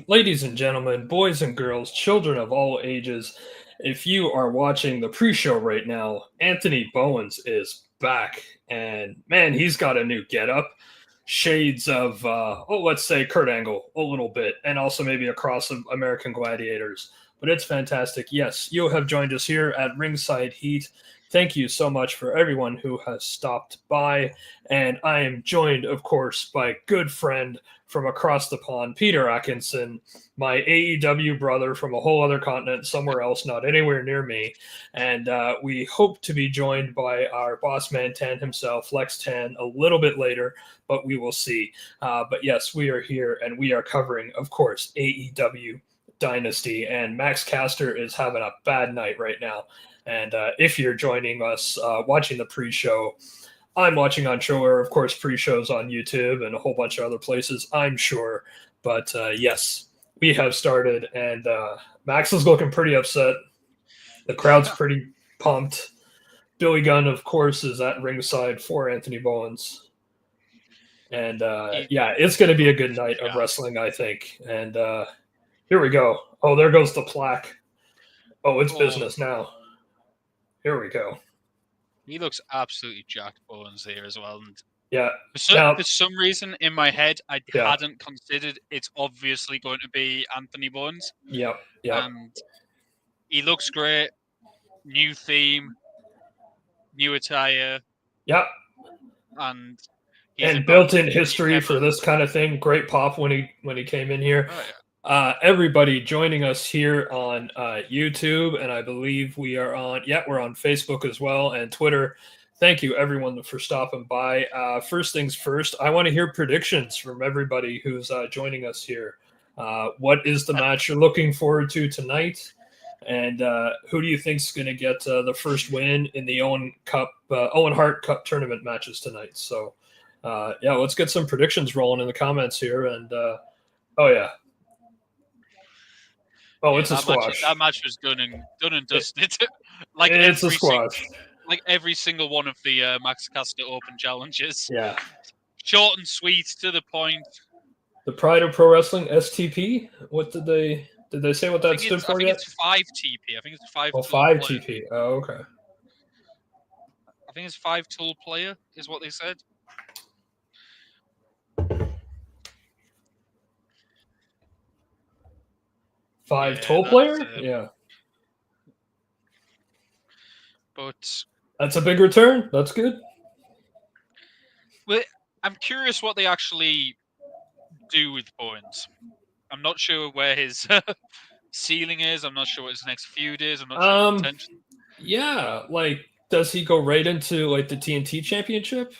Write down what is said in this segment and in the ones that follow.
Ladies and gentlemen, boys and girls, children of all ages, if you are watching the pre-show right now, Anthony Bowens is back, and man, he's got a new getup, shades of let's say Kurt Angle a little bit, and also maybe a cross of American Gladiators. But it's fantastic. Yes, you have joined us here at Ringside Heat. Thank you so much for everyone who has stopped by, and I am joined, of course, by good friend from across the pond, Peter Atkinson, my AEW brother from a whole other continent, somewhere else, not anywhere near me. And we hope to be joined by our boss man Tan himself, Lex Tan, a little bit later, but we will see. But yes, we are here and we are covering, of course, AEW Dynasty. And Max Caster is having a bad night right now. And if you're joining us watching the pre-show, I'm watching on Show, of course, pre-shows on YouTube and a whole bunch of other places, I'm sure. But yes, we have started, and Max is looking pretty upset. The crowd's pretty pumped. Billy Gunn, of course, is at ringside for Anthony Bowens. And yeah, it's going to be a good night of wrestling, I think. And here we go. Oh, there goes the plaque. Oh, it's business now. Here we go. He looks absolutely jacked, Bowens here as well. And yeah. For some reason in my head, I hadn't considered it's obviously going to be Anthony Bowens. Yeah. And he looks great. New theme, new attire. Yeah. And built-in history for this kind of thing. Great pop when he came in here. Oh, yeah. Everybody joining us here on YouTube, and I believe we are on, we're on Facebook as well and Twitter. Thank you, everyone, for stopping by. First things first, I want to hear predictions from everybody who's joining us here. What is the match you're looking forward to tonight? And who do you think is going to get the first win in the Owen Hart Cup tournament matches tonight? So, let's get some predictions rolling in the comments here. And, it's a squash. That match was done and dusted. Like it's a squash. Like every single one of the Max Caster Open challenges. Yeah. Short and sweet, to the point. The Pride of Pro Wrestling, STP? What did they say what that stood for yet? I think it's 5TP. I think it's 5 tool 5TP. Oh, okay. I think it's 5 tool player is what they said. Toll player? Yeah. But that's a big return. That's good. Well, I'm curious what they actually do with Bowens. I'm not sure where his ceiling is. I'm not sure what his next feud is. I'm not sure his intention. Yeah, does he go right into the TNT Championship?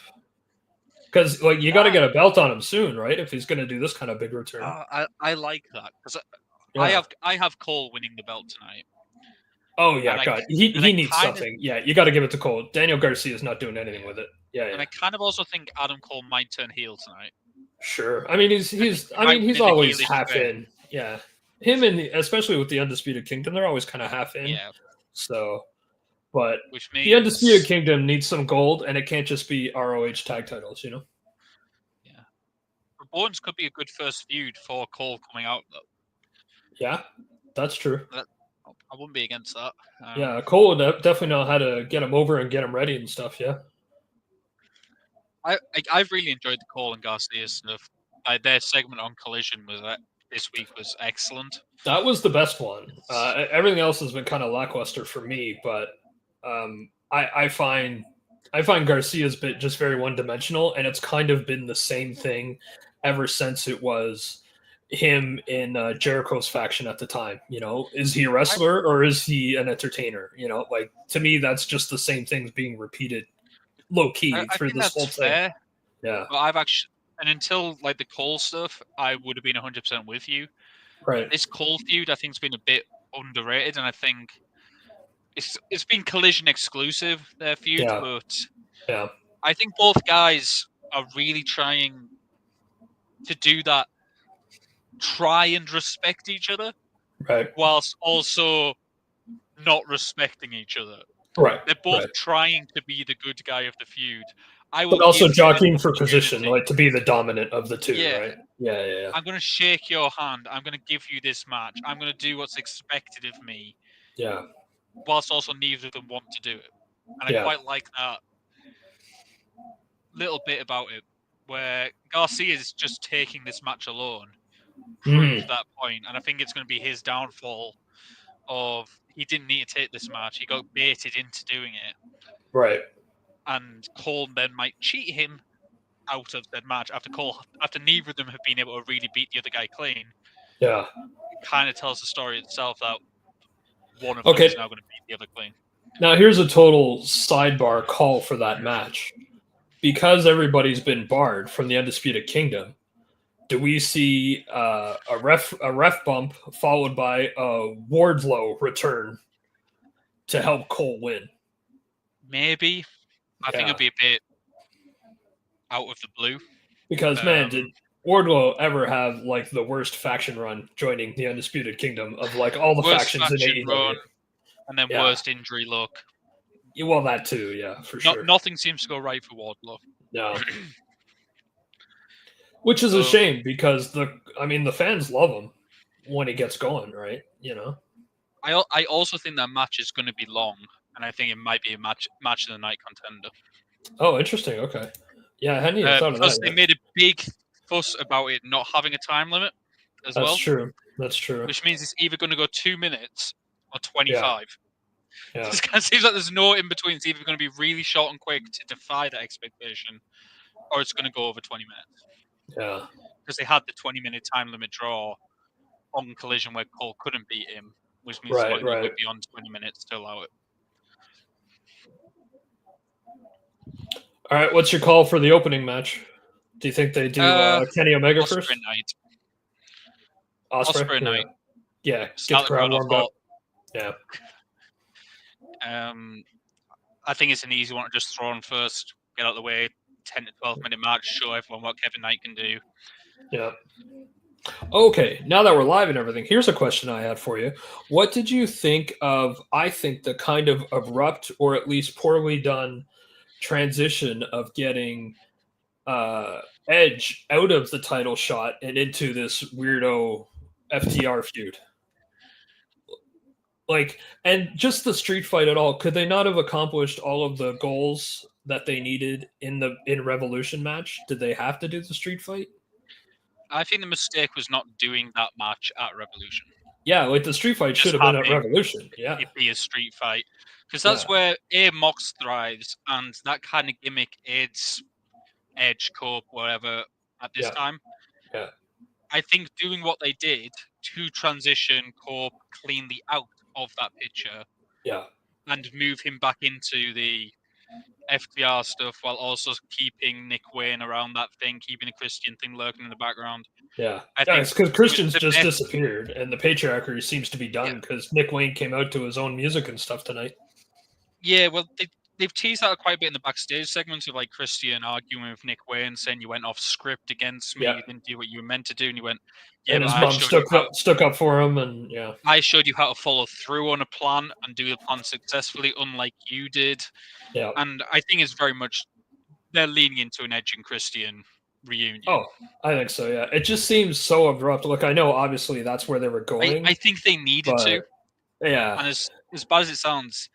Because you got to get a belt on him soon, right? If he's going to do this kind of big return. I like that because I have Cole winning the belt tonight. Oh yeah, God, he needs something. Yeah, you got to give it to Cole. Daniel Garcia is not doing anything with it. Yeah. And I kind of also think Adam Cole might turn heel tonight. Sure. I mean, he's always half in. Yeah, him and especially with the Undisputed Kingdom, they're always kind of half in. Yeah. So, but the Undisputed Kingdom needs some gold, and it can't just be ROH tag titles, Yeah. Bowens could be a good first feud for Cole coming out, though. Yeah, that's true. I wouldn't be against that. Yeah, Cole would definitely know how to get him over and get him ready and stuff, yeah. I've really enjoyed the Cole and Garcia stuff. Their segment on Collision this week was excellent. That was the best one. Everything else has been kind of lackluster for me, but I find Garcia's bit just very one-dimensional, and it's kind of been the same thing ever since it was him in Jericho's faction at the time. You know, is he a wrestler or is he an entertainer? You know, like to me, that's just the same things being repeated low key I through think this whole that's thing. fair. Yeah. But I've actually, and until like the Cole stuff, I would have been 100% with you. Right. This Cole feud, I think, has been a bit underrated, and I think it's been Collision exclusive their feud, Yeah. but Yeah. I think both guys are really trying to do that, try and respect each other, Right. whilst also not respecting each other. Right. They're both Right. trying to be the good guy of the feud. I But will also give you this jockeying for position, opportunity. like to be the dominant of the two, Yeah, right? Yeah. Yeah. Yeah. I'm going to shake your hand. I'm going to give you this match. I'm going to do what's expected of me, Yeah. whilst also neither of them want to do it. And I Yeah. quite like that little bit about it, where Garcia is just taking this match alone, proved Mm. that point, and I think it's going to be his downfall. Of he didn't need to take this match, he got baited into doing it, Right. and Cole then might cheat him out of that match after neither of them have been able to really beat the other guy clean. Yeah. It kind of tells the story itself that one of them Okay. is now going to beat the other clean. Now here's a total sidebar call for that match. Because everybody's been barred from the Undisputed Kingdom, do we see a ref bump followed by a Wardlow return to help Cole win? Maybe. I think Yeah, it'll be a bit out of the blue. because man, did Um, Wardlow ever have like the worst faction run joining the Undisputed Kingdom of like all the Worst factions in faction AEW? run, and then Yeah, worst injury luck. well that too. Yeah, for sure. Nothing seems to go right for Wardlow. No, which is a So shame because the fans love him when he gets going, right? You know. I also think that match is going to be long, and I think it might be a match of the night contender. Oh, interesting. Okay. Yeah, I hadn't even thought of Because that they yet. made a big fuss about it not having a time limit as That's well, true. That's true. which means it's either going to go 2 minutes or Yeah. 25. Yeah. It kind of seems like there's no in between. It's either going to be really short and quick to defy that expectation, or it's going to go over 20 minutes. Yeah. Because they had the 20-minute time limit draw on Collision where Cole couldn't beat him, which means Right. they Right. went beyond 20 minutes to allow it. All right. What's your call for the opening match? Do you think they do Kenny Omega first? Osprey night. Osprey. Osprey Yeah. night. Yeah. Get Start the the crowd crowd off warmed up. hot. Yeah. I think it's an easy one to just throw on first, get out of the way, 10 to 12-minute match, show everyone what Kevin Knight can do. Yeah. Okay. Now that we're live and everything, here's a question I had for you. What did you think of? I think the kind of abrupt or at least poorly done transition of getting Edge out of the title shot and into this weirdo FTR feud. Like, and just the street fight at all. Could they not have accomplished all of the goals that they needed in Revolution match? Did they have to do the street fight? I think the mistake was not doing that match at Revolution. Yeah, like the street fight should Just have been at having Revolution. Yeah, it be a street fight. Because that's yeah, where Mox thrives, and that kind of gimmick aids Edge, Cope, whatever, at this yeah, time. yeah, I think doing what they did to transition Cope cleanly out of that picture yeah, and move him back into the FTR stuff while also keeping Nick Wayne around that thing, keeping the Christian thing lurking in the background. yeah. I Yeah, think it's because it was Christian's the just best. disappeared, and the patriarchy seems to be Yeah, done because Nick Wayne came out to his own music and stuff tonight. yeah. Well, they've teased that quite a bit in the backstage segments of like Christian arguing with Nick Wayne, saying you went off script against me, Yeah, you didn't do what you were meant to do, and he went, yeah, and but his mom stuck up for him, and yeah, I showed you how to follow through on a plan and do the plan successfully, unlike you did. yeah. And I think it's very much they're leaning into an Edge and Christian reunion. Oh, I think so. Yeah, it just seems so abrupt. Look, I know obviously that's where they were going, I think they needed to. but yeah, And as bad as it sounds,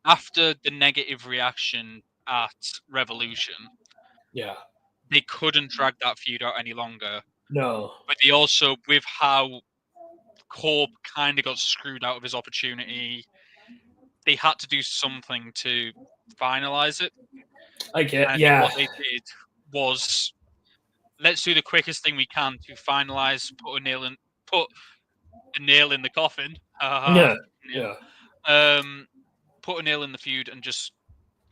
after the negative reaction at Revolution, yeah, they couldn't drag that feud out any longer. no, But they also, with how Corb kind of got screwed out of his opportunity, they had to do something to finalize it. I And get, I think yeah, what they did was let's do the quickest thing we can to finalize, put the nail in the coffin. Yeah. Put a nail in the feud and just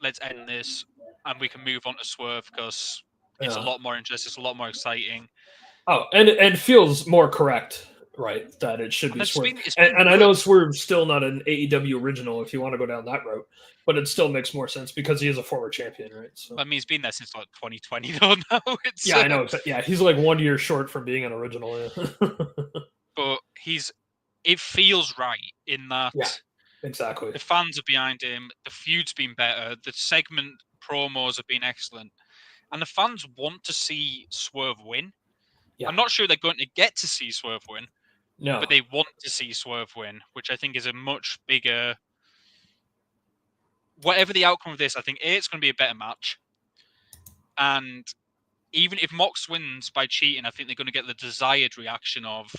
let's end this, and we can move on to Swerve because it's a lot more interesting. It's a lot more exciting. Oh, and it feels more correct, right? That it should And be Swerve. it's been And I good. know Swerve's still not an AEW original if you want to go down that route, but it still makes more sense because he is a former champion, right? So I mean, he's been there since like 2020 though now. yeah, I know. Yeah, he's like 1 year short from being an original. Yeah. But it feels right in that. Yeah, exactly. The fans are behind him. The feud's been better. The segment promos have been excellent. And the fans want to see Swerve win. Yeah. I'm not sure they're going to get to see Swerve win. No. But they want to see Swerve win, which I think is a much bigger... Whatever the outcome of this, I think it's going to be a better match. And even if Mox wins by cheating, I think they're going to get the desired reaction of,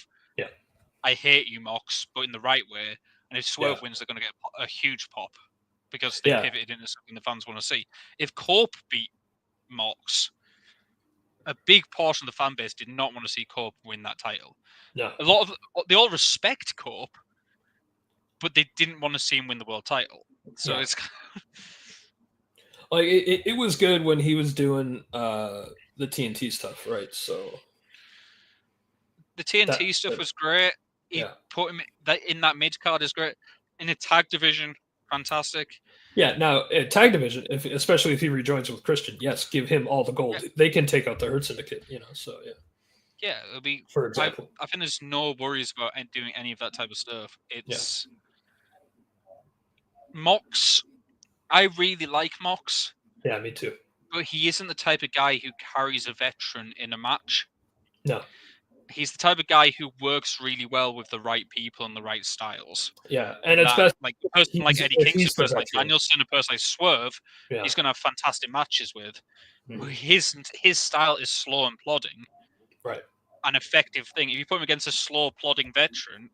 I hate you, Mox, but in the right way. And if Swerve wins, they're going to get a huge pop because they pivoted into something the fans want to see. If Corp beat Mox, a big portion of the fan base did not want to see Corp win that title. No. They all respect Corp, but they didn't want to see him win the world title. So it's like it was good when he was doing the TNT stuff, right? So the TNT stuff was great. He put him in that mid card is great. In the tag division, fantastic. Yeah, now tag division, especially if he rejoins with Christian, yes, give him all the gold. Yeah. They can take out the Hurt Syndicate, So yeah, it'll be. For example, I think there's no worries about doing any of that type of stuff. It's Mox. I really like Mox. Yeah, me too. But he isn't the type of guy who carries a veteran in a match. No. He's the type of guy who works really well with the right people and the right styles. Yeah, and it's best like a person like Eddie Kingston, a person like Danielson, a person like Swerve. He's going to have fantastic matches with. His style is slow and plodding. Right. An effective thing. If you put him against a slow plodding veteran,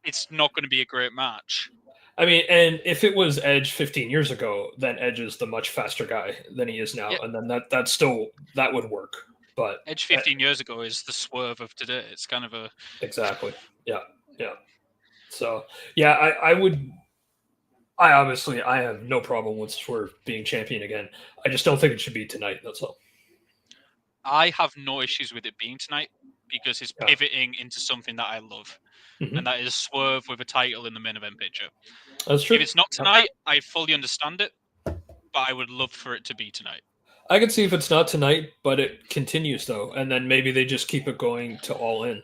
it's not going to be a great match. I mean, and if it was Edge 15 years ago, then Edge is the much faster guy than he is now, and then that would work. But Edge 15 years ago is the Swerve of today. It's kind of a exactly, yeah. So yeah, I have no problem with Swerve being champion again. I just don't think it should be tonight. That's all. I have no issues with it being tonight because it's pivoting into something that I love, and that is Swerve with a title in the main event picture. That's true. If it's not tonight, I fully understand it, but I would love for it to be tonight. I can see if it's not tonight, but it continues though, and then maybe they just keep it going to All In.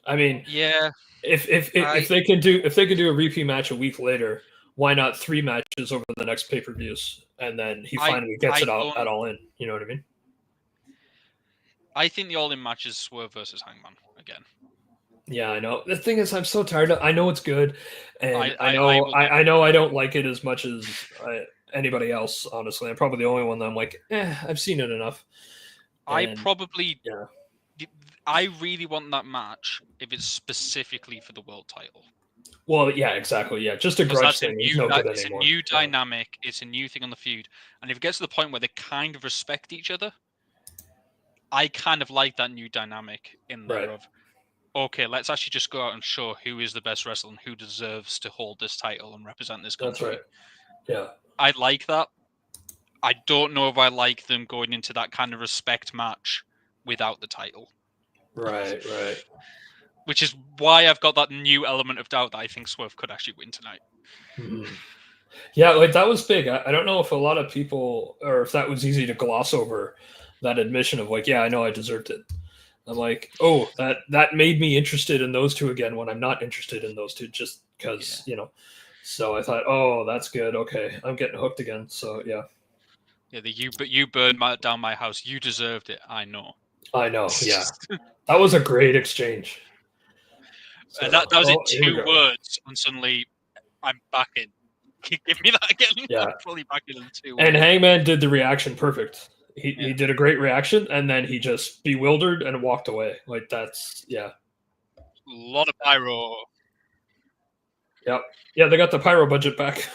I mean, if they can do a repeat match a week later, why not 3 matches over the next pay-per-views, and then he finally gets it out at All In? You know what I mean? I think the All In match is Swerve versus Hangman again. Yeah, I know. The thing is, I'm so tired of. I know it's good, and I know I don't like it as much as anybody else. Honestly, I'm probably the only one that I'm like, I've seen it enough. And, I really want that match if it's specifically for the world title. Well, yeah, exactly. Yeah, just a grudge thing. It's a new dynamic. It's a new thing on the feud. And if it gets to the point where they kind of respect each other, I kind of like that new dynamic in there of, okay, let's actually just go out and show who is the best wrestler and who deserves to hold this title and represent this country. That's right. Yeah. I like that. I don't know if I like them going into that kind of respect match without the title. Right. Which is why I've got that new element of doubt that I think Swerve could actually win tonight. Mm-hmm. Yeah, like that was big. I don't know if a lot of people, or if that was easy to gloss over, that admission of like, yeah, I know I deserved it. I'm like, oh, that made me interested in those two again when I'm not interested in those two, just because, So I thought, oh, that's good. Okay, I'm getting hooked again. So yeah. Yeah, you burned down my house. You deserved it. I know. Yeah. That was a great exchange. So, that was in 2 words, and suddenly I'm back in. Give me that again. Yeah. I'm fully back in 2 words. And Hangman did the reaction perfect. He did a great reaction, and then he just bewildered and walked away. Like that's a lot of pyro. Yep. Yeah, they got the pyro budget back.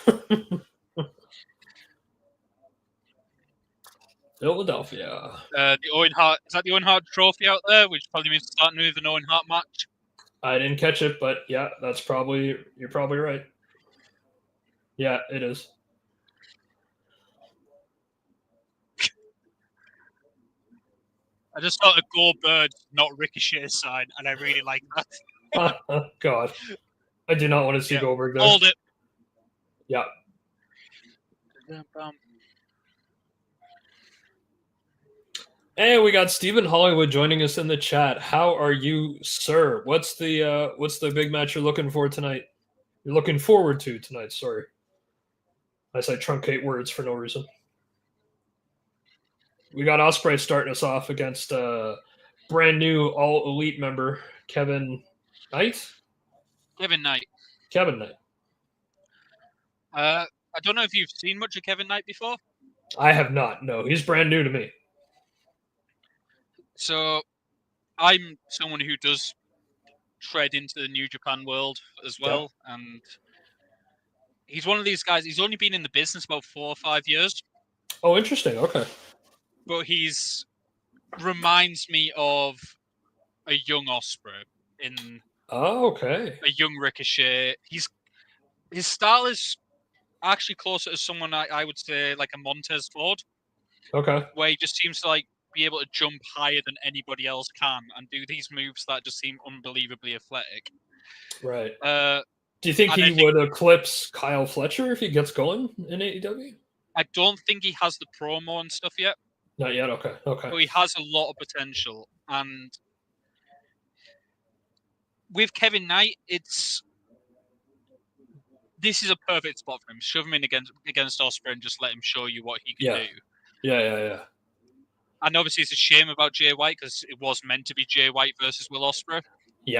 Philadelphia. The Owen Hart, is that the Owen Hart Trophy out there? Which probably means starting with an Owen Hart match. I didn't catch it, but yeah, you're probably right. Yeah, it is. I just thought a Goldberg, not Ricochet side, and I really like that. God, I do not want to see Goldberg there. Hold it. Yeah. Hey, we got Stephen Hollywood joining us in the chat. How are you, sir? What's the big match you're looking for tonight? You're looking forward to tonight. Sorry, I say truncate words for no reason. We got Ospreay starting us off against brand new All Elite member Kevin Knight. Kevin Knight. Kevin Knight. I don't know if you've seen much of Kevin Knight before. I have not. No, he's brand new to me. So, I'm someone who does tread into the New Japan world as well, and he's one of these guys. He's only been in the business about 4 or 5 years. Oh, interesting. Okay. But he's reminds me of a young Ospreay in okay. a young Ricochet. His style is actually closer to someone I would say like a Montez Ford. Okay. Where he just seems to like be able to jump higher than anybody else can and do these moves that just seem unbelievably athletic. Right. Do you think he would eclipse Kyle Fletcher if he gets going in AEW? I don't think he has the promo and stuff yet. Not yet. Okay. Okay. But he has a lot of potential, and with Kevin Knight, this is a perfect spot for him. Shove him in against Ospreay and just let him show you what he can do. Yeah. And obviously, it's a shame about Jay White because it was meant to be Jay White versus Will Ospreay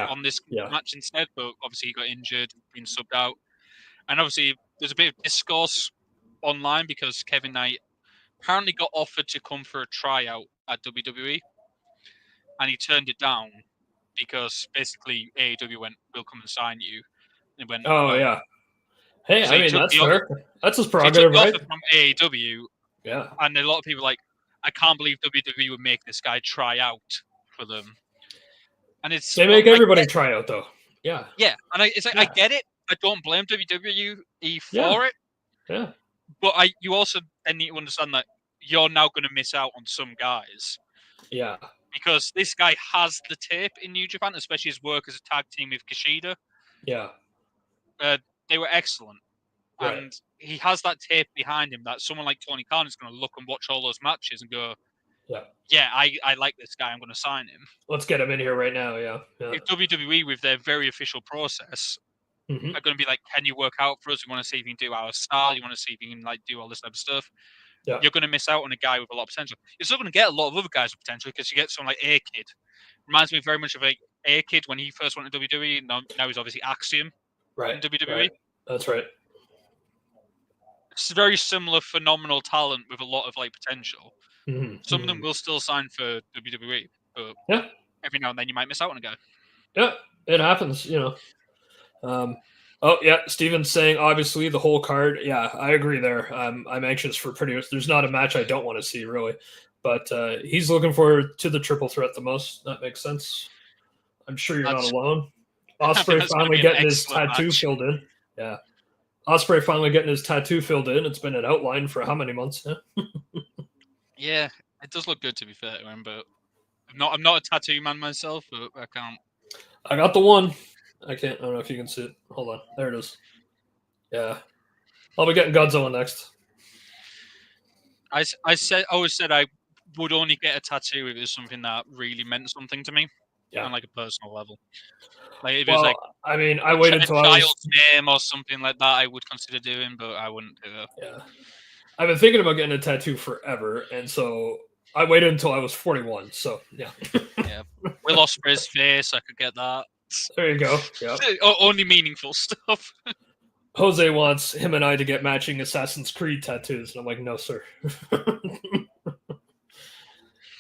on this match instead. But obviously, he got injured, been subbed out. And obviously, there's a bit of discourse online because Kevin Knight apparently got offered to come for a tryout at WWE. And he turned it down because basically AEW went, "We'll come and sign you." And went, "Oh yeah, hey, so I mean that's fair. That's his prerogative, so right?" From AEW, yeah. And a lot of people are like, I can't believe WWE would make this guy try out for them. And they make everybody try out though. Yeah. Yeah, and I get it. I don't blame WWE for it. Yeah. But you also then need to understand that you're now going to miss out on some guys. Yeah. Because this guy has the tape in New Japan, especially his work as a tag team with Kushida. Yeah. They were excellent. Right. And he has that tape behind him that someone like Tony Khan is going to look and watch all those matches and go, yeah, I like this guy. I'm going to sign him. Let's get him in here right now. Yeah. If WWE, with their very official process, are going to be like, can you work out for us? We want to see if you can do our style. You want to see if you can like do all this type of stuff. Yeah. You're going to miss out on a guy with a lot of potential. You're still going to get a lot of other guys with potential because you get someone like A-Kid. Reminds me very much of A-Kid when he first went to WWE. Now he's obviously Axiom in WWE. Right. That's right. It's very similar, phenomenal talent with a lot of like potential. Some of them will still sign for WWE, but every now and then you might miss out on a guy. Yeah, it happens, Oh yeah, Steven's saying obviously the whole card. Yeah, I agree there. I'm anxious for pretty much. There's not a match I don't want to see really, but he's looking forward to the triple threat the most. That makes sense. I'm sure you're not alone. Ospreay finally getting his tattoo filled in. Yeah, Ospreay finally getting his tattoo filled in. It's been an outline for how many months now? Yeah, it does look good to be fair to him, but I'm not a tattoo man myself, but I can't. I got the one. I don't know if you can see it. Hold on. There it is. Yeah. I'll be getting Godzilla next. I always said I would only get a tattoo if it was something that really meant something to me on like a personal level. Like if it was like, I mean, I waited until I was child's name or something like that, I would consider doing, but I wouldn't do it. Yeah. I've been thinking about getting a tattoo forever, and so I waited until I was 41. So yeah. Yeah. Will Ospreay's face, I could get that. There you go. Yeah. Only meaningful stuff. Jose wants him and I to get matching Assassin's Creed tattoos, and I'm like, no, sir.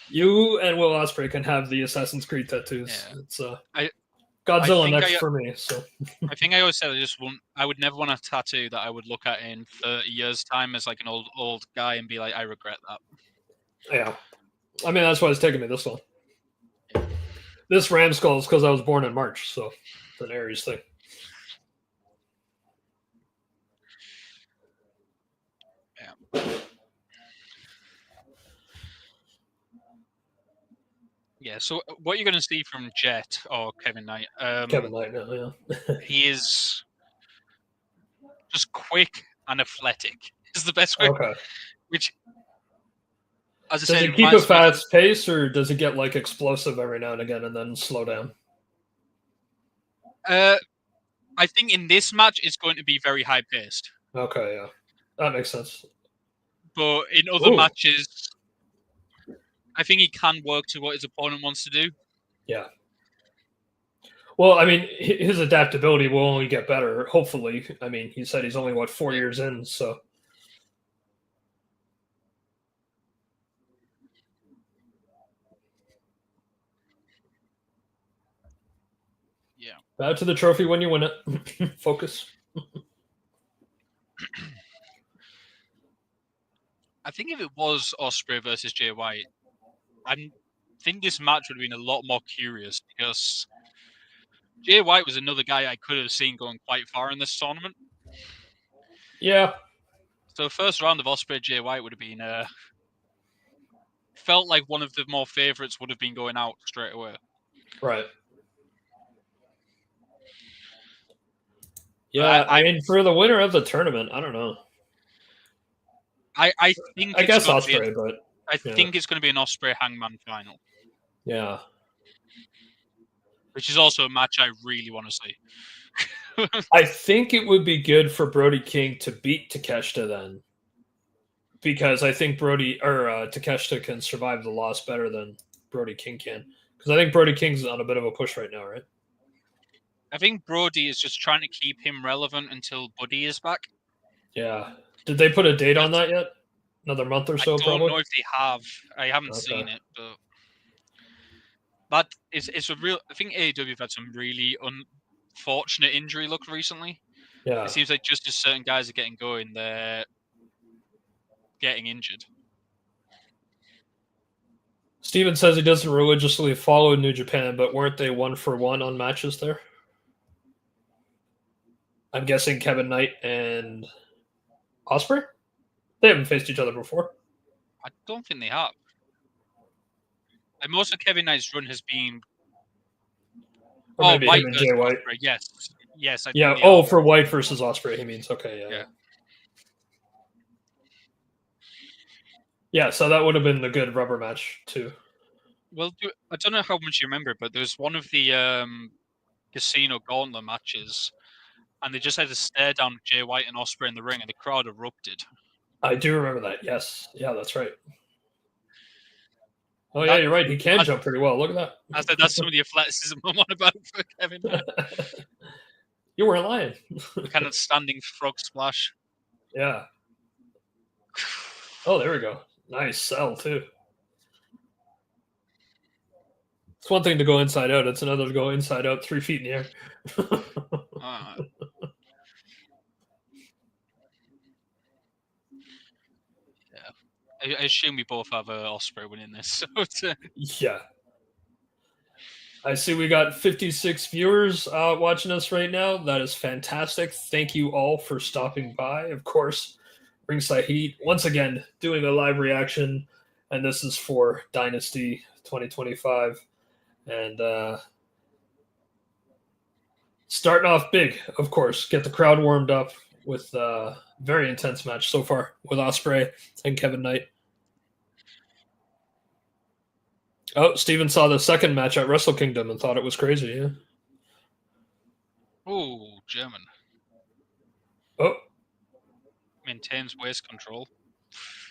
You and Will Ospreay can have the Assassin's Creed tattoos. Yeah. It's Godzilla next for me. So I think I always said I would never want a tattoo that I would look at in 30 years' time as like an old guy and be like, I regret that. Yeah. I mean, that's why it's taking me this long. This Ram skull is because I was born in March, so it's an Aries thing. Yeah. So what you're going to see from Jet or Kevin Knight? Kevin Knight now, yeah. He is just quick and athletic. Is the best way. Okay. Which, as I Does said, he it keep a reminds me. fast pace, or does he get like explosive every now and again and then slow down? I think in this match it's going to be very high paced. Okay, yeah, that makes sense. But in other Ooh, matches, I think he can work to what his opponent wants to do. yeah. Well, I mean, his adaptability will only get better. Hopefully, I mean, he said he's only 4 years in, so Yeah. bow to the trophy when you win it. Focus. I think if it was Ospreay versus Jay White, I think this match would have been a lot more curious because Jay White was another guy I could have seen going quite far in this tournament. Yeah. So the first round of Ospreay Jay White would have been felt like one of the more favorites would have been going out straight away. Right. Yeah, I mean, for the winner of the tournament, I don't know. I think I it's guess going to be Ospreay, but I think it's going to be an Ospreay Hangman final. Yeah. Which is also a match I really want to see. I think it would be good for Brody King to beat Takeshita then, because I think Takeshita can survive the loss better than Brody King can. Because I think Brody King's on a bit of a push right now, right? I think Brody is just trying to keep him relevant until Buddy is back. Yeah. Did they put a date on that yet? Another month or so, I don't probably? know if they have. I haven't seen it, but that is it's a real. I think AEW have had some really unfortunate injury luck recently. Yeah. It seems like just as certain guys are getting going, they're getting injured. Steven says he doesn't religiously follow New Japan, but weren't they 1-for-1 on matches there? I'm guessing Kevin Knight and Ospreay? They haven't faced each other before. I don't think they have. Like most of Kevin Knight's run has been. Or maybe White him and versus Jay White. Ospreay. Yes. I Yeah. think they are. For White versus Ospreay, he means. Okay. Yeah. Yeah. So that would have been the good rubber match too. Well, I don't know how much you remember, but there was one of the Casino Gauntlet matches, and they just had to stare down Jay White and Ospreay in the ring, and the crowd erupted. I do remember that. Yes. Yeah, that's right. Oh, yeah, you're right. He can jump pretty well. Look at that. I said that's some of the athleticism I want about for Kevin Knight. You weren't lying. Kind of standing frog splash. Yeah. Oh, there we go. Nice sell, too. It's one thing to go inside out. It's another to go inside out 3 feet in the air. Yeah. I assume we both have Ospreay winning this. So Yeah. I see we got 56 viewers watching us right now. That is fantastic. Thank you all for stopping by. Of course, Ringside Heat, once again, doing a live reaction, and this is for Dynasty 2025. And starting off big, of course. Get the crowd warmed up with a very intense match so far with Ospreay and Kevin Knight. Oh, Steven saw the second match at Wrestle Kingdom and thought it was crazy, yeah? Oh, German. Oh. Maintains waist control.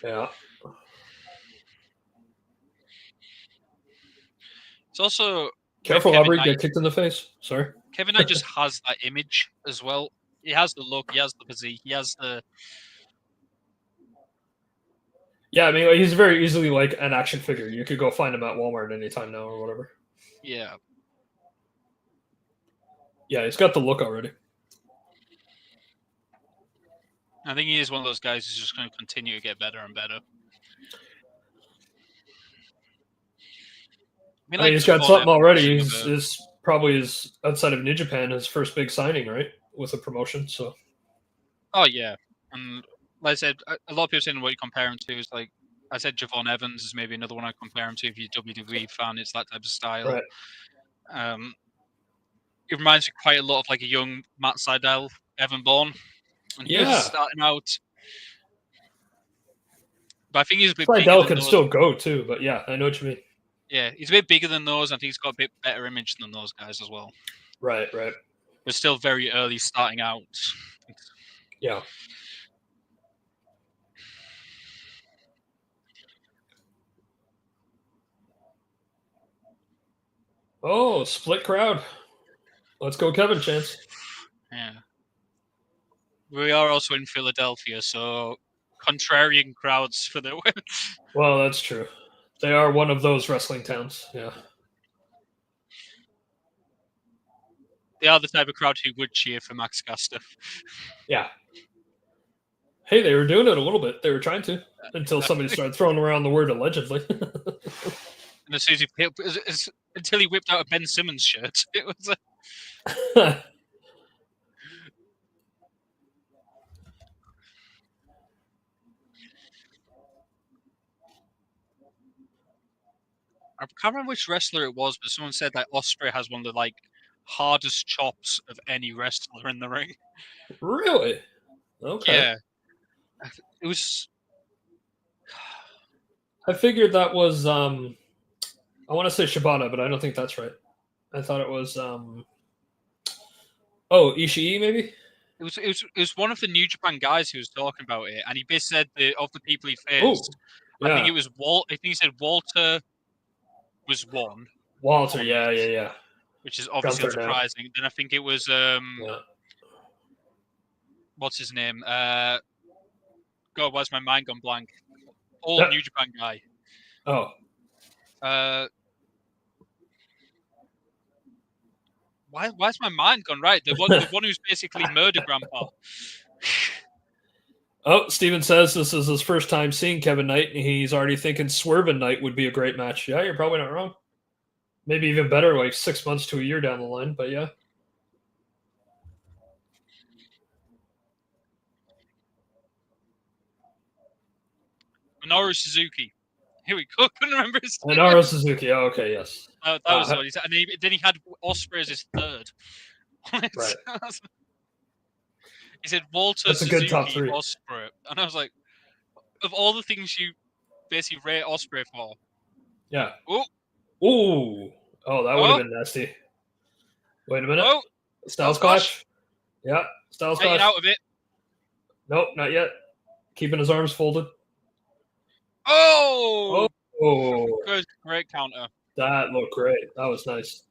Yeah. It's also... Careful, Aubrey, get kicked in the face. Sorry. Kevin Knight just has that image as well. He has the look, he has the physique, he has the... Yeah, I mean, he's very easily like an action figure. You could go find him at Walmart anytime now or whatever. Yeah. Yeah, he's got the look already. I think he is one of those guys who's just going to continue to get better and better. I mean, he's got something already. He's probably his outside of New Japan his first big signing, right, with a promotion. So. Oh yeah, and like I said, a lot of people saying what you compare him to is like I said, Javon Evans is maybe another one I compare him to. If you're a WWE fan, it's that type of style. Right. It reminds me quite a lot of like a young Matt Sydal, Evan Bourne, when he was starting out. But I think he's a bit bigger than can those. Still go too, but yeah, I know what you mean. Yeah, he's a bit bigger than those. I think he's got a bit better image than those guys as well. Right. But still very early starting out. Yeah. Oh, split crowd. Let's go, Kevin Chance. Yeah. We are also in Philadelphia, so contrarian crowds for the win. Well, that's true. They are one of those wrestling towns. Yeah. They are the type of crowd who would cheer for Max Caster. Yeah. Hey, they were doing it a little bit. They were trying to until somebody started throwing around the word allegedly. And as soon as he until he whipped out a Ben Simmons shirt, it was. I can't remember which wrestler it was, but someone said that Ospreay has one of the like hardest chops of any wrestler in the ring. Really? Okay. Yeah. It was. I figured that was I want to say Shibata, but I don't think that's right. I thought it was Ishii maybe? It was one of the New Japan guys who was talking about it, and he basically said of the people he faced, yeah. I think it was Walt. I think he said Walter was one. Walter, yeah. Which is obviously unsurprising. Then I think it was what's his name? God, why's my mind gone blank? Old New Japan guy. Oh. Why's my mind gone right? The one who's basically Murder Grandpa. Oh, Steven says this is his first time seeing Kevin Knight, and he's already thinking Swerve and Knight would be a great match. Yeah, you're probably not wrong. Maybe even better, like 6 months to a year down the line, but yeah. Minoru Suzuki. Here we go. Couldn't remember his name. Minoru Suzuki. Oh, okay, yes. That was what he said. And then he had Ospreay as his third. Right. He said Walter That's Suzuki, a good top three. Ospreay. And I was like, of all the things you basically rate Ospreay for. Yeah. Oh. Ooh. Oh, that would have been nasty. Wait a minute. Oh. Styles Clash. Yeah. Styles Clash. Out of it. Nope, not yet. Keeping his arms folded. Oh. Good. Great counter. That looked great. That was nice.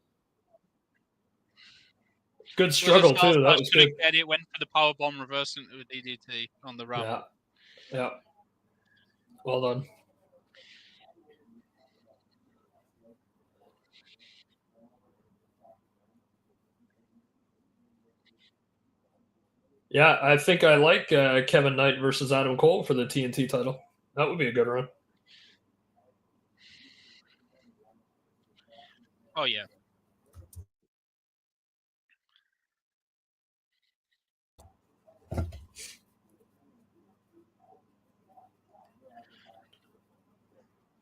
Good struggle, too. That was good. It went for the powerbomb reverse into a DDT on the ramp. Yeah. Well done. Yeah, I think I like Kevin Knight versus Adam Cole for the TNT title. That would be a good run. Oh, yeah.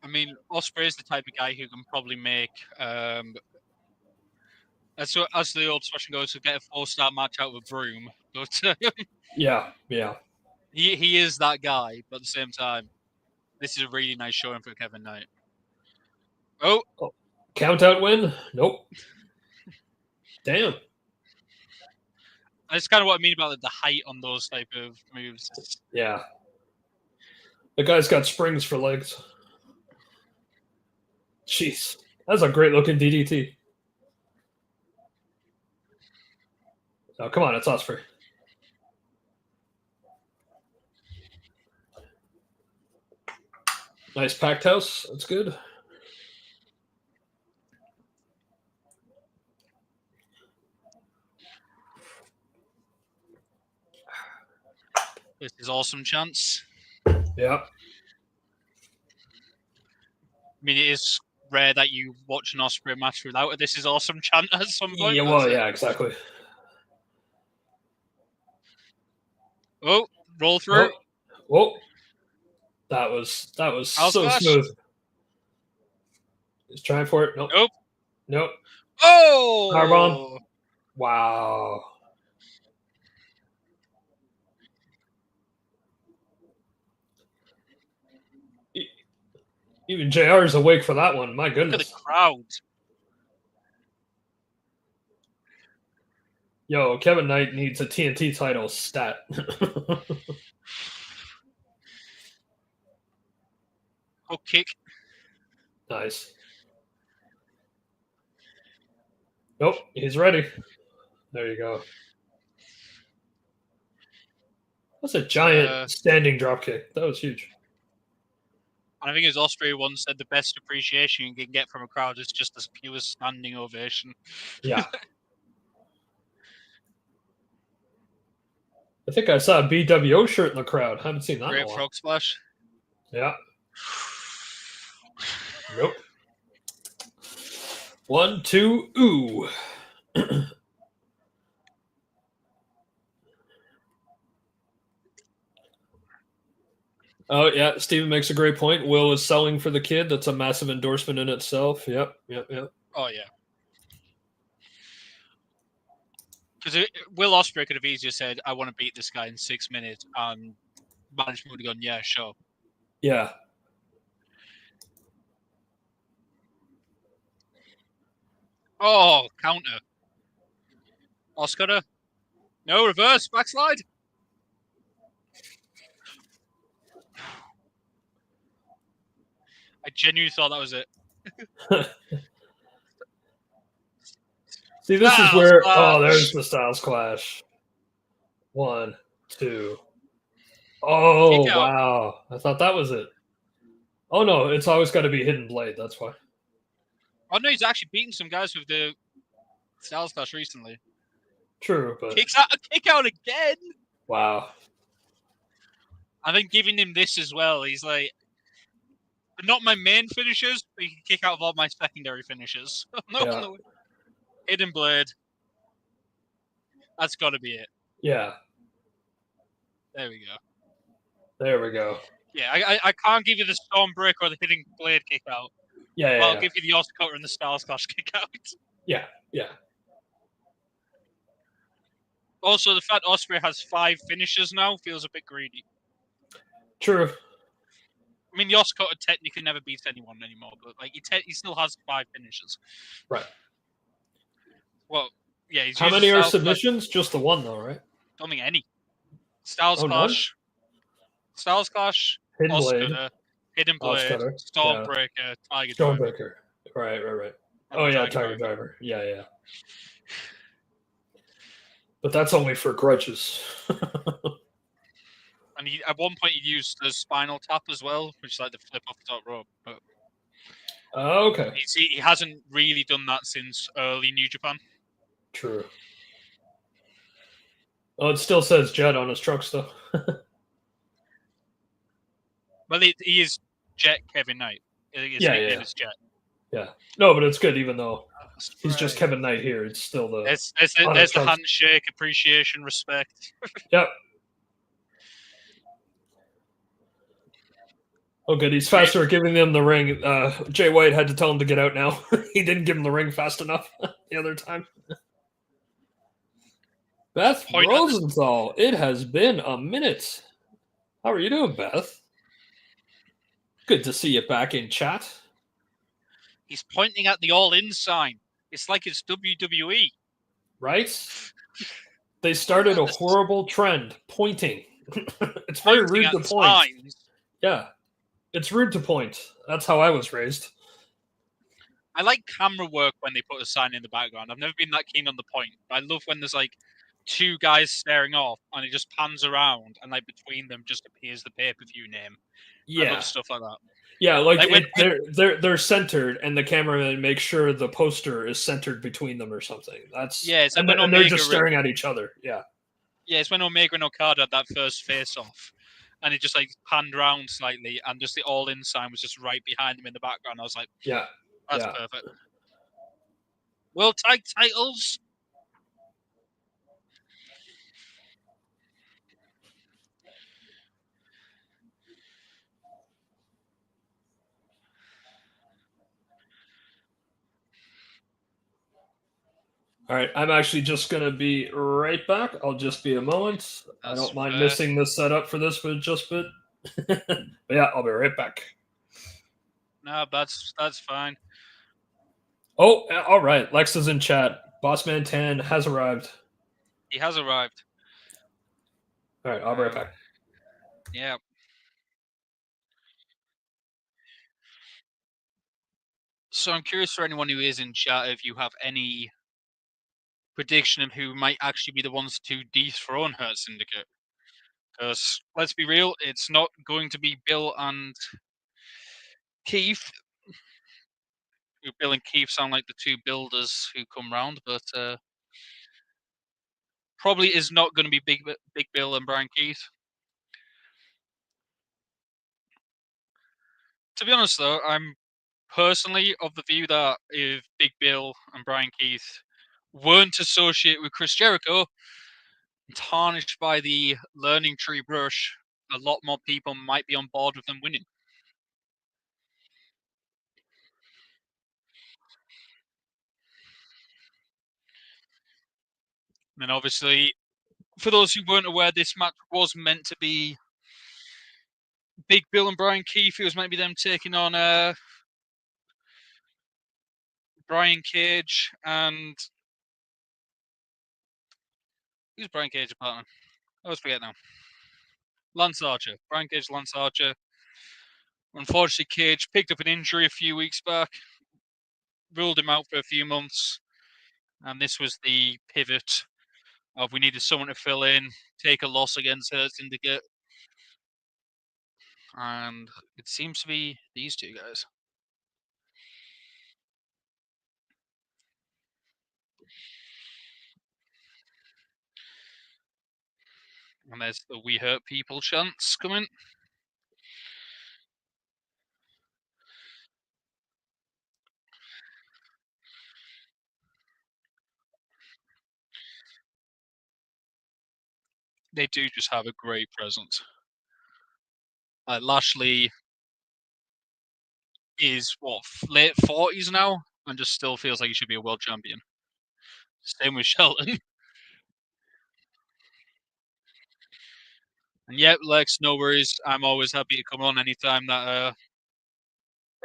I mean, Ospreay is the type of guy who can probably make, as the old expression goes, to get a 4-star match out of a broom. But yeah. He is that guy, but at the same time, this is a really nice showing for Kevin Knight. Oh. Count out win? Nope. Damn. That's kind of what I mean about the height on those type of moves. Yeah. The guy's got springs for legs. Jeez. That's a great looking DDT. Oh, come on. It's Ospreay. Nice packed house. That's good. This is awesome chance. Yeah. I mean, it is rare that you watch an Ospreay match without a "This is awesome" chant at some point. Yeah, well, yeah, exactly. Oh, roll through. Whoa. That was House so Clash. smooth. He's trying for it. Nope. Nope. Nope. Oh! Powerbomb. Wow. Even JR is awake for that one. My Look goodness. at the crowd. Yo, Kevin Knight needs a TNT title stat. Hook kick. Nice. Nope, he's ready. There you go. That's a giant standing drop kick. That was huge. And I think as Ospreay once said, the best appreciation you can get from a crowd is just this pure standing ovation. Yeah. I think I saw a BWO shirt in the crowd. Haven't seen that in a Great while. frog splash. Yeah. Nope. 1, 2, ooh. Oh, yeah. Steven makes a great point. Will is selling for the kid. That's a massive endorsement in itself. Yep. Oh, yeah. Because Will Ospreay could have easily said, I want to beat this guy in 6 minutes, and management would have gone, yeah, sure. Yeah. Oh, counter. Oscar. No, reverse, backslide. I genuinely thought that was it. See, this is where... Oh, there's the Styles Clash. 1, 2. Oh, wow. I thought that was it. Oh, no. It's always got to be Hidden Blade. That's why. Oh, no, he's actually beaten some guys with the Styles Clash recently. True, but... Kick out again? Wow. I think giving him this as well, he's like... Not my main finishers, but he can kick out of all my secondary finishers. No. Hidden Blade. That's got to be it. Yeah. There we go. There we go. Yeah, I can't give you the Stormbreaker or the Hidden Blade kick out. Yeah, I'll give you the Oscar Cutter and the Styles Clash kick out. Yeah. Also, the fact Ospreay has 5 finishes now feels a bit greedy. True. I mean, the Oscar Cutter technically never beats anyone anymore, but like he still has 5 finishes. Right. Well, yeah. How many are submissions? Just the one, though, right? Don't think any. Styles Clash. None? Styles Clash. Hidden Oscar, Blade. Hidden Blade. Oscar, Stormbreaker. Tiger Stormbreaker. Right. Oh, yeah, Tiger Driver. Yeah. But that's only for grudges. And at one point he used the spinal tap as well, which is like the flip off the top rope. But okay. he hasn't really done that since early New Japan. True. Oh, it still says Jet on his trunks, though. Well, he is Jet Kevin Knight. His nickname is Jet. Yeah. No, but it's good, even though he's just Kevin Knight here. It's still the... There's the handshake, appreciation, respect. Yep. Oh, good. He's faster at giving them the ring. Jay White had to tell him to get out now. He didn't give him the ring fast enough the other time. Beth Rosenthal, it has been a minute. How are you doing, Beth? Good to see you back in chat. He's pointing at the all-in sign. It's like it's WWE. Right? They started a horrible trend, pointing. It's very rude to point. Signs. Yeah. It's rude to point. That's how I was raised. I like camera work when they put a sign in the background. I've never been that keen on the point. I love when there's like 2 guys staring off and it just pans around and like between them just appears the pay-per-view name. Yeah. I love stuff like that. Yeah, like they're centered, and the cameraman makes sure the poster is centered between them or something. That's and they're just staring at each other. Yeah. Yeah, it's when Omega and Okada had that first face-off, and it just like panned around slightly, and just the all-in sign was just right behind them in the background. I was like, yeah, That's Yeah. perfect. World Tag Titles. All right, I'm actually just gonna be right back. I'll just be a moment. I That's don't mind fair. missing the setup for this for just a bit. But yeah, I'll be right back. No, that's fine. Oh, all right. Lex is in chat. Bossman 10 has arrived. He has arrived. All right, I'll be right back. Yeah. So I'm curious for anyone who is in chat if you have any prediction of who might actually be the ones to dethrone Hurt Syndicate. Because let's be real, it's not going to be Bill and Keith. Bill and Keith sound like the two builders who come round, but probably is not going to be Big Bill and Brian Keith. To be honest, though, I'm personally of the view that if Big Bill and Brian Keith weren't associated with Chris Jericho, tarnished by the learning tree brush, a lot more people might be on board with them winning. And obviously, for those who weren't aware, this match was meant to be Big Bill and Brian Keith. It was meant to be them taking on Brian Cage and who's Brian Cage's partner? I always forget now. Lance Archer. Brian Cage, Lance Archer. Unfortunately, Cage picked up an injury a few weeks back, ruled him out for a few months, and this was the pivot of we needed someone to fill in, take a loss against Hurt Syndicate, and it seems to be these two guys. And there's the We Hurt People chants coming. They do just have a great presence. Lashley is what, late 40s now, and just still feels like he should be a world champion. Same with Shelton. And yep, Lex, no worries. I'm always happy to come on anytime that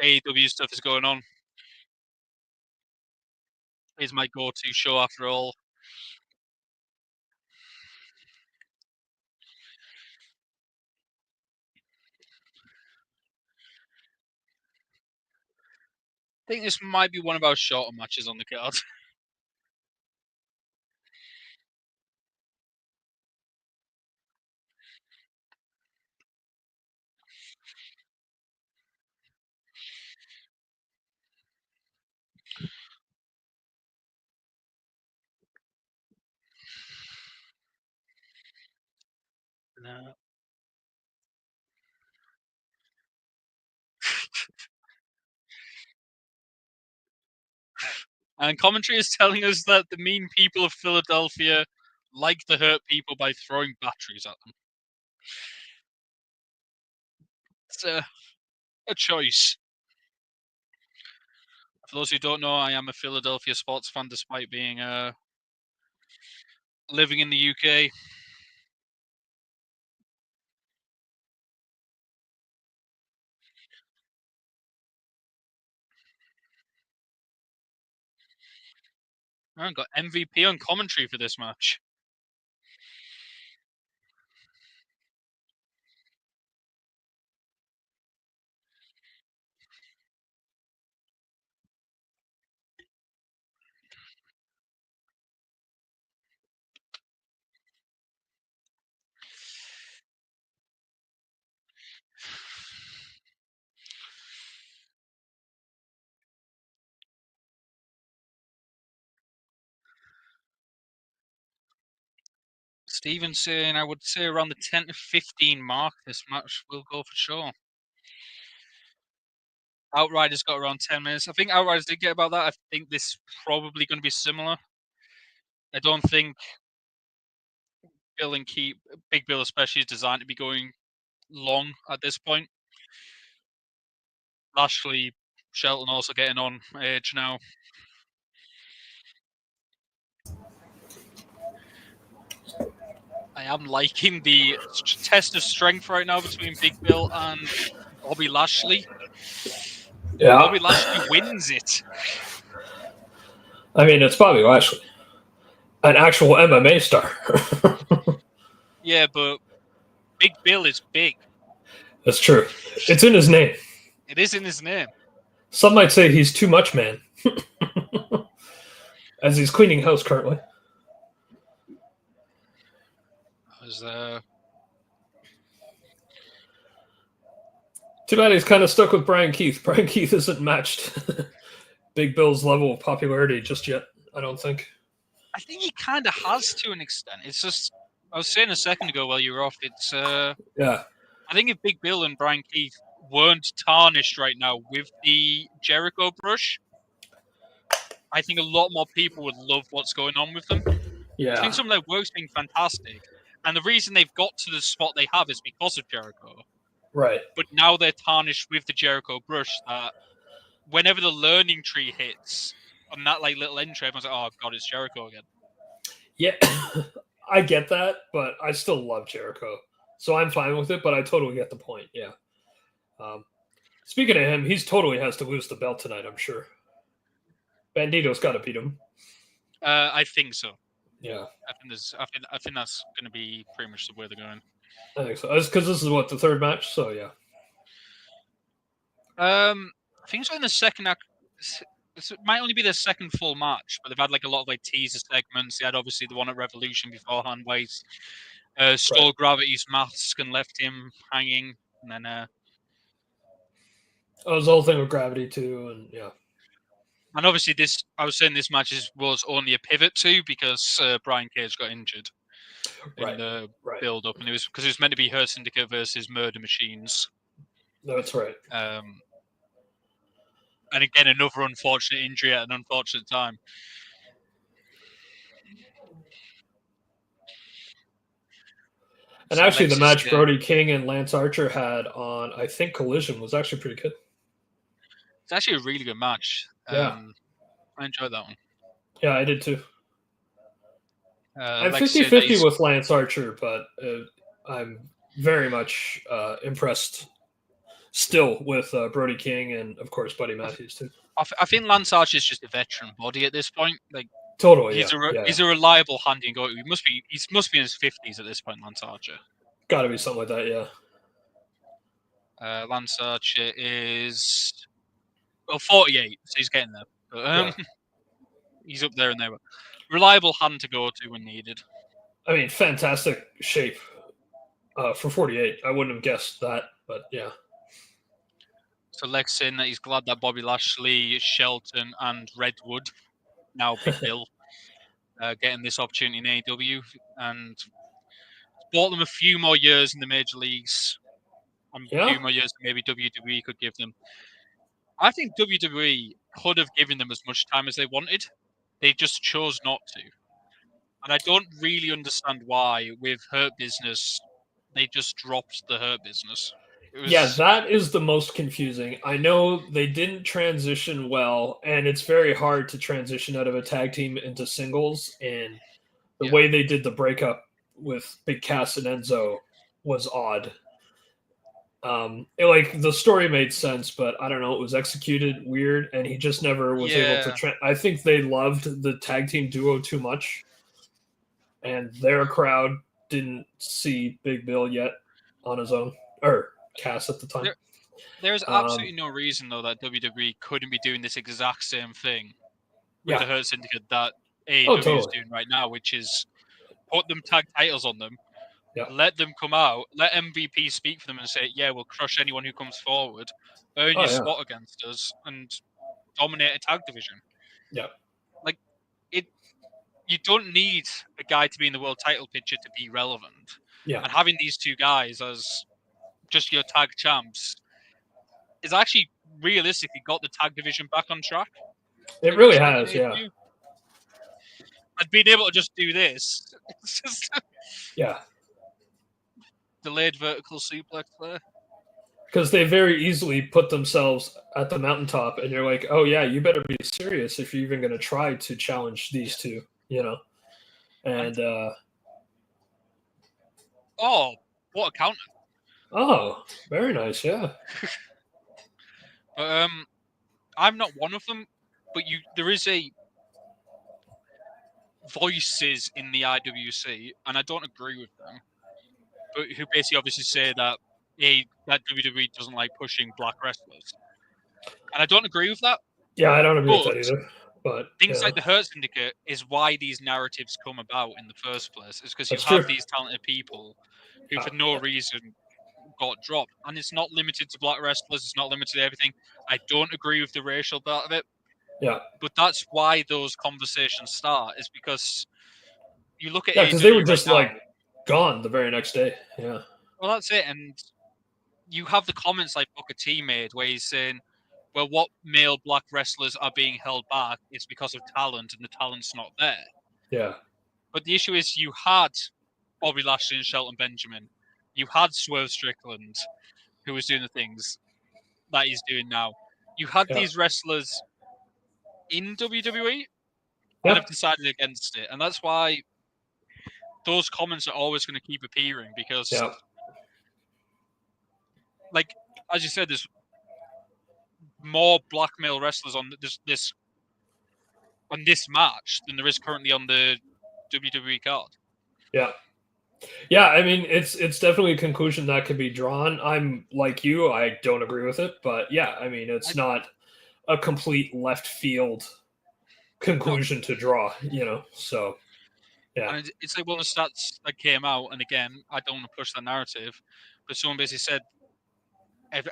AEW stuff is going on. It's my go-to show after all. I think this might be one of our shorter matches on the card. No. And commentary is telling us that the mean people of Philadelphia like to hurt people by throwing batteries at them. It's a choice. For those who don't know, I am a Philadelphia sports fan despite being living in the UK. I got MVP on commentary for this match. Steven saying I would say around the 10 to 15 mark this match will go for sure. Outriders got around 10 minutes. I think Outriders did get about that. I think this is probably going to be similar. I don't think Big Bill especially, is designed to be going long at this point. Lashley, Shelton also getting on edge now. I am liking the test of strength right now between Big Bill and Bobby Lashley. Yeah. Bobby Lashley wins it. I mean, it's Bobby Lashley, an actual MMA star. Yeah, but Big Bill is big. That's true. It's in his name. It is in his name. Some might say he's too much man, as he's cleaning house currently. Too bad he's kind of stuck with Brian Keith. Brian Keith isn't matched Big Bill's level of popularity just yet, I don't think. I think he kind of has to an extent. It's just, I was saying a second ago while you were off, it's Yeah. I think if Big Bill and Brian Keith weren't tarnished right now with the Jericho brush, I think a lot more people would love what's going on with them. Yeah. I think some of their work's been fantastic. And the reason they've got to the spot they have is because of Jericho. Right. But now they're tarnished with the Jericho brush that whenever the learning tree hits on that like little entry, everyone's like, oh god, it's Jericho again. Yeah. I get that, but I still love Jericho. So I'm fine with it, but I totally get the point. Yeah. Speaking of him, he's totally has to lose the belt tonight, I'm sure. Bandito's got to beat him. I think so. Yeah. I think that's going to be pretty much the way they're going. I think so. Because this is what, the third match? So, yeah. I think it's in the second act. This might only be their second full match, but they've had like a lot of like teaser segments. They had obviously the one at Revolution beforehand, where he's stole Gravity's mask and left him hanging, and then oh, there's the whole thing with Gravity too, and yeah. And obviously I was saying this match was only a pivot too because Brian Cage got injured in the build up, and it was because it was meant to be Her Syndicate versus Murder Machines. That's right. And again, another unfortunate injury at an unfortunate time. And so actually, the match Brody King and Lance Archer had on, I think, Collision was actually pretty good. It's actually a really good match. Yeah. I enjoyed that one. Yeah, I did too. I'm 50-50 with Lance Archer, but I'm very much impressed still with Brody King and, of course, Buddy Matthews too. I think Lance Archer is just a veteran body at this point. Like totally, he's a reliable handy and go. He must be in his 50s at this point. Lance Archer. Got to be something like that, yeah. Lance Archer is 48, so he's getting there. But, he's up there and there. Reliable hand to go to when needed. I mean, fantastic shape for 48. I wouldn't have guessed that, but yeah. So Lex saying that he's glad that Bobby Lashley, Shelton, and Redwood, now Big Bill, getting this opportunity in AEW, and bought them a few more years in the major leagues, and a few more years that maybe WWE could give them. I think WWE could have given them as much time as they wanted. They just chose not to. And I don't really understand why, with Hurt Business, they just dropped the Hurt Business. Yeah, that is the most confusing. I know they didn't transition well, and it's very hard to transition out of a tag team into singles, and the way they did the breakup with Big Cass and Enzo was odd. The story made sense, but I don't know, it was executed weird, and he just never was able to I think they loved the tag team duo too much, and their crowd didn't see Big Bill yet on his own, or Cass at the time. There's absolutely no reason, though, that WWE couldn't be doing this exact same thing with the Hurt Syndicate that AEW is doing right now, which is put them tag titles on them, let them come out, let MVP speak for them and say, yeah, we'll crush anyone who comes forward, earn your spot against us, and dominate a tag division. Yeah. Like, you don't need a guy to be in the world title picture to be relevant. Yeah. And having these two guys as just your tag champs is actually realistically got the tag division back on track. It really has, yeah. And being able to just do this, it's just Yeah. delayed vertical suplex there. Because they very easily put themselves at the mountaintop, and you're like, oh yeah, you better be serious if you're even going to try to challenge these two, And oh, what a counter! Oh, very nice, yeah. But I'm not one of them. But there is a voices in the IWC, and I don't agree with them. But who basically obviously say that that WWE doesn't like pushing black wrestlers, and I don't agree with that. Yeah, I don't agree with that either. But things like the Hurt Syndicate is why these narratives come about in the first place. Is because you That's have true. these talented people who, for no reason, got dropped, and it's not limited to black wrestlers. It's not limited to everything. I don't agree with the racial part of it. Yeah. But that's why those conversations start. Is because you look at because they were just gone the very next day. Yeah. Well, that's it, and you have the comments like Booker T made where he's saying, well, what male black wrestlers are being held back is because of talent, and the talent's not there. Yeah. But the issue is you had Bobby Lashley and Shelton Benjamin. You had Swerve Strickland, who was doing the things that he's doing now. You had these wrestlers in WWE that have decided against it. And that's why those comments are always going to keep appearing because, like, as you said, there's more black male wrestlers on this match than there is currently on the WWE card. Yeah. Yeah, I mean, it's definitely a conclusion that could be drawn. I'm like you, I don't agree with it, but yeah, I mean, it's not a complete left field conclusion to draw, so yeah. And it's like one of the stats that came out, and again, I don't want to push that narrative, but someone basically said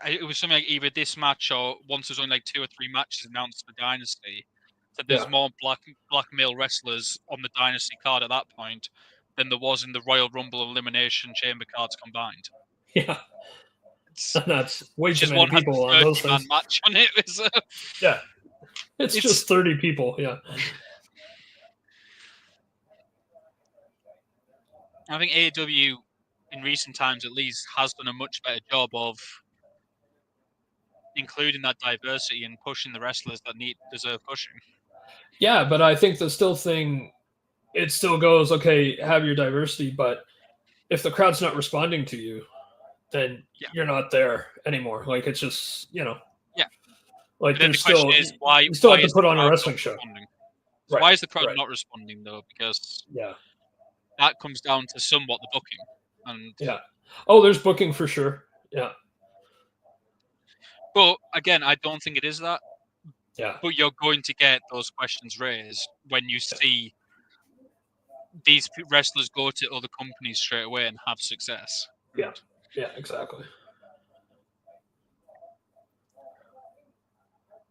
it was something like either this match or once there's only like 2 or 3 matches announced for Dynasty, that there's more black male wrestlers on the Dynasty card at that point than there was in the Royal Rumble Elimination Chamber cards combined. Yeah. That's way too many people on those things. Match on it. Yeah. It's just 30 people, yeah. I think AEW, in recent times at least, has done a much better job of including that diversity and pushing the wrestlers that deserve pushing. Yeah, but I think the thing, it still goes, okay, have your diversity, but if the crowd's not responding to you, then you're not there anymore. Like, it's just, Yeah. Like, then the question is, why you still have to put on a wrestling show. Right. Why is the crowd not responding, though? Because that comes down to somewhat the booking. And oh, there's booking for sure. Yeah. But again, I don't think it is that. Yeah. But you're going to get those questions raised when you see these wrestlers go to other companies straight away and have success. Yeah. Yeah, exactly.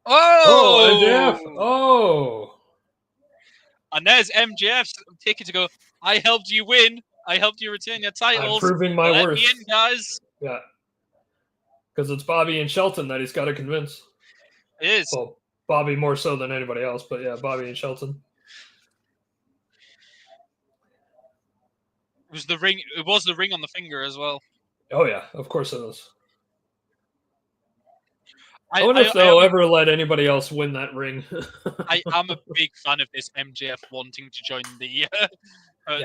Oh, MJF. Oh. And there's MJF's ticket to go, I helped you win. I helped you retain your titles. I'm proving my worth. Let me in, guys. Yeah. Because it's Bobby and Shelton that he's got to convince. It is. Well, Bobby more so than anybody else, but yeah, Bobby and Shelton. It was the ring. It was the ring on the finger as well. Oh yeah, of course it was. I wonder if they'll ever let anybody else win that ring. I am a big fan of this MJF wanting to join the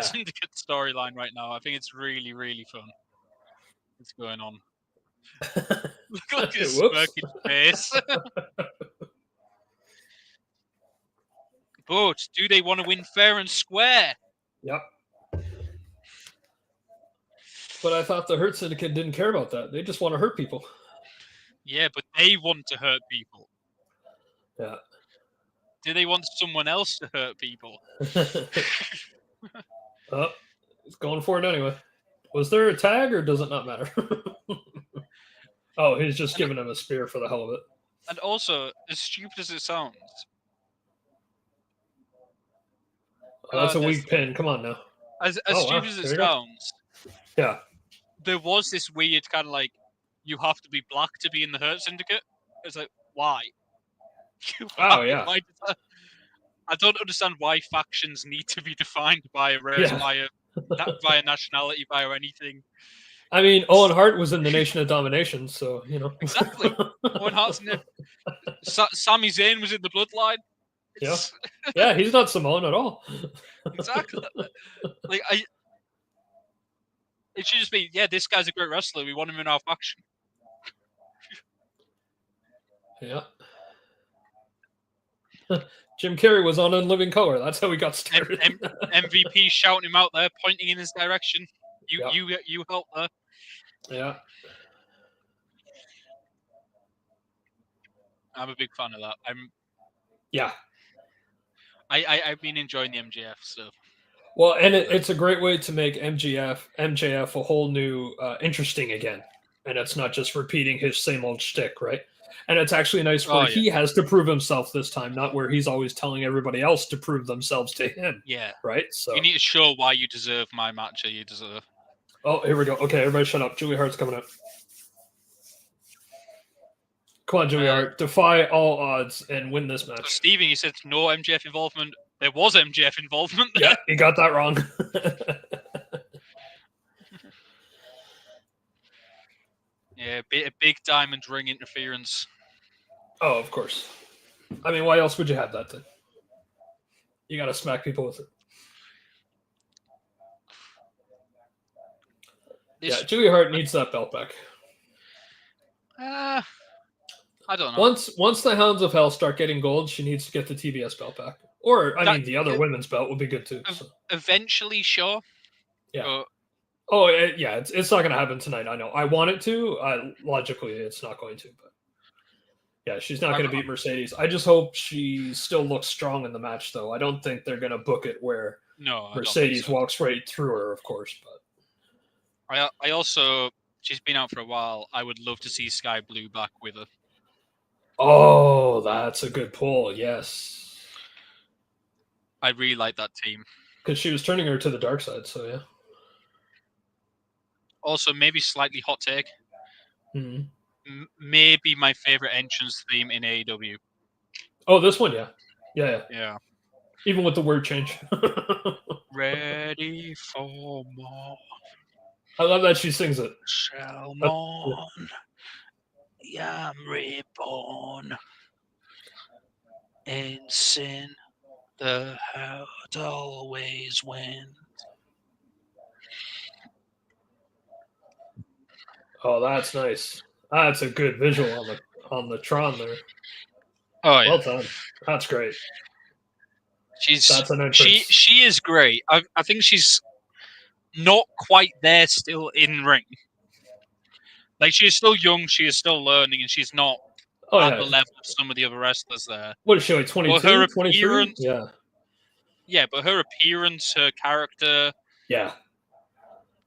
Syndicate storyline right now. I think it's really, really fun. What's going on? Look at his smirking face. But do they want to win fair and square? Yep. But I thought the Hurt Syndicate didn't care about that. They just want to hurt people. Yeah, but they want to hurt people. Yeah. Do they want someone else to hurt people? Oh, he's going for it anyway. Was there a tag or does it not matter? Oh, he's just giving him a spear for the hell of it. And also, as stupid as it sounds... Oh, that's a weak pin. Come on now. As stupid as it sounds... Yeah. There was this weird kind of like, you have to be black to be in the Hurt Syndicate. It's like, why? Oh, yeah. Why does that? I don't understand why factions need to be defined by a race, Yeah. by a nationality, by anything. I mean, Owen Hart was in the Nation of Domination, so, you know. Exactly. Owen Hart's in it. Sami Zayn was in the Bloodline. Yeah. Yeah, he's not Samoan at all. Exactly. Like, it should just be, yeah, this guy's a great wrestler. We want him in our faction. Yeah. Jim Carrey was on In Living Color. That's how he got started. MVP shouting him out there, pointing in his direction. You help there. Yeah. I'm a big fan of that. Yeah. I've been enjoying the MJF stuff. Well, and it's a great way to make MJF a whole new interesting again, and it's not just repeating his same old shtick, right? And it's actually nice where he has to prove himself this time, not where he's always telling everybody else to prove themselves to him. Yeah. Right? So you need to show why you deserve my match, or you deserve. Oh, here we go. Okay, everybody shut up. Julie Hart's coming up. Come on, Julie Hart. Defy all odds and win this match. So Steven, you said no MJF involvement. There was MJF involvement there. Yeah, you got that wrong. Yeah, a big diamond ring interference. Oh, of course. I mean, why else would you have that then? You got to smack people with it. Yeah, Julie Hart needs that belt back. I don't know. Once the Hounds of Hell start getting gold, she needs to get the TBS belt back. Or, I mean, the other women's belt would be good too. So. Eventually, sure. Yeah. Yeah, it's not going to happen tonight. I know. I want it to. Logically, it's not going to. But yeah, she's not going to beat Mercedes. I just hope she still looks strong in the match, though. I don't think they're going to book it where Mercedes walks right through her, of course. But I also, she's been out for a while. I would love to see Sky Blue back with her. Oh, that's a good pull. Yes. I really like that team. Because she was turning her to the dark side, so yeah. Also, maybe slightly hot take. Mm-hmm. Maybe my favorite entrance theme in AEW. Oh, this one, yeah. Yeah. Even with the word change. Ready for more. I love that she sings it. Salmon, I'm reborn. In sin, the heart always wins. Oh, that's nice. That's a good visual on the Tron there. Oh yeah. Well done. That's great. That's an entrance. She is great. I think she's not quite there still in ring. Like, she is still young, she is still learning, and she's not at the level of some of the other wrestlers there. What is she, like 22, 23? Yeah. Yeah, but her appearance, her character. Yeah.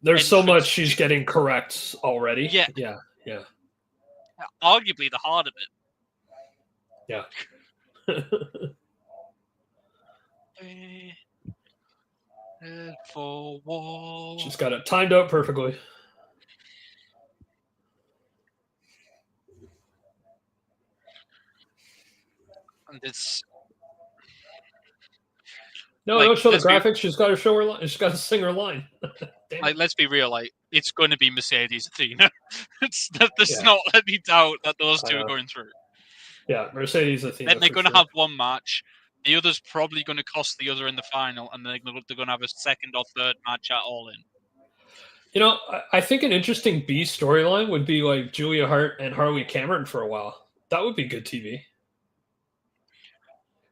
There's so much she's getting correct already. Yeah. Yeah. Arguably the heart of it. Yeah. Head for war. She's got it timed out perfectly. And it's don't show the graphics. She's got to show her line. She's got to sing her line. Like, let's be real. Like, it's going to be Mercedes Athena. There's not any doubt that those two are going through. Yeah, Mercedes Athena. Then they're going to have one match. The other's probably going to cost the other in the final, and they're going to have a second or third match at All In. You know, I think an interesting B storyline would be like Julia Hart and Harley Cameron for a while. That would be good TV.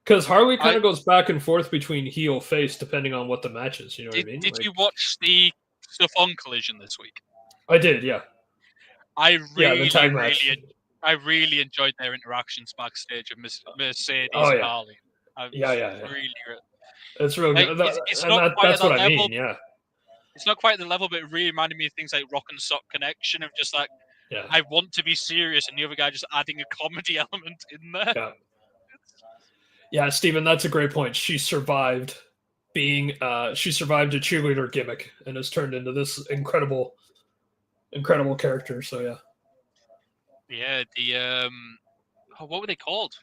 Because Harley kind of goes back and forth between heel face depending on what the match is. You know what I mean? Did you watch the stuff on Collision this week? I did, yeah. I really enjoyed their interactions backstage of Mercedes and Harley. Really, it's real good. That's what I mean, yeah. It's not quite the level, but it really reminded me of things like Rock and Sock Connection, of just like, I want to be serious, and the other guy just adding a comedy element in there. Yeah, Steven, that's a great point. She survived a cheerleader gimmick and has turned into this incredible character. So yeah. Yeah, what were they called?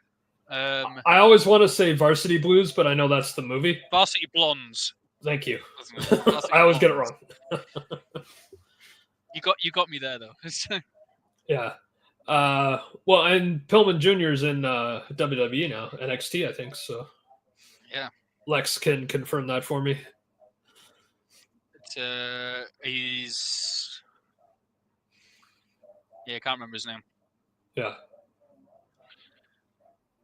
I always want to say Varsity Blues, but I know that's the movie. Varsity Blondes. Thank you. Wasn't it? Varsity I always get it Blondes. wrong. You got me there though. Yeah. Well, and Pillman Jr.'s in WWE now, NXT, I think. So Yeah. Lex can confirm that for me. He's I can't remember his name. Yeah.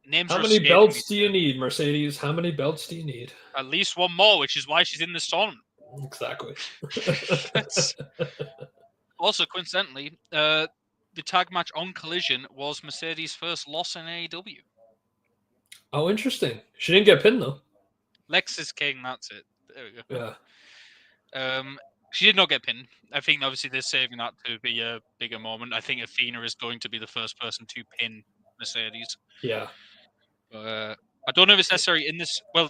Names How are many escaping belts me do you today. need, Mercedes? How many belts do you need? At least one more, which is why she's in this tournament. Exactly. Also, coincidentally, the tag match on Collision was Mercedes' first loss in AEW. Oh, interesting. She didn't get pinned though. Lex is king. That's it. There we go. Yeah. She did not get pinned. I think obviously they're saving that to be a bigger moment. I think Athena is going to be the first person to pin Mercedes. Yeah. I don't know if it's necessary in this. Well,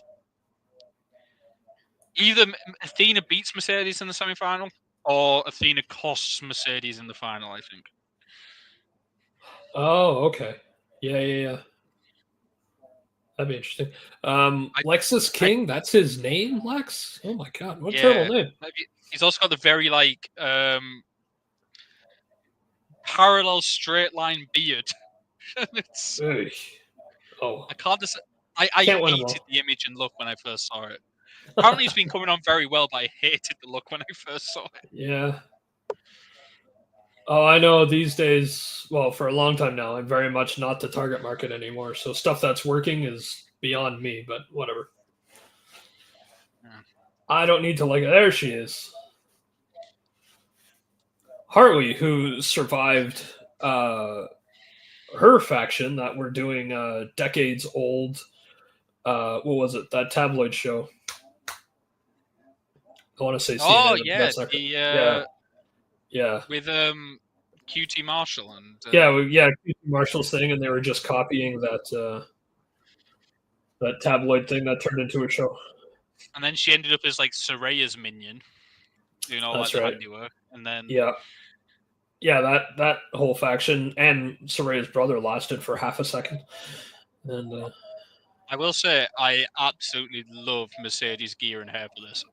either Athena beats Mercedes in the semi-final, or Athena costs Mercedes in the final. I think. Oh, okay. Yeah. That'd be interesting. Lexus King, that's his name, Lex? Oh my god, what a terrible name. He's also got the very parallel straight line beard. It's, oh. I can't just. I hated the image and look when I first saw it. Apparently, it's been coming on very well, but I hated the look when I first saw it. Yeah. Oh, I know these days, well, for a long time now, I'm very much not the target market anymore. So stuff that's working is beyond me, but whatever. Yeah. I don't need to like it. There she is. Harley, who survived her faction that were doing decades old, what was it? That tabloid show. I want to say CNN. Oh, yeah. Yeah. With QT Marshall and QT Marshall's thing, and they were just copying that tabloid thing that turned into a show. And then she ended up as like Soraya's minion, doing all the handiwork, and then that whole faction and Soraya's brother lasted for half a second. And I will say I absolutely love Mercedes' gear and hair for this.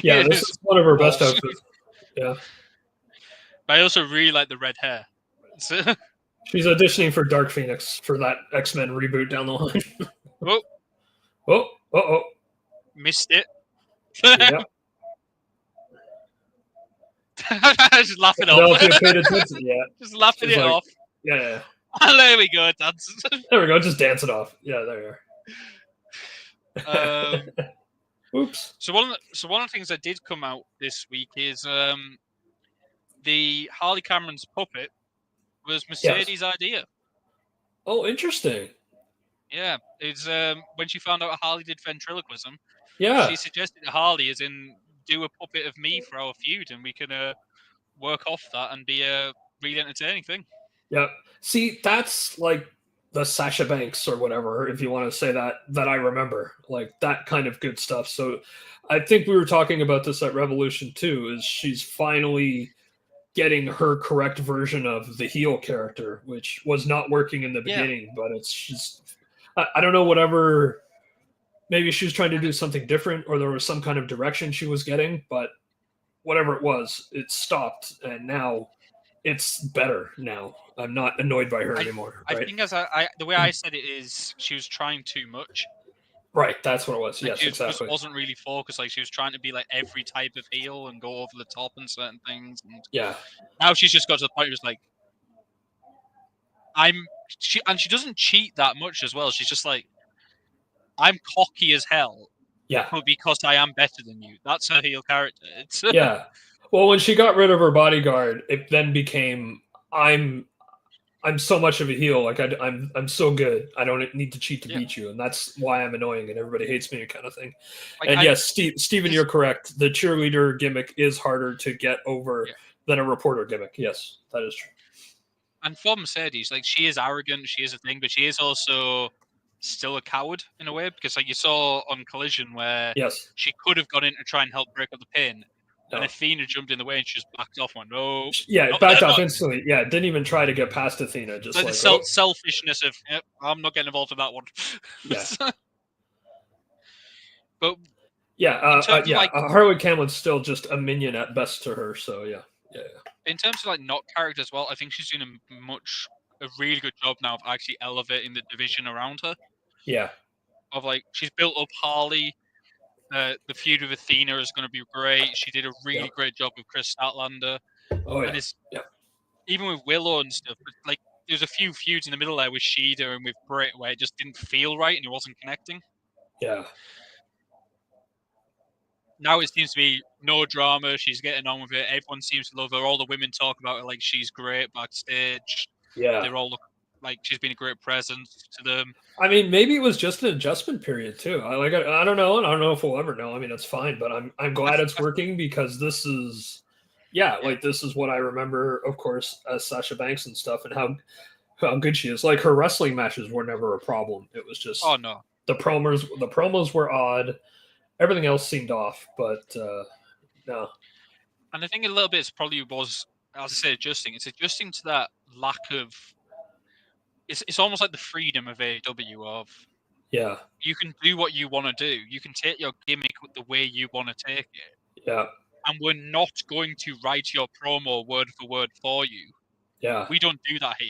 Yeah, this is one of her best outfits. Yeah. But I also really like the red hair. She's auditioning for Dark Phoenix for that X-Men reboot down the line. Oh. Missed it. Yeah. Just laughing off. Just laughing it off. Yeah. Oh, there we go, dance. There we go, just dance it off. Yeah, there you are. Oops. So one of the things that did come out this week is the Harley Cameron's puppet was Mercedes' idea. Oh, interesting. Yeah, it's when she found out Harley did ventriloquism. Yeah, she suggested to Harley as in do a puppet of me for our feud, and we can work off that and be a really entertaining thing. Yeah. See, that's like the Sasha Banks or whatever, if you want to say that I remember, like that kind of good stuff. So I think we were talking about this at Revolution 2, is she's finally getting her correct version of the heel character, which was not working in the beginning, but it's just, I don't know, whatever, maybe she was trying to do something different or there was some kind of direction she was getting, but whatever it was, it stopped and now it's better now. I'm not annoyed by her anymore. I think the way I said it is she was trying too much. Right, that's what it was. Like yes, exactly. She wasn't really focused. Like she was trying to be like every type of heel and go over the top and certain things. And now she's just got to the point where it's like, she doesn't cheat that much as well. She's just like, I'm cocky as hell. Yeah. But because I am better than you. That's her heel character. Yeah. Well, when she got rid of her bodyguard, it then became, I'm so much of a heel. Like I'm so good. I don't need to cheat to beat you, and that's why I'm annoying and everybody hates me, kind of thing. Like, and yes, Steven, you're correct. The cheerleader gimmick is harder to get over than a reporter gimmick. Yes, that is true. And for Mercedes, like she is arrogant, she is a thing, but she is also still a coward in a way, because like you saw on Collision where she could have gone in to try and help break up the pin, And Athena jumped in the way and she just backed off. Went, no. Yeah, backed off instantly. Yeah, didn't even try to get past Athena. Just so like the selfishness of, yep, I'm not getting involved in that one. Yeah. But yeah, Harley Camlin's still just a minion at best to her. So yeah. In terms of like not character as well, I think she's doing a really good job now of actually elevating the division around her. Yeah. Of like, she's built up Harley. The feud with Athena is going to be great. She did a really great job with Chris Statlander. Oh yeah. And it's even with Willow and stuff. But like, there's a few feuds in the middle there with Shida and with Britt where it just didn't feel right and it wasn't connecting. Yeah. Now it seems to be no drama. She's getting on with it. Everyone seems to love her. All the women talk about her like she's great backstage. Yeah. They're all like she's been a great presence to them. I mean, maybe it was just an adjustment period too. I don't know, and I don't know if we'll ever know. I mean, it's fine, but I'm glad it's working because this is, like this is what I remember, of course, as Sasha Banks and stuff, and how good she is. Like her wrestling matches were never a problem. It was just the promos were odd. Everything else seemed off, but no. And I think a little bit probably was, as I say, adjusting. It's adjusting to that lack of. It's almost like the freedom of AEW of. Yeah. You can do what you want to do. You can take your gimmick the way you want to take it. Yeah. And we're not going to write your promo word for word for you. Yeah. We don't do that here.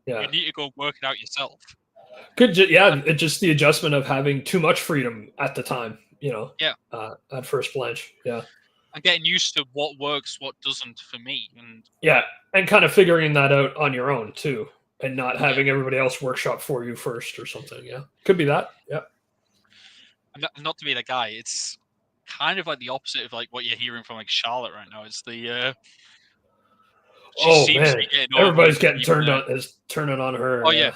Yeah. You need to go work it out yourself. It's just the adjustment of having too much freedom at the time, Yeah. At first blanch. Yeah. And getting used to what works, what doesn't for me. And kind of figuring that out on your own too. And not having everybody else workshop for you first or something. Yeah. Could be that. Yeah. Not to be the guy, it's kind of like the opposite of like what you're hearing from like Charlotte right now. It's the everybody's getting turning on her. Oh yeah.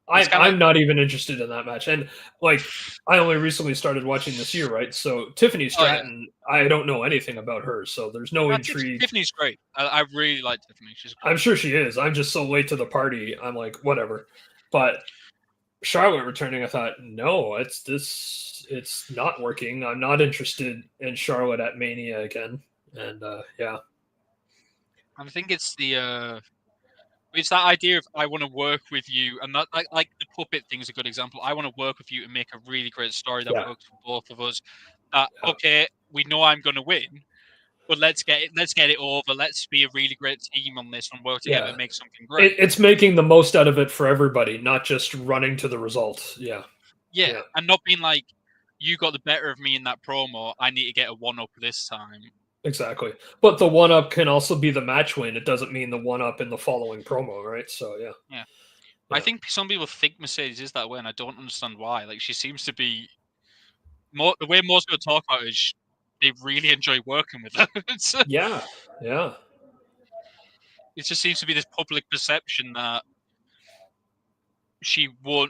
I'm not even interested in that match. And like I only recently started watching this year, right? So Tiffany Stratton, I don't know anything about her, so there's no intrigue. Tiffany's great. I really like Tiffany. She's great. I'm sure she is. I'm just so late to the party. I'm like, whatever. But Charlotte returning, I thought, no, it's not working. I'm not interested in Charlotte at Mania again. And yeah. I think it's it's that idea of I want to work with you, and that like the puppet thing is a good example. I want to work with you and make a really great story that works for both of us. Okay, we know I'm going to win, but let's get it over. Let's be a really great team on this and work together and make something great. It's making the most out of it for everybody, not just running to the results. Yeah, and not being like you got the better of me in that promo. I need to get a 1-up this time. Exactly. But the 1-up can also be the match win. It doesn't mean the 1-up in the following promo, right? So, yeah. I think some people think Mercedes is that way, and I don't understand why. Like, she seems to be... the way most people talk about it is they really enjoy working with her. Yeah. It just seems to be this public perception that she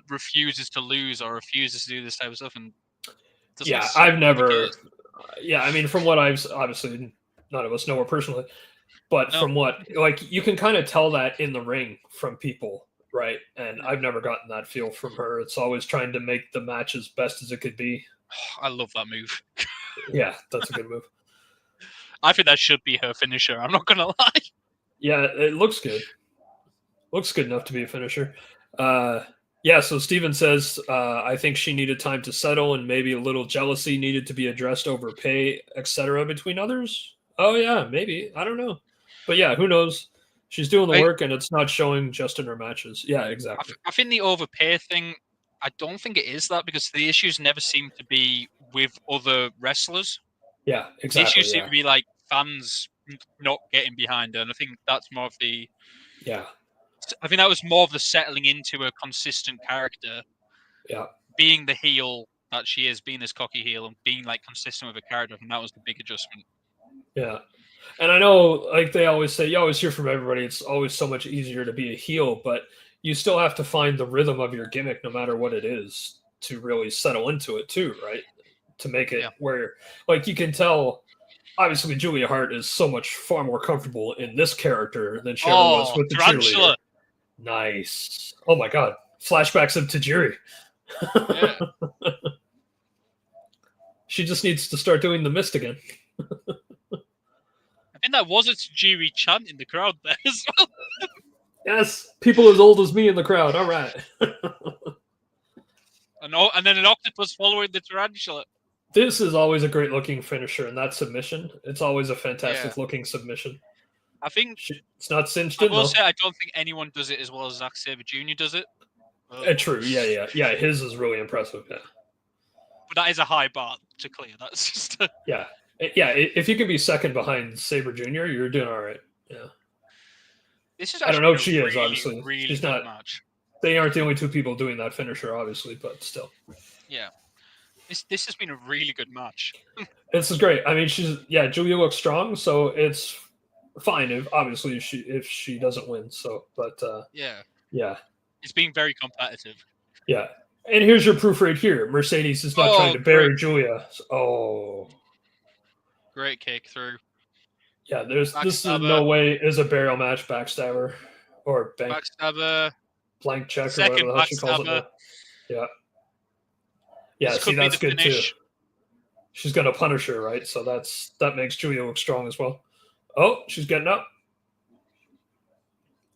refuses to lose or refuses to do this type of stuff. And I've never... Yeah, I mean, from what obviously none of us know her personally, but from what, like, you can kind of tell that in the ring from people, right? And I've never gotten that feel from her. It's always trying to make the match as best as it could be. I love that move. Yeah, that's a good move. I think that should be her finisher. I'm not going to lie. Yeah, it looks good. Looks good enough to be a finisher. So Steven says, I think she needed time to settle and maybe a little jealousy needed to be addressed over pay, etc. between others. Oh, yeah, maybe. I don't know. But yeah, who knows? She's doing the work and it's not showing just in her matches. Yeah, exactly. I think the overpay thing, I don't think it is that because the issues never seem to be with other wrestlers. Yeah, exactly. The issues seem to be like fans not getting behind her. And I think that's more of the... Yeah. I think that was more of the settling into a consistent character. Yeah. Being the heel that she is, being this cocky heel and being like consistent with a character. And that was the big adjustment. Yeah. And I know, like they always say, you always hear from everybody, it's always so much easier to be a heel, but you still have to find the rhythm of your gimmick no matter what it is to really settle into it too, right? To make it where, like, you can tell, obviously Julia Hart is so much far more comfortable in this character than she ever was with the cheerleader. Nice. Oh my God. Flashbacks of Tajiri. Yeah. She just needs to start doing the mist again. there was a Tajiri chant in the crowd there as well. Yes, people as old as me in the crowd. All right. And then an octopus following the tarantula. This is always a great looking finisher, and that submission, it's always a Yeah. fantastic looking submission. I think It's not cinched I in, will though. say I don't think anyone does it as well as Zack Sabre Jr. does it. True. Yeah. His is really impressive. Yeah. But that is a high bar to clear. That's just Yeah. If you can be second behind Sabre Jr., you're doing all right. Yeah. This is I don't know if actually she a is, really, obviously. really She's good not. match. They aren't the only two people doing that finisher, obviously, but still. Yeah. This has been a really good match. This is great. I mean, Julia looks strong, so it's fine if she doesn't win. So, but Yeah. yeah, It's been very competitive. yeah. And here's your proof right here. Mercedes is not trying to bury great. Julia. Oh, Great kick through. yeah. This is Backstabber. no way is a burial match backstabber or Backstabber. blank check or Second whatever the hell she calls it backstabber. now. Yeah. Yeah, This see, could be that's the good finish. too. She's gonna punish her, right? So that makes Julia look strong as well. Oh, she's getting up.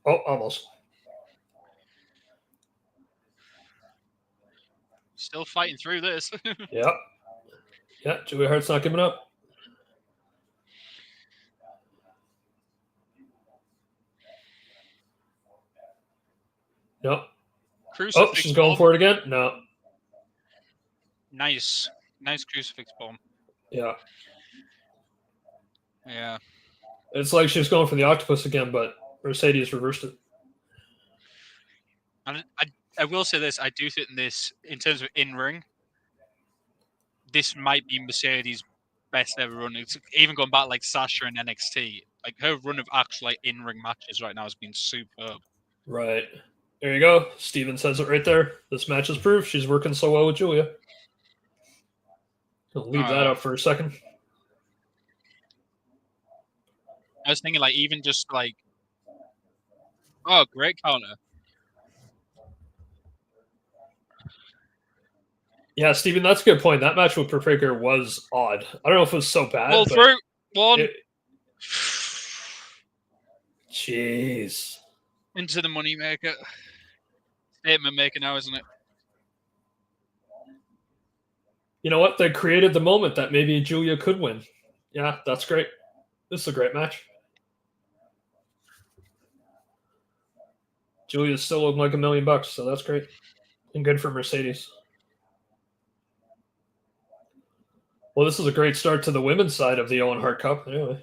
Oh, almost. Still fighting through this. Yep. Yeah, Julia Hart's not giving up. Nope. Crucifix she's going bomb. for it again? No. Nice crucifix bomb. Yeah. Yeah. It's like she was going for the octopus again, but Mercedes reversed it. And I will say this, I do think this, in terms of in-ring, this might be Mercedes' best ever run. It's even going back like Sasha and NXT. Like her run of actual like, in-ring matches right now has been superb. Right. There you go. Steven says it right there. This match is proof she's working so well with Julia. I'll leave that up for a second. I was thinking like even just like, oh, great counter. Yeah, Steven, that's a good point. That match with Perfigure was odd. I don't know if it was so bad. Well, through one. Jeez. Into the money maker. Statement maker now, isn't it? You know what? They created the moment that maybe Julia could win. Yeah, that's great. This is a great match. Julia's still looking like $1 million, so that's great. And good for Mercedes. Well, this is a great start to the women's side of the Owen Hart Cup. Anyway.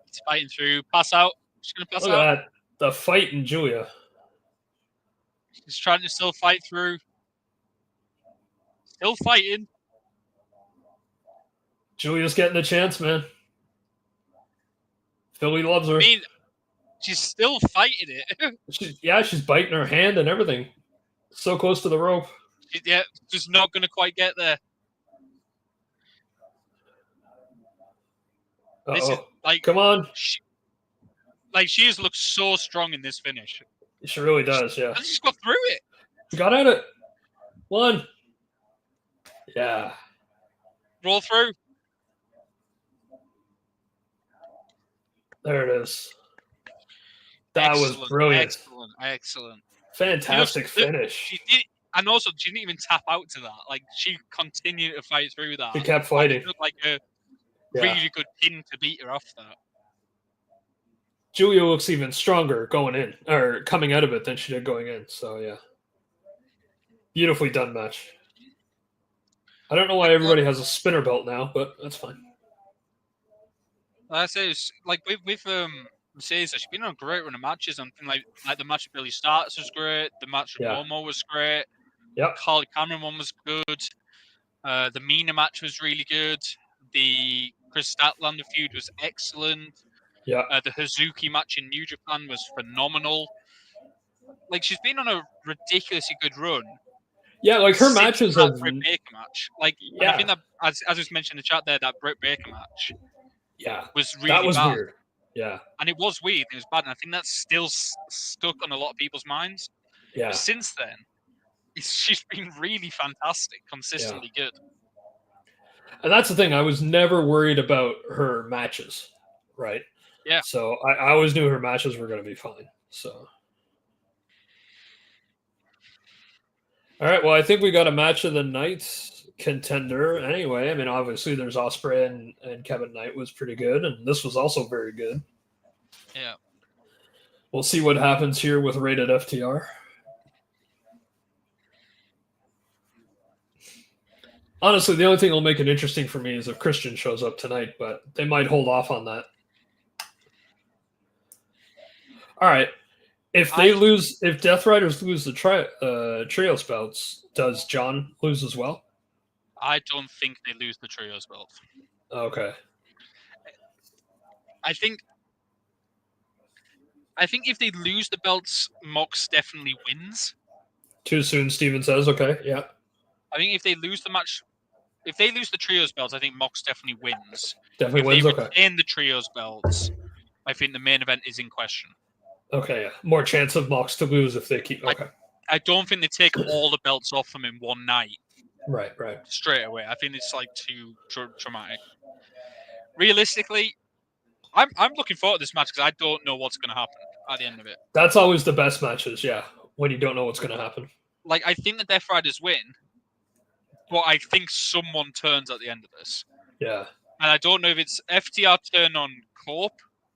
It's fighting through. Pass out. She's going to pass out. Look at that. The fight in Julia. She's trying to still fight through. Still fighting. Julia's getting the chance, man. Philly loves her. I mean, she's still fighting it. She's biting her hand and everything. So close to the rope. Just not going to quite get there. This is, like, come on. She has looked so strong in this finish. She really does, yeah. She's got through it. She got at it. One. Yeah. Roll through. There it is. That was brilliant. Excellent. Fantastic finish. She didn't even tap out to that. Like, she continued to fight through that. She kept fighting. It looked like a really good pin to beat her off that. Julia looks even stronger coming out of it than she did going in. So, yeah. Beautifully done match. I don't know why everybody has a spinner belt now, but that's fine. Like I say, it's like with Mercedes, she's been on a great run of matches. And like the match with Billy Starks was great. The match with Momo was great. Yep. Carly Cameron one was good. The Mina match was really good. The Chris Statlander feud was excellent. Yeah. The Hazuki match in New Japan was phenomenal. Like, she's been on a ridiculously good run. Yeah, like her matches have Britt Baker match. Like, yeah. I think that as was mentioned in the chat there, that Britt Baker match. Yeah. Was really that was bad. Weird. Yeah. And it was weird. It was bad, and I think that's still stuck on a lot of people's minds. Yeah. But since then, she's been really fantastic, consistently good. And that's the thing. I was never worried about her matches, right? Yeah. So I always knew her matches were going to be fine. So. All right. Well, I think we got a match of the night contender anyway. I mean, obviously, there's Ospreay and Kevin Knight was pretty good, and this was also very good. Yeah. We'll see what happens here with Rated FTR. Honestly, the only thing that'll make it interesting for me is if Christian shows up tonight, but they might hold off on that. All right. If Death Riders lose the trios belts, does John lose as well? I don't think they lose the trios belt. Okay. I think if they lose the belts, Mox definitely wins. Too soon, Steven says. Okay, yeah. I think if they lose the match, if they lose the trios belts, I think Mox definitely wins. Definitely if wins. they Okay. retain the trios belts, I think the main event is in question. Okay, yeah. More chance of Mox to lose if they keep. Okay. I don't think they take all the belts off them in one night. Right. Straight away. I think it's like too dramatic. Realistically, I'm looking forward to this match because I don't know what's going to happen at the end of it. That's always the best matches, yeah, when you don't know what's going to happen. Like, I think the Death Riders win, but I think someone turns at the end of this. Yeah. And I don't know if it's FTR turn on Corp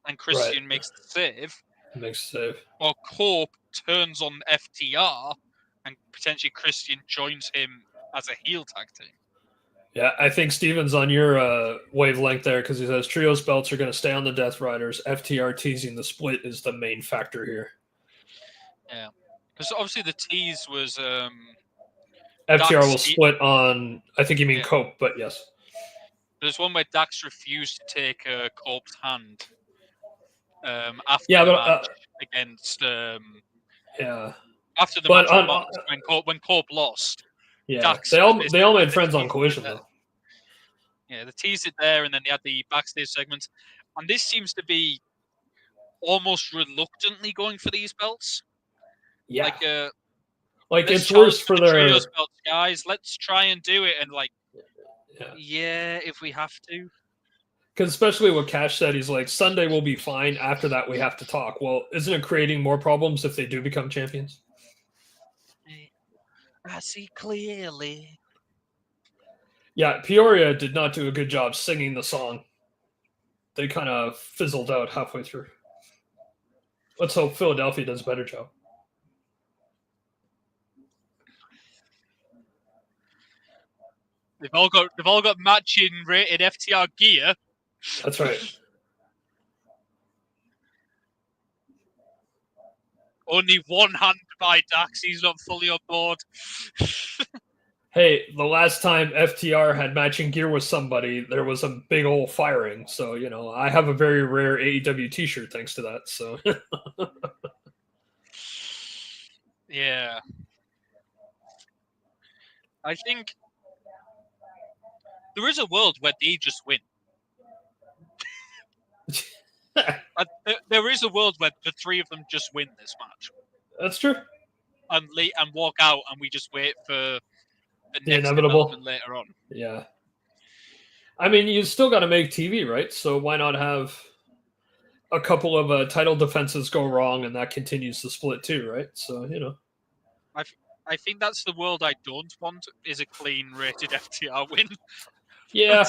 and Christian makes the save. Makes the save. Or Corp turns on FTR and potentially Christian joins him as a heel tag team. Yeah, I think Steven's on your wavelength there because he says trios belts are going to stay on the Death Riders. FTR teasing the split is the main factor here. Yeah. Because obviously the tease was... FTR will split on, I think you mean Cope, but yes. There's one where Dax refused to take Corp's hand after the match against... After the match when Corp lost. Yeah, Dax they all made friends on Collision, though. Yeah, they teased it there, and then they had the backstage segments. And this seems to be almost reluctantly going for these belts. Yeah. Like it's worse for their trios belts, guys. Let's try and do it, and if we have to. Because especially what Cash said, he's like, Sunday will be fine. After that, we have to talk. Well, isn't it creating more problems if they do become champions? I see clearly. Yeah, Peoria did not do a good job singing the song. They kind of fizzled out halfway through. Let's hope Philadelphia does a better job. They've all got matching rated FTR gear. That's right. Only one hand by Dax. He's not fully on board. Hey, the last time FTR had matching gear with somebody, there was a big old firing. So, I have a very rare AEW t-shirt thanks to that. So, yeah. I think there is a world where they just win. There is a world where the three of them just win this match. That's true. And walk out, and we just wait for the next inevitable development later on. Yeah. I mean, you still got to make TV, right? So why not have a couple of title defenses go wrong, and that continues the split too, right? So I think that's the world I don't want. Is a clean rated FTR win. Yeah.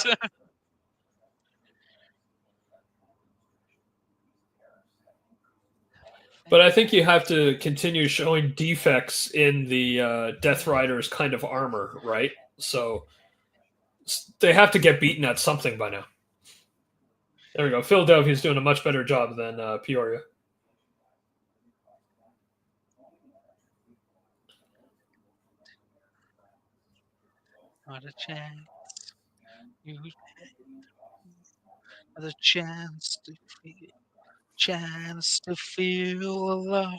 But I think you have to continue showing defects in the Death Riders kind of armor, right? So they have to get beaten at something by now. There we go. Philadelphia's doing a much better job than Peoria. Not a chance. You had a chance to feel alive.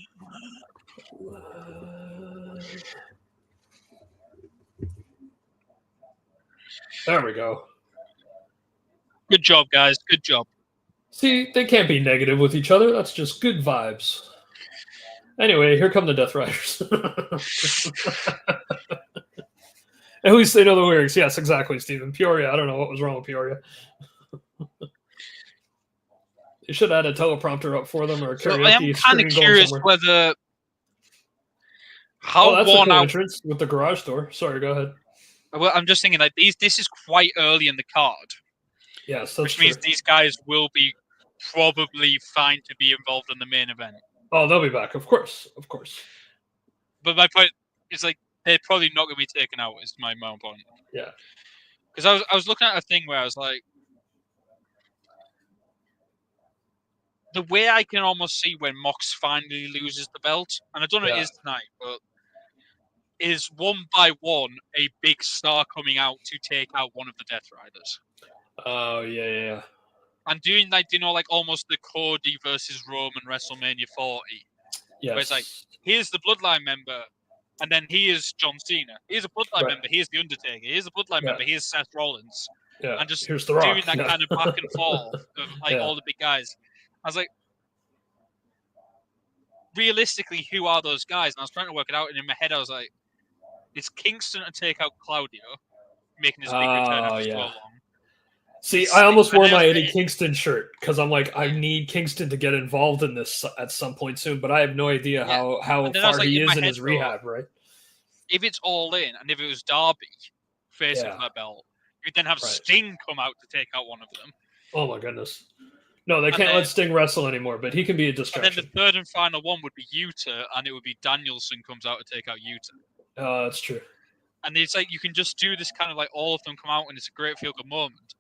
There we go. Good job, guys. Good job. See, they can't be negative with each other. That's just good vibes. Anyway, here come the Death Riders. At least they know the lyrics. Yes, exactly, Stephen. Peoria. I don't know what was wrong with Peoria. They should have had a teleprompter up for them or a So I am karaoke kind of screen going curious somewhere. whether Oh, how that's a worn cool out. entrance with the garage door. Sorry, go ahead. Well, I'm just thinking like this is quite early in the card, Yes, that's which means true. these guys will be probably fine to be involved in the main event. Oh, they'll be back, of course, of course. But my point is like they're probably not going to be taken out. Is my own point. Yeah. Because I was looking at a thing where I was like, the way I can almost see when Mox finally loses the belt, and I don't know if it Yeah. is tonight, but is one by one a big star coming out to take out one of the Death Riders. Oh, yeah. And doing like, like almost the Cody versus Roman WrestleMania 40. Yes. Where it's like, here's the Bloodline member, and then he is John Cena. Here's a Bloodline member, here's The Undertaker. Here's a Bloodline member, here's Seth Rollins. Yeah. And just Here's The Rock. doing that kind of back and forth of like all the big guys. I was like, realistically, who are those guys? And I was trying to work it out, and in my head, I was like, it's Kingston to take out Claudio, making his big return after so long. See, I almost wore my Eddie Kingston shirt because I'm like, I need Kingston to get involved in this at some point soon, but I have no idea how far he is in his rehab, right? If it's All In, and if it was Darby facing for that belt, you'd then have Sting come out to take out one of them. Oh my goodness. No, they can't let Sting wrestle anymore, but he can be a distraction. And then the third and final one would be Yuta, and it would be Danielson comes out to take out Yuta. That's true. And it's like, you can just do this kind of like all of them come out, and it's a great feel-good moment.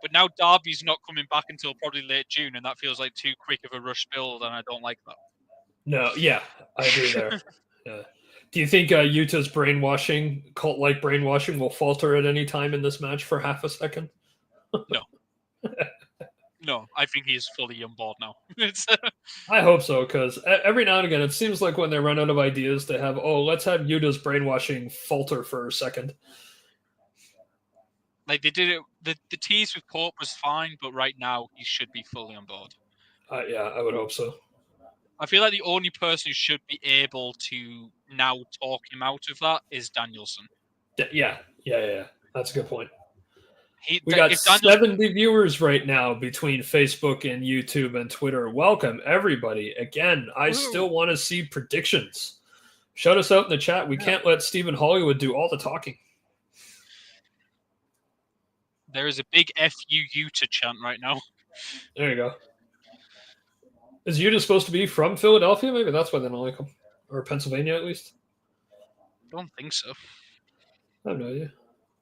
But now Darby's not coming back until probably late June, and that feels like too quick of a rush build, and I don't like that. No, yeah, I agree there. Yeah. Do you think Yuta's brainwashing, cult-like brainwashing, will falter at any time in this match for half a second? No. No, I think he's fully on board now. I hope so, because every now and again, it seems like when they run out of ideas, they have, let's have Yuta's brainwashing falter for a second. Like they did it, the tease with Corp was fine, but right now he should be fully on board. Yeah, I would hope so. I feel like the only person who should be able to now talk him out of that is Danielson. Yeah. That's a good point. We got 70 viewers right now between Facebook and YouTube and Twitter. Welcome, everybody. Again, I still want to see predictions. Shout us out in the chat. We can't let Stephen Hollywood do all the talking. There is a big FU Utah chant right now. There you go. Is Utah supposed to be from Philadelphia? Maybe that's why they don't like him. Or Pennsylvania, at least? I don't think so. I have no idea.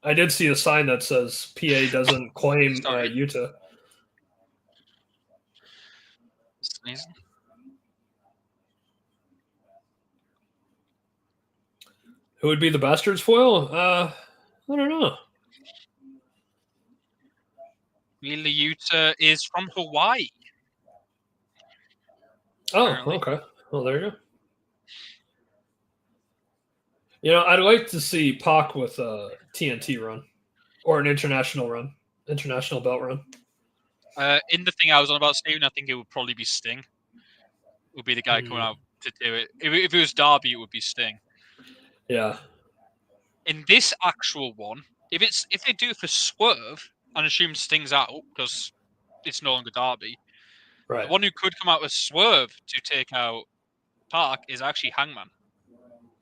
I did see a sign that says PA doesn't claim Utah. Sneezing. Who would be the Bastards foil? I don't know. Really, Utah is from Hawaii. Apparently. Okay. Well, there you go. You know, I'd like to see Pac with a TNT run or an international belt run. In the thing I was on about, Steven, I think it would probably be Sting. Would be the guy coming out to do it. If it was Darby, it would be Sting. Yeah. In this actual one, if they do it for Swerve and assume Sting's out because it's no longer Darby, right? The one who could come out with Swerve to take out Pac is actually Hangman.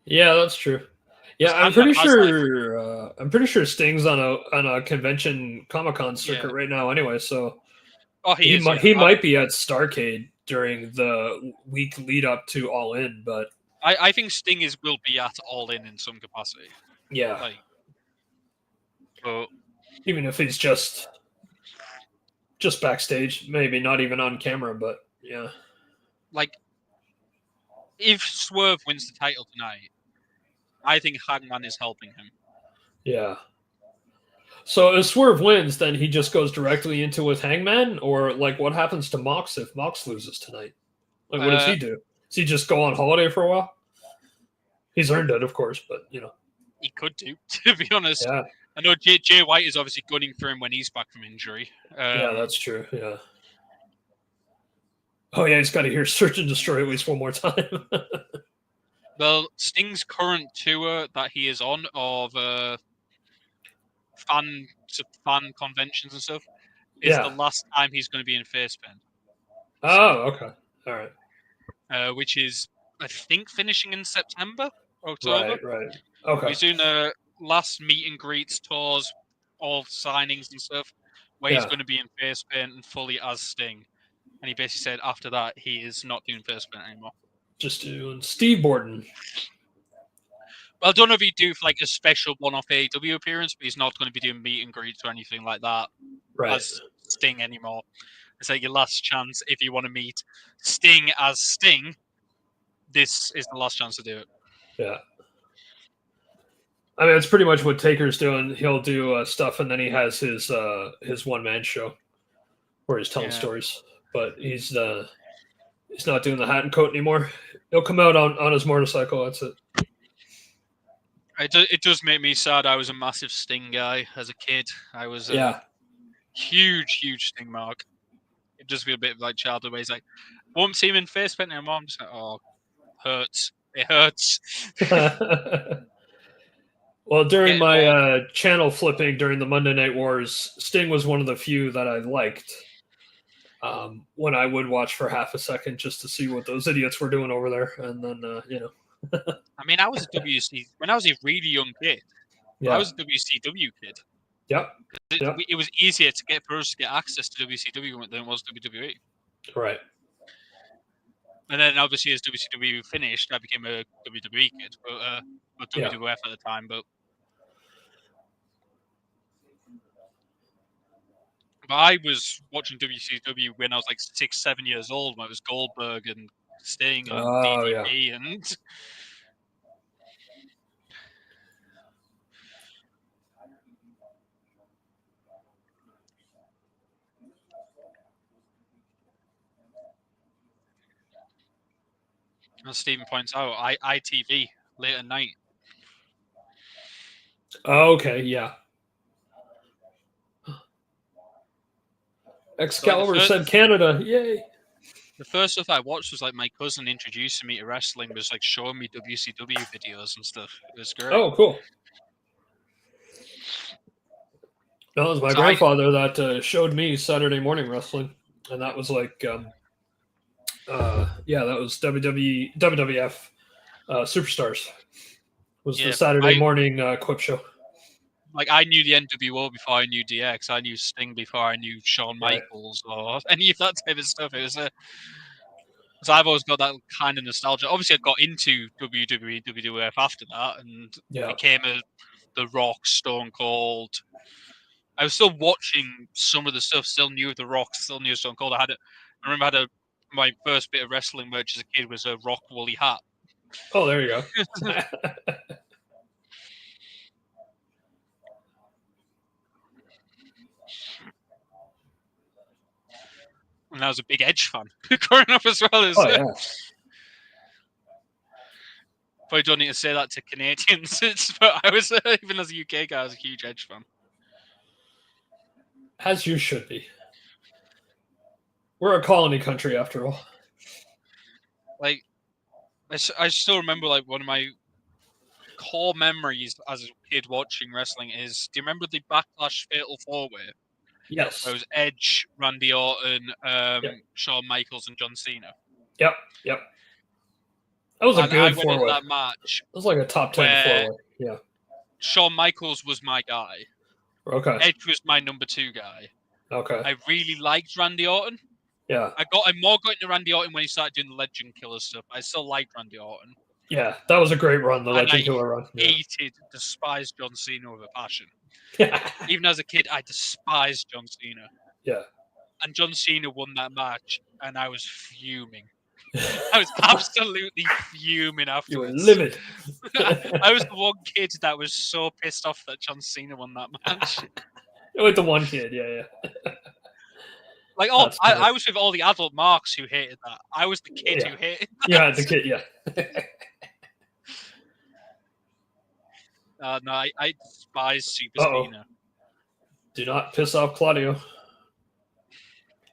Yeah, that's true. Yeah, I'm pretty sure. I'm pretty sure Sting's on a convention Comic-Con circuit right now. Anyway, so he might be at Starrcade during the week lead up to All In, but I think Sting will be at All In some capacity. Yeah. But even if he's just backstage, maybe not even on camera, but yeah. Like, if Swerve wins the title tonight, I think Hangman is helping him. Yeah. So if Swerve wins, then he just goes directly into with Hangman? Or, like, what happens to Mox if Mox loses tonight? Like, what does he do? Does he just go on holiday for a while? He's earned it, of course, but, you know. He could do, to be honest. Yeah. I know Jay White is obviously gunning for him when he's back from injury. Yeah, that's true, yeah. Oh, yeah, he's got to hear Search and Destroy at least one more time. Well, Sting's current tour that he is on of fan conventions and stuff, is the last time he's going to be in face paint. Oh, okay. All right. Which is, I think, finishing in September, October. Right. Okay. He's doing the last meet and greets, tours, all signings and stuff, where he's going to be in face paint and fully as Sting. And he basically said after that he is not doing face paint anymore. Just doing Steve Borden. Well, I don't know if he'd do like a special one-off AEW appearance, but he's not going to be doing meet and greets or anything like that as Sting anymore. It's like your last chance if you want to meet Sting as Sting. This is the last chance to do it. Yeah. I mean, it's pretty much what Taker's doing. He'll do stuff, and then he has his one-man show where he's telling stories. But he's not doing the hat and coat anymore. He'll come out on his motorcycle. That's it. It does make me sad. I was a massive Sting guy as a kid. I was a huge Sting mark. It does feel a bit like childhood where he's like, won't see him in face paint anymore. I'm just like, oh, hurts. It hurts. Well, during my channel flipping during the Monday Night Wars, Sting was one of the few that I liked. When I would watch for half a second just to see what those idiots were doing over there, and then I mean, I was a when I was a really young kid. I was a WCW kid. Yep. It was easier for us to get access to WCW than it was WWE. Right. And then obviously as WCW finished, I became a WWE kid, but WWF at the time. But I was watching WCW when I was like 6-7 years old. When it was Goldberg and Sting and DDP and. As Stephen points out, ITV late at night. Oh, okay, yeah. Excalibur said Canada, yay! The first stuff I watched was like my cousin introducing me to wrestling, was like showing me WCW videos and stuff. It was great. Oh, cool. That was my grandfather that showed me Saturday morning wrestling, and that was like, that was WWF Superstars. Was the Saturday morning quip show. Like, I knew the NWO before I knew DX. I knew Sting before I knew Shawn Michaels or any of that type of stuff. It was so I've always got that kind of nostalgia. Obviously, I got into WWE, WWF after that, and became The Rock, Stone Cold. I was still watching some of the stuff, still knew The Rock, still knew Stone Cold. I remember my first bit of wrestling merch as a kid was a Rock woolly hat. Oh, there you go. And I was a big Edge fan growing up as well. Probably don't need to say that to Canadians, but I was, even as a UK guy, I was a huge Edge fan. As you should be. We're a colony country, after all. Like, I still remember, like, one of my core memories as a kid watching wrestling is, do you remember the Backlash Fatal 4-Way? Yes. It was Edge, Randy Orton, Shawn Michaels, and John Cena. Yep. That was a good 4-way. That match. It was like a top 10 4-way. Yeah. Shawn Michaels was my guy. Okay. Edge was my number 2 guy. Okay. I really liked Randy Orton. Yeah. I more got into Randy Orton when he started doing the Legend Killer stuff. I still liked Randy Orton. Yeah, that was a great run, the Legend Killer run. Despised John Cena with a passion. Even as a kid, I despised John Cena. Yeah. And John Cena won that match, and I was fuming. I was absolutely fuming afterwards. You were livid. I was the one kid that was so pissed off that John Cena won that match. With the one kid, yeah. Like, I was with all the adult marks who hated that. I was the kid who hated that. Yeah, the kid, yeah. No, I despise Super Cena. Do not piss off Claudio.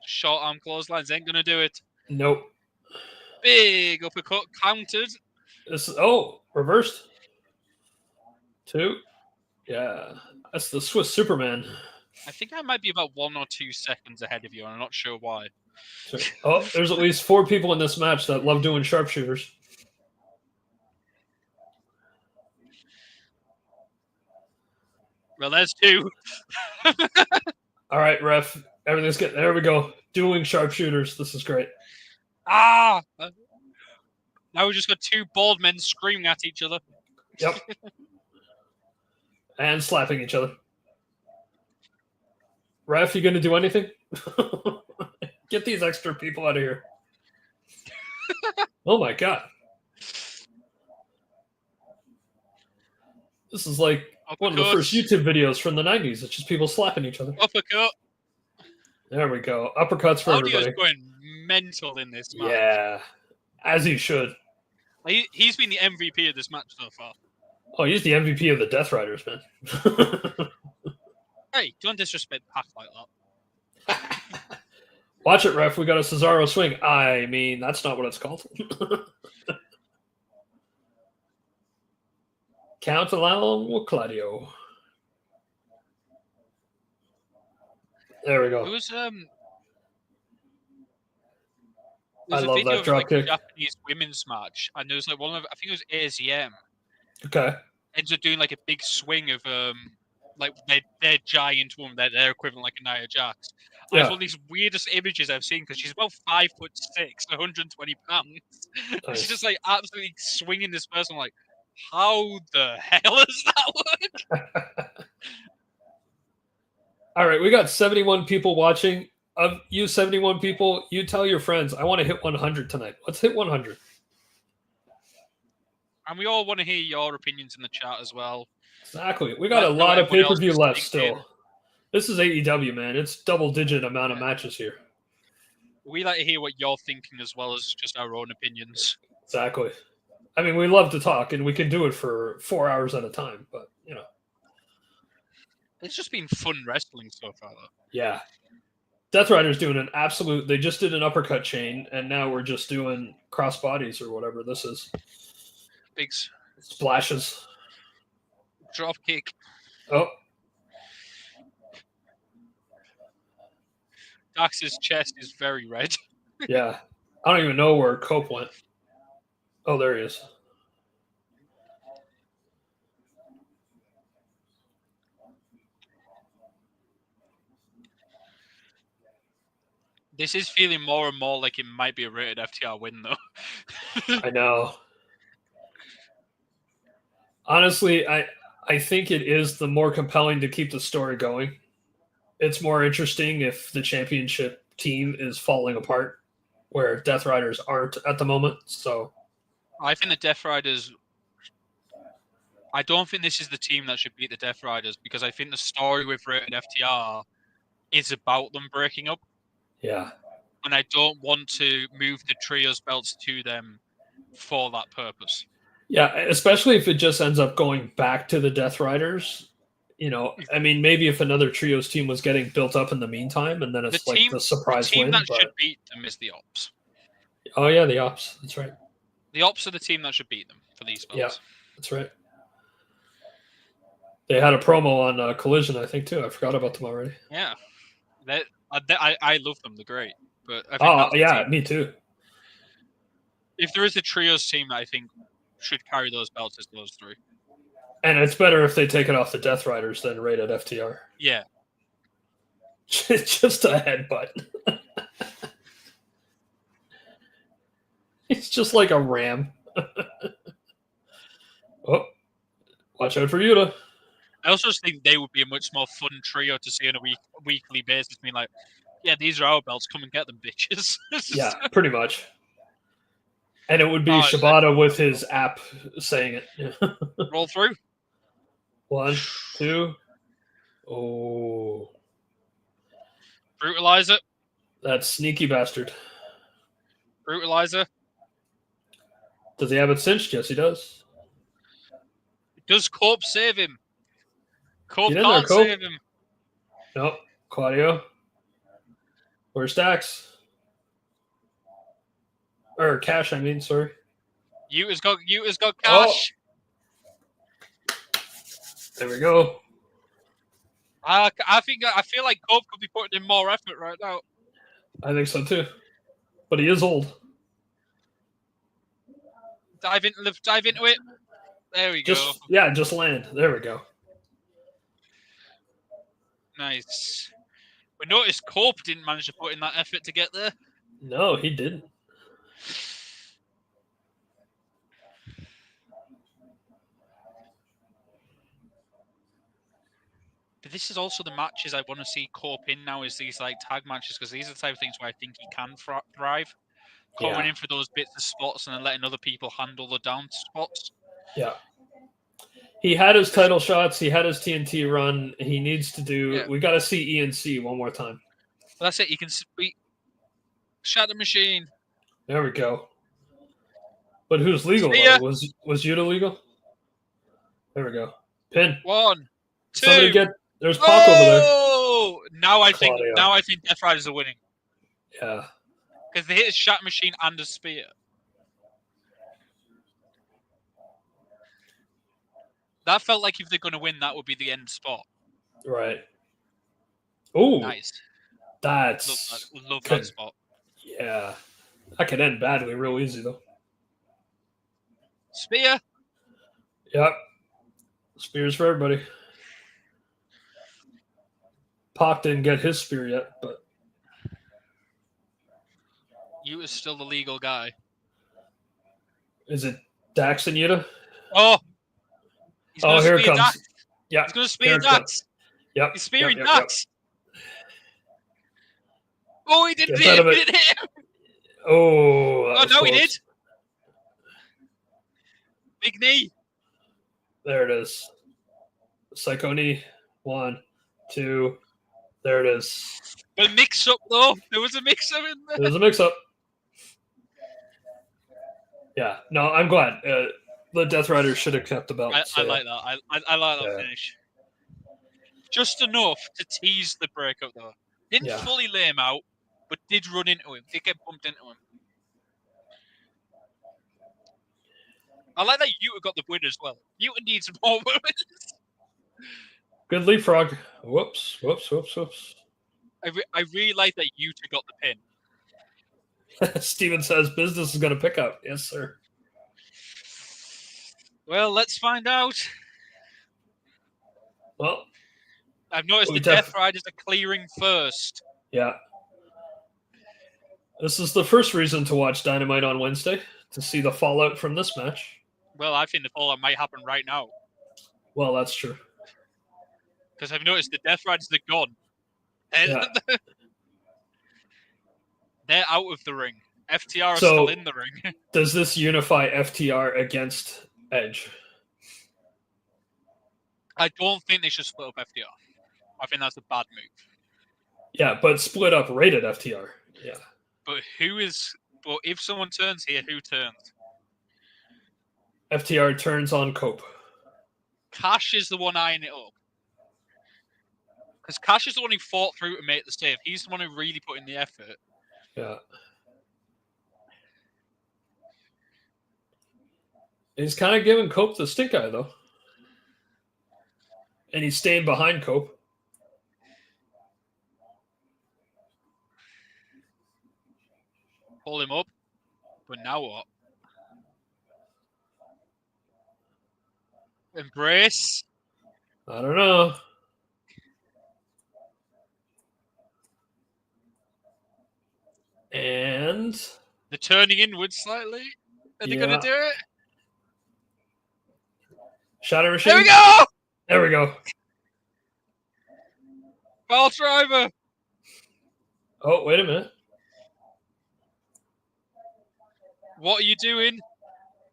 Short arm clotheslines ain't gonna do it. Nope. Big uppercut countered. Reversed. 2. Yeah, that's the Swiss Superman. I think I might be about 1 or 2 seconds ahead of you, and I'm not sure why. Oh, there's at least 4 people in this match that love doing sharpshooters. Well, there's 2. All right, ref. Everything's good. There we go. Doing sharpshooters. This is great. Ah! Now we just got 2 bald men screaming at each other. Yep. And slapping each other. Ref, you gonna do anything? Get these extra people out of here. Oh my god. This is like one of the first YouTube videos from the 90s. It's just people slapping each other. Uppercut. There we go. Uppercuts for Audio's everybody. going mental in this match. Yeah. As he should. He's been the MVP of this match so far. Oh, he's the MVP of the Death Riders, man. Hey, don't disrespect Pac like that. Watch it, ref. We got a Cesaro swing. I mean, that's not what it's called. Count along with Claudio. There we go. It was I there's a love video that of drop like kick. a Japanese women's match, and there was like one of I think it was ASEM Okay. ends up doing like a big swing of like their giant woman, their equivalent like a Nia Jax. Yeah. It's one of these weirdest images I've seen because she's about 5'6", 120 pounds. Nice. She's just like absolutely swinging this person. Like, how the hell does that work? All right, we got 71 people watching. Of you 71 people, you tell your friends, I want to hit 100 tonight. Let's hit 100. And we all want to hear your opinions in the chat as well. Exactly. We got Let a know lot of everyone pay-per-view else is left thinking. still. This is AEW, man. It's double-digit amount of matches here. We like to hear what you're thinking as well as just our own opinions. Exactly. I mean, we love to talk, and we can do it for 4 hours at a time, but, you know. It's just been fun wrestling so far, though. Yeah. Death Rider's doing an absolute... They just did an uppercut chain, and now we're just doing cross bodies or whatever this is. Big Splashes. drop kick. Oh. Dax's chest is very red. Yeah. I don't even know where Cope went. Oh, there he is. This is feeling more and more like it might be a rated FTR win, though. I know. Honestly, I think it is the more compelling to keep the story going. It's more interesting if the championship team is falling apart, where Death Riders aren't at the moment. So I think the Death Riders... I don't think this is the team that should beat the Death Riders because I think the story with rated FTR is about them breaking up. yeah. And I don't want to move the trios belts to them for that purpose. Yeah, especially if it just ends up going back to the Death Riders. You know, I mean, maybe if another trios team was getting built up in the meantime, and then it's the surprise team win. that but... should beat them is the Ops. Oh, yeah, the Ops. That's right. The Ops are the team that should beat them for these belts. Yeah, that's right. They had a promo on Collision, I think, too. I forgot about them already. Yeah. I love them. They're great. But I think yeah, me too. If there is a trios team that I think should carry those belts, it's those three. And it's better if they take it off the Death Riders than rated FTR. Yeah. Just a headbutt. It's just like a ram. Oh, watch out for Yuta. I also just think they would be a much more fun trio to see on a weekly basis. Being like, yeah, these are our belts. Come and get them, bitches. Yeah, pretty much. And it would be Shibata with his app saying it. Roll through. 1, 2. Oh. Brutalizer. That sneaky bastard. Brutalizer. Does he have it cinched? Yes, he does. Does Cope save him? Cope Get in can't there, Cope. save him. Nope. Claudio. Where's Dax? Or Cash, I mean, sorry. Yuta's got cash. There we go. I feel like Cope could be putting in more effort right now. I think so too. But he is old. Dive into it. There we go. Yeah, just land. There we go. Nice. We noticed Cope didn't manage to put in that effort to get there. No, he didn't. But this is also the matches I want to see Cope in now, is these like tag matches, because these are the type of things where I think he can thrive. Coming in for those bits of spots and then letting other people handle the down spots. Yeah. He had his title shots. He had his TNT run. He needs to do. Yeah. We got to see ENC one more time. Well, that's it. You can Shatter Machine. There we go. But who's legal? Was Yuta legal? There we go. Pin. 1, 2. Somebody there's Pac over there. Oh! Now I think Death Riders are winning. Yeah. Because they hit a Shatter Machine and a spear. That felt like if they're going to win, that would be the end spot. Right. Oh, nice. That's love that spot. Yeah, that could end badly, real easy though. Spear. Yep. Spears for everybody. Pac didn't get his spear yet, but You is still the legal guy. Is it Dax and Yuta? Oh. Here it comes. Dax. Yeah. He's going to spear Dax. Yep. He's spearing Dax. Yep. Oh, he didn't hit him. He didn't hit him. Oh, no, he did. Big knee. There it is. Psycho knee. 1, 2. There it is. The mix-up, though. There was a mix-up in there. There's a mix-up. Yeah. No, I'm glad. The Death Riders should have kept the belt. I like that. I like that finish. Just enough to tease the breakup, though. Didn't fully lay him out, but did run into him. Did get bumped into him. I like that Yuta got the win as well. Yuta needs more wins. Good leapfrog. Whoops. I really like that Yuta got the pin. Steven says business is going to pick up. Yes, sir. Well, let's find out. Well, I've noticed the Death Riders are clearing first. Yeah. This is the first reason to watch Dynamite on Wednesday, to see the fallout from this match. Well, I think the fallout might happen right now. Well, that's true. Because I've noticed the Death Riders are gone. And they're out of the ring. FTR are still in the ring. Does this unify FTR against Edge? I don't think they should split up FTR. I think that's a bad move. Yeah, but split up rated FTR. Yeah. But if someone turns here, who turns? FTR turns on Cope. Cash is the one eyeing it up. Because Cash is the one who fought through to make the save. He's the one who really put in the effort. Yeah. He's kind of giving Cope the stink eye, though. And he's staying behind Cope. Pull him up. But now what? Embrace? I don't know. And they're turning inward slightly. Are they going to do it? Shatter Machine. There we go! There we go. Ball driver. Oh, wait a minute. What are you doing?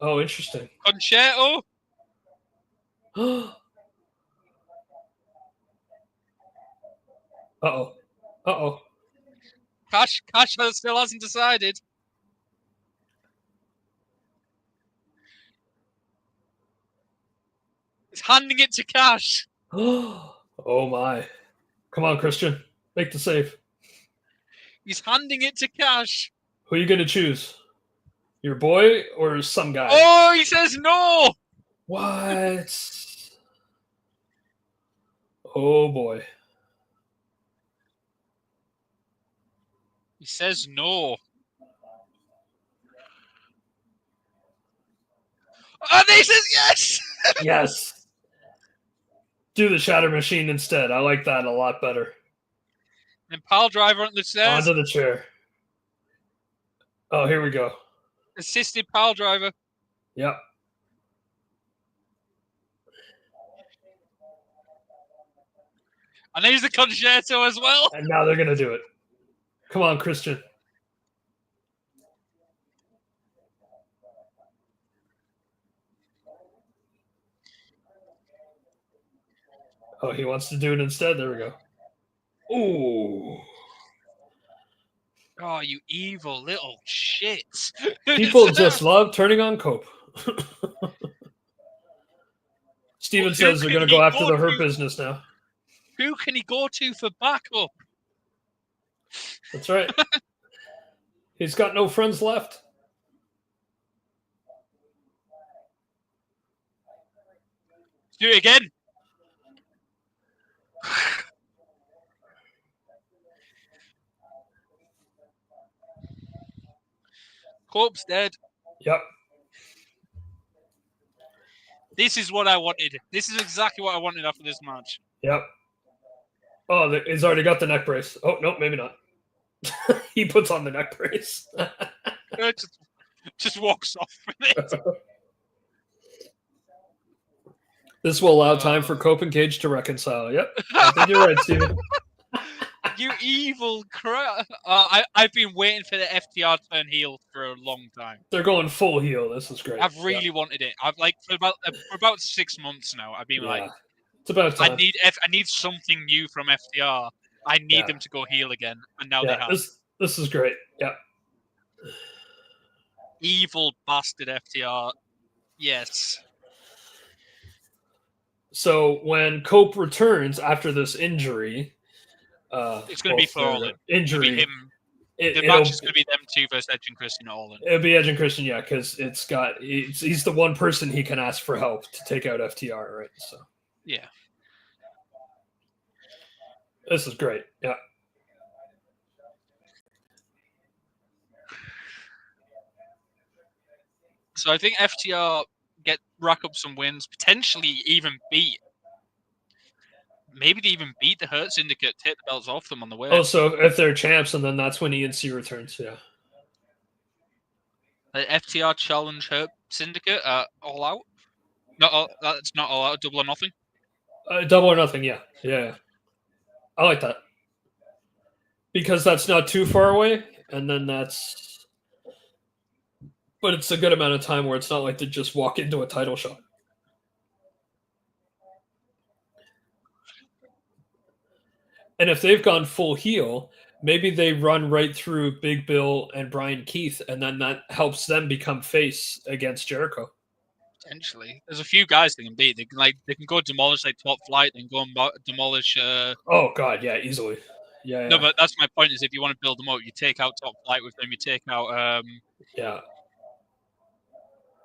Oh, interesting. Concerto? Uh-oh. Cash still hasn't decided. He's handing it to Cash. Oh, my. Come on, Christian. Make the save. He's handing it to Cash. Who are you going to choose? Your boy or some guy? Oh, he says no. What? Oh boy. He says no. And he says yes! Yes. Do the shatter machine instead. I like that a lot better. And pile driver on the stairs. Onto the chair. Oh, here we go. Assisted pile driver. Yep. And there's the concerto as well. And now they're going to do it. Come on, Christian. Oh, he wants to do it instead. There we go. Ooh. Oh, you evil little shit. People just love turning on Cope. Steven Who says they're can going to go he after go the Hurt to? Business now. Who can he go to for backup? That's right. He's got no friends left. Do it again. Cope's dead. Yep. This is what I wanted. This is exactly what I wanted after this match. Yep. Oh, he's already got the neck brace. Oh, no, maybe not. He puts on the neck brace. just walks off with it. This will allow time for Cope and Cage to reconcile. Yep. I think you're right, Steven. You evil crap. I've been waiting for the FTR to turn heel for a long time. They're going full heel. This is great. I've really wanted it. I've like for about 6 months now. I've been like, it's about time. I need something new from FTR. I need them to go heel again, and now they have. This is great. Yeah. Evil bastard FTR. Yes. So when Cope returns after this injury, it's going to be for All In. Injury. It'll be him. The match is going to be them two versus Edge and Christian All In. It'll be Edge and Christian, yeah, because he's the one person he can ask for help to take out FTR, right? So yeah, this is great. Yeah. So I think FTR rack up some wins, potentially even beat. Maybe they even beat the Hurt Syndicate, take the belts off them on the way. Oh, so if they're champs, and then that's when ENC returns, yeah. FTR challenge Hurt Syndicate All Out? No, that's not All Out, Double or Nothing? Double or Nothing, yeah. Yeah. I like that. Because that's not too far away, and then that's... But it's a good amount of time where it's not like they just walk into a title shot. And if they've gone full heel, maybe they run right through Big Bill and Brian Keith, and then that helps them become face against Jericho. Potentially, there's a few guys they can beat. They can go demolish like Top Flight, and go and demolish. Oh God, yeah, easily. Yeah. No, but that's my point. Is if you want to build them out, you take out Top Flight with them. You take out. Yeah.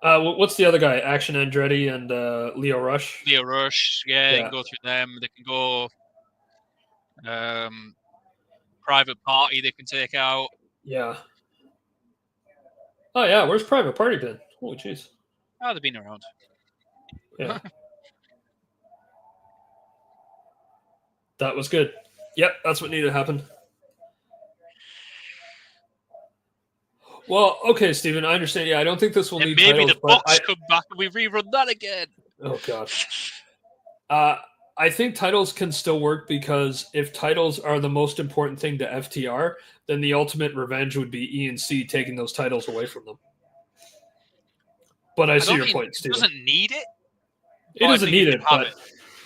What's the other guy? Action Andretti and Leo Rush. Leo Rush, yeah, they can go through them. They can go. Private Party they can take out. Yeah. Oh yeah, where's Private Party been? Holy jeez. Oh, they've been around. Yeah. That was good. Yep, that's what needed to happen. Well, okay, Steven, I understand. Yeah, I don't think this will need maybe titles, the Bucks come back and we rerun that again. Oh God. I think titles can still work because if titles are the most important thing to FTR, then the ultimate revenge would be ENC taking those titles away from them. But I see your point, Steve. It doesn't need it. It doesn't need it,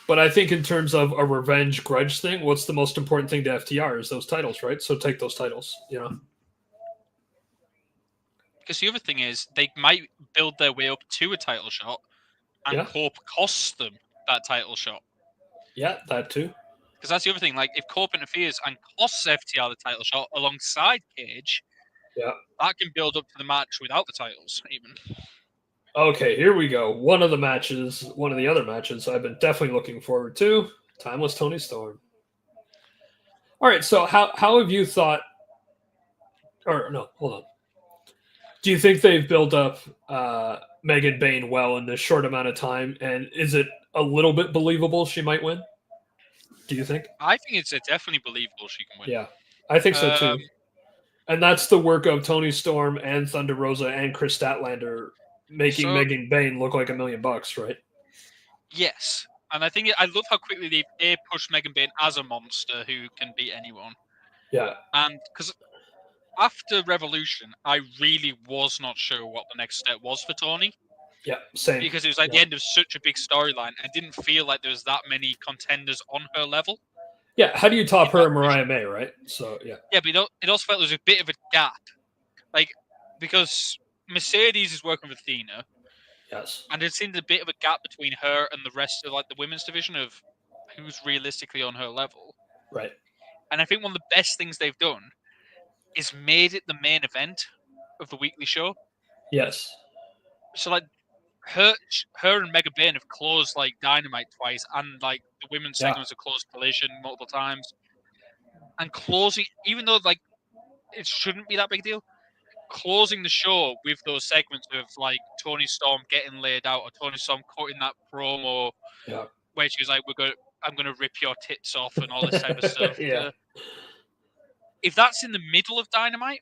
but I think in terms of a revenge grudge thing, what's the most important thing to FTR is those titles, right? So take those titles, you know? Because the other thing is they might build their way up to a title shot and Cope costs them that title shot. Yeah, that too. Because that's the other thing. Like, if Cope interferes and costs FTR the title shot alongside Cage, that can build up to the match without the titles, even. Okay, here we go. One of the other matches I've been definitely looking forward to. Timeless Tony Storm. All right, so how have you thought? Or no, hold on. Do you think they've built up Megan Bain well in this short amount of time? And is it a little bit believable she might win? Do you think? I think it's definitely believable she can win. Yeah, I think so Um, too. And that's the work of Tony Storm and Thunder Rosa and Chris Statlander making So- Megan Bain look like $1 million, right? yes, and I think I love how quickly they've pushed Megan Bain as a monster who can beat anyone. Yeah, And because after Revolution, I really was not sure what the next step was for Tony. yeah, same. Because it was like the end of such a big storyline. I didn't feel like there was that many contenders on her level. Yeah, how do you top her and Mariah May, right? So, yeah. Yeah, but it also felt there was a bit of a gap. Like, because Mercedes is working with Athena, Yes. and it seemed a bit of a gap between her and the rest of like the women's division of who's realistically on her level. Right. And I think one of the best things they've done is made it the main event of the weekly show. Yes. So like her and Mega Bain have closed like Dynamite twice, and like the women's segments have closed Collision multiple times. And closing, even though like it shouldn't be that big a deal, closing the show with those segments of like Tony Storm getting laid out or Tony Storm cutting that promo where she was like, I'm gonna rip your tits off and all this type of stuff. Yeah. If that's in the middle of Dynamite,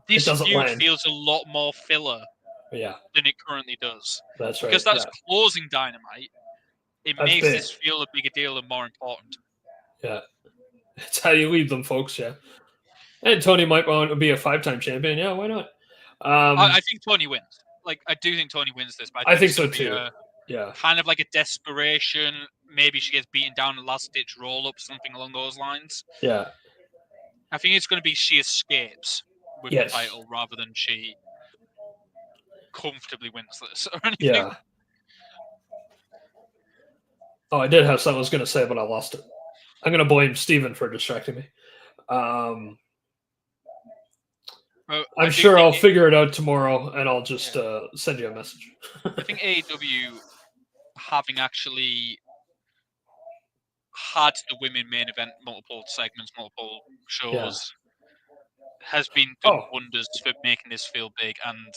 this feud feels a lot more filler than it currently does. That's right. Because that's closing Dynamite. It makes this feel a bigger deal and more important. Yeah. It's how you lead them, folks, yeah. And Tony might want to be a 5-time champion. Yeah, why not? I think Tony wins. Like, I do think Tony wins this. But I think so, too. Yeah. Kind of like a desperation. Maybe she gets beaten down in a last-ditch roll-up, something along those lines. Yeah. I think it's going to be she escapes with the title rather than she comfortably wins this or anything. Yeah. Oh, I did have something I was going to say, but I lost it. I'm going to blame Steven for distracting me. I'm sure I'll figure it out tomorrow, and I'll just send you a message. I think AEW, having actually had the women main event, multiple segments, multiple shows, has been done wonders for making this feel big, and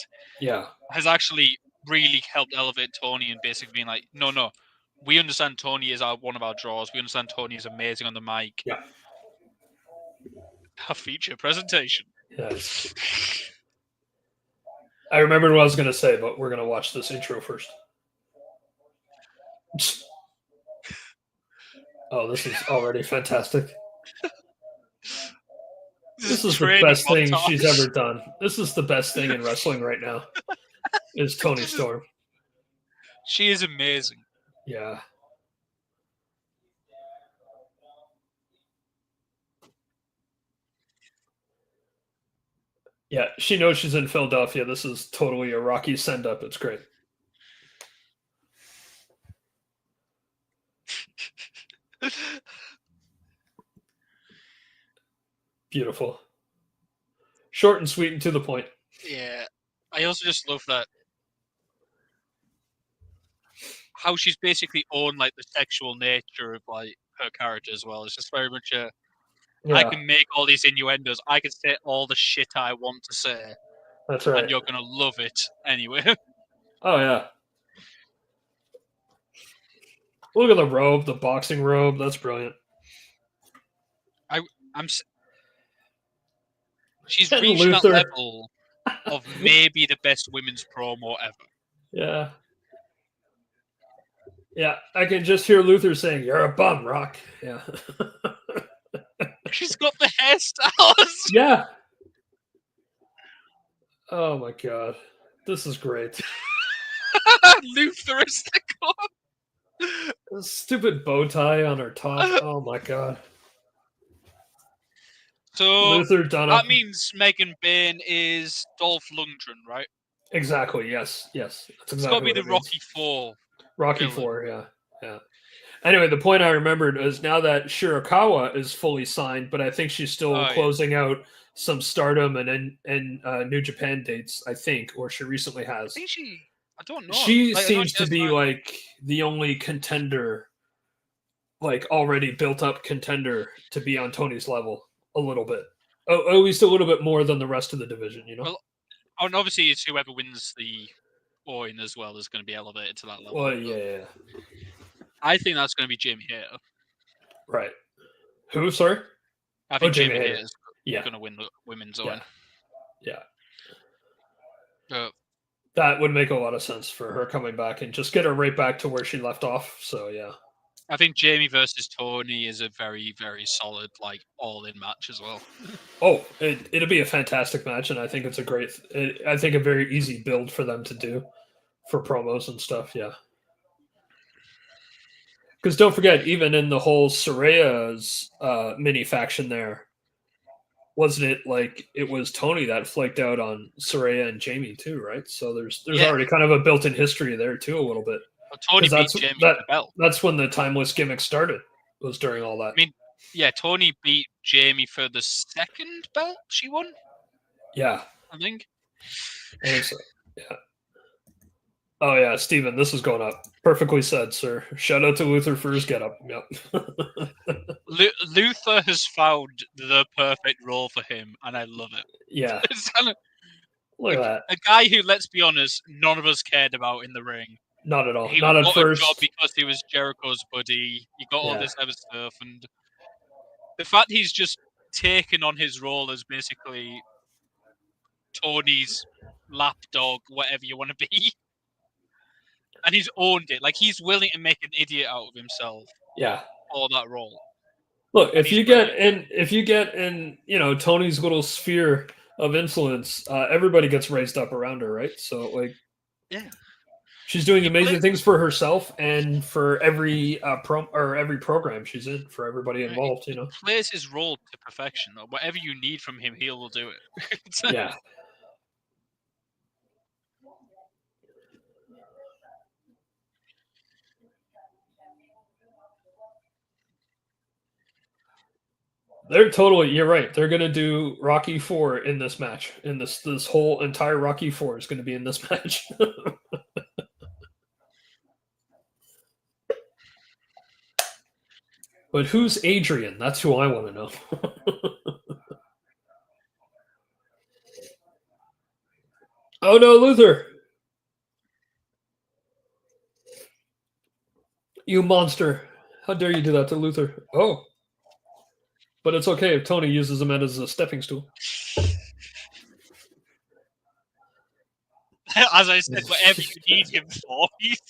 has actually really helped elevate Tony and basically being like, no, we understand Tony is one of our draws. We understand Tony is amazing on the mic. Yeah. A feature presentation. Yes. I remembered what I was going to say, but we're going to watch this intro first. Oh, this is already fantastic. This is the best thing she's ever done. This is the best thing in wrestling right now. Is Tony Storm. She is amazing. Yeah. Yeah, she knows she's in Philadelphia. This is totally a Rocky send-up. It's great. Beautiful. Short and sweet and to the point. Yeah. I also just love that how she's basically owned like the sexual nature of like her character as well. It's just very much I can make all these innuendos. I can say all the shit I want to say. That's right. And you're going to love it anyway. Oh, yeah. Look at the robe, the boxing robe. That's brilliant. She's reached that level of maybe the best women's promo ever. Yeah. Yeah, I can just hear Luther saying, "You're a bum, Rock." Yeah. She's got the hairstyles. Yeah. Oh my god. This is great. Luther is the god. The stupid bow tie on her top. Oh my god. So Luther done that means Megan Bain is Dolph Lundgren, right? Exactly, yes. That's exactly it's got to be the Rocky IV. Rocky IV, yeah. Anyway, the point I remembered is now that Shirakawa is fully signed, but I think she's still closing out some Stardom and New Japan dates, I think, or she recently has. I don't know. She seems to be like the only contender like already built up contender to be on Tony's level a little bit. Oh, at least a little bit more than the rest of the division, you know? Well, and obviously, it's whoever wins the Owen as well is going to be elevated to that level. Well, yeah. I think that's going to be Jamie Hayter. Right. Who, sorry? I think Jamie Jamie Hayter. Hayter's Yeah. going to win the women's Yeah. Owen. Yeah. That would make a lot of sense for her coming back and just get her right back to where she left off. So, yeah. I think Jamie versus Tony is a very, very solid, like, all-in match as well. Oh, it'll be a fantastic match, and I think it's I think a very easy build for them to do for promos and stuff, yeah. Because don't forget, even in the whole Soraya's mini faction there, wasn't it like it was Tony that flaked out on Soraya and Jamie too, right? So there's already kind of a built-in history there too, a little bit. Well, Tony beat Jamie for the belt. That's when the timeless gimmick started. Was during all that. I mean, yeah, Tony beat Jamie for the second belt she won. Yeah, I think so. Yeah. Oh yeah, Steven, this is going up. Perfectly said, sir. Shout out to Luther for his getup. Yep. Luther has found the perfect role for him, and I love it. Yeah. It's kind of look at that. A guy who, let's be honest, none of us cared about in the ring. Not at all. He Not at got first. a job because he was Jericho's buddy. He got all this other stuff, and the fact he's just taken on his role as basically Tony's lapdog, whatever you want to be. And he's owned it. Like, he's willing to make an idiot out of himself. Yeah. For that role. Look, if you get in, you know, Tony's little sphere of influence, everybody gets raised up around her, right? So, like, yeah, she's doing amazing things for herself and for every every program she's in, for everybody involved. He plays his role to perfection. Whatever you need from him, he will do it. Yeah. You're right. They're going to do Rocky 4 in this match. In this whole entire Rocky 4 is going to be in this match. But who's Adrian? That's who I want to know. Oh no, Luther! You monster. How dare you do that to Luther? Oh. But it's okay if Tony uses him as a stepping stool. As I said, whatever you need him for, he's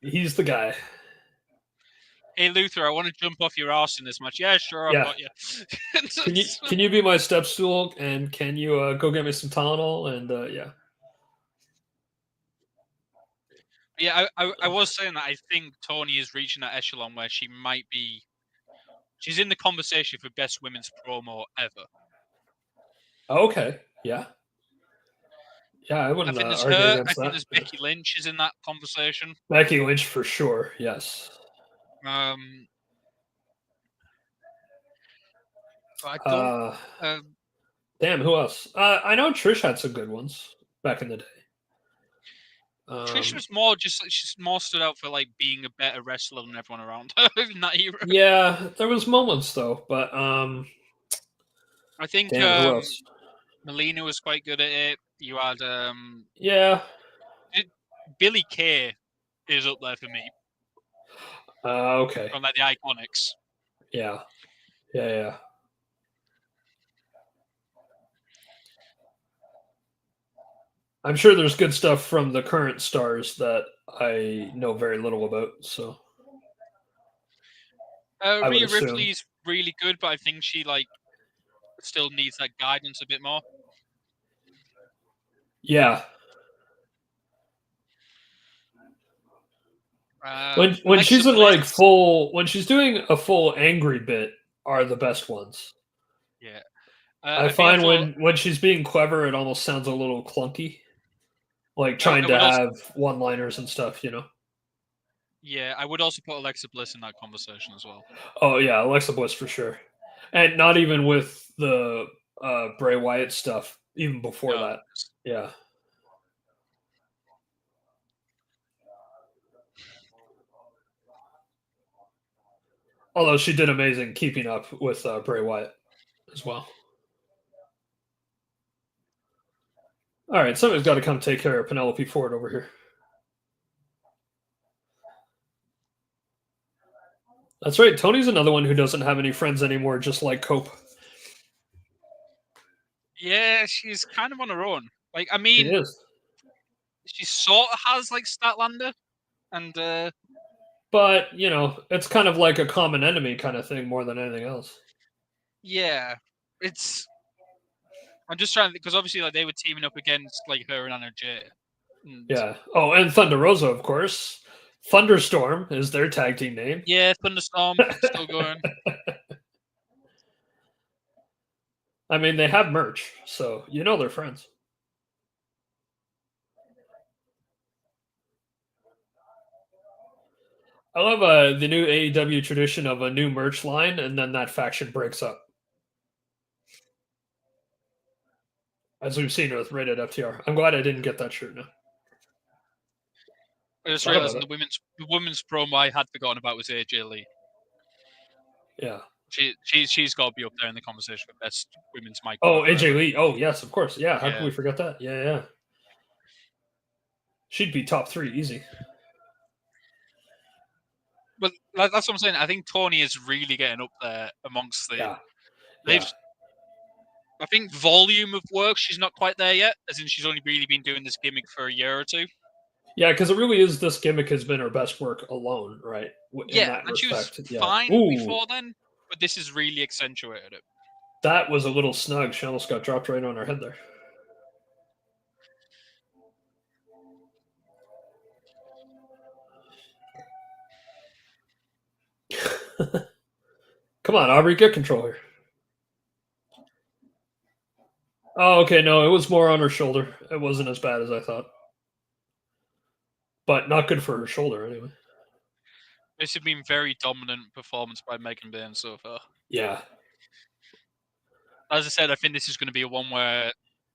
He's the guy. Hey Luther, I want to jump off your ass in this match. Yeah, sure, I've got you. Can you be my step stool, and can you go get me some Tylenol? And yeah. Yeah, I was saying that I think Tony is reaching that echelon where she might be. She's in the conversation for best women's promo ever. Okay. Yeah. Yeah, I wouldn't. I think there's argue her. against I think that. there's Becky Lynch is in that conversation. Becky Lynch for sure. Yes. I don't. Damn, who else? I know Trish had some good ones back in the day. Trish was more she's more stood out for like being a better wrestler than everyone around her in that era. Yeah, there was moments though, but I think who else? Melina was quite good at it. You had yeah, Billy Kay is up there for me. Okay. From like the Iconics. Yeah. I'm sure there's good stuff from the current stars that I know very little about. So Rhea Ripley's really good, but I think she still needs that guidance a bit more. Yeah. When she's in when she's doing a full angry bit are the best ones. Yeah. I find when she's being clever, it almost sounds a little clunky. Like trying to have one-liners and stuff, you know? Yeah, I would also put Alexa Bliss in that conversation as well. Oh, yeah, Alexa Bliss for sure. And not even with the Bray Wyatt stuff, even before that. Yeah. Although she did amazing keeping up with Bray Wyatt as well. All right, somebody's got to come take care of Penelope Ford over here. That's right. Tony's another one who doesn't have any friends anymore, just like Cope. Yeah, she's kind of on her own. Like, I She mean, is. she sort of has like Statlander, and But, you know, it's kind of like a common enemy kind of thing more than anything else. yeah, it's. I'm just trying because obviously like they were teaming up against like her and Anna Jay. And, Yeah. Oh, and Thunder Rosa, of course. Thunderstorm is their tag team name. yeah, Thunderstorm still going. I mean, they have merch, so you know they're friends. I love the new AEW tradition of a new merch line, and then that faction breaks up. As we've seen with Rated FTR. I'm glad I didn't get that shirt now. I just Thought realized about the women's promo I had forgotten about was AJ Lee. Yeah. She's got to be up there in the conversation for best women's mic. Oh, AJ Lee. Oh, yes, of course. Yeah. How Yeah. can we forget that? Yeah, yeah. She'd be top 3 easy. But that's what I'm saying. I think Tony is really getting up there amongst the. Yeah. They've. Yeah. I think volume of work, she's not quite there yet, as in she's only really been doing this gimmick for a year or two. Yeah, because it really is this gimmick has been her best work alone, right? In that and respect. she was Yeah. fine Ooh, before then, but this has really accentuated it. that was a little snug. She almost got dropped right on her head there. Come on, Aubrey, get control here. Oh, okay, no, it was more on her shoulder. It wasn't as bad as I thought. But not good for her shoulder anyway. This has been very dominant performance by Megan Bayne so far. Yeah. As I said, I think this is going to be a one where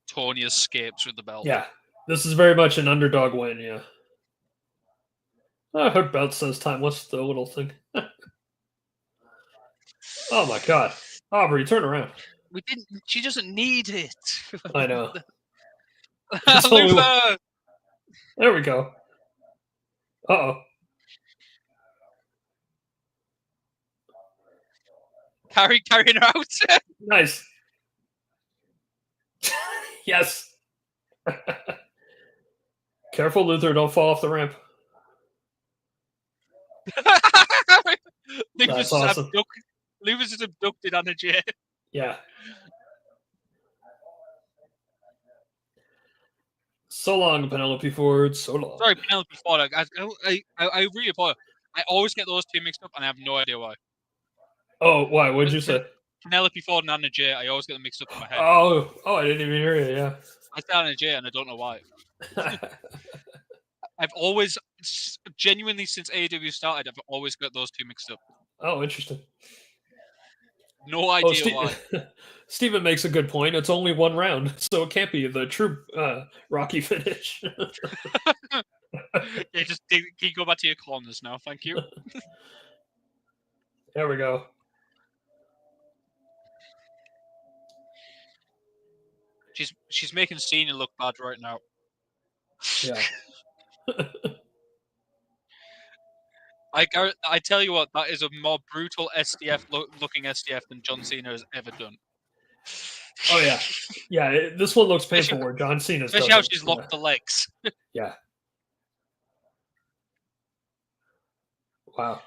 Tony escapes with the belt. Yeah. This is very much an underdog win, yeah. Oh, her belt says time. What's the little thing? Oh my god. Aubrey, turn around. We didn't. She doesn't need it. I know. Luther! There we go. Uh-oh. Carrying her out. Nice. Yes. Careful, Luther. Don't fall off the ramp. That's awesome. Luther's just abducted Anna Jay. Yeah. So long, Penelope Ford. So long. Sorry, Penelope Ford. I really apologize. I always get those two mixed up, and I have no idea why. Oh, why? What did you say? Penelope Ford and Anna Jay. I always get them mixed up in my head. Oh, I didn't even hear you. Yeah. I said Anna Jay, and I don't know why. I've always, genuinely, since AEW started, I've always got those two mixed up. Oh, interesting. No idea why. Steven makes a good point. It's only one round, so it can't be the true Rocky finish. Yeah, just can you go back to your corners now? Thank you. There we go. She's making Cena look bad right now. Yeah. I tell you what, that is a more brutal SDF looking SDF than John Cena has ever done. Oh yeah, yeah. This one looks painful. Where John Cena's especially how she's locked the legs. Yeah. Wow.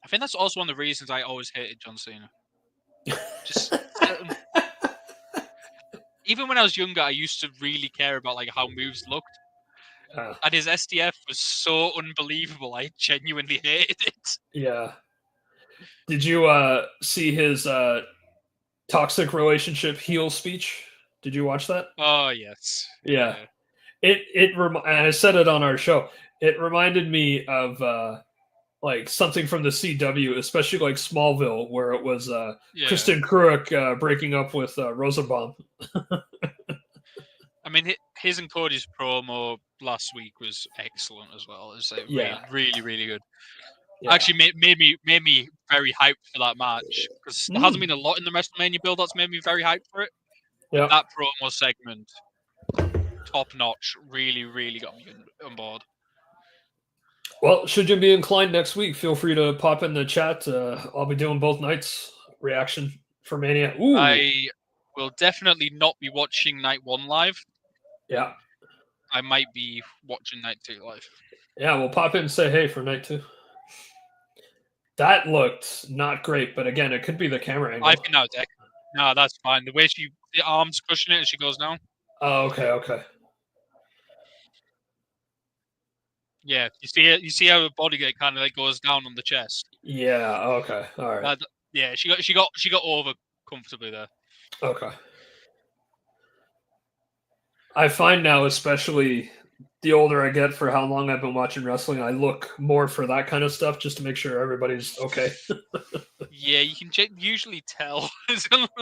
I think that's also one of the reasons I always hated John Cena. Just even when I was younger, I used to really care about like how moves looked. And his SDF was so unbelievable. I genuinely hated it. Yeah. Did you see his toxic relationship heel speech? Did you watch that? Oh yes. Yeah. I said it on our show. It reminded me of like something from the CW, especially like Smallville, where it was Kristen Kruk breaking up with Rosenbaum. I mean, his and Cody's promo last week was excellent as well. It was really, really good. Yeah. Actually, made me very hyped for that match because there hasn't been a lot in the WrestleMania build that's made me very hyped for it. Yeah. That promo segment, top notch, really, really got me on board. Well, should you be inclined next week, feel free to pop in the chat. I'll be doing both nights reaction for Mania. Ooh. I will definitely not be watching Night 1 live. Yeah. I might be watching Night 2 live. Yeah, we'll pop in and say hey for Night 2. That looked not great, but again, it could be the camera angle. I think no, that's fine. The way the arms cushion it as she goes down. Oh, okay. Yeah, you see how her body kind of like goes down on the chest. Yeah. Okay. All right. Yeah, she got over comfortably there. Okay. I find now, especially the older I get, for how long I've been watching wrestling, I look more for that kind of stuff just to make sure everybody's okay. Yeah, you can usually tell.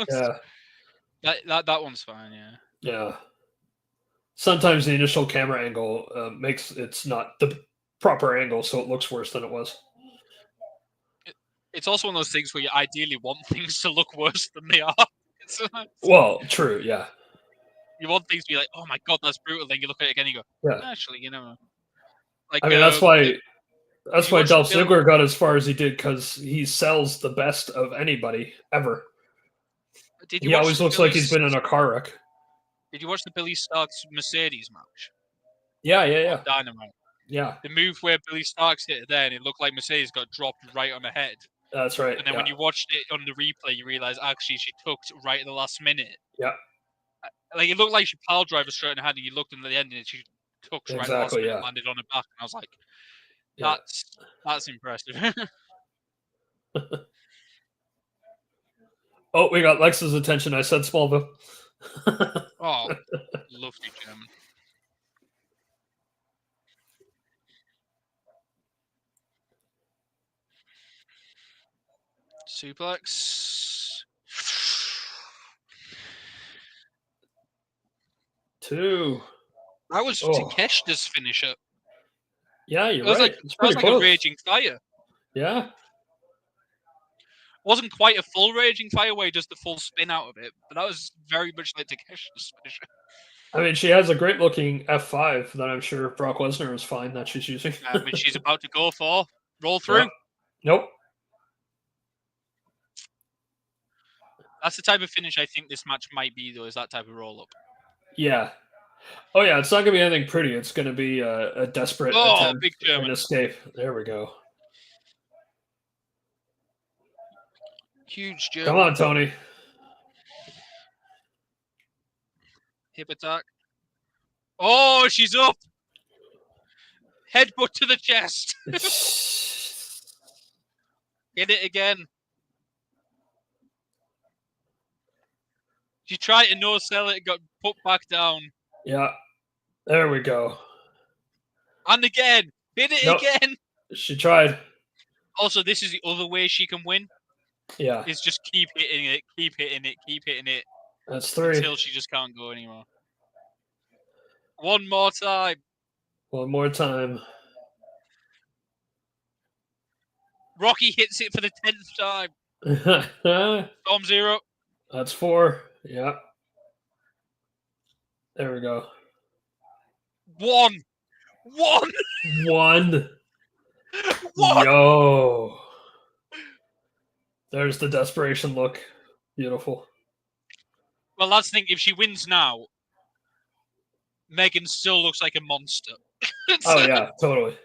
Yeah. That one's fine. Yeah. Yeah. Sometimes the initial camera angle makes it's not the proper angle, so it looks worse than it was. It's also one of those things where you ideally want things to look worse than they are. Well, true, yeah. You want things to be like, oh my god, that's brutal. Then you look at it again, and you go, yeah. Actually, like I mean, that's why Dolph Ziggler got as far as he did, because he sells the best of anybody ever. He always looks like he's been in a car wreck. Did you watch the Billy Starks Mercedes match? Yeah. Dynamite. Yeah. The move where Billy Starks hit it there, and it looked like Mercedes got dropped right on her head. That's right. And then when you watched it on the replay, you realize actually she tucked right at the last minute. Yeah. Like it looked like she pile driver straight in her hand, and you looked in the end, and she tucked right at the last minute and landed on her back. And I was like, that's impressive. Oh, we got Lex's attention. I said Smallville. Oh, lovely German. Suplex. 2. That was Takeshita's finisher. Yeah, you're right. That was like a raging fire. Yeah. Wasn't quite a full raging fire where just the full spin out of it, but that was very much like Takeshita's finisher. I mean, she has a great looking F5 that I'm sure Brock Lesnar is fine that she's using. Which she's about to go for. Roll through. Yep. Nope. That's the type of finish I think this match might be, though, is that type of roll-up. Yeah. Oh, yeah, it's not going to be anything pretty. It's going to be a desperate attempt big German. and escape. There we go. Huge German. Come on, Tony. Hip attack. Oh, she's up. Headbutt to the chest. Hit it again. She tried to no-sell it, got put back down. Yeah. There we go. And again. Hit it again. She tried. Also, this is the other way she can win. Yeah. Is just keep hitting it, keep hitting it, keep hitting it. That's 3. Until she just can't go anymore. One more time. One more time. Rocky hits it for the 10th time. Storm 0. That's 4. Yeah. There we go. 1. Yo. There's the desperation look. Beautiful. Well, that's the thing. If she wins now, Megan still looks like a monster. Oh, yeah, totally.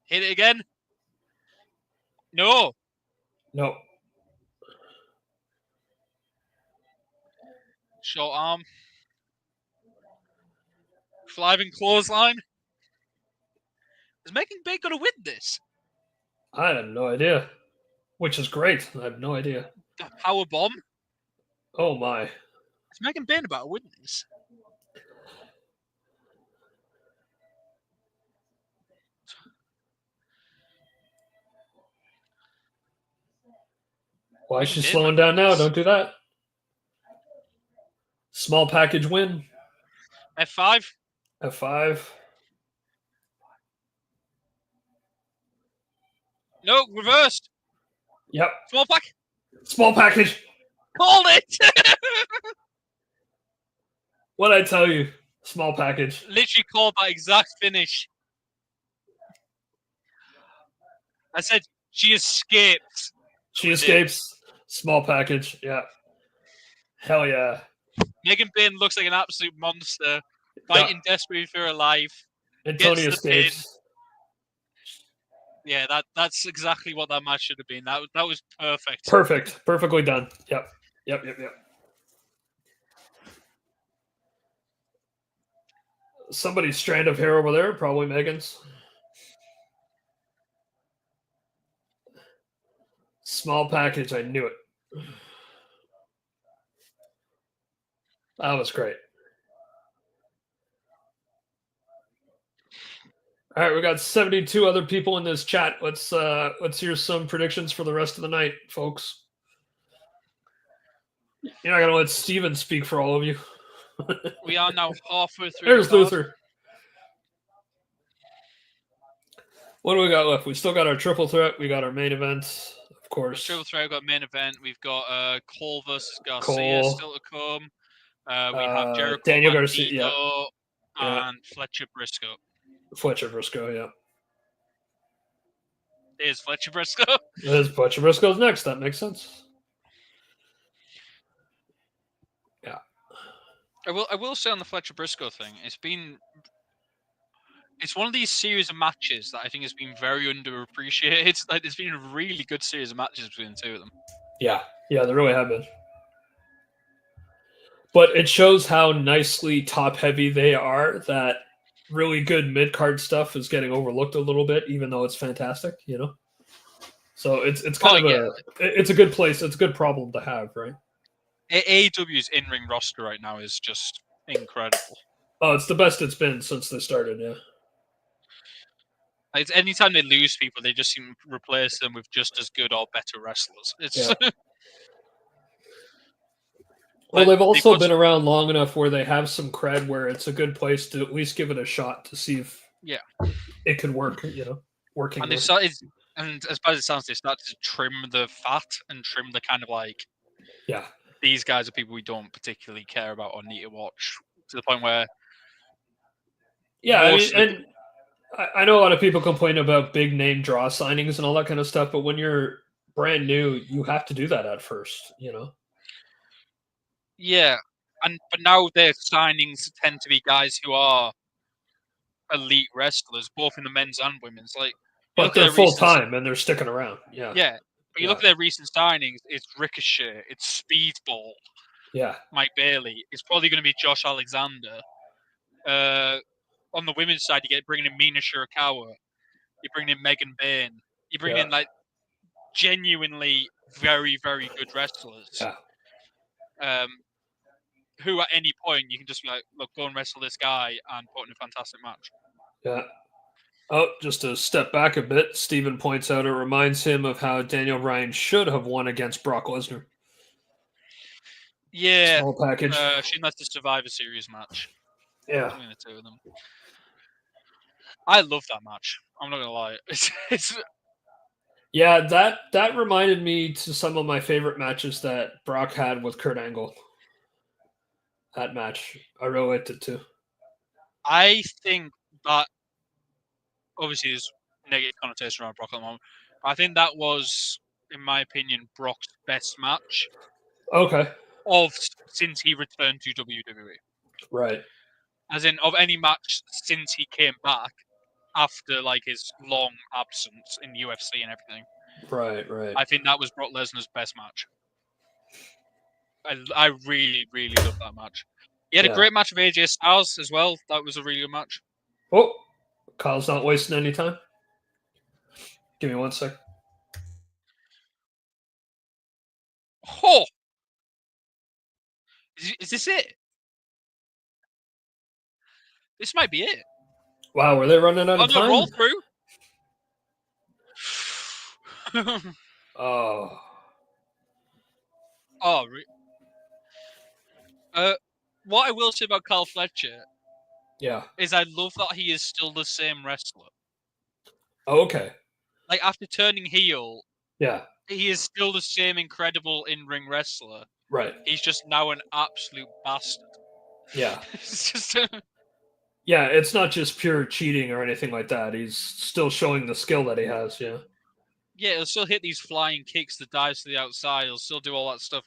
Hit it again. No. Nope. Short arm. Flying clothesline. Is Megan Bay going to win this? I have no idea. Which is great. I have no idea. The power bomb. Oh, my. Is Megan Bay about to win this? Why is she slowing down now? Don't do that. Small package win. F5. F5. No, reversed. Yep. Small pack. Small package. Called it. What'd I tell you? Small package. Literally called that exact finish. I said she escapes. She escapes. Small package. Yeah. Hell yeah. Megan Payne looks like an absolute monster, fighting desperately for her life. And Gets Tony the escapes. pin. Yeah, that's exactly what that match should have been. That was perfect. Perfect. Perfectly done. Yep. Somebody's strand of hair over there, probably Megan's. Small package, I knew it. That was great. All right, we got 72 other people in this chat. Let's hear some predictions for the rest of the night, folks. You're not gonna let Steven speak for all of you. We are now halfway through. There's Luther. What do we got left? We still got our triple threat. We got our main event, of course. Triple threat. We've got main event. We've got Cole versus Garcia still to come. We have Jericho, Daniel Garcia, and Fletcher Briscoe. Fletcher Briscoe, yeah. Is Fletcher Briscoe? There's Fletcher Briscoe's next. That makes sense. Yeah. I will say on the Fletcher Briscoe thing, it's one of these series of matches that I think has been very underappreciated. Like, there's been a really good series of matches between the two of them. Yeah, they really have been. But it shows how nicely top heavy they are that really good mid card stuff is getting overlooked a little bit, even though it's fantastic, you know. So it's kind of it's a good place. It's a good problem to have, right? AEW's in ring roster right now is just incredible. Oh, it's the best it's been since they started. Yeah. It's anytime they lose people, they just seem to replace them with just as good or better wrestlers. It's well, they've also been around long enough where they have some cred, where it's a good place to at least give it a shot to see if it could work. You know, working. And they've started, and as bad as it sounds, they started to trim the fat and trim the kind of like, these guys are people we don't particularly care about or need to watch, to the point where, I know a lot of people complain about big name draw signings and all that kind of stuff, but when you're brand new, you have to do that at first, you know. Yeah, but now their signings tend to be guys who are elite wrestlers, both in the men's and women's. Like, but they're full time and they're sticking around. Yeah. Yeah. But you look at their recent signings, it's Ricochet, it's Speedball. Yeah. Mike Bailey. It's probably going to be Josh Alexander. On the women's side, you get bringing in Mina Shirakawa. You bring in Megan Payne. You bring in like genuinely very, very good wrestlers. Who at any point you can just be like, look, go and wrestle this guy and put in a fantastic match. Yeah. Oh, just to step back a bit, Steven points out it reminds him of how Daniel Bryan should have won against Brock Lesnar. Yeah. Small package. She must have Survivor Series match. Yeah. Between the two of them. I love that match. I'm not going to lie. It's Yeah, that reminded me to some of my favorite matches that Brock had with Kurt Angle. That match. I really liked it too. I think that obviously there's negative connotation around Brock at the moment. I think that was, in my opinion, Brock's best match. Okay. Since he returned to WWE. Right. As in, of any match since he came back after like his long absence in UFC and everything. Right. I think that was Brock Lesnar's best match. I really, really love that match. He had a great match with AJ Styles as well. That was a really good match. Oh, Kyle's not wasting any time. Give me 1 sec. Oh! Is this it? This might be it. Wow, were they running out of time? Roll through. Oh. Oh. What I will say about Kyle Fletcher is I love that he is still the same wrestler. Oh, okay. Like, after turning heel, he is still the same incredible in-ring wrestler. Right. He's just now an absolute bastard. Yeah. It's just Yeah, it's not just pure cheating or anything like that. He's still showing the skill that he has. Yeah. yeah, he'll still hit these flying kicks, the dives to the outside. He'll still do all that stuff.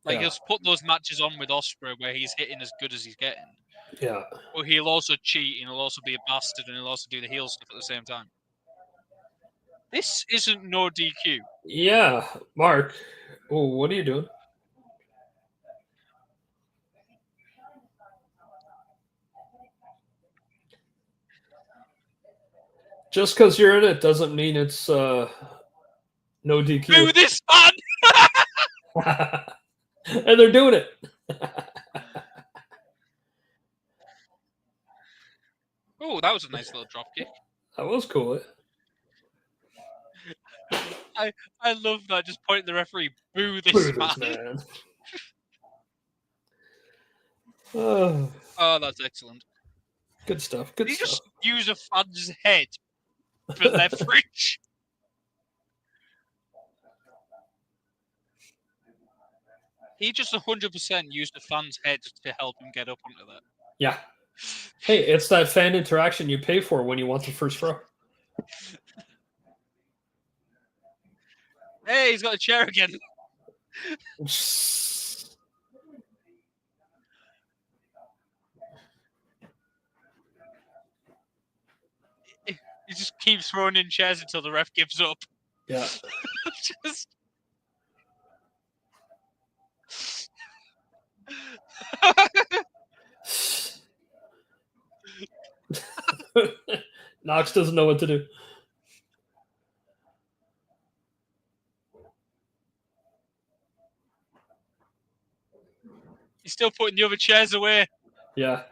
Like Yeah. he'll put those matches on with Osprey where he's hitting as good as he's getting. Yeah. But he'll also cheat and he'll also be a bastard and he'll also do the heel stuff at the same time. This isn't no DQ. Yeah. Mark. Oh, what are you doing? Just because you're in it doesn't mean it's no DQ. Boo this man! And they're doing it. Oh, that was a nice little drop kick. That was cool. I love that. Just pointing the referee, boo this Boo man. this man. Oh, Oh, that's excellent. good stuff. Good Did he stuff. just use a fan's head for leverage? He just 100% used a fan's head to help him get up onto that. Yeah. Hey, it's that fan interaction you pay for when you want the first row. Hey, he's got a chair again. He just keeps throwing in chairs until the ref gives up. Yeah. Just... Knox doesn't know what to do. He's still putting the other chairs away. Yeah.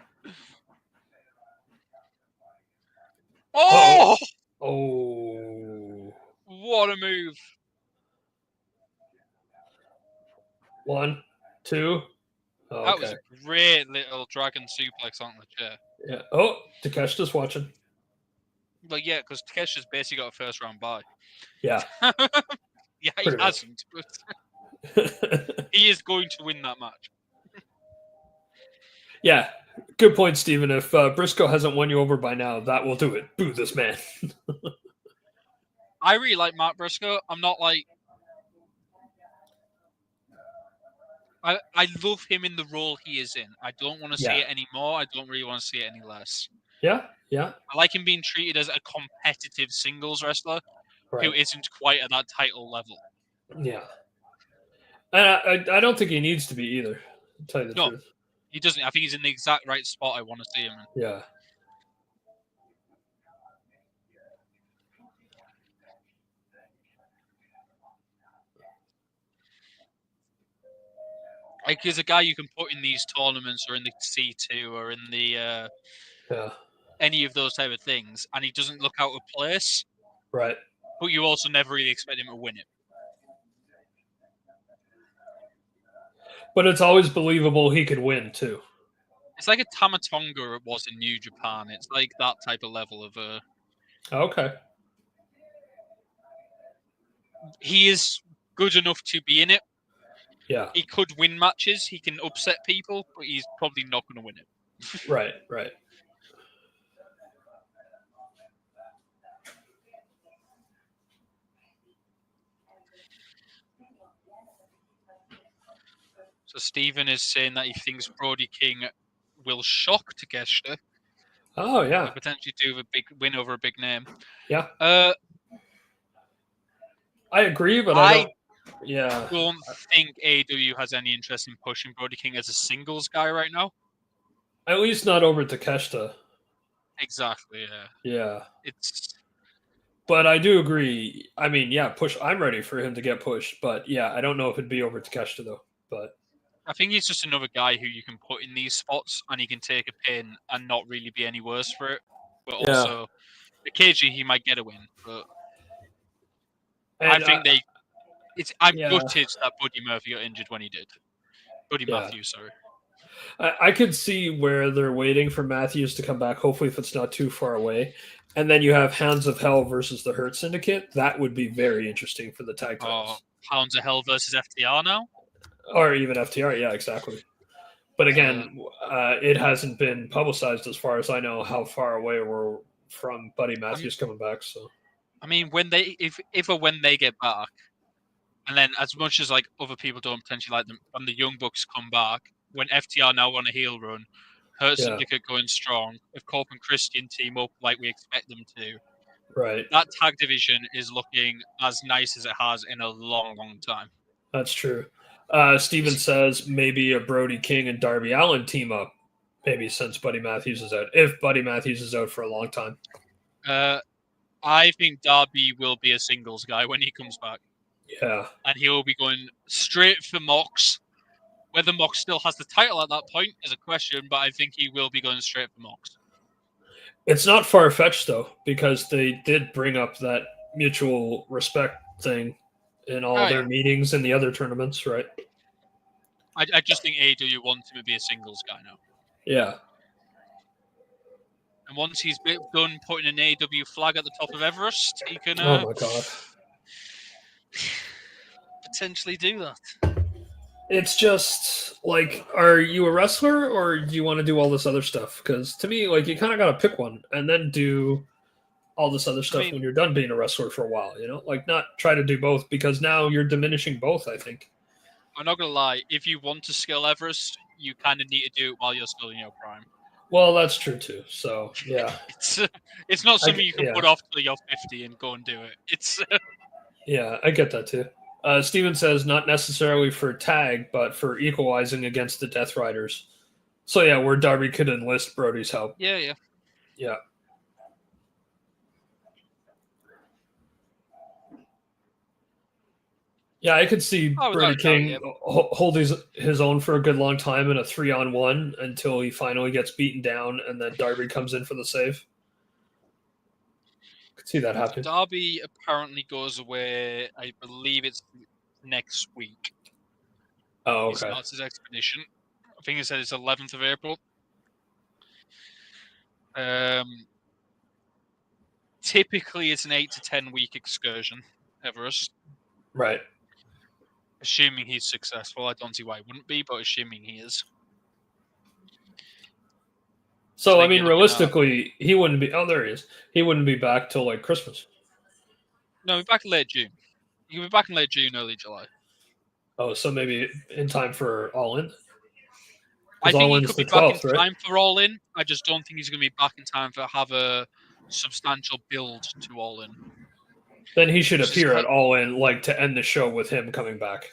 Oh! Oh. What a move. 1, 2. Oh, That okay. was a great little dragon suplex on the chair. Yeah. Oh, Takeshita's watching. But yeah, because Takesha's basically got a first round bye. Yeah. Yeah, he Pretty much. hasn't. But he is going to win that match. Yeah. Good point, Steven. If Briscoe hasn't won you over by now, that will do it. Boo this man. I really like Mark Briscoe. I'm not like... I love him in the role he is in. I don't want to see it anymore. I don't really want to see it any less. Yeah, yeah. I like him being treated as a competitive singles wrestler who isn't quite at that title level. Yeah. And I don't think he needs to be either, to tell you the truth. He doesn't. I think he's in the exact right spot I want to see him in. Yeah. Like, he's a guy you can put in these tournaments or in the C2 or in the any of those type of things, and he doesn't look out of place. Right. But you also never really expect him to win it. But it's always believable he could win, too. It's like a Tama Tonga was in New Japan. It's like that type of level of... Okay. He is good enough to be in it. Yeah. He could win matches. He can upset people, but he's probably not going to win it. Right, right. So Stephen is saying that he thinks Brody King will shock Takeshita. Oh, yeah. Potentially do a big win over a big name. Yeah. I agree, but I don't think AEW has any interest in pushing Brody King as a singles guy right now. At least not over Takeshita. Exactly, yeah. Yeah. It's... But I do agree. I mean, yeah, push. I'm ready for him to get pushed. But, yeah, I don't know if it'd be over Takeshita, though. But I think he's just another guy who you can put in these spots and he can take a pin and not really be any worse for it. But also, occasionally he might get a win. But I think I'm gutted that Buddy Murphy got injured when he did. Buddy Matthews, sorry. I could see where they're waiting for Matthews to come back, hopefully if it's not too far away. And then you have Hounds of Hell versus the Hurt Syndicate. That would be very interesting for the tag Or titles. Hounds of Hell versus FTR now. Or even FTR, yeah, exactly. But Uh, again, it hasn't been publicized as far as I know how far away we're from Buddy I'm, Matthews coming back. So I mean, when they if or when they get back, and then as much as like other people don't potentially like them, when the Young Bucks come back, when FTR now on a heel run, Hurt yeah, Syndicate going strong, if Cope and Christian team up like we expect them to, right. that tag division is looking as nice as it has in a long, long time. That's true. Steven says maybe a Brody King and Darby Allen team up, maybe since Buddy Matthews is out. If Buddy Matthews is out for a long time. Uh, I think Darby will be a singles guy when he comes back, Yeah. and he will be going straight for Mox. Whether Mox still has the title at that point is a question, but I think he will be going straight for Mox. It's not far fetched though, because they did bring up that mutual respect thing in all Oh their yeah, meetings and the other tournaments, right? I just think AEW wants him to be a singles guy now. Yeah. And once he's done putting an AEW flag at the top of Everest, he can Oh my god. potentially do that. It's just like, are you a wrestler or do you want to do all this other stuff? Because to me, like, you kind of got to pick one and then do all this other I stuff mean, when you're done being a wrestler for a while, like not try to do both because now you're diminishing both, I think. I'm not gonna lie. If you want to scale Everest, you kind of need to do it while you're still in your prime. Well, that's true too. So, yeah. It's not something you can Yeah. put off till you're 50 and go and do it. It's Yeah, I get that too. Steven says not necessarily for tag, but for equalizing against the Death Riders. So yeah, where Darby could enlist Brody's help. yeah. Yeah. Yeah, I could see Oh, Brody without a doubt, yeah. King hold his own for a good long time in a 3-on-1 until he finally gets beaten down, and then Darby comes in for the save. Could see that happen. Darby apparently goes away. I believe it's next week. Oh, He okay. starts his expedition. I think he said it's 11th of April. Typically, it's an 8 to 10 week excursion, Everest. Right. Assuming he's successful. I don't see why he wouldn't be, but assuming he is. So I then mean, you're looking at realistically, he wouldn't be. Oh, there he is. He wouldn't be back till like Christmas. no, we're back in late June. You'll be back in late June, early July. Oh, so maybe in time for All In. I Because think All he In is could the be back in 12th, right? time for All In. I just don't think he's going to be back in time for have a substantial build to All In. Then he should Which is appear like- at All In, like to end the show with him coming back.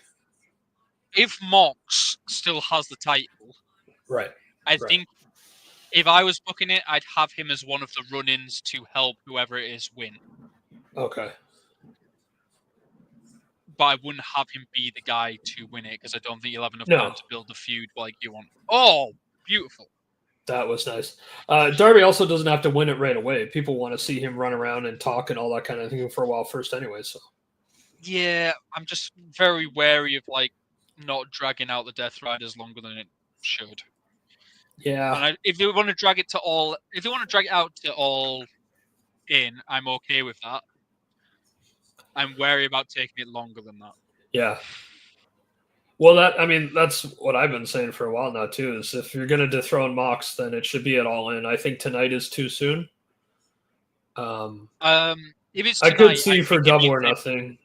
If Mox still has the title, Right. I Right. think if I was booking it, I'd have him as one of the run-ins to help whoever it is win. Okay. But I wouldn't have him be the guy to win it because I don't think you'll have enough No. time to build the feud like you want. Oh, beautiful. That was nice. Darby also doesn't have to win it right away. People want to see him run around and talk and all that kind of thing for a while first anyway. So Yeah, I'm just very wary of like not dragging out the Death Riders longer than it should. yeah. And if they want to drag it to all, if they want to drag it out to All In, I'm okay with that. I'm wary about taking it longer than that. Yeah. Well, that's what I've been saying for a while now too. Is if you're going to dethrone Mox, then it should be at All In. I think tonight is too soon. If it's I tonight, could see for think it Double means or Nothing.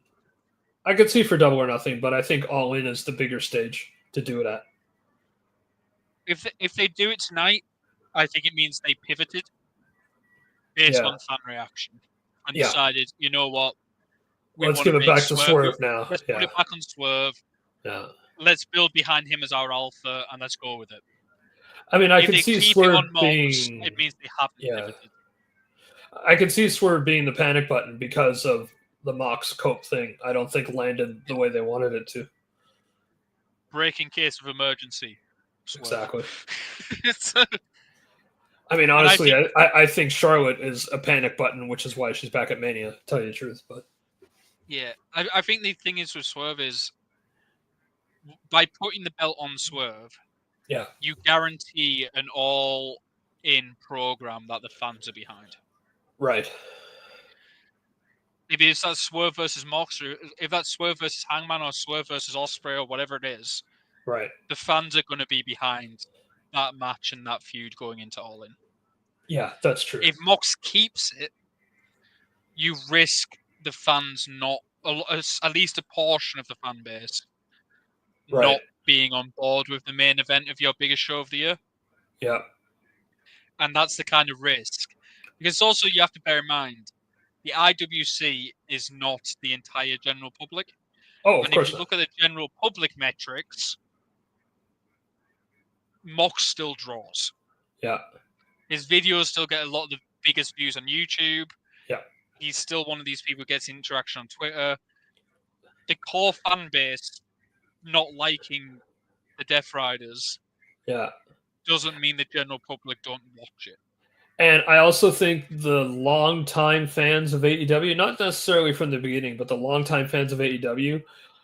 I could see for Double or Nothing, but I think All In is the bigger stage to do it at. If they do it tonight, I think it means they pivoted based on fan reaction and decided, you know what, Let's give it back to Swerve now. Let's put it back on Swerve. Yeah. Let's build behind him as our alpha, and let's go with it. I mean, I If could they see keep Swerve him on Mox, being. it means they haven't pivoted. I could see Swerve being the panic button because of the Mox Cope thing. I don't think landed the way they wanted it to. Break in case of emergency. Exactly. It's, I mean, honestly, I think Charlotte is a panic button, which is why she's back at Mania, to tell you the truth. But yeah, I think the thing is with Swerve is by putting the belt on Swerve, yeah, you guarantee an all-in program that the fans are behind. Right. Maybe it's that Swerve versus Mox, or if that's Swerve versus Hangman or Swerve versus Ospreay or whatever it is, Right. the fans are going to be behind that match and that feud going into All In. Yeah, that's true. If Mox keeps it, you risk the fans not, at least a portion of the fan base, Right. not being on board with the main event of your biggest show of the year. Yeah. And that's the kind of risk. Because also you have to bear in mind, the IWC is not the entire general public. Oh, of And if course you not. look at the general public metrics, Mox still draws. Yeah. His videos still get a lot of the biggest views on YouTube. Yeah. He's still one of these people who gets interaction on Twitter. The core fan base not liking the Death Riders Yeah. doesn't mean the general public don't watch it. And I also think the longtime fans of AEW, not necessarily from the beginning, but the longtime fans of AEW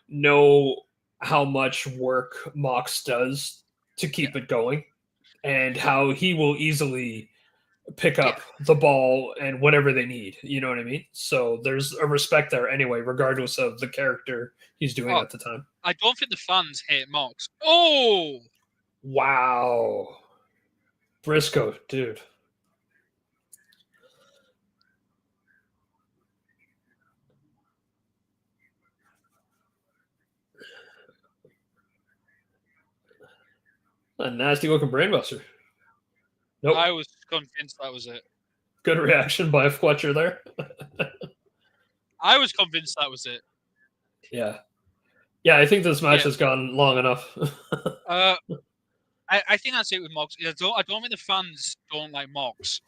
know how much work Mox does to keep it going and how he will easily pick Yeah. up the ball and whatever they need. You know what I mean? So there's a respect there anyway, regardless of the character he's doing at the time. I don't think the fans hate Mox. Oh! Wow. Briscoe, dude. A nasty looking brainbuster. Nope. I was convinced that was it. Good reaction by Fletcher there. I was convinced that was it. Yeah. Yeah, I think this match has gone long enough. I think that's it with Mox. I don't think the fans don't like Mox.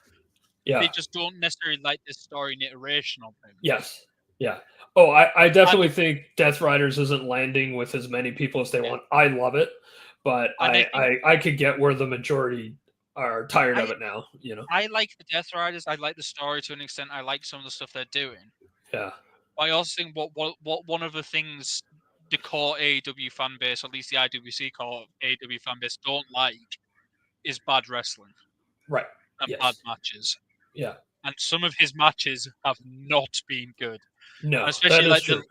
Yeah. They just don't necessarily like this story and iteration of him. Yes. Yeah. Oh, I definitely think Death Riders isn't landing with as many people as they want. I love it, but I could get where the majority are tired of it now. You know. I like the Death Riders. I like the story to an extent. I like some of the stuff they're doing. Yeah. I also think what one of the things the core AEW fan base, or at least the IWC core AEW fan base, don't like is bad wrestling. Right. And bad matches. Yeah. And some of his matches have not been good. No, and especially that is true.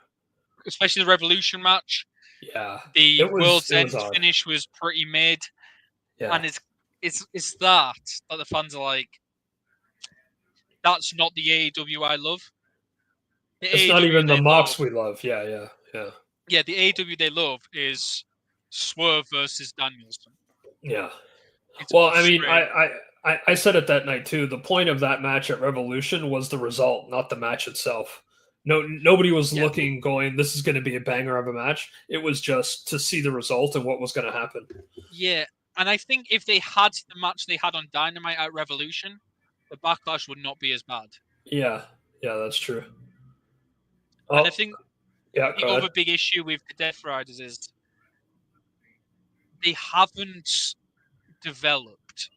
Especially the Revolution match. Yeah. The World's End finish was pretty mid. Yeah. And it's that the fans are like, that's not the AEW I love. It's not even the Mox we love. Yeah. Yeah, the AEW they love is Swerve versus Danielson. Yeah. Well, I mean, I said it that night too. The point of that match at Revolution was the result, not the match itself. Nobody was looking, going, "This is going to be a banger of a match." It was just to see the result and what was going to happen. Yeah, and I think if they had the match they had on Dynamite at Revolution, the backlash would not be as bad. Yeah, that's true. And I think the other big issue with the Death Riders is they haven't developed.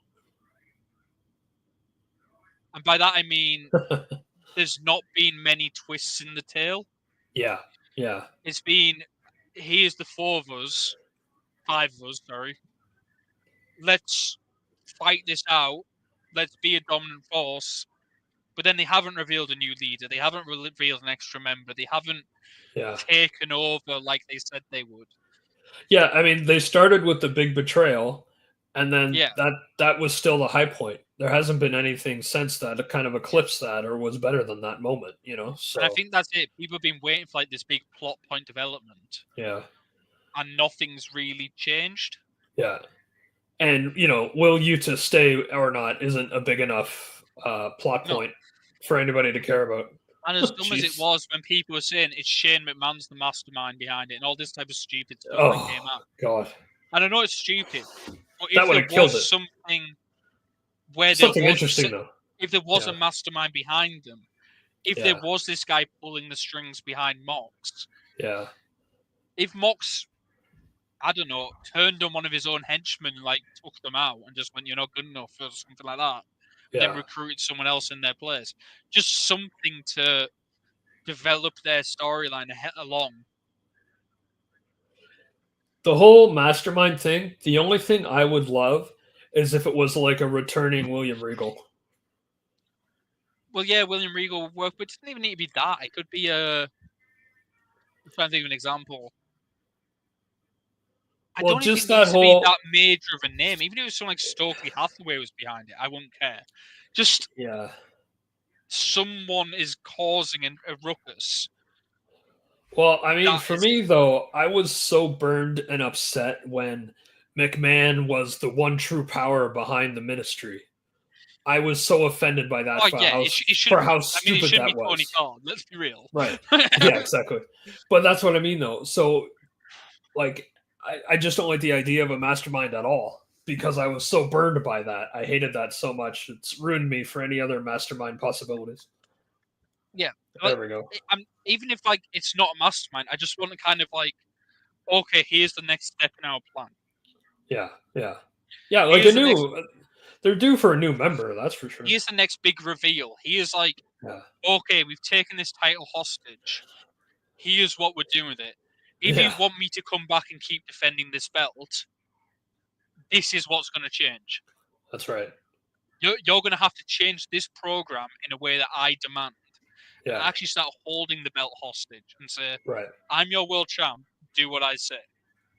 And by that I mean there's not been many twists in the tail. Yeah. It's been, here's the five of us, sorry. Let's fight this out. Let's be a dominant force. But then they haven't revealed a new leader. They haven't revealed an extra member. They haven't taken over like they said they would. Yeah, I mean, they started with the big betrayal, and then that was still the high point. There hasn't been anything since that kind of eclipsed that or was better than that moment, you know? So and I think that's it. People have been waiting for like this big plot point development. Yeah. And nothing's really changed. Yeah. And, you know, will Yuta stay or not isn't a big enough plot point for anybody to care about. And as dumb as it was when people were saying it's Shane McMahon's the mastermind behind it and all this type of stupid stuff that came out. God. And I know it's stupid. But that would have killed it. Something where something interesting though. If there was a mastermind behind them, if there was this guy pulling the strings behind Mox. Yeah. If Mox, I don't know, turned on one of his own henchmen, like took them out and just went, "You're not good enough," or something like that. Then recruited someone else in their place. Just something to develop their storyline along. The whole mastermind thing, the only thing I would love is if it was like a returning William Regal. Well, yeah, William Regal would work, but it doesn't even need to be that. It could be I'm trying to think of an example. I Well, don't even just think it that needs to be whole that major of a name. Even if it was someone like Stokely Hathaway was behind it, I wouldn't care. Just yeah. someone is causing a ruckus. Well, I mean, That for is, me though, I was so burned and upset when McMahon was the one true power behind the ministry. I was so offended by that oh yeah, it for shouldn't. how I mean, it stupid shouldn't that be Tony was. Khan. Let's be real. Right. Yeah, exactly. But that's what I mean though. So like I just don't like the idea of a mastermind at all because I was so burned by that. I hated that so much. It's ruined me for any other mastermind possibilities. Yeah, There like we go. I'm even if like it's not a mastermind, I just want to kind of like, okay, here's the next step in our plan. Yeah, yeah. Yeah, like a Here's the next. new they're due for a new member, that's for sure. Here's the next big reveal. Here's like, Yeah. okay, we've taken this title hostage. Here's what we're doing with it. If you Yeah, want me to come back and keep defending this belt, this is what's going to change. that's right. You're going to have to change this program in a way that I demand. And Yeah, actually start holding the belt hostage and say, right. I'm your world champ. Do what I say.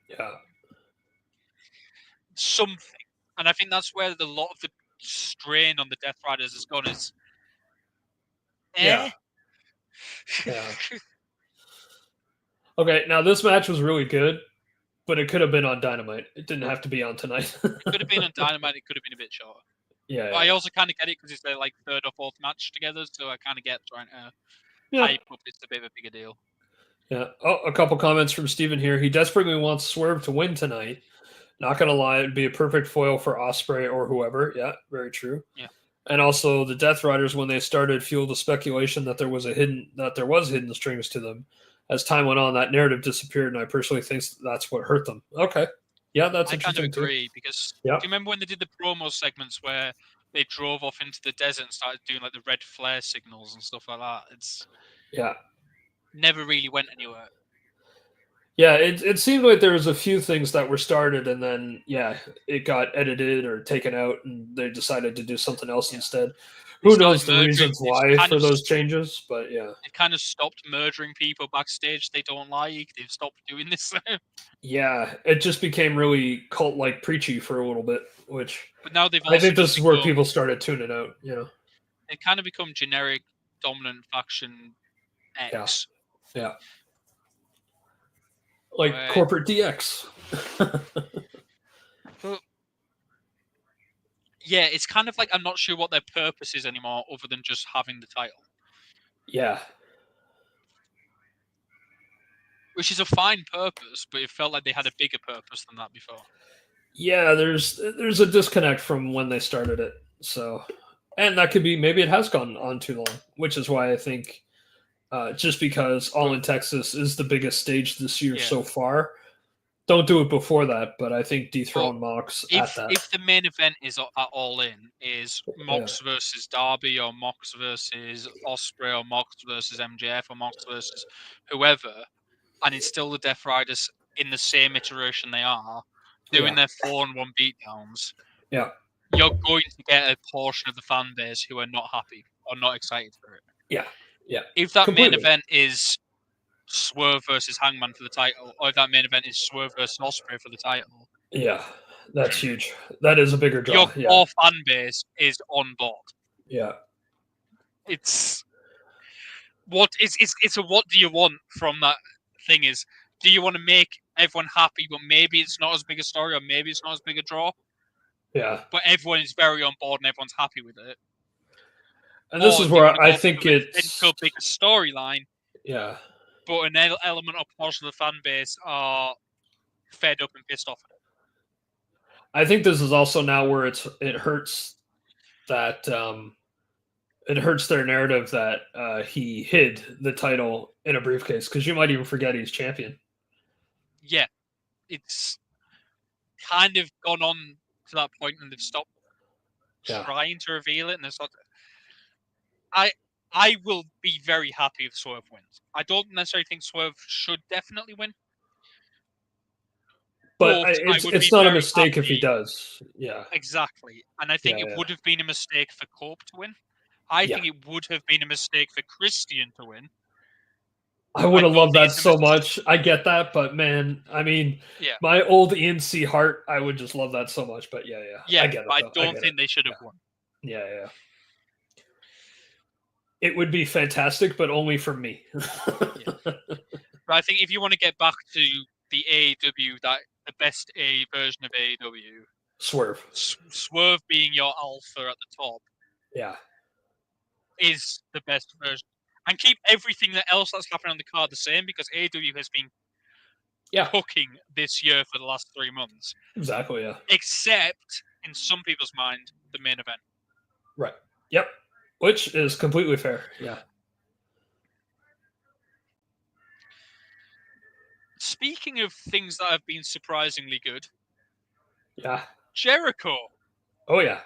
Yeah. Something. And I think that's where a lot of the strain on the Death Riders has gone is, Yeah. eh? Yeah. Okay, now this match was really good, but it could have been on Dynamite. It didn't have to be on tonight. It could have been on Dynamite. It could have been a bit shorter. Yeah, But I yeah. also kind of get it because it's their like third or fourth match together, so I kind of get trying to Yeah. hype up. It's a bit of a bigger deal. Yeah. Oh, a couple comments from Steven here. He desperately wants Swerve to win tonight. Not gonna lie, it'd be a perfect foil for Osprey or whoever. Yeah, very true. Yeah. And also the Death Riders, when they started, fueled the speculation that there was hidden strings to them. As time went on, that narrative disappeared, and I personally think that's what hurt them. Okay, yeah, that's I kind of interesting too. agree because Yeah, do you remember when they did the promo segments where they drove off into the desert and started doing like the red flare signals and stuff like that? It's yeah, never really went anywhere. yeah. It seemed like there was a few things that were started, and then yeah, it got edited or taken out, and they decided to do something else Yeah. instead. They Who started knows the murdering. reasons why for those changes? But yeah, They've kind of stopped murdering people backstage they don't like. They've stopped doing this. yeah, it just became really cult like preachy for a little bit, which But now they've I also think this just is where become people started tuning out. You know, they kind of become generic dominant faction yeah, X. yeah, like Where, corporate DX. but yeah, it's kind of like I'm not sure what their purpose is anymore, other than just having the title, Yeah, which is a fine purpose, but it felt like they had a bigger purpose than that before. yeah. There's a disconnect from when they started it. So, and that could be maybe it has gone on too long, which is why I think just because All in Texas is the biggest stage this year Yeah. so far. Don't do it before that, but I think dethrone Mox at that. If the main event is at All In is Mox versus Darby or Mox versus Osprey or Mox versus MJF or Mox versus whoever, and it's still the Death Riders in the same iteration they are doing their 4-1 beatdowns, Yeah, you're going to get a portion of the fan base who are not happy or not excited for it. yeah, yeah. If that Completely. main event is Swerve versus Hangman for the title, or if that main event is Swerve versus Osprey for the title, Yeah, that's huge. That is a bigger draw. your core fan base is on board. Yeah, It's what it's a what do you want from that thing is, do you want to make everyone happy, but maybe it's not as big a story or maybe it's not as big a draw, yeah. but everyone is very on board and everyone's happy with it. And this is where I think it's a bigger storyline, yeah. but an element or portion of the fan base are fed up and pissed off at it. I think this is also now where it hurts that it hurts their narrative that he hid the title in a briefcase because you might even forget he's champion. Yeah, it's kind of gone on to that point and they've stopped trying to reveal it, and it's not. I will be very happy if Swerve wins. I don't necessarily think Swerve should definitely win. But it's not a mistake if he does. Yeah. Exactly. And I think it would have been a mistake for Cope to win. I think it would have been a mistake for Christian to win. I would have loved that it's a so much. I get that, but man, I mean, Yeah. my old ENC heart, I would just love that so much. But yeah, Yeah, I get it. but I Though. don't get think it. they should have won. Yeah. It would be fantastic, but only for me. Yeah. But I think if you want to get back to the AEW, the best A version of AEW, Swerve. Swerve being your alpha at the top. Yeah. Is the best version. And keep everything else that's happening on the card the same, because AEW has been cooking this year for the last 3 months. Exactly, yeah. Except, in some people's mind, the main event. Right. Yep. Which is completely fair, yeah. Speaking of things that have been surprisingly good. Yeah. Jericho. Oh, yeah.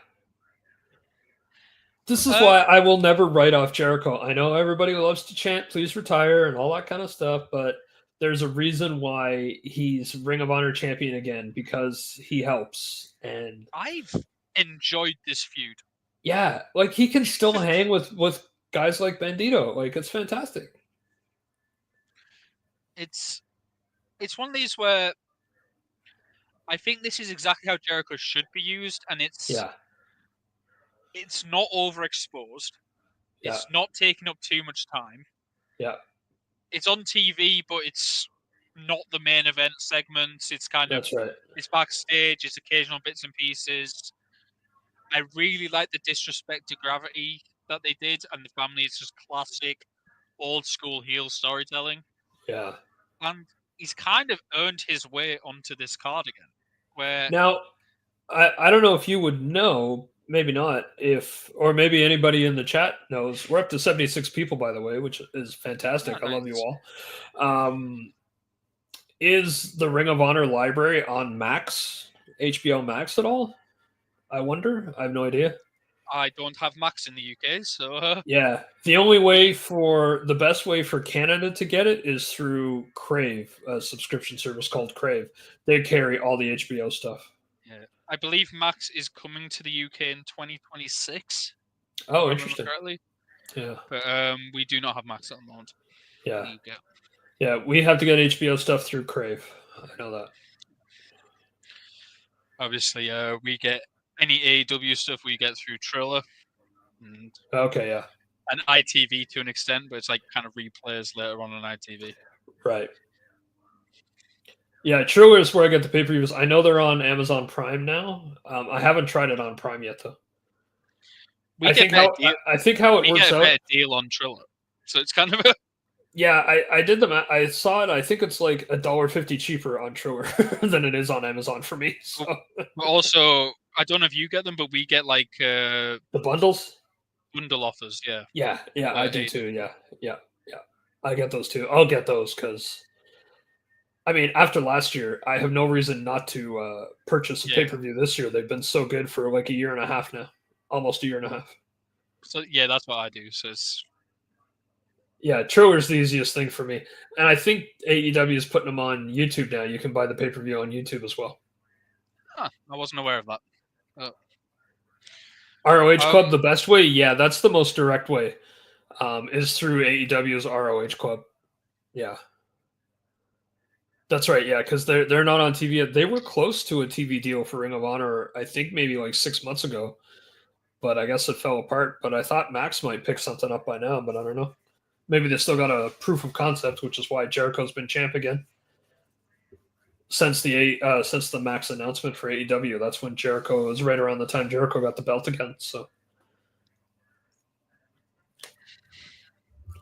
This is why I will never write off Jericho. I know everybody loves to chant, please retire, and all that kind of stuff, but there's a reason why he's Ring of Honor champion again, because he helps. And I've enjoyed this feud. Yeah, like he can still hang with guys like Bandito. Like, it's fantastic. It's one of these where I think this is exactly how Jericho should be used, and it's not overexposed. It's not taking up too much time. Yeah. It's on TV, but it's not the main event segments. It's kind That's right. It's backstage. It's occasional bits and pieces. I really like the disrespect to gravity that they did, and the family is just classic, old school heel storytelling. Yeah. And he's kind of earned his way onto this card again. Where now, I don't know if you would know, maybe not, or maybe anybody in the chat knows. We're up to 76 people, by the way, which is fantastic. I love you all. Is the Ring of Honor library on Max, HBO Max at all? I wonder. I have no idea. I don't have Max in the UK, so yeah. The only way the best way for Canada to get it is through Crave, a subscription service called Crave. They carry all the HBO stuff. Yeah, I believe Max is coming to the UK in 2026. Oh, interesting. Yeah, but we do not have Max at the moment. Yeah, yeah, we have to get HBO stuff through Crave. I know that. Obviously, we get any AEW stuff we get through Triller. And okay, yeah. And ITV to an extent, but it's like kind of replays later on ITV. Right. Yeah, Triller is where I get the pay-per-views. I know they're on Amazon Prime now. I haven't tried it on Prime yet, though. I think how it works out. We get a better deal on Triller, so it's kind of a... Yeah, I did them. I saw it. I think it's like $1.50 cheaper on Triller than it is on Amazon for me. So. But also, I don't know if you get them, but we get like the bundles, bundle offers. Yeah. Yeah, I do too. Yeah. I get those too. I'll get those because, I mean, after last year, I have no reason not to purchase a pay-per-view this year. They've been so good for like a year and a half now, almost a year and a half. So yeah, that's what I do. So it's... Yeah, Triller's the easiest thing for me. And I think AEW is putting them on YouTube now. You can buy the pay-per-view on YouTube as well. Huh, I wasn't aware of that. ROH Club, the best way? Yeah, that's the most direct way, is through AEW's ROH Club. Yeah. That's right, yeah, because they're not on TV yet. They were close to a TV deal for Ring of Honor, I think maybe like 6 months ago. But I guess it fell apart. But I thought Max might pick something up by now, but I don't know. Maybe they still got a proof of concept, which is why Jericho's been champ again. Since the Max announcement for AEW, that's when Jericho was right around the time Jericho got the belt again. So,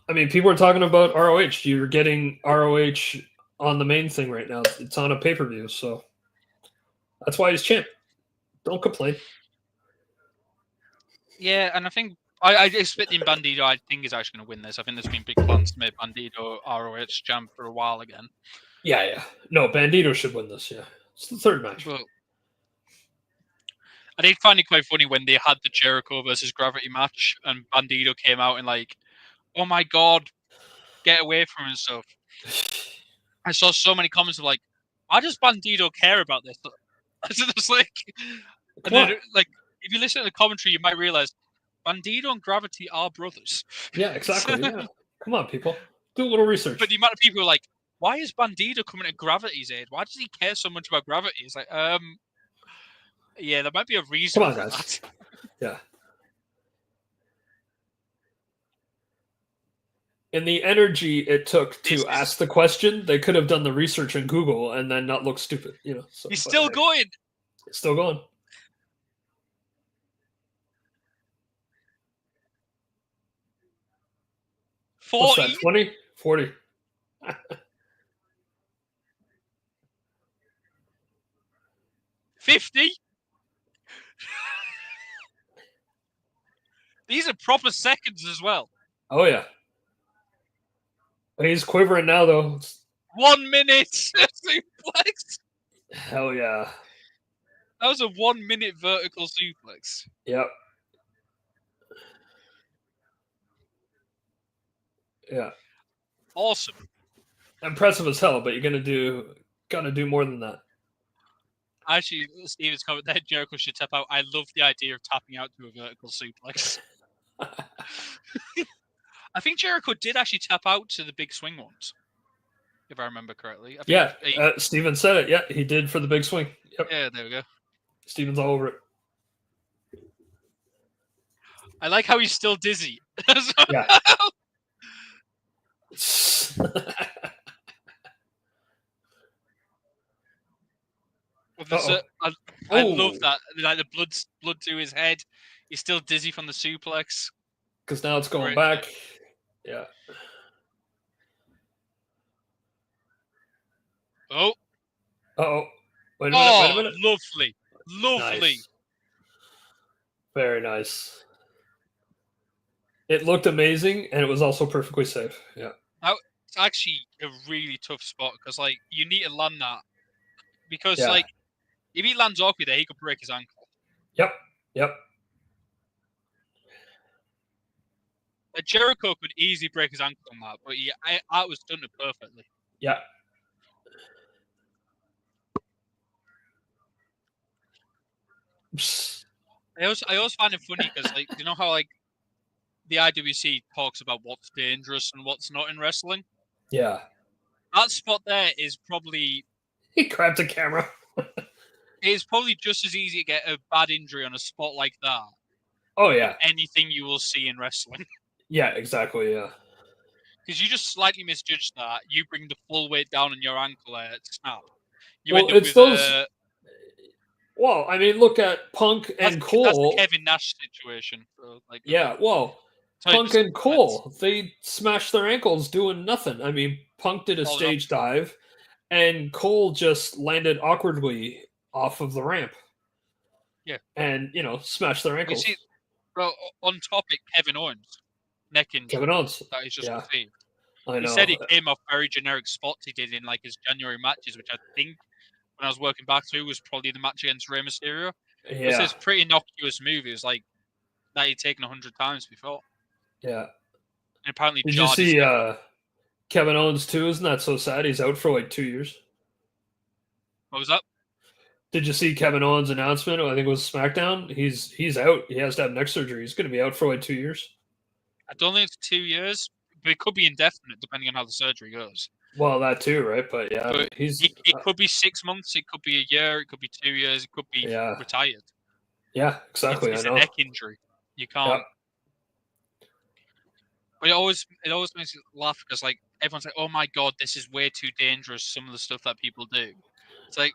I mean, people are talking about ROH. You're getting ROH on the main thing right now. It's on a pay-per-view, so that's why he's champ. Don't complain. Yeah, and I think I expect Bandito, I think, is actually going to win this. I think there's been big plans to make Bandito ROH champ for a while again. Yeah. No, Bandito should win this, yeah. It's the third match. Well, I did find it quite funny when they had the Jericho versus Gravity match and Bandito came out and like, oh my God, get away from him and stuff. I saw so many comments of like, why does Bandito care about this? It's like, and then, like, if you listen to the commentary, you might realize Bandido and Gravity are brothers. Yeah, exactly. Yeah. Come on, people. Do a little research. But the amount of people who are like, why is Bandido coming to Gravity's aid? Why does he care so much about Gravity? It's like, yeah, there might be a reason Come on, for guys. that. Yeah. And the energy it took to ask the question, they could have done the research in Google and then not look stupid, you know. So, He's still going. It's still going. What's that, 20? 40. 50. These are proper seconds as well. Oh, yeah. He's quivering now, though. 1 minute suplex. Hell yeah. That was a 1 minute vertical suplex. Yep. Yeah. Awesome. Impressive as hell, but you're gotta do more than that. Actually, Steven's comment there, Jericho should tap out. I love the idea of tapping out to a vertical suplex. I think Jericho did actually tap out to the big swing ones, if I remember correctly. Steven said it. Yeah, he did for the big swing. Yep. Yeah, there we go. Steven's all over it. I like how he's still dizzy. Yeah. I love that. Like the blood to his head. He's still dizzy from the suplex. Because now it's going back. Yeah. Oh. Uh-oh. Wait a minute. Lovely. Nice. Very nice. It looked amazing, and it was also perfectly safe. Yeah. Now, it's actually a really tough spot, because, like, you need to land that. Because, like, if he lands awkward there, he could break his ankle. Yep. Jericho could easily break his ankle on that, but that was done it perfectly. Yeah. I always find it funny because, like, you know how, like, the IWC talks about what's dangerous and what's not in wrestling? Yeah. That spot there is probably... He grabbed a camera. It's probably just as easy to get a bad injury on a spot like that. Oh, yeah. Anything you will see in wrestling. Yeah, exactly, yeah. Because you just slightly misjudge that. You bring the full weight down on your ankle there to snap. Well, I mean, look at Punk and Cole. That's the Kevin Nash situation. So, like, Punk and Cole, they smashed their ankles doing nothing. I mean, Punk did a stage dive, and Cole just landed awkwardly off of the ramp. Yeah. And, smashed their ankles. You see, well, on topic, Kevin Owens. Neck injury. Kevin Owens. That he's just received. I know. He said he came off very generic spots he did in, like, his January matches, which I think, when I was working back through, was probably the match against Rey Mysterio. Yeah. It's a pretty innocuous move. It was like that he'd taken 100 times before. Yeah. And apparently, did you see Kevin Owens too? Isn't that so sad? He's out for like 2 years. What was that? Did you see Kevin Owens' announcement? I think it was SmackDown. He's out. He has to have neck surgery. He's going to be out for like 2 years. I don't think it's 2 years, but it could be indefinite depending on how the surgery goes. Well, that too, right? But yeah, but it could be 6 months. It could be a year. It could be 2 years. It could be retired. Yeah, exactly. It's a neck injury. You can't. Yep. But it always makes me laugh because, like, everyone's like, "Oh my god, this is way too dangerous." Some of the stuff that people do. It's like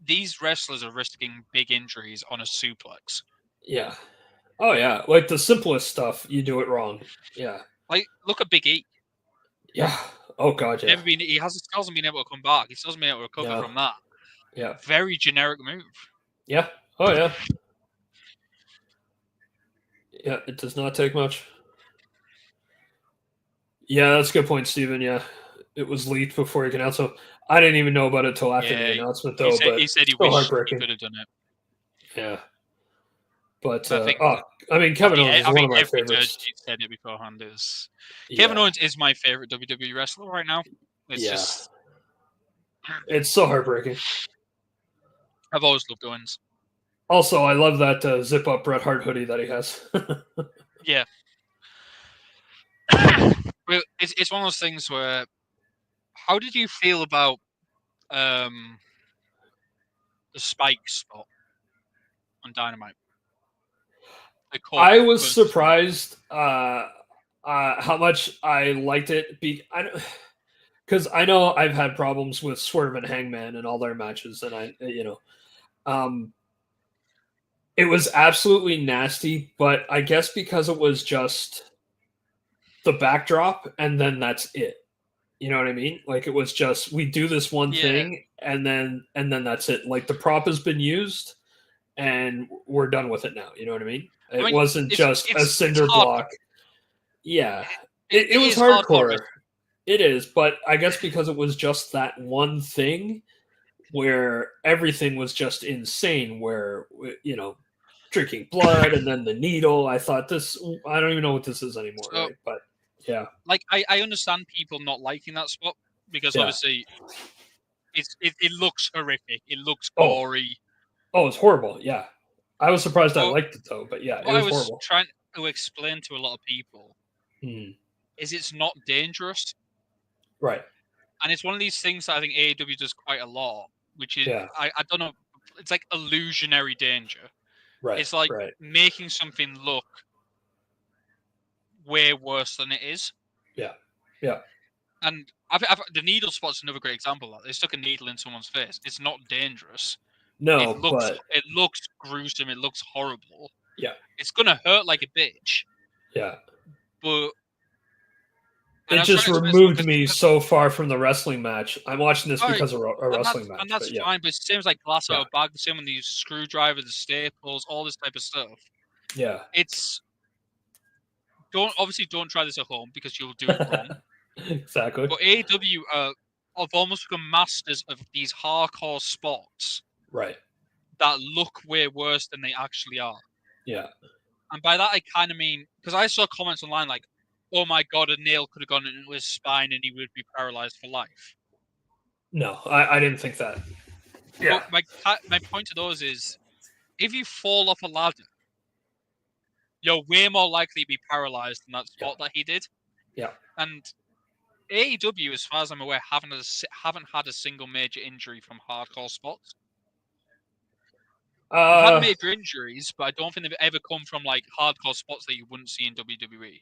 these wrestlers are risking big injuries on a suplex. Yeah. Oh yeah, like the simplest stuff, you do it wrong. Yeah. Like, look at Big E. Yeah. Oh god, yeah. He hasn't been able to come back. He still hasn't been able to recover from that. Yeah. Very generic move. Yeah. Oh yeah. Yeah, it does not take much. Yeah, that's a good point, Steven. Yeah. It was leaked before he can announce it. I didn't even know about it till after the announcement, though. He said he wished he could have done it. Yeah. But, Kevin Owens is one of my favorites. Said it beforehand. Kevin Owens is my favorite WWE wrestler right now. It's so heartbreaking. I've always loved Owens. Also, I love that zip up Bret Hart hoodie that he has. Yeah. Well, it's one of those things where, how did you feel about the spike spot on Dynamite? The Colt I was versus Finn. surprised how much I liked it. Because I know I've had problems with Swerve and Hangman and all their matches, and um, it was absolutely nasty. But I guess because it was just the backdrop, and then that's it. You know what I mean? Like it was just we do this one Yeah. thing, and then that's it. Like the prop has been used, and we're done with it now. You know what I mean? I It mean, wasn't just a it's cinder hardcore. block. Yeah, it It was is hardcore hardcore. wrestling. It is, but I guess because it was just that one thing where everything was just insane, where drinking blood and then the needle. I thought this. I don't even know what this is anymore, So, right? But yeah, like, I understand people not liking that spot because yeah. obviously it looks horrific. It looks Oh, gory. oh, it's horrible. Yeah, I was surprised I But liked it though. But yeah, it what I was was horrible. trying to explain to a lot of people Hmm. is it's not dangerous. Right. And it's one of these things that I think AEW does quite a lot, which is, Yeah. I don't know, it's like illusionary danger. Right. It's like Right. making something look way worse than it is. Yeah. Yeah. And the needle spot's another great example of that. They stuck a needle in someone's face. It's not dangerous. No, but It looks gruesome. It looks horrible. yeah. It's gonna hurt like a bitch. Yeah. But and It I was trying just to explain something removed me so far from the wrestling match. I'm watching this all right, because of a wrestling match, and that's but yeah, fine. But it's the same as like glass out yeah, of bag, the same with these screwdrivers, the staples, all this type of stuff. yeah. It's don't try this at home because you'll do it wrong. Exactly. But AEW have almost become masters of these hardcore spots Right. that look way worse than they actually are. Yeah. And by that I kind of mean, because I saw comments online like, "Oh my god, a nail could have gone into his spine and he would be paralyzed for life." No, I didn't think that. Yeah. But my point to those is, if you fall off a ladder, you're way more likely to be paralyzed in that spot that he did. Yeah. And AEW, as far as I'm aware, haven't had a single major injury from hardcore spots. They've had major injuries, but I don't think they've ever come from like hardcore spots that you wouldn't see in WWE.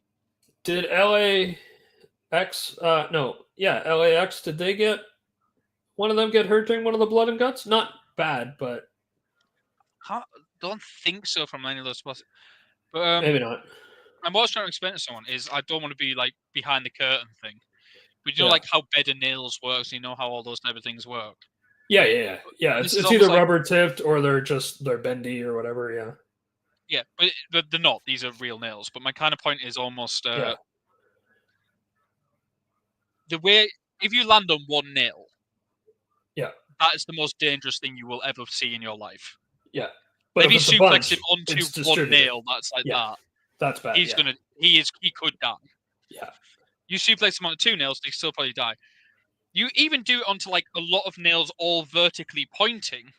Did LAX? No. Yeah, LAX. Did they get one of them get hurt during one of the blood and guts? Not bad, but Don't think so from any of those spots. But maybe not. and what I was trying to explain to someone is I don't want to be like behind the curtain thing. But you know, Yeah. like how bed and nails works, you know how all those type of things work. Yeah. Yeah. This It's is either almost like, rubber tipped or they're bendy or whatever. Yeah. yeah, but they're not. These are real nails. But my kind of point is almost Yeah. the way, if you land on one nail, Yeah. that is the most dangerous thing you will ever see in your life. Yeah. But If if you it's a suplex bunch, him onto it's one distributed. nail, that's like Yeah. that. That's bad. He could die. Yeah. You suplex him onto two nails, he still probably die. You even do it onto like a lot of nails all vertically pointing.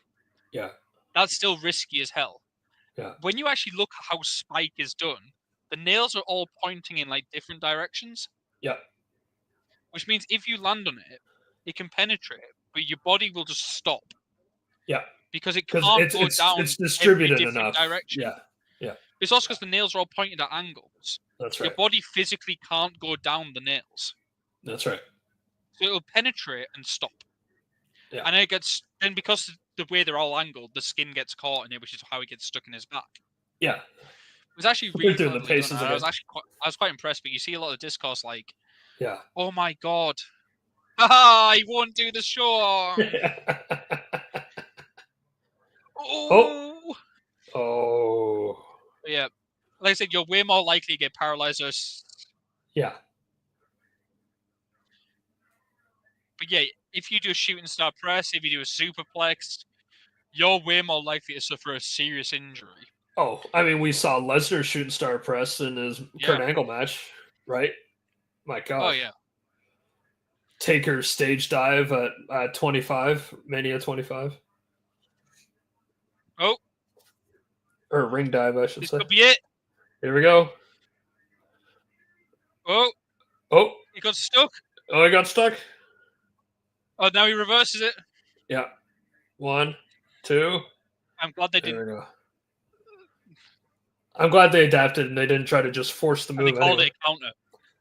Yeah. That's still risky as hell. Yeah. When you actually look at how Spike is done, the nails are all pointing in like different directions. Yeah. Which means if you land on it, it can penetrate, but your body will just stop. Yeah. Because it Because can't go down it's distributed every different enough. direction. Yeah. Yeah. It's also because the nails are all pointed at angles. That's right. Your body physically can't go down the nails. That's right. So it'll penetrate and stop. Yeah. And it gets, then because the way they're all angled, the skin gets caught in it, which is how it gets stuck in his back. Yeah. It was actually really doing the paces I again. was quite impressed, but you see a lot of discourse like, Yeah. oh my god. Haha, he won't do the show. Oh. Oh. Yeah. Like I said, you're way more likely to get paralyzed or... Yeah. But yeah, if you do a shooting star press, if you do a superplex, you're way more likely to suffer a serious injury. Oh, I mean, we saw Lesnar shooting star press in his Kurt Angle match, right? My God. Oh, yeah. Taker stage dive at 25, Mania 25. Oh. Or ring dive, I should This say. could be it. Here we go. Oh, Oh, he got stuck. oh, I got stuck. Oh, now he reverses it. Yeah. 1, 2. I'm glad they There didn't. we go. I'm glad they adapted and they didn't try to just force the And they move called anyway. it a counter.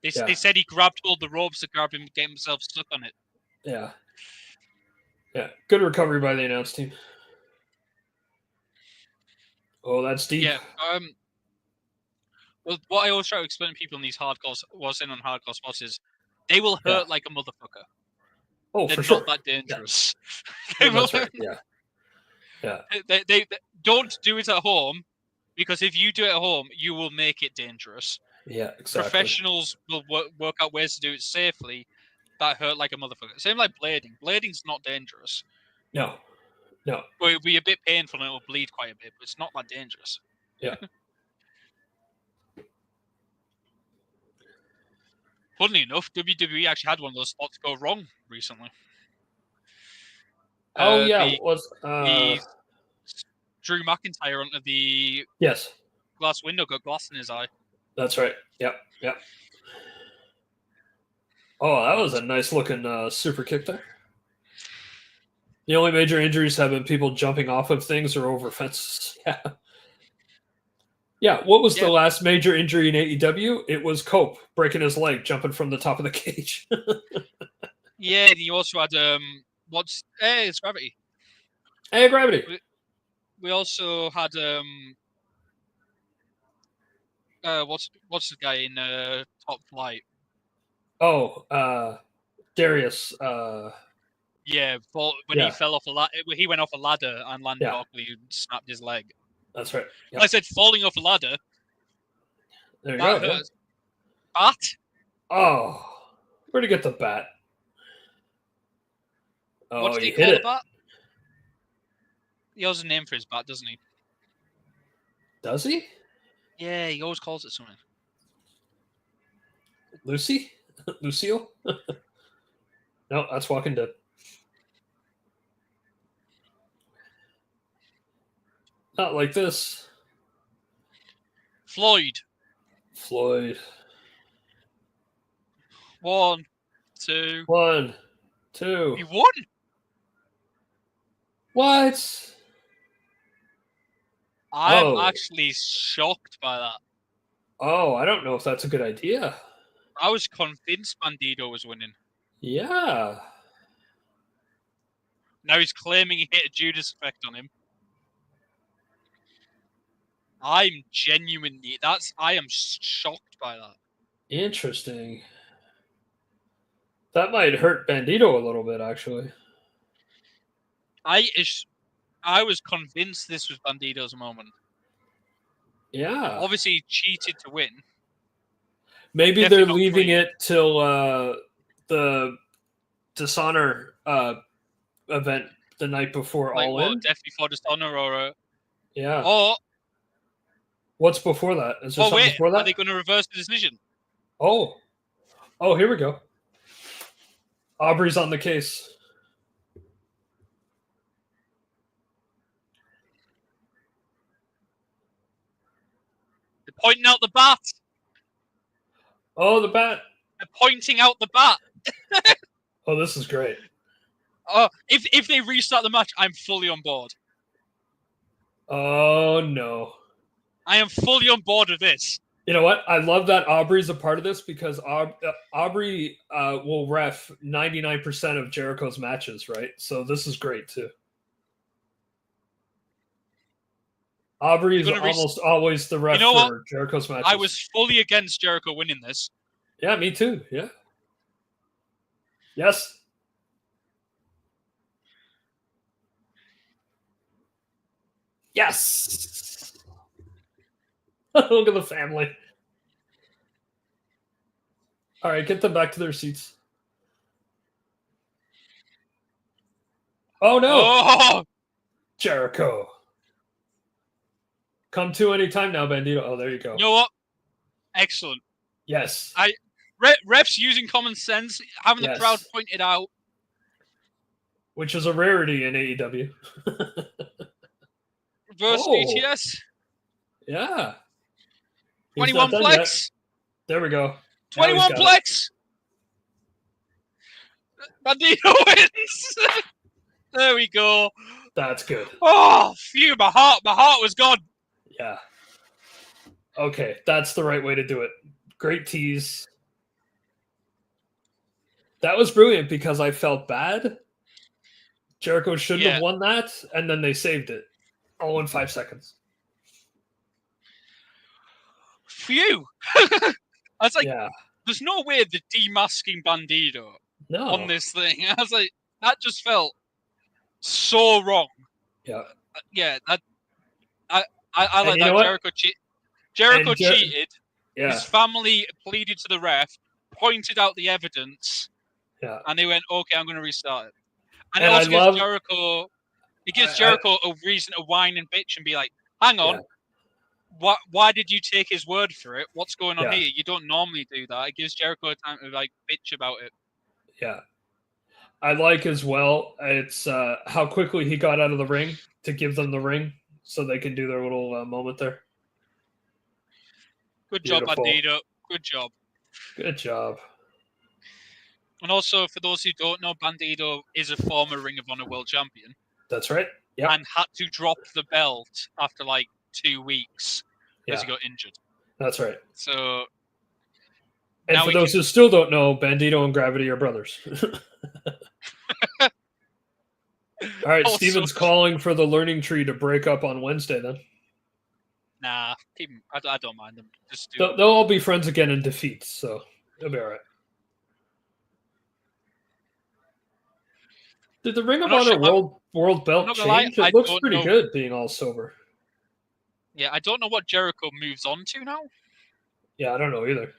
They Yeah. said he grabbed all the ropes to grab him and get himself stuck on it. Yeah. Yeah. Good recovery by the announce team. Oh, that's deep. Yeah. Well, what I always try to explain to people in these hardcore spots is they will hurt like a motherfucker. Oh, They're for not sure. that dangerous. Yeah. That's right. Yeah. Yeah. They don't do it at home, because if you do it at home, you will make it dangerous. Yeah, exactly. Professionals will work out ways to do it safely that hurt like a motherfucker. Same like blading. Blading's not dangerous. No. No. But it'll be a bit painful and it'll bleed quite a bit, but it's not that dangerous. Yeah. Funnily enough, WWE actually had one of those spots go wrong recently. Oh yeah, the Drew McIntyre onto the yes, glass window got glass in his eye. That's right. Yep. Yep. Oh, that was a nice looking super kick there. The only major injuries have been people jumping off of things or over fences. Yeah. Yeah. What was the last major injury in AEW? It was Cope breaking his leg jumping from the top of the cage. Yeah, and you also had it's Gravity. Hey, Gravity. We also had what's the guy in Top Flight? Oh, Darius. Yeah, but when he fell off a ladder, he went off a ladder and landed awkwardly and snapped his leg. That's right. Yep. I said falling off a ladder. There you go. Hurts. Bat? Oh, where'd he get the bat? Oh, what did he call the bat? He has a name for his bat, doesn't he? Does he? Yeah, he always calls it something. Lucy? Lucille? No, that's Walking Dead. Not like this. Floyd. 1, 2. 1, 2. He won? What? I'm actually shocked by that. Oh, I don't know if that's a good idea. I was convinced Bandido was winning. Yeah. Now he's claiming he hit a Judas effect on him. I am shocked by that. Interesting. That might hurt Bandito a little bit, actually. I was convinced this was Bandido's moment. Yeah. Obviously, he cheated to win. Maybe they're leaving it till the Dishonor event the night before All In. Death Before Dishonor or... Yeah. Or... What's before that? Is there something before that? Are they going to reverse the decision? Oh, here we go. Aubrey's on the case. They're pointing out the bat. Oh, the bat. They're pointing out the bat. Oh, this is great. If they restart the match, I'm fully on board. Oh, no. I am fully on board with this. You know what? I love that Aubrey's a part of this because Aubrey will ref 99% of Jericho's matches, right? So this is great, too. Aubrey is almost always the ref for Jericho's matches. I was fully against Jericho winning this. Yeah, me too. Yeah. Yes. Yes. Look at the family. All right, get them back to their seats. Oh, no. Oh! Jericho. Come to any time now, Bandito. Oh, there you go. You know what? Excellent. Yes. Refs using common sense, having the crowd pointed out. Which is a rarity in AEW. Reverse DTS. Yeah. He's 21 not done yet. plex. There we go. Now he's 21 got it. plex. Bandito wins. There we go. That's good. Oh, phew! My heart was gone. Yeah. Okay, that's the right way to do it. Great tease. That was brilliant because I felt bad. Jericho shouldn't have won that, and then they saved it. All in 5 seconds. Phew. I was like, Yeah. there's no way they're demasking Bandito No. on this thing. I was like, that just felt so wrong. Yeah. Yeah, I like that. Jericho cheated. Yeah. His family pleaded to the ref, pointed out the evidence, Yeah. and they went, "Okay, I'm going to restart it." And And it also gives Jericho. It gives Jericho a reason to whine and bitch and be like, "Hang on, why did you take his word for it? What's going on here? You don't normally do that." It gives Jericho a time to like bitch about it. Yeah. I like as well, it's how quickly he got out of the ring to give them the ring so they can do their little moment there. Good job, Bandito. Good job. Good job. And also, for those who don't know, Bandito is a former Ring of Honor World Champion. That's right. Yeah. And had to drop the belt after like 2 weeks because he got injured. That's right. So. And for those who still don't know, Bandito and Gravity are brothers. All right, also, Steven's calling for the learning tree to break up on Wednesday then. Nah, I don't mind them. Just they'll all be friends again in defeats, so they'll be all right. Did the Ring of Honor world belt change? It looks pretty good being all silver. Yeah, I don't know what Jericho moves on to now. Yeah, I don't know either.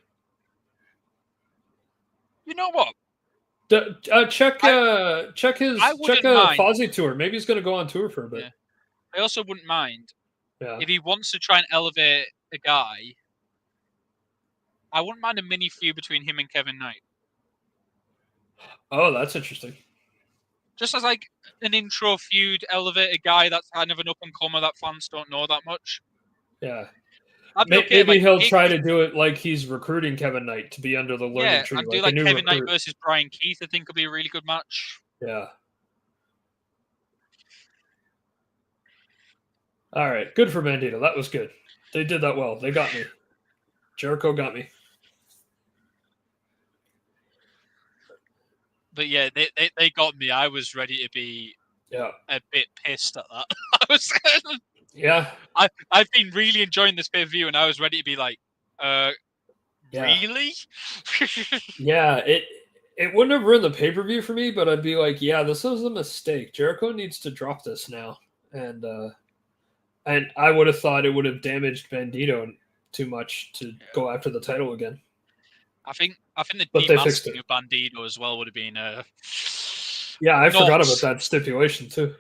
You know what? Check his Fozzy tour. Maybe he's going to go on tour for a bit. Yeah. I also wouldn't mind if he wants to try and elevate a guy. I wouldn't mind a mini feud between him and Kevin Knight. Oh, that's interesting. Just as like an intro feud, elevate a guy that's kind of an up and comer that fans don't know that much. Yeah. Maybe he'll try to do it like he's recruiting Kevin Knight to be under the learning tree. And do like Kevin Knight versus Brian Keith. I think would be a really good match. Yeah. All right, good for Bandito. That was good. They did that well. They got me. Jericho got me. But yeah, they got me. I was ready to be a bit pissed at that. I was. Yeah. I've been really enjoying this pay-per-view, and I was ready to be like, really? Yeah, it wouldn't have ruined the pay-per-view for me, but I'd be like, yeah, this was a mistake. Jericho needs to drop this now. And I would have thought it would have damaged Bandito too much to go after the title again. I think the demasking of Bandito as well would have been yeah, I forgot about that stipulation too.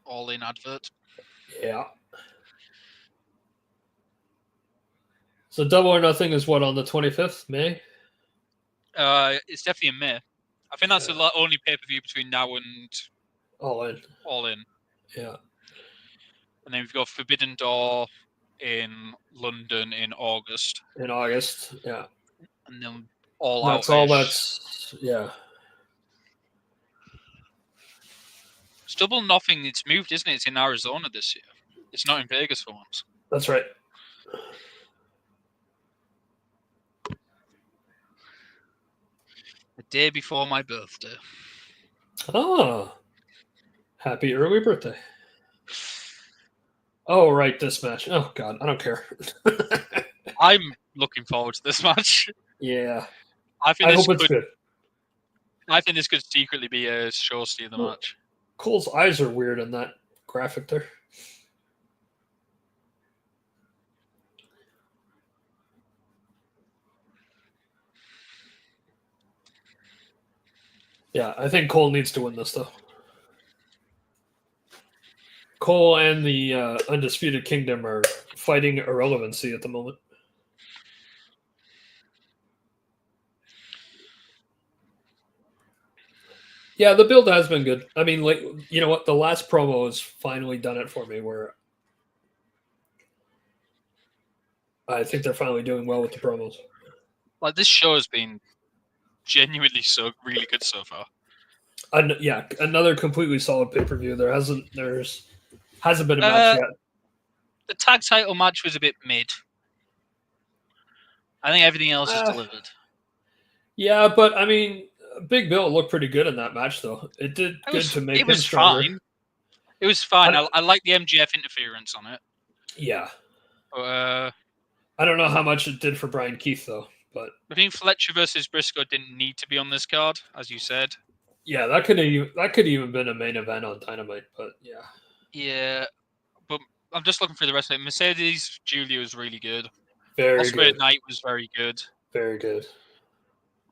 All-in advert. Yeah. So Double or Nothing is what, on the 25th, May? It's definitely in May. I think that's the only pay-per-view between now and All In. All In. Yeah. And then we've got Forbidden Door in London in August. In August, yeah. And then All Out. That's all that's, yeah. It's Double Nothing. It's moved, isn't it? It's in Arizona this year. It's not in Vegas for once. That's right. The day before my birthday. Oh. Happy early birthday. Oh, right, this match. Oh, God, I don't care. I'm looking forward to this match. Yeah. I hope it's good. I think this could secretly be a show steal the match. Cole's eyes are weird in that graphic there. Yeah, I think Cole needs to win this, though. Cole and the Undisputed Kingdom are fighting irrelevancy at the moment. Yeah, the build has been good. I mean, like, you know what? The last promo has finally done it for me where I think they're finally doing well with the promos. Like, this show has been genuinely really good so far. Yeah, another completely solid pay per view. Hasn't been a match yet. The tag title match was a bit mid. I think everything else is delivered. Yeah, but I mean, Big Bill looked pretty good in that match, though. It did good to make him stronger. Fine. It was fine. I like the MJF interference on it. Yeah. But, I don't know how much it did for Brian Keith, though. But I think Fletcher versus Briscoe didn't need to be on this card, as you said. Yeah, that could even been a main event on Dynamite, but yeah. Yeah, but I'm just looking through the rest of it. Mercedes Julia was really good. Very Oscar good. at Night was very good. Very good.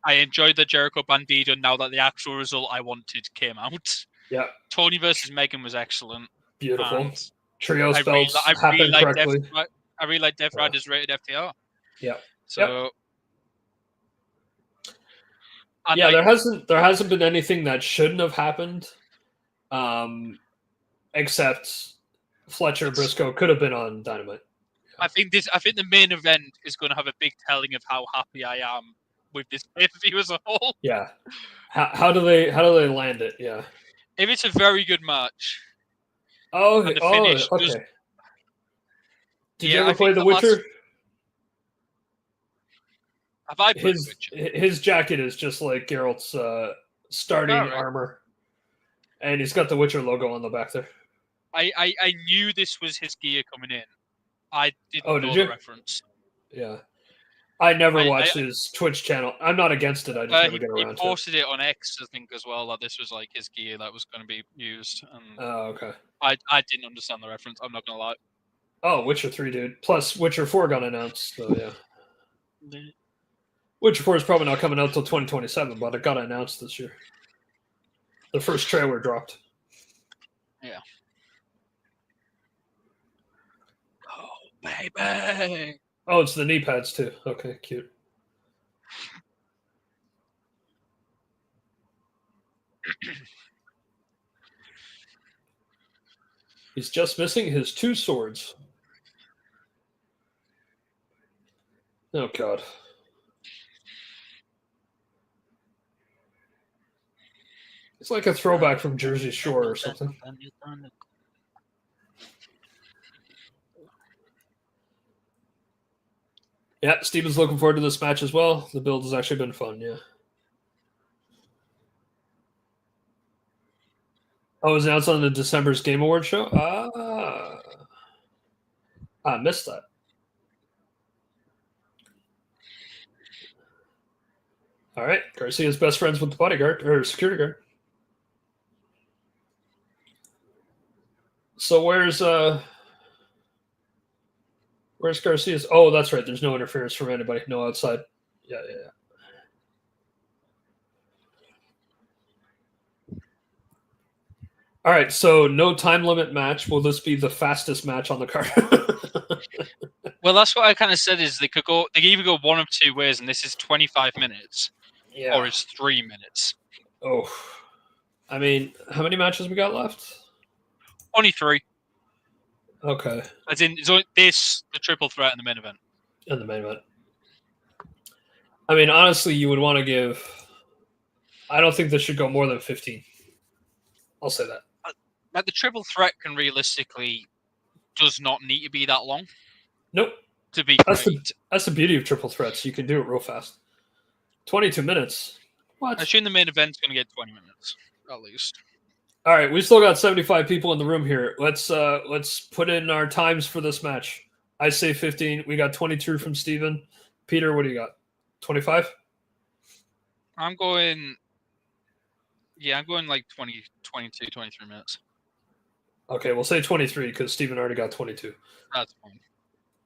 I enjoyed the Jericho Bandido now that the actual result I wanted came out. Yeah. Tony versus Megan was excellent. Beautiful. Trio spells happened correctly. I really like Death Yeah. Rider's rated FTR. Yeah. So yeah, there hasn't been anything that shouldn't have happened, except Fletcher Briscoe could have been on Dynamite. I think the main event is going to have a big telling of how happy I am with this pay-per-view as a whole. Yeah. How do they land it? Yeah. If it's a very good match. Okay. Did you ever play The Witcher? Have I played The Witcher? His jacket is just like Geralt's starting armor, and he's got the Witcher logo on the back there. I knew this was his gear coming in. I didn't know the reference. Yeah. I never watched his Twitch channel. I'm not against it. I just never get around to it. He posted it on X, I think, as well, that this was like his gear that was going to be used. And okay. I didn't understand the reference. I'm not going to lie. Oh, Witcher 3, dude. Plus, Witcher 4 got announced, so yeah. Witcher 4 is probably not coming out until 2027, but it got announced this year. The first trailer dropped. Yeah. Oh, baby. Oh, it's the knee pads, too. Okay, cute. He's just missing his 2 swords. Oh, God. It's like a throwback from Jersey Shore or something. Yeah, Steven's looking forward to this match as well. The build has actually been fun, yeah. Oh, it was announced on the December's Game Awards show? I missed that. All right, Garcia's best friends with the bodyguard, or security guard. So where's Garcia's? Oh, that's right. There's no interference from anybody. No outside. Yeah. All right, so no time limit match. Will this be the fastest match on the card? Well, that's what I kind of said. Is they could either go one of two ways, and this is 25 minutes, or it's 3 minutes. Oh, I mean, how many matches we got left? 23. Okay. As in, the triple threat, and the main event. And the main event. I mean, honestly, you would want to give. I don't think this should go more than 15. I'll say that. Like, the triple threat can realistically does not need to be that long. Nope. To be that's the beauty of triple threats. You can do it real fast. 22 minutes. What? I assume the main event's going to get 20 minutes at least. All right, we still got 75 people in the room here. Let's put in our times for this match. I say 15. We got 22 from Steven. Peter, what do you got? 25? I'm going like 20, 22, 23 minutes. Okay, we'll say 23 because Steven already got 22. That's fine.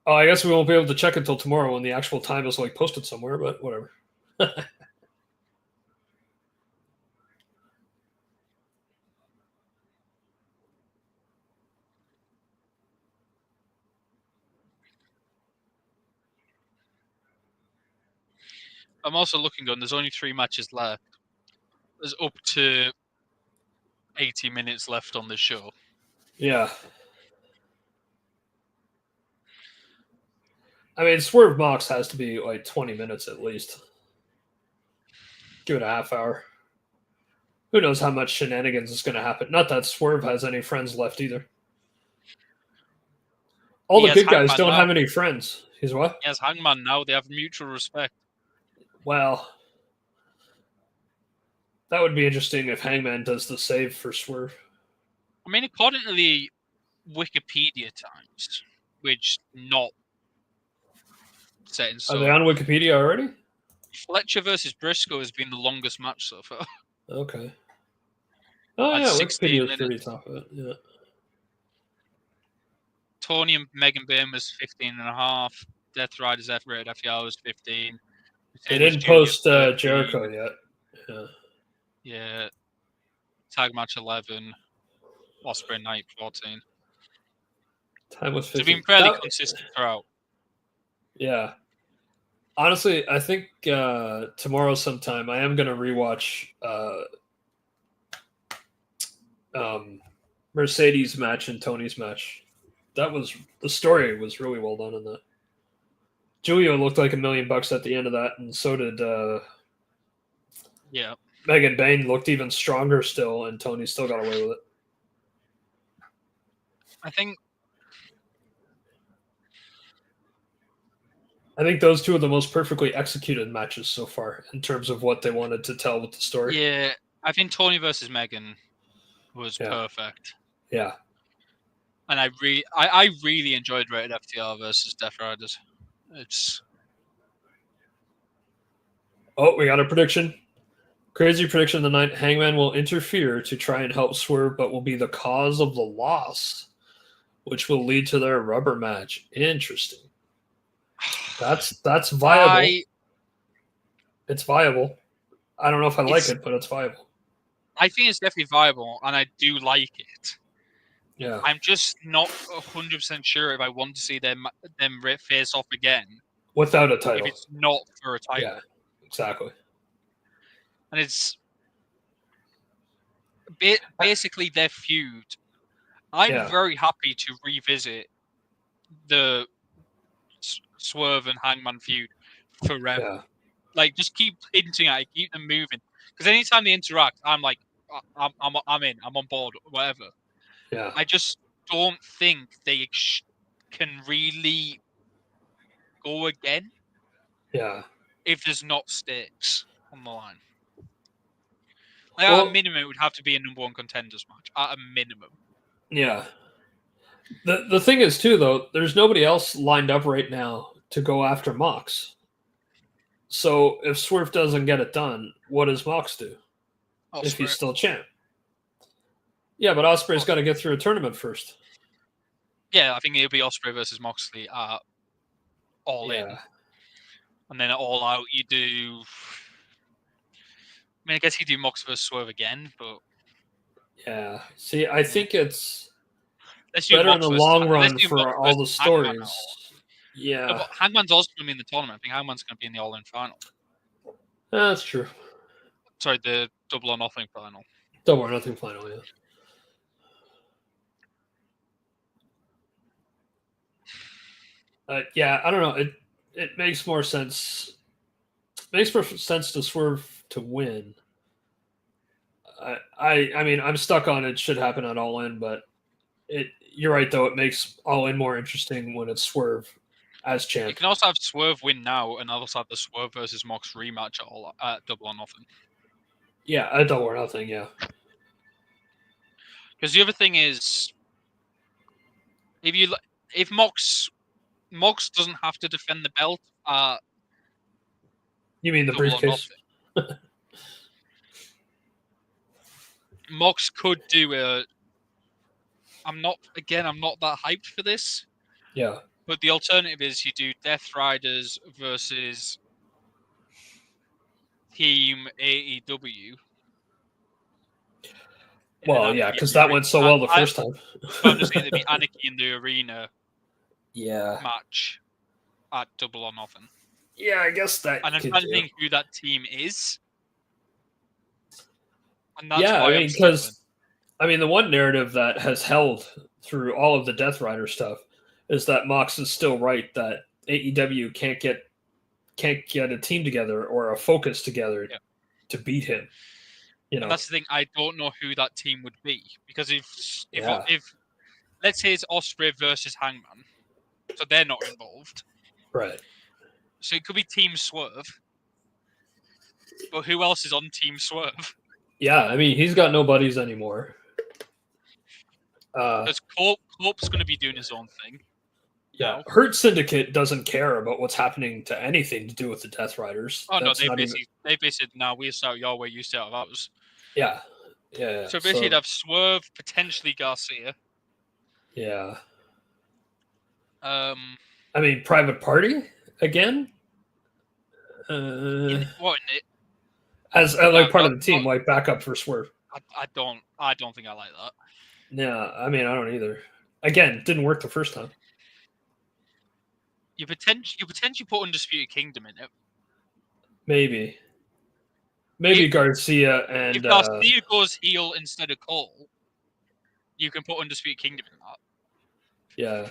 Oh, I guess we won't be able to check until tomorrow when the actual time is like posted somewhere, but whatever. I'm also looking on. There's only 3 matches left. There's up to 80 minutes left on the show. Yeah. I mean, Swerve Mox has to be like 20 minutes at least. Give it a half hour. Who knows how much shenanigans is going to happen? Not that Swerve has any friends left either. All He the has good guys Hangman don't now. have any friends. He's what? He has Hangman now. They have mutual respect. Well, that would be interesting if Hangman does the save for Swerve. I mean, according to the Wikipedia Times, which not set in Are stone. they on Wikipedia already? Fletcher versus Briscoe has been the longest match so far. Okay. Oh, At yeah, 16 Wikipedia is pretty minutes. top of it. Yeah. Tony and Megan Bayne was 15 and a half. Death Riders F rated FTR was 15. They Mercedes didn't Junior post 13. Jericho yet. Yeah. Yeah. Tag match 11. Ospreay night 14. Time was 15. They've been fairly consistent throughout. Yeah. Honestly, I think tomorrow sometime I am going to rewatch Mercedes match and Tony's match. The story was really well done in that. Julio looked like $1 million at the end of that, and so did Yeah. Megan Bayne looked even stronger still, and Tony still got away with it. I think those two are the most perfectly executed matches so far in terms of what they wanted to tell with the story. Yeah, I think Tony versus Megan was perfect. Yeah. And I really enjoyed Rated FTR versus Death Riders. Oh, we got a prediction. Crazy prediction of the night. Hangman will interfere to try and help Swerve, but will be the cause of the loss, which will lead to their rubber match. Interesting. That's viable. It's viable. I don't know if I like it, but it's viable. I think it's definitely viable, and I do like it. Yeah. I'm just not 100% sure if I want to see them face off again without a title. If it's not for a title. Yeah, exactly. And it's basically their feud. I'm very happy to revisit the Swerve and Hangman feud forever. Yeah. Like, just keep hinting at it, keep them moving. Because anytime they interact, I'm like, I'm in, I'm on board, whatever. Yeah. I just don't think they can really go again. Yeah. If there's not stakes on the line. Like, at a minimum, it would have to be a number one contenders match. At a minimum. Yeah. The thing is, too, though, there's nobody else lined up right now to go after Mox. So if Swerve doesn't get it done, what does Mox do? Ospreay. If he's still champ? Yeah, but Ospreay's got to get through a tournament first. Yeah, I think it'll be Ospreay versus Moxley at All In. And then at All Out, you do... I mean, I guess you do Mox versus Swerve again, but... Yeah. See, I think it's better in the long run for all the stories. Yeah. No, but Hangman's also going to be in the tournament. I think Hangman's going to be in the All In final. That's true. Sorry, the Double or Nothing final. Double or Nothing final, yeah. Yeah, I don't know. It makes more sense. It makes more sense to Swerve to win. I mean, I'm stuck on it should happen at All In, but you're right, though. It makes All In more interesting when it's Swerve as champ. You can also have Swerve win now and also have the Swerve versus Mox rematch at Double or Nothing. Yeah, at Double or Nothing, yeah. Because the other thing is, if Mox doesn't have to defend the belt at you mean the briefcase? Mox could do a... I'm not that hyped for this. Yeah. But the alternative is you do Death Riders versus Team AEW. Well, yeah, because that went so well the first time. I'm just saying there'd be Anarchy in the Arena match at Double or Nothing. Yeah, I guess that. And I'm trying to think who that team is. And that's why I mean, because I mean, the one narrative that has held through all of the Death Rider stuff is that Mox is still right that AEW can't get a team together or a focus together Yeah. to beat him. You And know, that's the thing. I don't know who that team would be, because yeah, if let's say it's Osprey versus Hangman, so they're not involved. right. So it could be Team Swerve, but who else is on Team Swerve? Yeah, I mean, he's got no buddies anymore. Because Cope's going to be doing his own thing. Yeah, Now. Hurt Syndicate doesn't care about what's happening to anything to do with the Death Riders. Oh no, That's not even. they basically now we start your way, you start ours. Yeah, yeah. So basically, you'd have Swerve, potentially Garcia. Yeah. I mean, Private Party again. What? As like part of the team, like backup for Swerve. I don't think I like that. Yeah, I mean, I don't either. Again, didn't work the first time. You potentially put Undisputed Kingdom in it. Maybe Garcia and if Garcia goes heel instead of Cole, you can put Undisputed Kingdom in that. Yeah.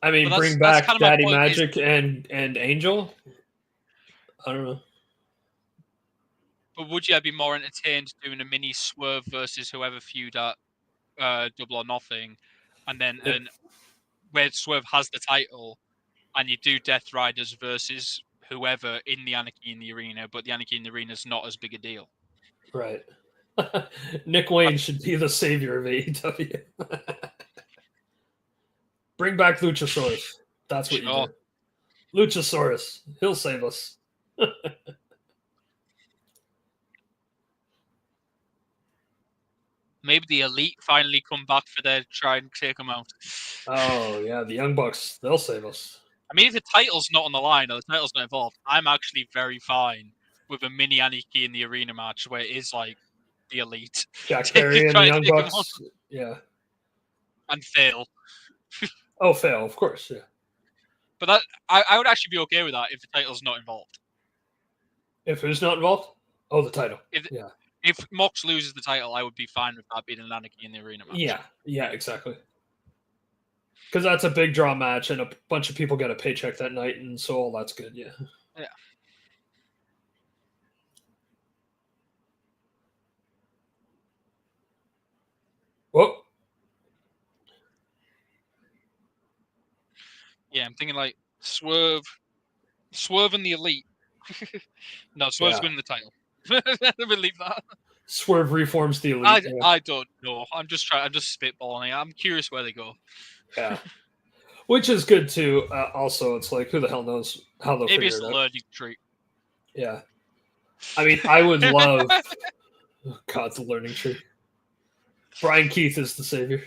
I mean, bring back Daddy Magic and Angel. I don't know. But would you be more entertained doing a mini Swerve versus whoever feud at Double or Nothing, and then where Swerve has the title, and you do Death Riders versus whoever in the Anarchy in the Arena, but the Anarchy in the Arena is not as big a deal. Right. Nick Wayne should be the savior of AEW. Bring back Luchasaurus. That's what you do. Luchasaurus. He'll save us. Maybe the Elite finally come back for their try and take them out. Oh, yeah. The Young Bucks. They'll save us. I mean, if the title's not on the line or the title's not involved, I'm actually very fine with a mini Anarchy in the Arena match where it is like the Elite. Jack Perry and the Young Bucks. Yeah. And fail. Oh, fail, of course, yeah. But that I would actually be okay with that if the title's not involved. If who's not involved? Oh, the title. Yeah. If Mox loses the title, I would be fine with that being an Anarchy in the Arena match. Yeah, exactly. Because that's a big draw match, and a bunch of people get a paycheck that night, and so all that's good, yeah. Yeah. Whoa. Yeah, I'm thinking like Swerve and the Elite. No, Swerve's winning the title. I believe that. Swerve reforms the Elite. I don't know. I'm just spitballing. I'm curious where they go. Yeah. Which is good too. Also, it's like, who the hell knows how they'll Maybe figure it out. Maybe it's a learning tree. Yeah. I mean, I would love... Oh, God, it's a learning tree. Brian Keith is the savior.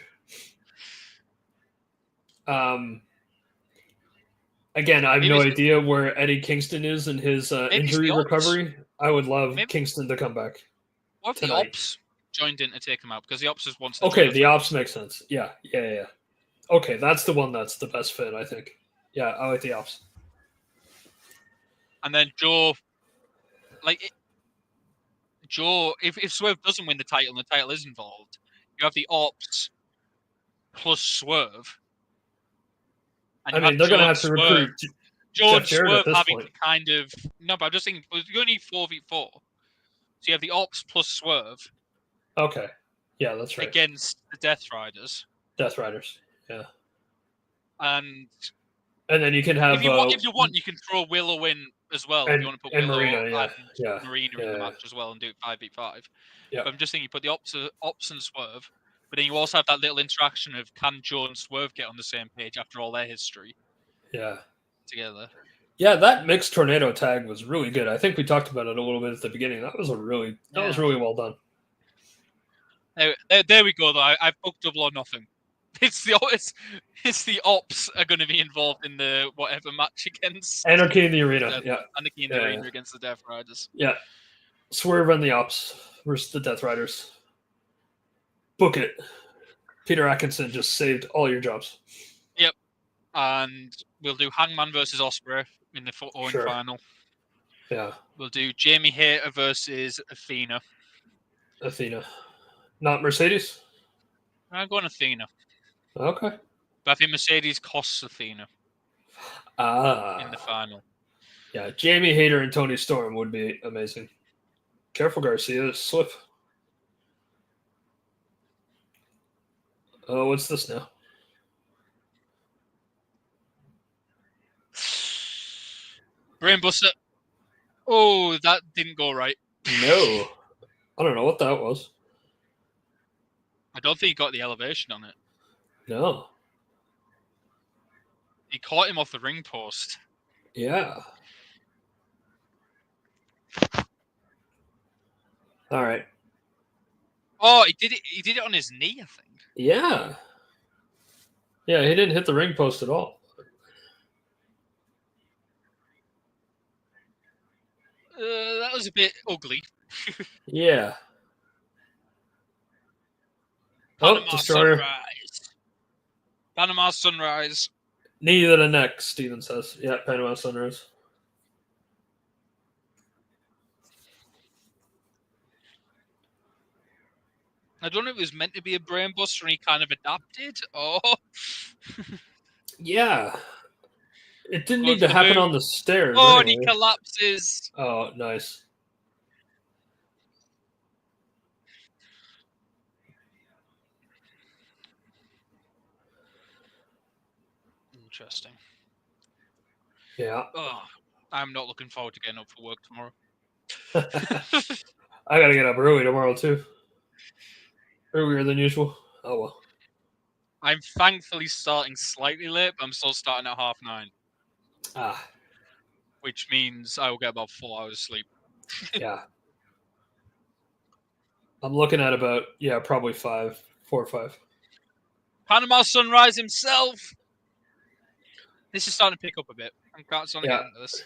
Again, I have no idea where Eddie Kingston is in his injury recovery. I would love Kingston to come back. What if the Ops joined in to take him out? Because the Ops wants to. Okay, the Ops makes sense. Yeah. Okay, that's the one that's the best fit, I think. Yeah, I like the Ops. And then Joe, if Swerve doesn't win the title and the title is involved, you have the Ops plus Swerve. I mean, they're going to have to recruit Joe and Swerve having to kind of... No, but I'm just thinking, you only need 4v4. So you have the Ops plus Swerve. Okay. Yeah, that's right. Against the Death Riders. Death Riders, yeah. And then you can have... If you want, you can throw Willow in as well. And, if you want to put Willow Marina, Marina in the match as well and do it 5v5. Yeah. But I'm just thinking, you put the Ops and Swerve, but then you also have that little interaction of, can Joe and Swerve get on the same page after all their history? Yeah. Together. Yeah, that mixed tornado tag was really good. I think we talked about it a little bit at the beginning. That was really well done. There we go. Though I've booked Double or Nothing. It's the Ops are going to be involved in the whatever match against Anarchy in the Arena. Anarchy in the Arena against the Death Riders. Yeah, Swerve and the Ops versus the Death Riders. Book it. Peter Atkinson just saved all your jobs. Yep, and we'll do Hangman versus Osprey in the final. Yeah, we'll do Jamie Hayter versus Athena. Not Mercedes? I'm going Athena. Okay. But I think Mercedes costs Athena in the final. Yeah, Jamie Hayter and Tony Storm would be amazing. Careful, Garcia. Slip. Oh, what's this now? Brainbuster. Oh, that didn't go right. No. I don't know what that was. I don't think he got the elevation on it. No. He caught him off the ring post. Yeah. All right. Oh, he did it. He did it on his knee, I think. Yeah. Yeah, he didn't hit the ring post at all. That was a bit ugly. Yeah. Panama Destroyer. Sunrise. Panama Sunrise. Knee to the neck, Steven says. Yeah, Panama Sunrise. I don't know if it was meant to be a brainbuster and he kind of adapted. Oh. Yeah. It didn't Going need to for the happen boom. on the stairs. Oh, anyway. and he collapses. Oh, nice. Interesting. Yeah. Oh, I'm not looking forward to getting up for work tomorrow. I gotta get up early tomorrow too. Earlier than usual. Oh well. I'm thankfully starting slightly late, but I'm still starting at 9:30. Ah. Which means I will get about 4 hours sleep. Yeah. I'm looking at about probably 4 or 5. Panama Sunrise himself. This is starting to pick up a bit. I'm starting to get into this.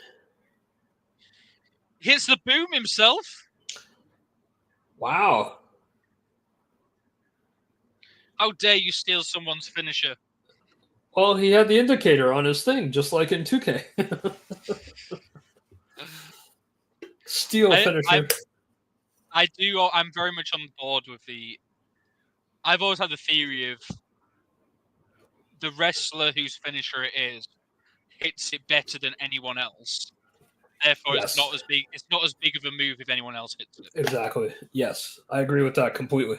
Hits the boom himself. Wow. How dare you steal someone's finisher? Well, he had the indicator on his thing, just like in 2K. Steal finisher. I'm very much on board with I've always had the theory of the wrestler whose finisher it is hits it better than anyone else. Therefore, Yes. it's not as big. It's not as big of a move if anyone else hits it. Exactly. Yes, I agree with that completely.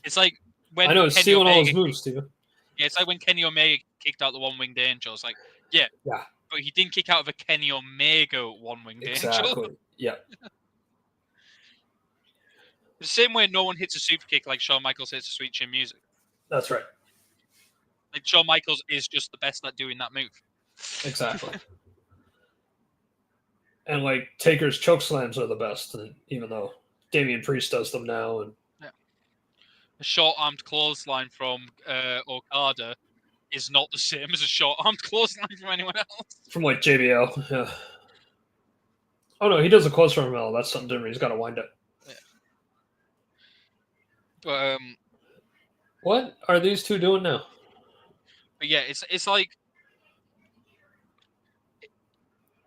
It's like when I know it's Kenny stealing all Omega his moves, Steven. Yeah, it's like when Kenny Omega kicked out the One-Winged Angel. It's like, yeah, but he didn't kick out of a Kenny Omega One-Winged Angel. Exactly. Yeah. The same way no one hits a super kick like Shawn Michaels hits a Sweet Chin Music. That's right. Like Shawn Michaels is just the best at doing that move. Exactly. And like Taker's choke slams are the best, and even though Damian Priest does them now, and a short-armed clothesline from Okada is not the same as a short-armed clothesline from anyone else. From like JBL, yeah. Oh no, he does a close from L. That's something different. He's got to wind it. Yeah. But what are these two doing now? But yeah, it's like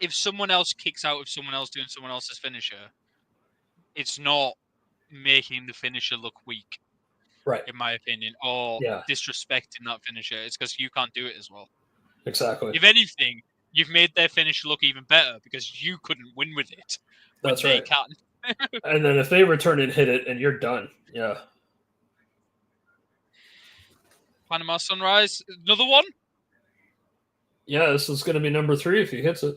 if someone else kicks out of someone else doing someone else's finisher, it's not making the finisher look weak. Right. In my opinion, or disrespecting that finisher. It's because you can't do it as well. Exactly. If anything, you've made their finisher look even better because you couldn't win with it. That's right. They can. And then if they return and hit it, and you're done. Yeah. Panama Sunrise, another one? Yeah, this is going to be number 3 if he hits it.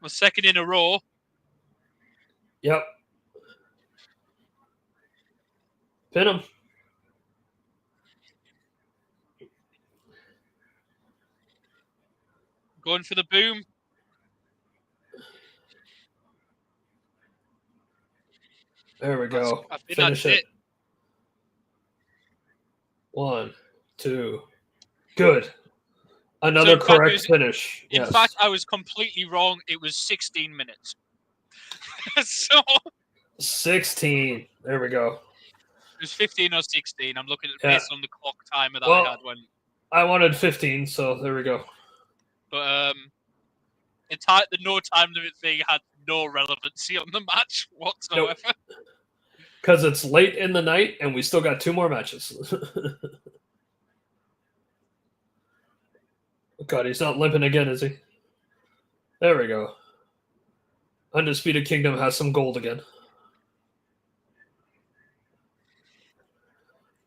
A second in a row. Yep. Pin him. Going for the boom. There we go. Finish it. 1, 2. Good. Another correct finish. In fact, I was completely wrong. It was 16 minutes. So 16. There we go. It was 15 or 16. I'm looking at based on the clock timer that I had when I wanted 15, so there we go. But the no time limit thing had no relevancy on the match whatsoever. Because it's late in the night and we still got 2 more matches. God, he's not limping again, is he? There we go. Undisputed Kingdom has some gold again.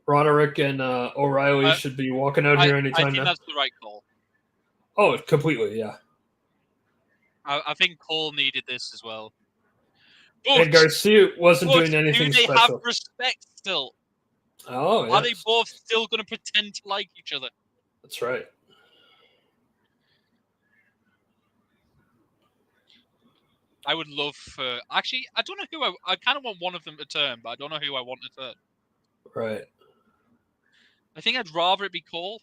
Roderick and O'Reilly should be walking out here anytime now. I think that's the right call. Oh, completely, yeah. I think Cole needed this as well. And Garcia wasn't doing anything special. Do they special. have respect still? Oh, yeah. Are they both still going to pretend to like each other? That's right. I would love for... Actually, I don't know who I kind of want one of them to turn, but I don't know who I want to turn. Right. I think I'd rather it be Cole.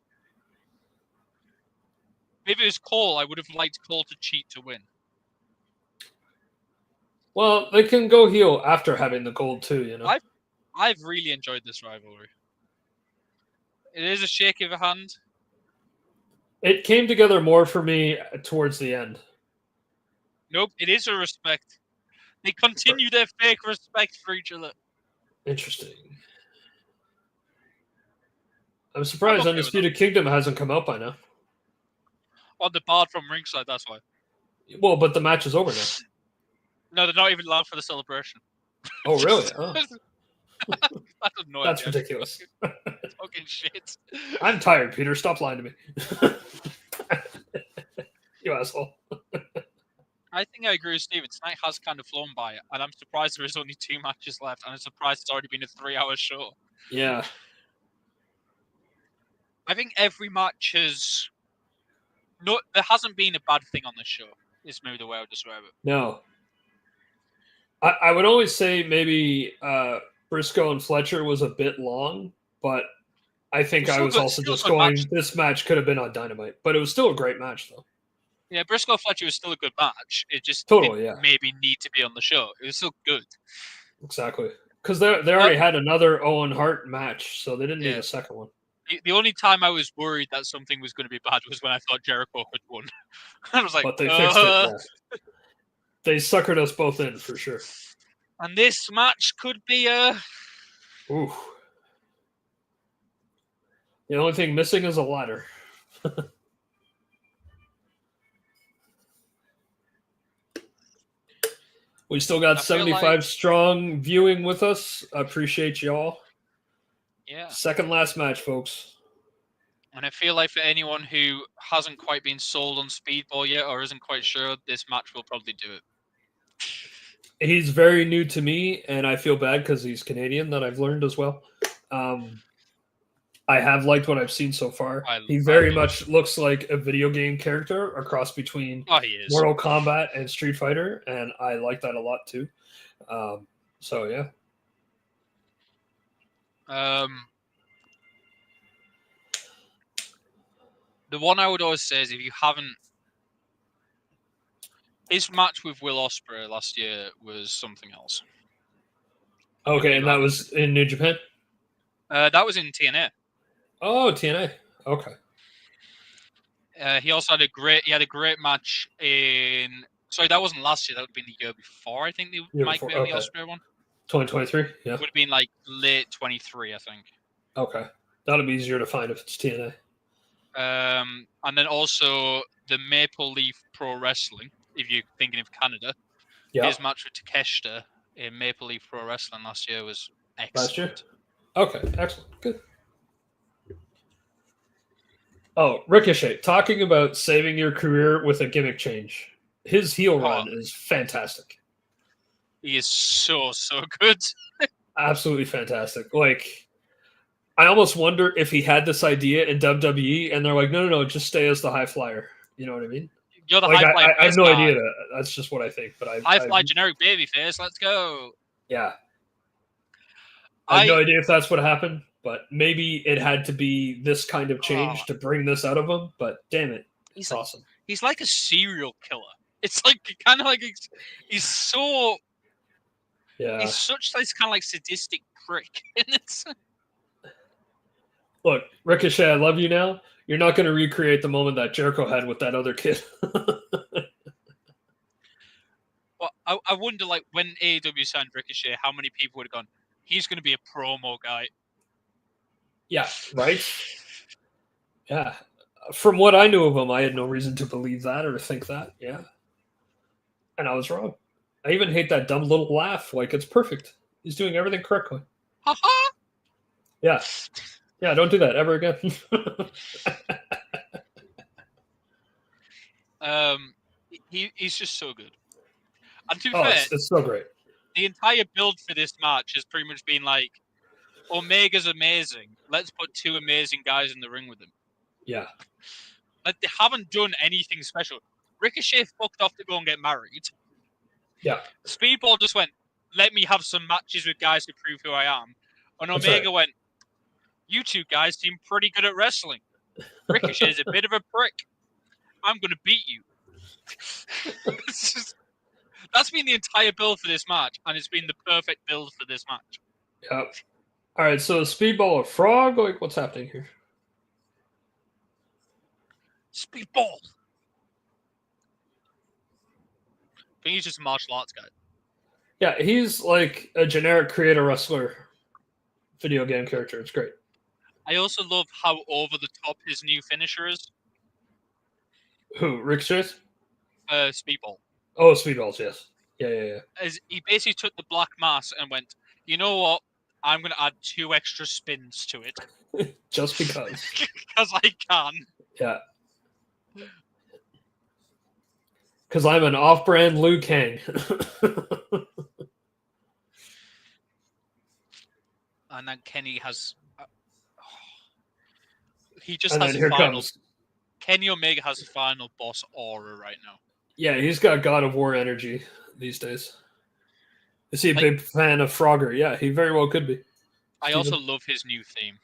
If it was Cole, I would have liked Cole to cheat to win. Well, they can go heel after having the gold too, you know. I've really enjoyed this rivalry. It is a shake of a hand. It came together more for me towards the end. Nope, it is a respect. They continue their fake respect for each other. Interesting. I'm surprised Undisputed Kingdom hasn't come out by now. On the barred from ringside, that's why. Well, but the match is over now. No, they're not even allowed for the celebration. Oh, really? Oh. That's ridiculous. Fucking shit. I'm tired, Peter. Stop lying to me. You asshole. I think I agree with Steven. Tonight has kind of flown by, and I'm surprised there is only 2 matches left, and I'm surprised it's already been a 3-hour show. Yeah. I think every match has... No, there hasn't been a bad thing on this show. Is maybe the way I would describe it. No. I would always say maybe Briscoe and Fletcher was a bit long, but I think I was also just going, this match could have been on Dynamite. But it was still a great match, though. Yeah, Briscoe Fletcher was still a good match. It just didn't maybe need to be on the show. It was still good. Exactly. Because they already had another Owen Hart match, so they didn't need a second one. The only time I was worried that something was going to be bad was when I thought Jericho had won. I was like, but they fixed it. Yeah. They suckered us both in for sure. And this match could be Ooh. The only thing missing is a ladder. We still got 75 strong viewing with us. I appreciate y'all. Yeah. Second last match, folks. And I feel like for anyone who hasn't quite been sold on Speedball yet or isn't quite sure, this match will probably do it. He's very new to me, and I feel bad because he's Canadian, that I've learned as well. I have liked what I've seen so far. He very much looks like a video game character, a cross between Mortal Kombat and Street Fighter, and I like that a lot too. So, yeah. The one I would always say is if you haven't... His match with Will Ospreay last year was something else. Okay, and that was in New Japan? That was in TNA. Oh, TNA. Okay. He also had a great match in... Sorry, that wasn't last year. That would have been the year before, I think. The Mike Bailey Ospreay one. 2023? Yeah. It would have been like late 23, I think. Okay. That'll be easier to find if it's TNA. And then also the Maple Leaf Pro Wrestling, if you're thinking of Canada. Yeah. His match with Takeshita in Maple Leaf Pro Wrestling last year was excellent. Last year? Okay, excellent. Good. Oh, Ricochet, talking about saving your career with a gimmick change. His heel run is fantastic. He is so good. Absolutely fantastic. Like, I almost wonder if he had this idea in WWE and they're like, no, just stay as the high flyer. You know what I mean? You're the high flyer. I have no idea. That's just what I think. But high fly generic babyface. Let's go. Yeah. I have no idea if that's what happened, but maybe it had to be this kind of change to bring this out of him. But damn it, he's awesome. He's like a serial killer. It's like kind of like he's so. Yeah. He's such this kind of like sadistic prick. Look, Ricochet, I love you now. You're not going to recreate the moment that Jericho had with that other kid. Well, I I wonder, like, when AEW signed Ricochet, how many people would have gone, he's going to be a promo guy. Yeah, right? Yeah. From what I knew of him, I had no reason to believe that or think that. Yeah. And I was wrong. I even hate that dumb little laugh. Like, it's perfect. He's doing everything correctly. Haha! Yeah. Yeah, don't do that ever again. He's just so good. And to be Oh, fair, it's so great. the entire build for this match has pretty much been like, Omega's amazing. Let's put two amazing guys in the ring with him. Yeah. Like, they haven't done anything special. Ricochet fucked off to go and get married. Yeah. Speedball just went, let me have some matches with guys to prove who I am. And That's Omega right. went, you two guys seem pretty good at wrestling. Ricochet's a bit of a prick. I'm going to beat you. That's been the entire build for this match, and it's been the perfect build for this match. Yep. All right, so Speedball a frog? Like, what's happening here? Speedball. I think he's just a martial arts guy. Yeah, he's like a generic creator wrestler video game character. It's great. I also love how over the top his new finisher is. Who? Ricochet? Speedball. Oh, Speedballs, yes. Yeah. As he basically took the black mass and went, you know what? I'm going to add 2 extra spins to it. Just because. Because I can. Yeah. Because I'm an off-brand Liu Kang. And then Kenny has... he just and has then a here final... comes... Kenny Omega has a final boss aura right now. Yeah, he's got God of War energy these days. Is he a Like, big fan of Frogger? Yeah, he very well could be. I Steven? also love his new theme.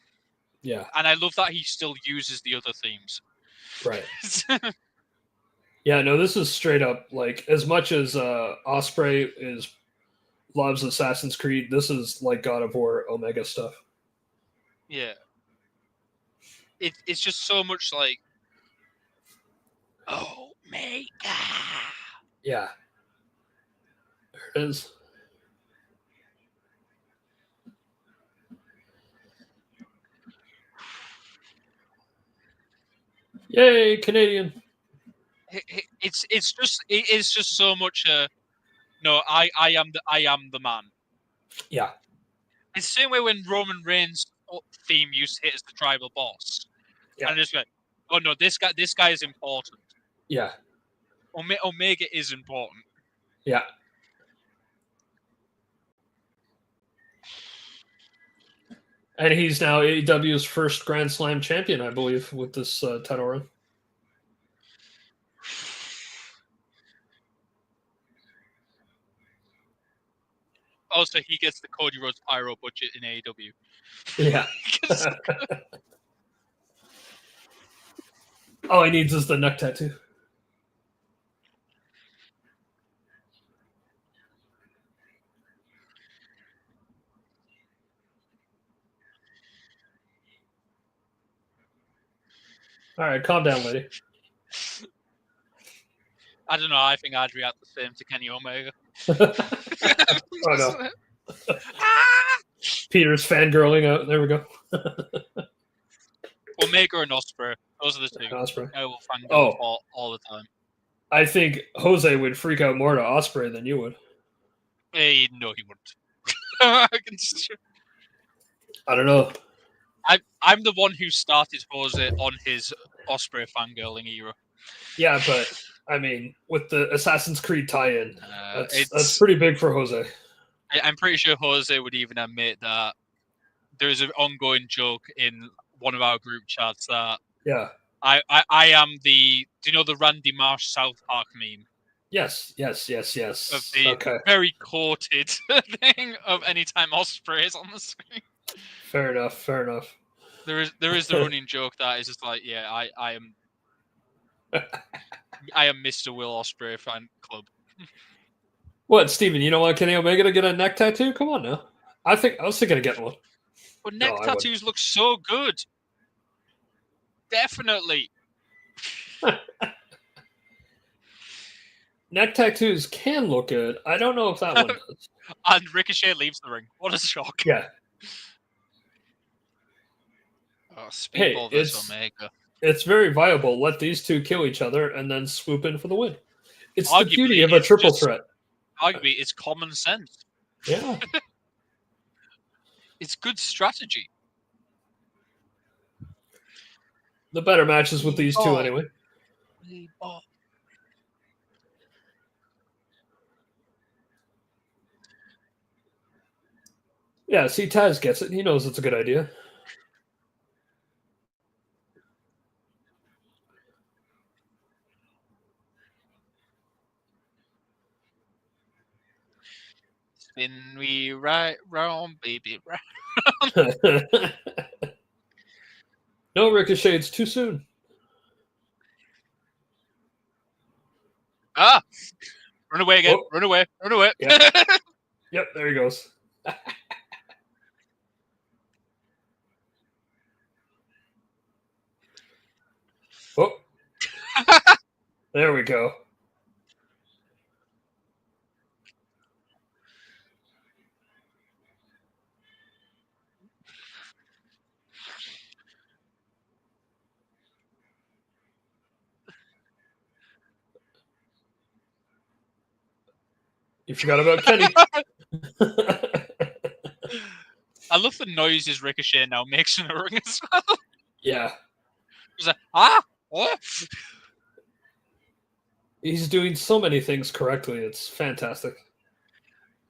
Yeah. And I love that he still uses the other themes. Right. Yeah, no, this is straight up, like, as much as Osprey loves Assassin's Creed, this is like God of War Omega stuff. Yeah. It's just so much like, Omega. Yeah. There it is. Yay, Canadian. It's just so much. No, I am the man. Yeah. It's the same way when Roman Reigns' theme used to hit as the tribal boss. Yeah. And I just went, oh no, this guy is important. Yeah. Omega is important. Yeah. And he's now AEW's first Grand Slam champion, I believe, with this title run. Also, he gets the Cody Rhodes pyro budget in AEW. Yeah. All he needs is the neck tattoo. All right, calm down, lady. I don't know. I think I'd react the same to Kenny Omega. Oh, no. Peter's fangirling out. There we go. Omega and Osprey. Those are the two. Osprey. I will fangirl all the time. I think Jose would freak out more to Osprey than you would. Hey, no, he wouldn't. I don't know. I'm the one who started Jose on his Osprey fangirling era. Yeah, but I mean, with the Assassin's Creed tie-in, that's pretty big for Jose. I'm pretty sure Jose would even admit that there's an ongoing joke in one of our group chats that I am the... Do you know the Randy Marsh South Park meme? Yes. Of the very quoted thing of anytime Osprey is on the screen. Fair enough. There is the running joke that is just like, yeah, I am Mr. Will Ospreay fan club. What, Steven, you don't want Kenny Omega to get a neck tattoo? Come on now. I was thinking of getting one. But neck tattoos look so good. Definitely. Neck tattoos can look good. I don't know if that one does. And Ricochet leaves the ring. What a shock. Yeah. Oh, Hey, Speedball versus Omega. it's very viable. Let these two kill each other and then swoop in for the win. It's the beauty Arguably, of a triple threat. Arguably, it's common sense. Yeah. It's good strategy. The better matches with these two anyway. Speedball. Yeah, see, Taz gets it. He knows it's a good idea. Spin me right round, baby. Right. No, Ricochet, it's too soon. Ah! Run away again. Oh. Run away. Run away. Yep, yep, there he goes. Oh. There we go. You forgot about Kenny. I love the noises Ricochet now makes in the ring as well. Yeah. He's like, ah! What? He's doing so many things correctly. It's fantastic.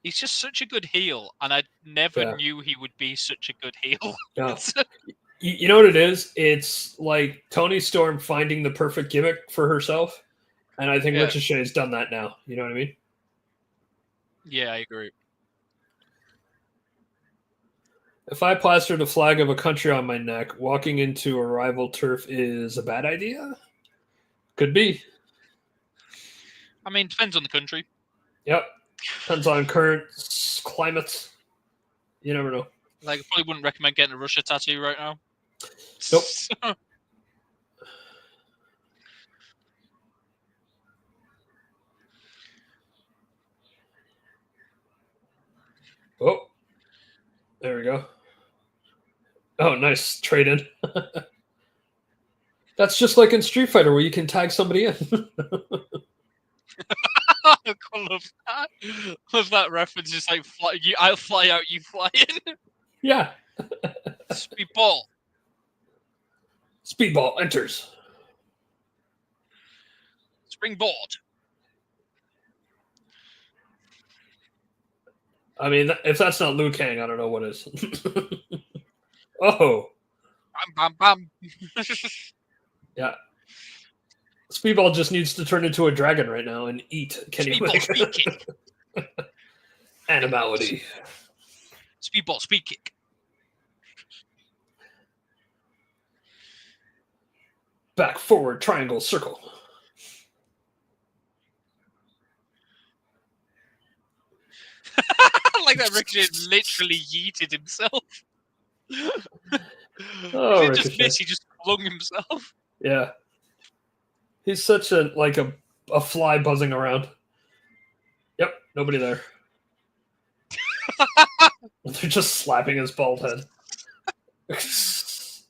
He's just such a good heel, and I never knew he would be such a good heel. Yeah. You know what it is? It's like Toni Storm finding the perfect gimmick for herself, and I think Ricochet's done that now. You know what I mean? Yeah, I agree. If I plastered a flag of a country on my neck, walking into a rival turf is a bad idea? Could be. I mean, depends on the country. Yep. Depends on current climates. You never know. Like, I probably wouldn't recommend getting a Russia tattoo right now. Nope. Oh. There we go. Oh, nice. Trade in. That's just like in Street Fighter where you can tag somebody in. I love that. Love that reference. It's like, I'll fly out, you fly in. Yeah. Speedball. Speedball enters. Springboard. I mean, if that's not Liu Kang, I don't know what is. Oh. Bam, bam, bam. Yeah. Speedball just needs to turn into a dragon right now and eat Kenny Omega. Speed kick. Animality. Speedball, speed kick. Back, forward, triangle, circle. Like that Ricochet literally yeeted himself. Oh, he didn't just miss, he just flung himself. Yeah. He's such a fly buzzing around. Yep, nobody there. They're just slapping his bald head. It's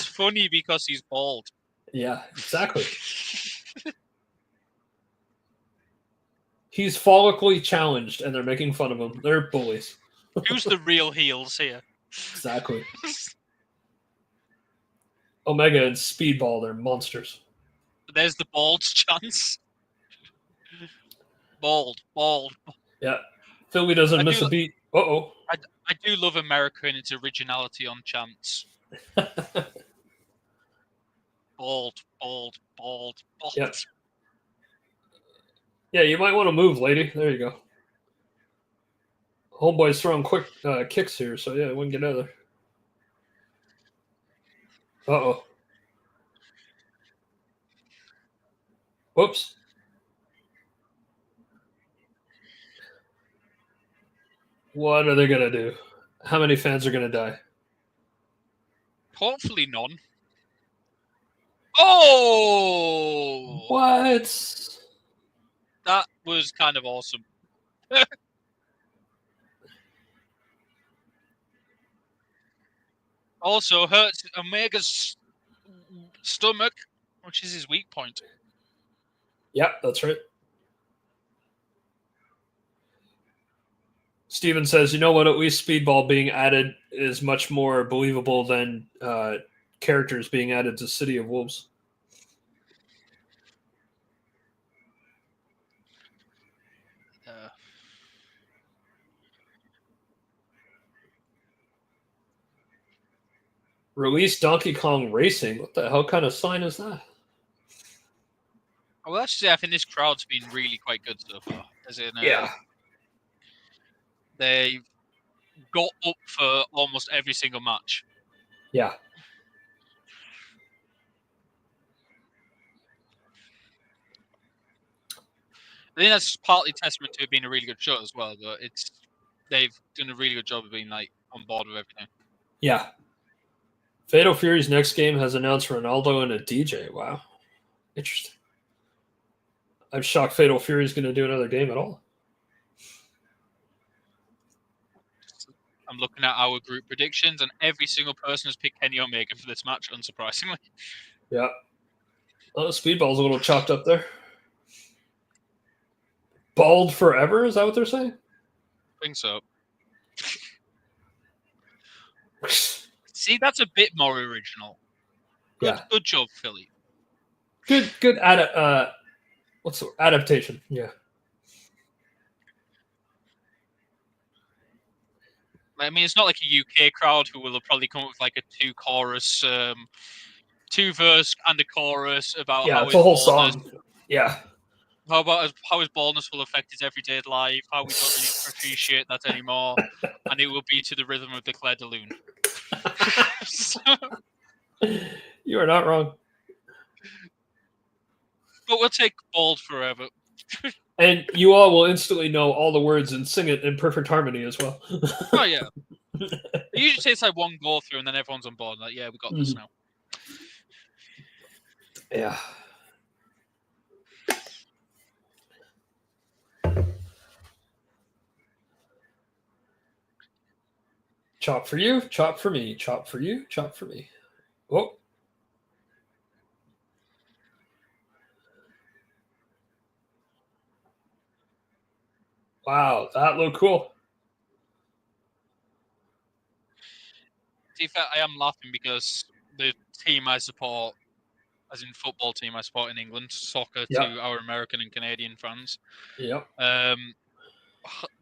funny because he's bald. Yeah, exactly. He's follically challenged, and they're making fun of him. They're bullies. Who's the real heels here? Exactly. Omega and Speedball, they're monsters. There's the bald's chance. Bald. Yeah. Philly doesn't miss a beat. Uh-oh. I do love America and its originality on chants. Bald. Yeah. Yeah, you might want to move, lady. There you go. Homeboy's throwing quick kicks here, so yeah, we can get out of there. Uh-oh. Whoops. What are they going to do? How many fans are going to die? Hopefully none. Oh! What? was kind of awesome. Also hurts Omega's stomach, which is his weak point. Yeah, that's right. Steven says, you know what, at least Speedball being added is much more believable than characters being added to City of Wolves. Release Donkey Kong Racing? What the hell kind of sign is that? Well, actually, I think this crowd's been really quite good so far. As in, Yeah. They've got up for almost every single match. Yeah. I think that's partly testament to it being a really good show as well. But they've done a really good job of being like on board with everything. Yeah. Fatal Fury's next game has announced Ronaldo and a DJ. Wow. Interesting. I'm shocked Fatal Fury's going to do another game at all. I'm looking at our group predictions, and every single person has picked Kenny Omega for this match, unsurprisingly. Yeah. Oh, Speedball's a little chopped up there. Bald forever? Is that what they're saying? I think so. See, that's a bit more original. Good job, Philly. Good what's the adaptation? Yeah. I mean, it's not like a UK crowd who will probably come up with like a two verse and a chorus about how it's a whole song. Yeah. How about how his baldness will affect his everyday life? How we don't really appreciate that anymore, and it will be to the rhythm of the Claire de Lune. You are not wrong. But we'll take bald forever. And you all will instantly know all the words and sing it in perfect harmony as well. Oh yeah. It usually takes like one go through, and then everyone's on board. Like, yeah, we got this now. Yeah. Chop for you, chop for me, chop for you, chop for me. Oh. Wow, that looked cool. To be fair, I am laughing because the team I support, as in football team I support in England, soccer to our American and Canadian fans,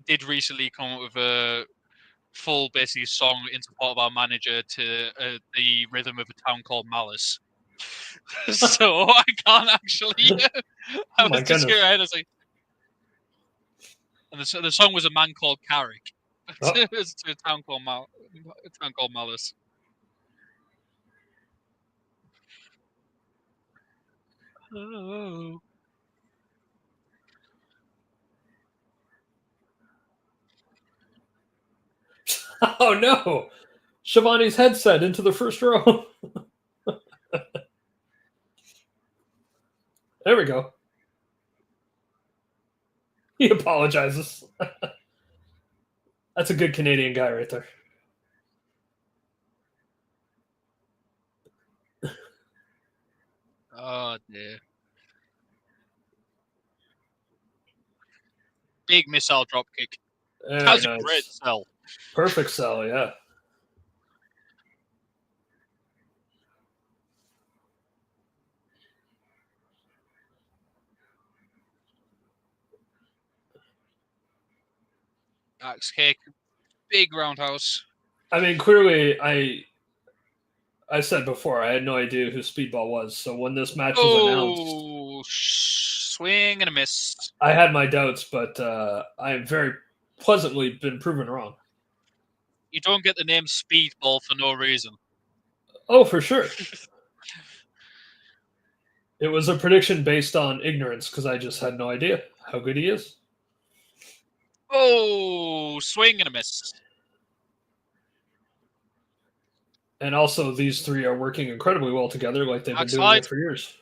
did recently come up with a full basically song in support of our manager to the rhythm of a town called Malice. So I can't actually. I was just here. I was like, and the song was a man called Carrick. It was to a town called Malice. Oh. Oh no! Shivani's headset into the first row. There we go. He apologizes. That's a good Canadian guy right there. Oh dear. Big missile dropkick. That's a great sell. Perfect sell, yeah. Axe kick. Big roundhouse. I mean, clearly, I said before, I had no idea who Speedball was. So when this match was announced, swing and a miss. I had my doubts, but I have very pleasantly been proven wrong. You don't get the name Speedball for no reason. Oh, for sure. It was a prediction based on ignorance because I just had no idea how good he is. Oh, swing and a miss. And also, these three are working incredibly well together, like they've been doing it for years.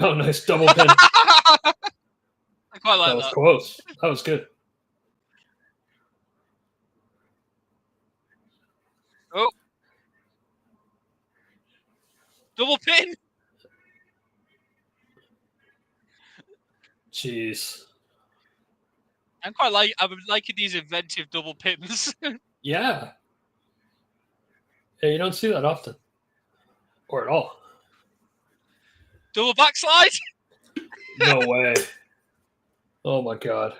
Oh, nice double pin. I quite like That was that. close. That was good. Oh. Double pin. Jeez. I would like these inventive double pins. Yeah. Yeah, you don't see that often. Or at all. Double backslide. No way. Oh my god.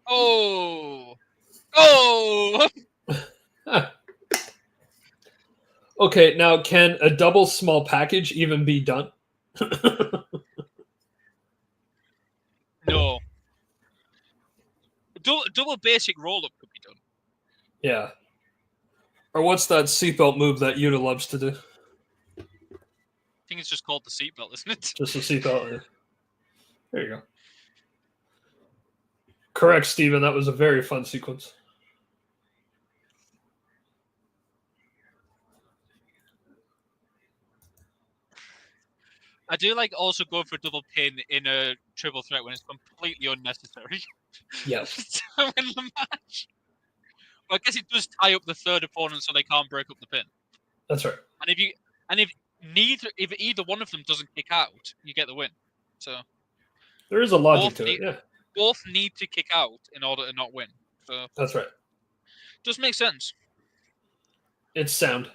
Oh. Oh. Okay, now can a double small package even be done? No. Double basic roll up could be done. Yeah. Or what's that seatbelt move that Yuta loves to do? I think it's just called the seatbelt, isn't it? Just a seatbelt. There you go. Correct, Steven. That was a very fun sequence. I do like also going for a double pin in a triple threat when it's completely unnecessary. Yes. To win the match. But I guess it does tie up the third opponent so they can't break up the pin. That's right. And if either one of them doesn't kick out, you get the win. So there is a logic to it. Yeah. Both need to kick out in order to not win. So that's right. Just makes sense. It's sound.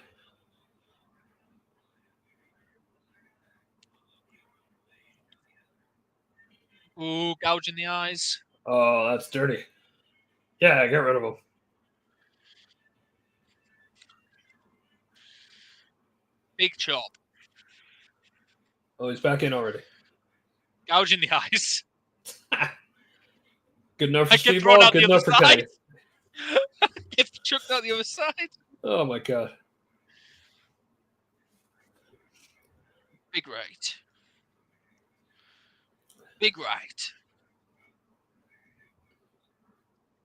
Ooh, gouge in the eyes. Oh, that's dirty. Yeah, get rid of him. Big chop. Oh, he's back in already. Gouge in the eyes. Good enough for Steve Ball, good enough for Kenny. Get chucked out the other side. Oh my god. Big right. Big right.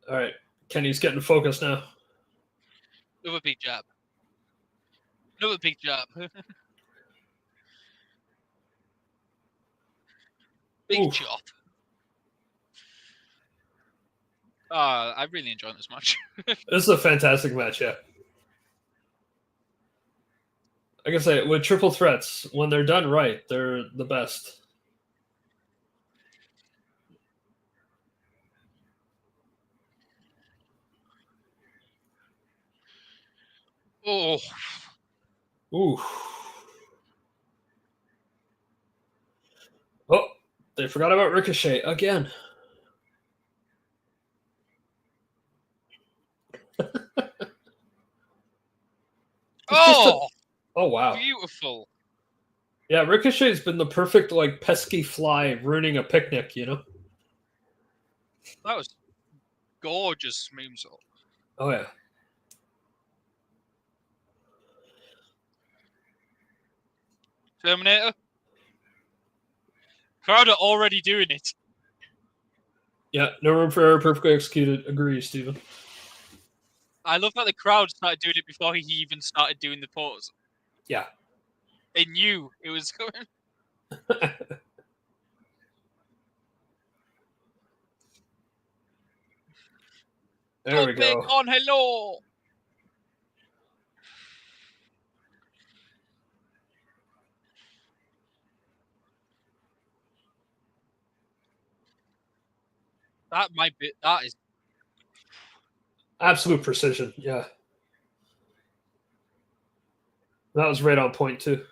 All right. Kenny's getting focused now. Another big jab. Another big jab. Big Oof. chop. I really enjoyed this match. This is a fantastic match, yeah. Like I say, with triple threats, when they're done right, they're the best. Oh. Ooh. Oh, they forgot about Ricochet again. Oh! Oh, wow. Beautiful. Yeah, Ricochet's been the perfect, like, pesky fly ruining a picnic, you know? That was gorgeous moonsault. Oh, yeah. Terminator. Crowd are already doing it. Yeah, no room for error, perfectly executed. Agree, Steven. I love that the crowd started doing it before he even started doing the pose. Yeah. They knew it was coming. There we go. On hello. That is absolute precision. Yeah. That was right on point, too.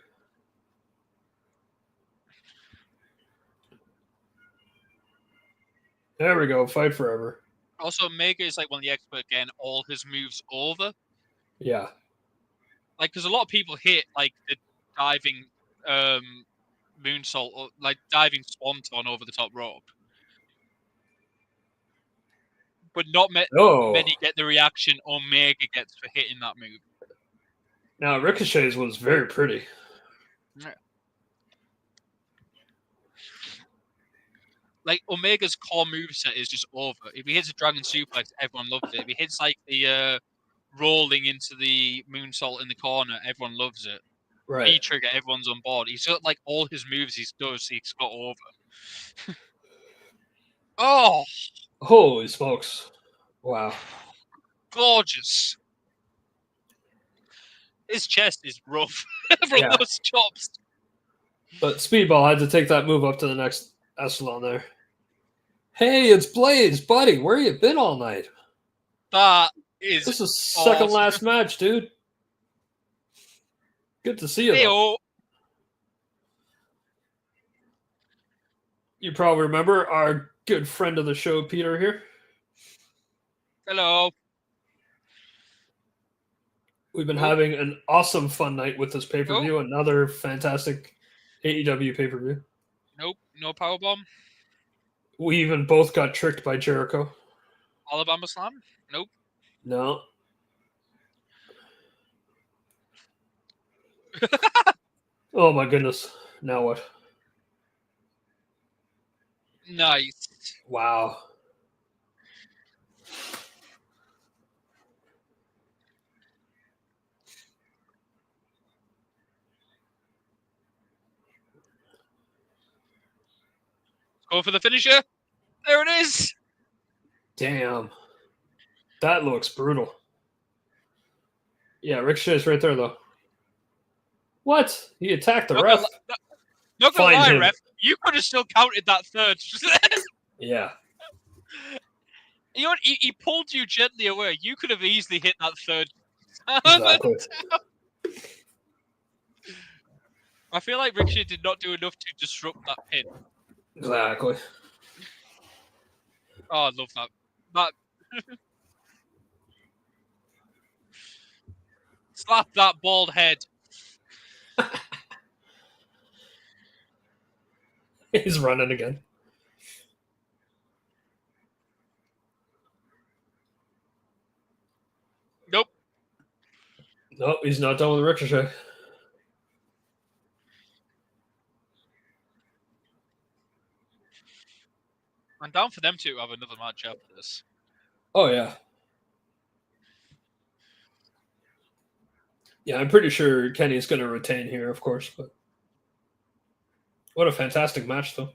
There we go. Fight forever. Also, Omega is like one of the experts getting all his moves over. Yeah. Like, because a lot of people hit like the diving moonsault, or like diving swanton over the top rope, but not many get the reaction Omega gets for hitting that move. Now, Ricochet's was very pretty. Yeah. Like, Omega's core moveset is just over. If he hits a dragon suplex, everyone loves it. If he hits like the rolling into the moonsault in the corner, everyone loves it. Right. V-trigger, everyone's on board. He's got like all his moves he's got over. Oh, Holy smokes. Wow. gorgeous. His chest is rough from Yeah. those chops. But Speedball had to take that move up to the next echelon there. Hey, it's Blaze, buddy. Where you been all night? That is This is second awesome. last match, dude. Good to see you, though. Hey-o. You probably remember our good friend of the show, Peter, here. Hello. We've been having an awesome fun night with this pay-per-view. Another fantastic AEW pay-per-view. Nope, no powerbomb. We even both got tricked by Jericho. Alabama Slam? Nope. No. Oh my goodness. Now what? Nice. Wow. Go for the finisher. There it is. Damn. That looks brutal. Yeah, Ricochet's right there, though. What? He attacked the ref. Not gonna lie, him. ref. You could have still counted that third. Yeah. You know what? He pulled you gently away. You could have easily hit that third. Exactly. I feel like Ricochet did not do enough to disrupt that pin. Exactly. Oh, I love that. That slap that bald head. He's running again. Nope. Nope, he's not done with Ricochet. I'm down for them to have another match after this. Oh, yeah. Yeah, I'm pretty sure Kenny's going to retain here, of course. But what a fantastic match, though.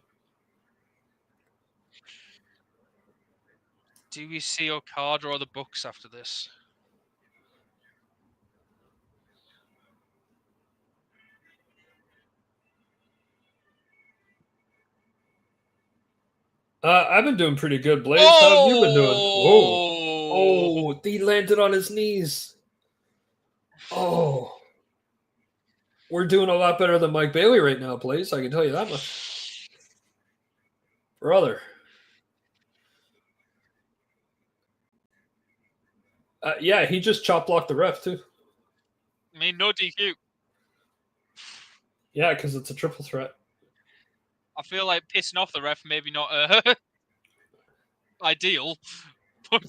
Do we see Okada or the Bucks after this? I've been doing pretty good, Blaze. How have you been doing? Whoa. Oh, he landed on his knees. Oh. We're doing a lot better than Mike Bailey right now, Blaze. I can tell you that much. Brother. Yeah, he just chop blocked the ref, too. I mean, no DQ. Yeah, because it's a triple threat. I feel like pissing off the ref maybe not ideal, but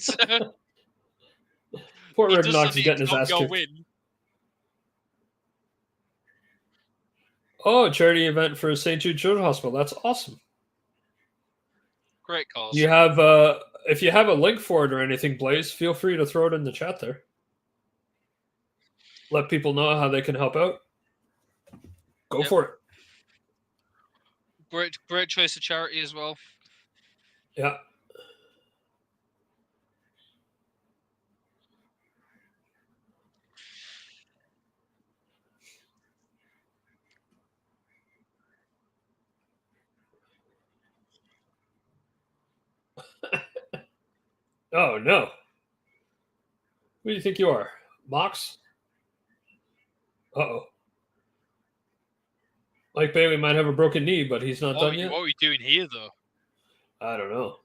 Poor Red Knox is getting his ass kicked. Win. Oh, a charity event for St. Jude Children's Hospital. That's awesome. Great cause. You have if you have a link for it or anything, Blaze, feel free to throw it in the chat there. Let people know how they can help out. Go for it. Great choice of charity as well. Yeah. Oh, no. Who do you think you are? Mox? Uh-oh. Mike Bailey might have a broken knee, but he's not done yet. What are we doing here, though? I don't know.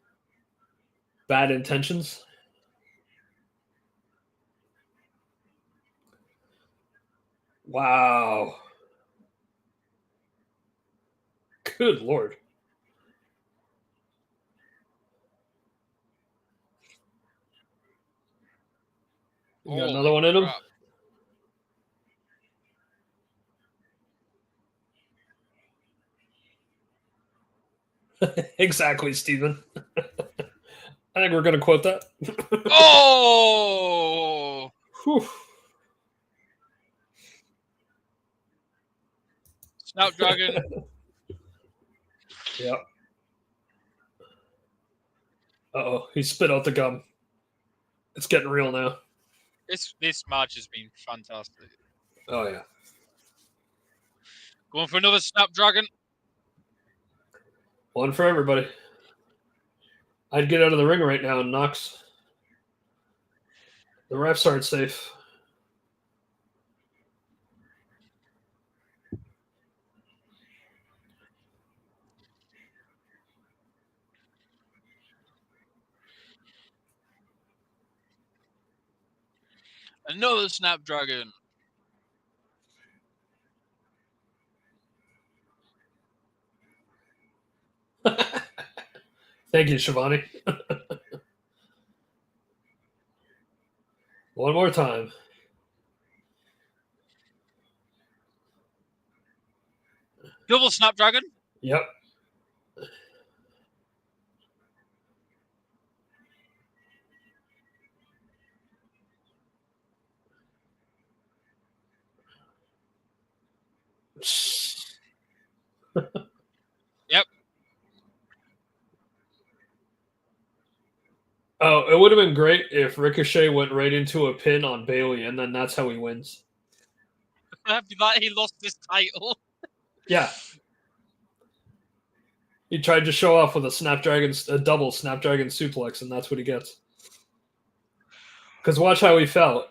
Bad intentions? Wow. Good Lord. You got another one in him? Exactly, Steven. I think we're going to quote that. Oh! Whew. Snapdragon. Yep. Uh-oh, he spit out the gum. It's getting real now. This match has been fantastic. Oh, yeah. Going for another Snapdragon. One for everybody. I'd get out of the ring right now and Knox. The refs aren't safe. Another Snapdragon. Thank you, Shivani. One more time. Double Snapdragon. Yep. Yep. Oh, it would have been great if Ricochet went right into a pin on Bailey, and then that's how he wins. After that, he lost his title. Yeah. He tried to show off with a double Snapdragon suplex, and that's what he gets. Because watch how he fell.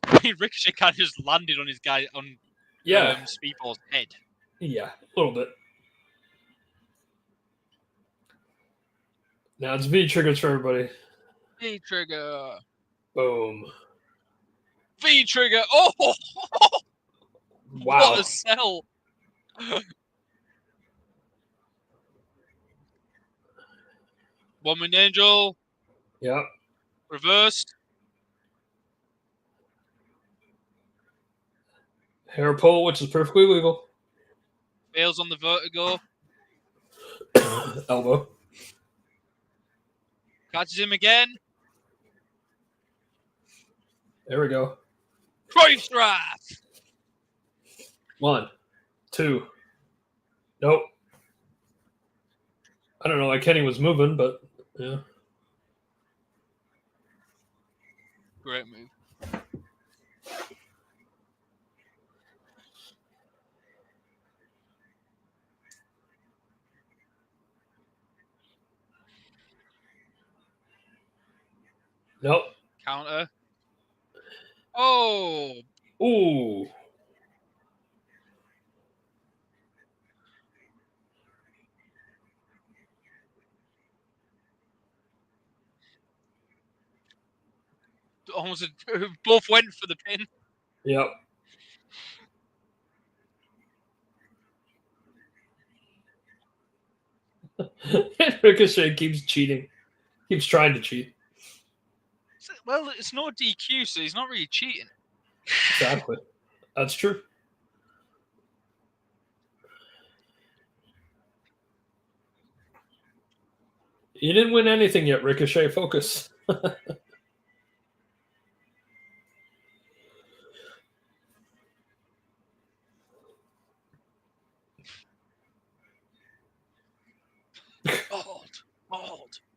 I mean, Ricochet kind of just landed on his guy on Speedball's head. Yeah, a little bit. Now it's V triggers for everybody. V trigger. Boom. V trigger. Oh! Wow. What a sell. Woman Angel. Yep. Reversed. Hair pull, which is perfectly legal. Fails on the vertigo. Elbow. Catches him again. There we go. Christ Wrath. 1, 2. Nope. I don't know why Kenny was moving, but yeah. Great move. Nope. Counter. Oh. Ooh. Almost both went for the pin. Yep. Ricochet keeps cheating. Keeps trying to cheat. Well, it's no DQ, so he's not really cheating. Exactly. That's true. You didn't win anything yet, Ricochet. Focus.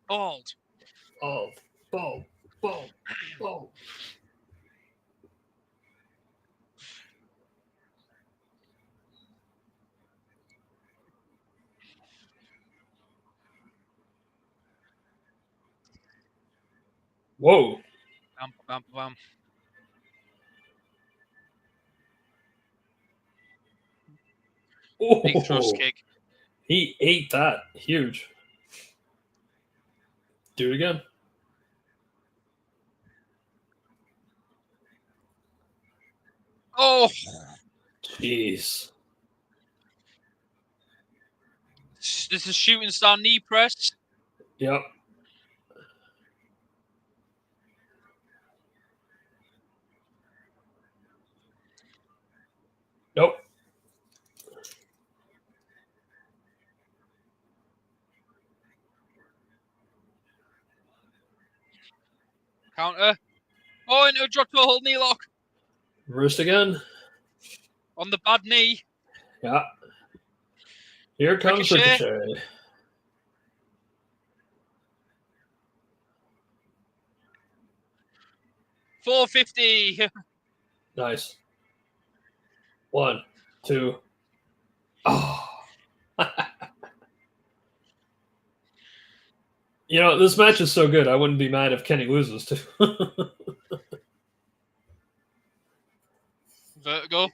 Bald. Ball. Whoa. Bam, bam, bam. Big thrust kick. He ate that. Huge. Do it again. Oh. Jeez. This is shooting star knee press. Yep. Nope. Counter. Oh, into a drop to a hold knee lock. Wrist again. On the bad knee. Yeah. Here comes Ricochet. 450. Nice. 1, 2. Oh. You know, this match is so good, I wouldn't be mad if Kenny loses, too. Vertigo.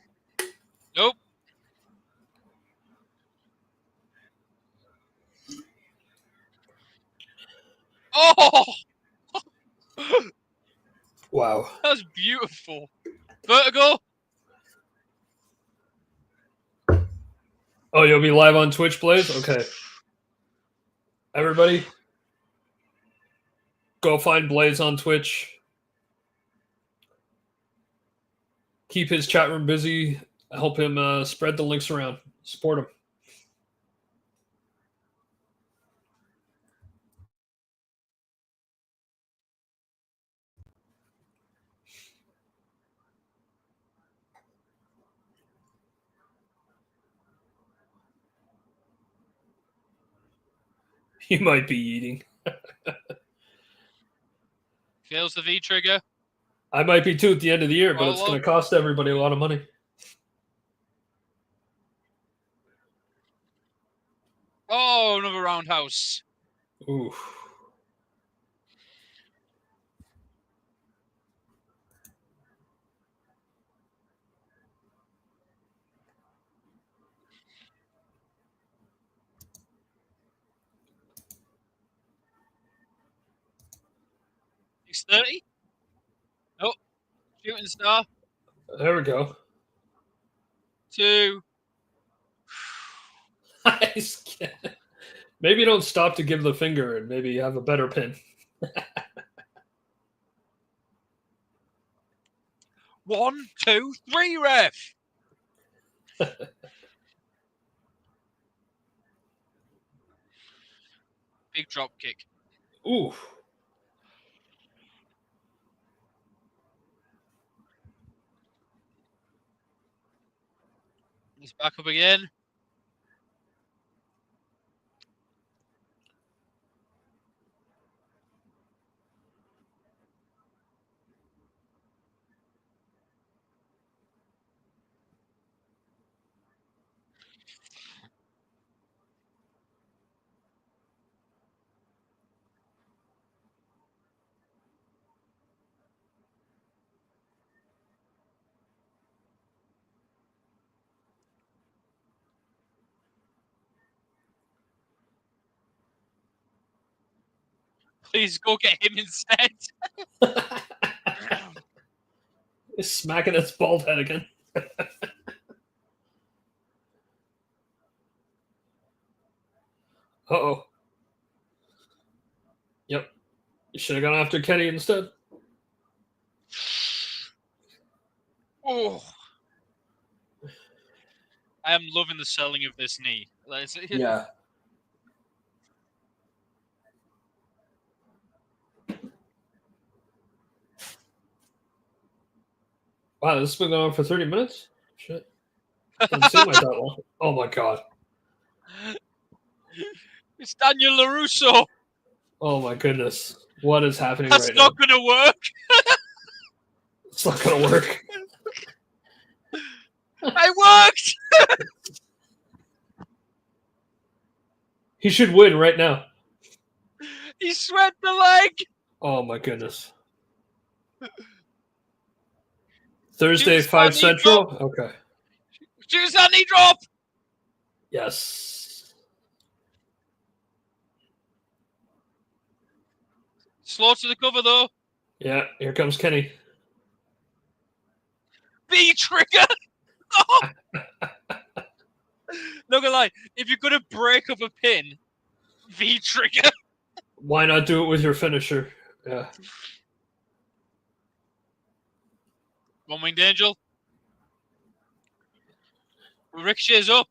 Nope. Oh! Wow. That was beautiful. Vertigo. Oh, you'll be live on Twitch, Blaze? Okay. Everybody, go find Blaze on Twitch. Keep his chat room busy. Help him spread the links around. Support him. You might be eating. Fails the V trigger. I might be too at the end of the year, but it's Well, going to cost everybody a lot of money. oh, another roundhouse. Ooh. He's 30. Nope. Shooting star. There we go. 2. Maybe don't stop to give the finger and maybe have a better pin. 1, 2, 3, ref. Big drop kick. Ooh. He's back up again. Please go get him instead. It's smacking its bald head again. Uh-oh. Yep. You should have gone after Kenny instead. Oh. I am loving the selling of this knee. Yeah. Wow, this has been going on for 30 minutes? Shit. Doesn't seem like that long. Oh my god. It's Daniel LaRusso. Oh my goodness. What is happening That's right not now? going to work. It's not going to work. It worked. He should win right now. He swept the leg. Oh my goodness. Thursday, Shoots 5 that knee Central? drop. Okay. Shoots that knee drop. Yes. Slow to the cover, though. Yeah, here comes Kenny. B trigger. Oh. Not gonna lie, if you're gonna break up a pin, V trigger. Why not do it with your finisher? Yeah. One winged angel. Ricochet's up.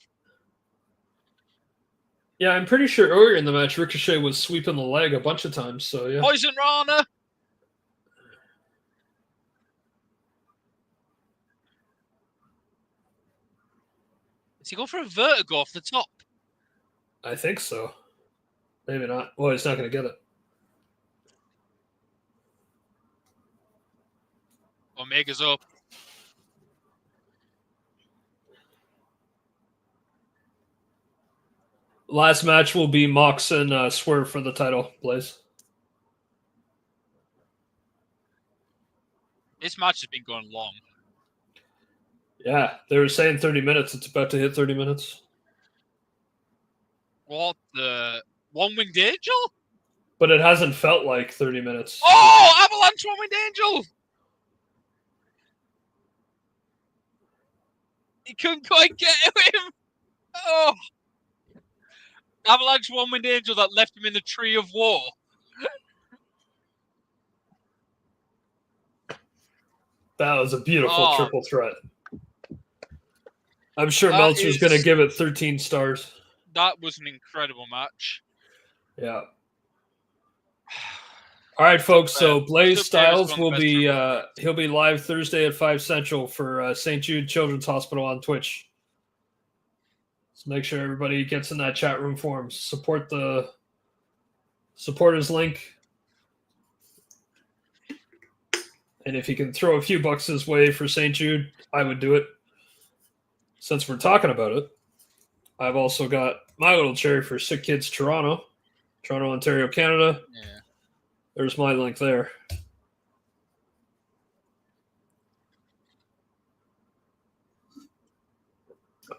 Yeah, I'm pretty sure earlier in the match, Ricochet was sweeping the leg a bunch of times, so yeah. Poison Rana. he go for a vertigo off the top? I think so. Maybe not. Well, he's not going to get it. Omega's up. Last match will be Mox and Swerve for the title, Blaze. This match has been going long. Yeah, they were saying 30 minutes. It's about to hit 30 minutes. What the... One-Winged Angel? But it hasn't felt like 30 minutes. Oh! Avalanche One-Winged Angel! He couldn't quite get him! Oh! Avalanche One-Winged Angel that left him in the Tree of War. That was a beautiful triple threat. I'm sure That Meltzer's is- going to give it 13 stars. That was an incredible match. Yeah. All right, folks. So Blaze Styles will be he'll be live Thursday at 5 Central for St. Jude Children's Hospital on Twitch. So make sure everybody gets in that chat room for him. Support the supporters link. And if you can throw a few bucks his way for St. Jude, I would do it. Since we're talking about it, I've also got my little cherry for Sick Kids Toronto, Ontario, Canada. Yeah. There's my link there.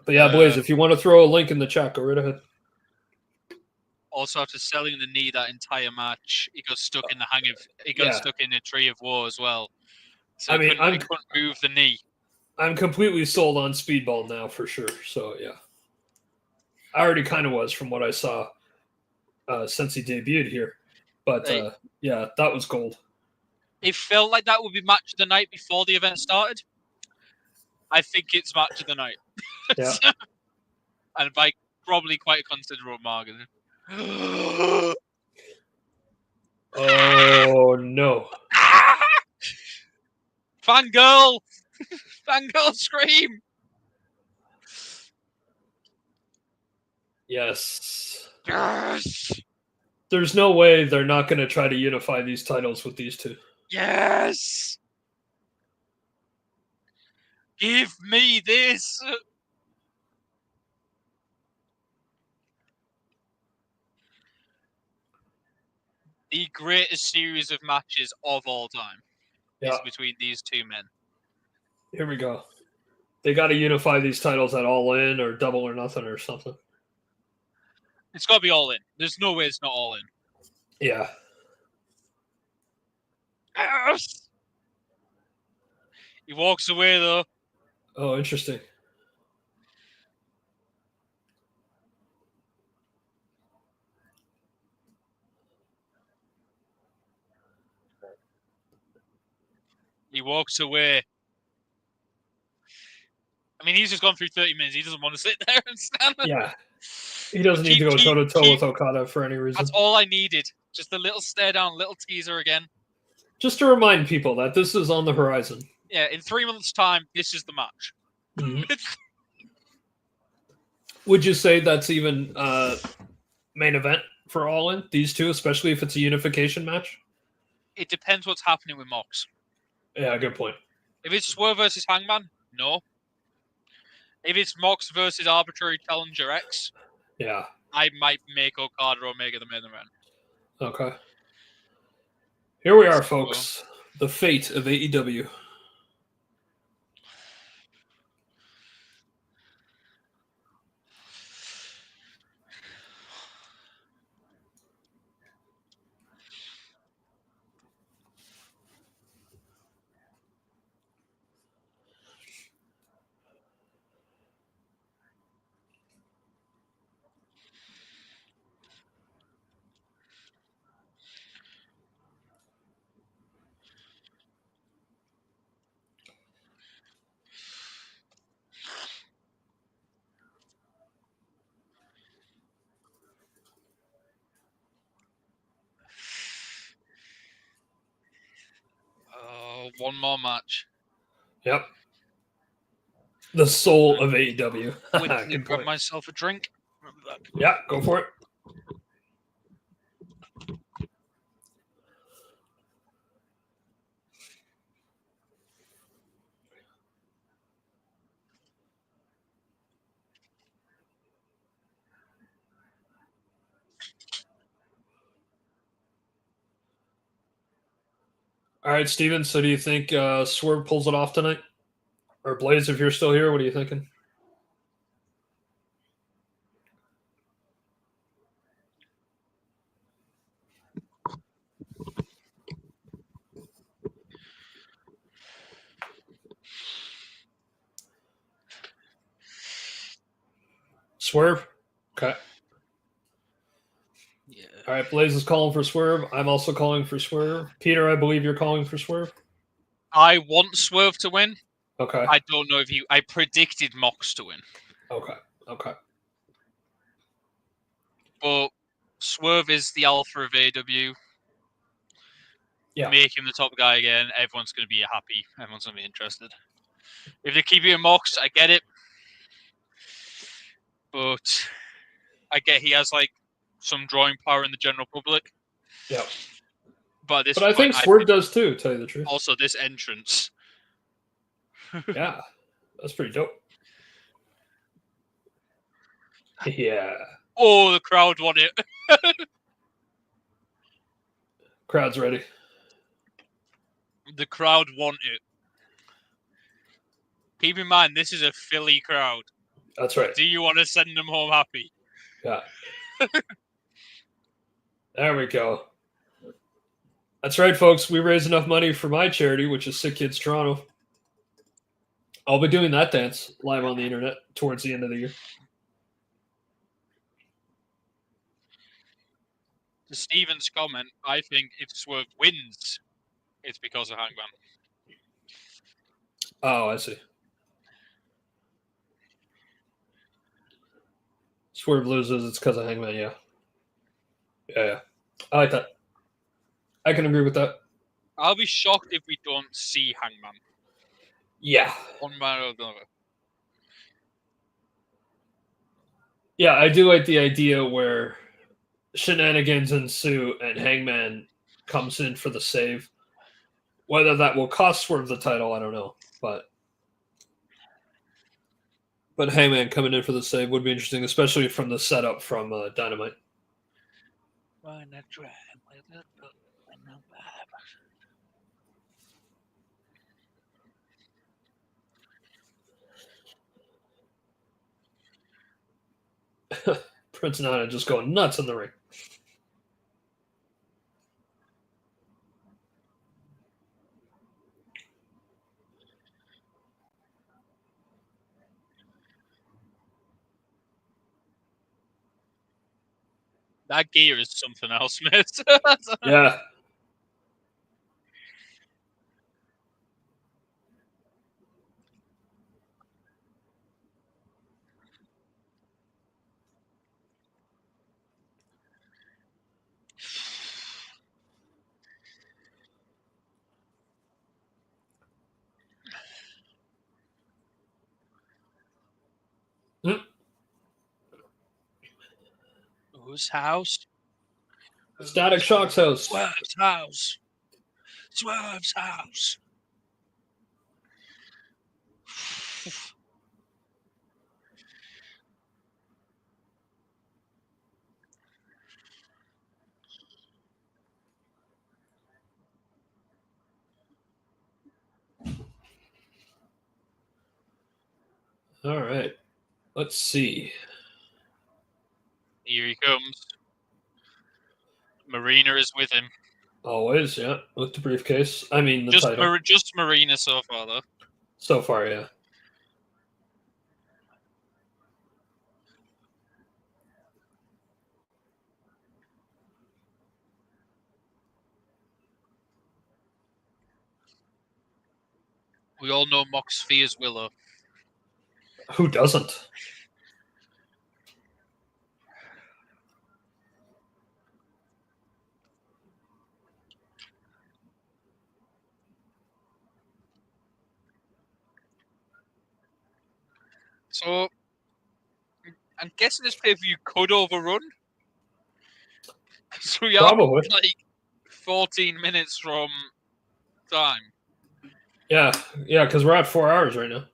But yeah, Blaze, if you want to throw a link in the chat, go right ahead. Also, after selling the knee that entire match, he got stuck in the He got stuck in the Tree of War as well. So he couldn't move the knee. I'm completely sold on Speedball now for sure. So yeah, I already kind of was from what I saw since he debuted here. But yeah, that was gold. It felt like that would be match of the night before the event started. I think it's match of the night. Yeah. And by probably quite a considerable margin. Oh no. Fangirl! Fangirl scream! Yes. Yes! There's no way they're not going to try to unify these titles with these two. Yes! Give me this! The greatest series of matches of all time is between these two men. Here we go. They got to unify these titles at All In or Double or Nothing or something. It's got to be All In. There's no way it's not All In. Yeah. Yes! He walks away, though. Oh, interesting. He walks away. I mean, he's just gone through 30 minutes. He doesn't want to sit there and stand there. Yeah. He doesn't need to go toe-to-toe with Okada for any reason. That's all I needed. Just a little stare down, little teaser again. Just to remind people that this is on the horizon. Yeah, in 3 months' time, this is the match. Mm-hmm. Would you say that's even main event for All In? These two, especially if it's a unification match? It depends what's happening with Mox. Yeah, good point. If it's Swerve versus Hangman, no. If it's Mox versus Arbitrary Challenger X, yeah, I might make Okada or Omega the main event. Okay. Here we are, folks. The fate of AEW. One more match. Yep. The soul of AEW. Quickly Good grab point. myself a drink. Remember that. Yeah, go for it. All right, Steven. So do you think Swerve pulls it off tonight? Or Blaze, if you're still here, what are you thinking? Swerve? Okay. Yeah. All right, Blaze is calling for Swerve. I'm also calling for Swerve. Peter, I believe you're calling for Swerve. I want Swerve to win. Okay. I don't know if you. I predicted Mox to win, Okay. Okay. but Swerve is the alpha of AEW. Yeah. Make him the top guy again. Everyone's going to be happy. Everyone's going to be interested. If they keep it in Mox, I get it, but I get he has like some drawing power in the general public. Yeah. But at this But I point, think Swerve does too, to tell you the truth. also this entrance. Yeah. That's pretty dope. Yeah. Oh, the crowd want it. Crowd's ready. The crowd want it. Keep in mind, this is a Philly crowd. That's right. Do you want to send them home happy? Yeah. There we go. That's right, folks. We raised enough money for my charity, which is Sick Kids Toronto. I'll be doing that dance live on the internet towards the end of the year. To Steven's comment, I think if Swerve wins, it's because of Hangman. Oh, I see. Swerve loses, it's because of Hangman, yeah. Yeah. I like that. I can agree with that. I'll be shocked if we don't see Hangman. Yeah. One man or another. Yeah, I do like the idea where shenanigans ensue and Hangman comes in for the save. Whether that will cost Swerve the title, I don't know. But Hangman coming in for the save would be interesting, especially from the setup from Dynamite. Prince Nana just going nuts in the ring. That gear is something else, mate. Yeah. Whose house? Static Shock's house. Swerve's house. Swerve's house. All right. Let's see. Here he comes. Marina is with him. Always, yeah. With the briefcase. I mean, the Just title. just Marina so far, though. So far, yeah. We all know Mox fears Willow. Who doesn't? So I'm guessing this pay-per-view could overrun. So we are Probably. like 14 minutes from time. Yeah, because we're at 4 hours right now.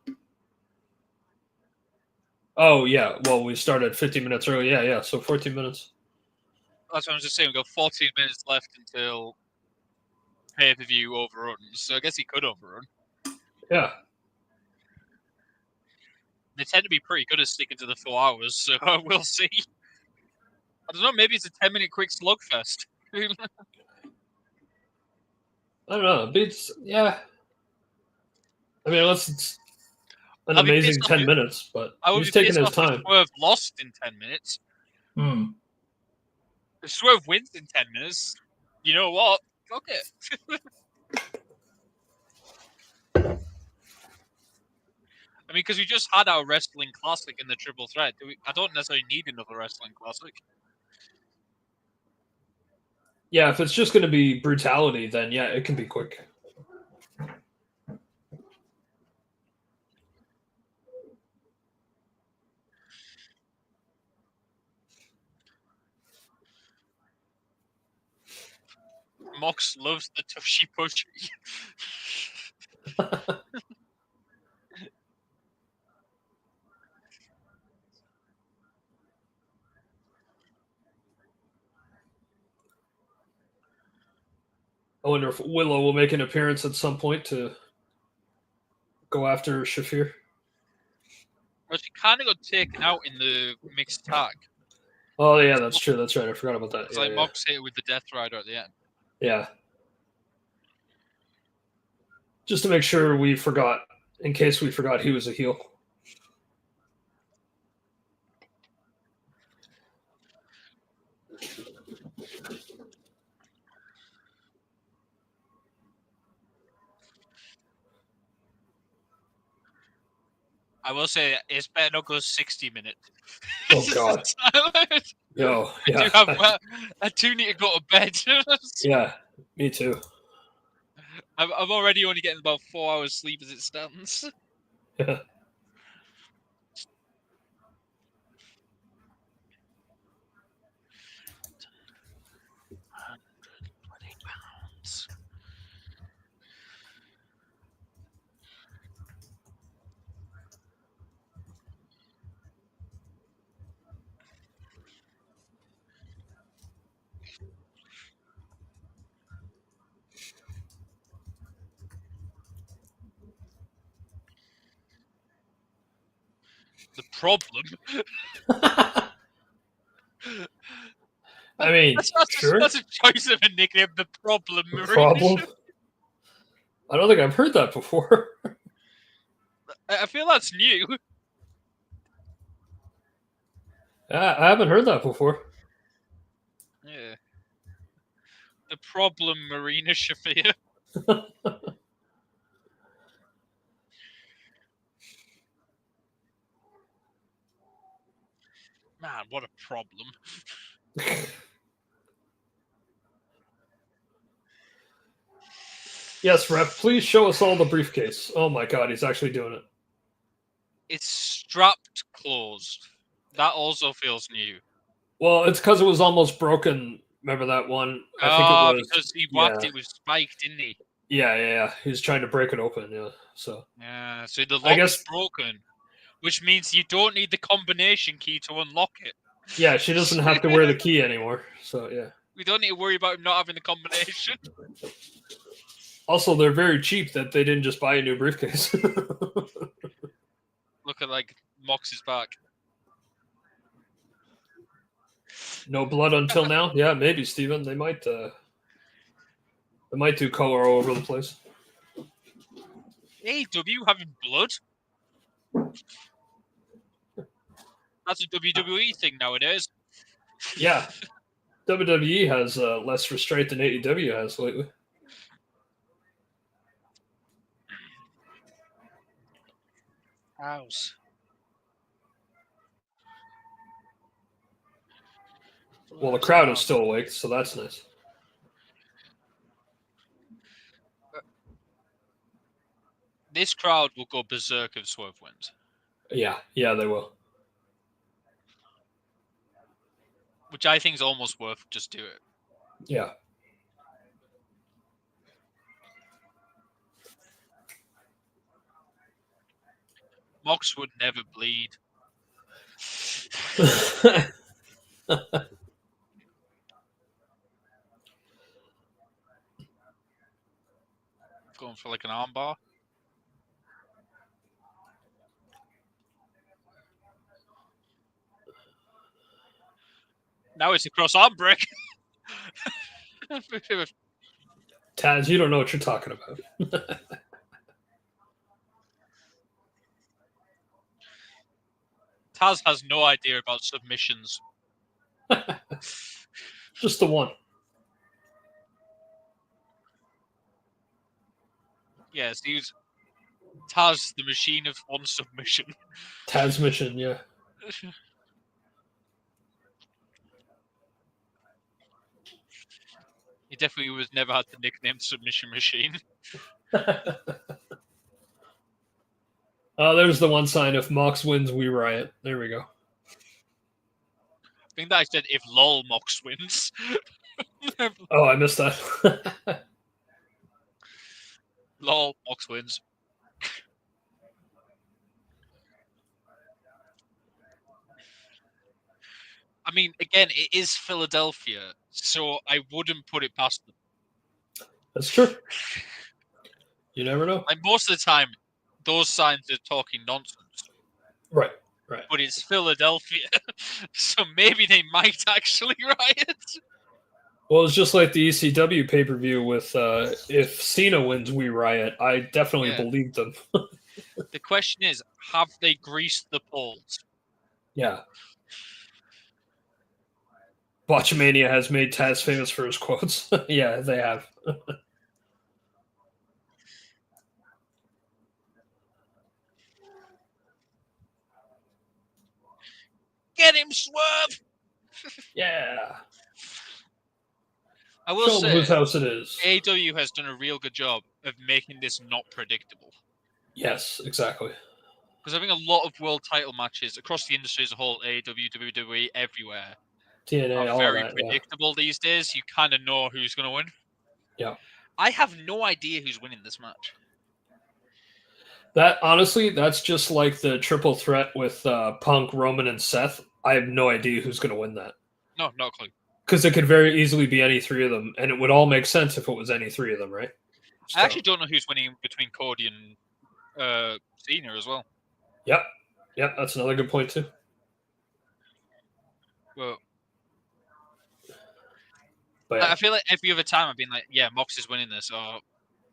Oh, yeah. Well, we started 15 minutes early. Yeah. So 14 minutes. That's what I was just saying. We've got 14 minutes left until pay-per-view overruns. So I guess he could overrun. Yeah. They tend to be pretty good at sticking to the 4 hours, so we'll see. I don't know, maybe it's a 10-minute quick slugfest. I don't know. Beats, yeah. I mean, unless it's an I'll be amazing pissed 10 off minutes, but I would he's be taking pissed his off if time. Swerve lost in 10 minutes. Hmm. If Swerve wins in 10 minutes, you know what? Fuck it. I mean, because we just had our wrestling classic in the triple threat. I don't necessarily need another wrestling classic. Yeah, if it's just going to be brutality, then yeah, it can be quick. Mox loves the tushy pushy. I wonder if Willow will make an appearance at some point to go after Shafir. But she kind of got taken out in the mixed tag. Oh, yeah, that's true. That's right. I forgot about that. It's Yeah, like yeah. Mox hit it with the Death Rider at the end. Yeah. Just to make sure we forgot, in case we forgot he was a heel. I will say it's better not go 60 minutes. Oh, God. Yo, yeah. I do need to go to bed. Yeah, me too. I'm already only getting about 4 hours sleep as it stands. Yeah. £120. The problem. I mean, sure. That's a choice of a nickname. The problem. The problem? I don't think I've heard that before. I feel that's new. I haven't heard that before. Yeah. The problem, Marina Shafir. Man, what a problem. Yes, ref, please show us all the briefcase. Oh my God, he's actually doing it. It's strapped closed. That also feels new. Well, it's because it was almost broken. Remember that one? I think it was because he whacked it with spike, didn't he? Yeah. He's trying to break it open. Yeah, so the lock is broken, which means you don't need the combination key to unlock it. Yeah, she doesn't have to wear the key anymore. So yeah, we don't need to worry about him not having the combination. Also, they're very cheap that they didn't just buy a new briefcase. Look at like Mox's back. No blood until now. Yeah, maybe Steven. They might do color all over the place. AEW having blood? That's a WWE thing nowadays. Yeah, WWE has less restraint than AEW has lately. House. Well, the crowd is still awake, so that's nice. This crowd will go berserk if Swerve wins. Yeah, they will. Which I think is almost worth just do it. Yeah. Mox would never bleed. Going for like an armbar. Now it's a cross arm break. Taz, you don't know what you're talking about. Taz has no idea about submissions. Just the one. Yes, he's Taz, the machine of one submission. Taz mission, yeah. He definitely was never had the nickname Submission Machine. Oh, there's the one sign. If Mox wins, we riot. There we go. I think that I said if LOL Mox wins. Oh, I missed that. LOL Mox wins. I mean, again, it is Philadelphia, so I wouldn't put it past them. That's true. You never know. Like most of the time, those signs are talking nonsense. Right. But it's Philadelphia, so maybe they might actually riot. Well, it's just like the ECW pay per view with if Cena wins, we riot. I definitely believe them. The question is, have they greased the poles? Yeah. Watchamania has made Taz famous for his quotes. Yeah, they have. Get him, Swerve! Yeah. I will Show say, whose house it is. AEW has done a real good job of making this not predictable. Yes, exactly. Because I think a lot of world title matches across the industry as a whole, AEW, WWE, everywhere, TNA, are all very that. predictable these days. You kind of know who's going to win. Yeah. I have no idea who's winning this match. That honestly, that's just like the triple threat with Punk, Roman, and Seth. I have no idea who's going to win that. No, not a clue. Because it could very easily be any three of them, and it would all make sense if it was any three of them, right? I actually don't know who's winning between Cody and Cena as well. Yep, that's another good point too. Well, but yeah. I feel like every other time I've been like, yeah, Mox is winning this, or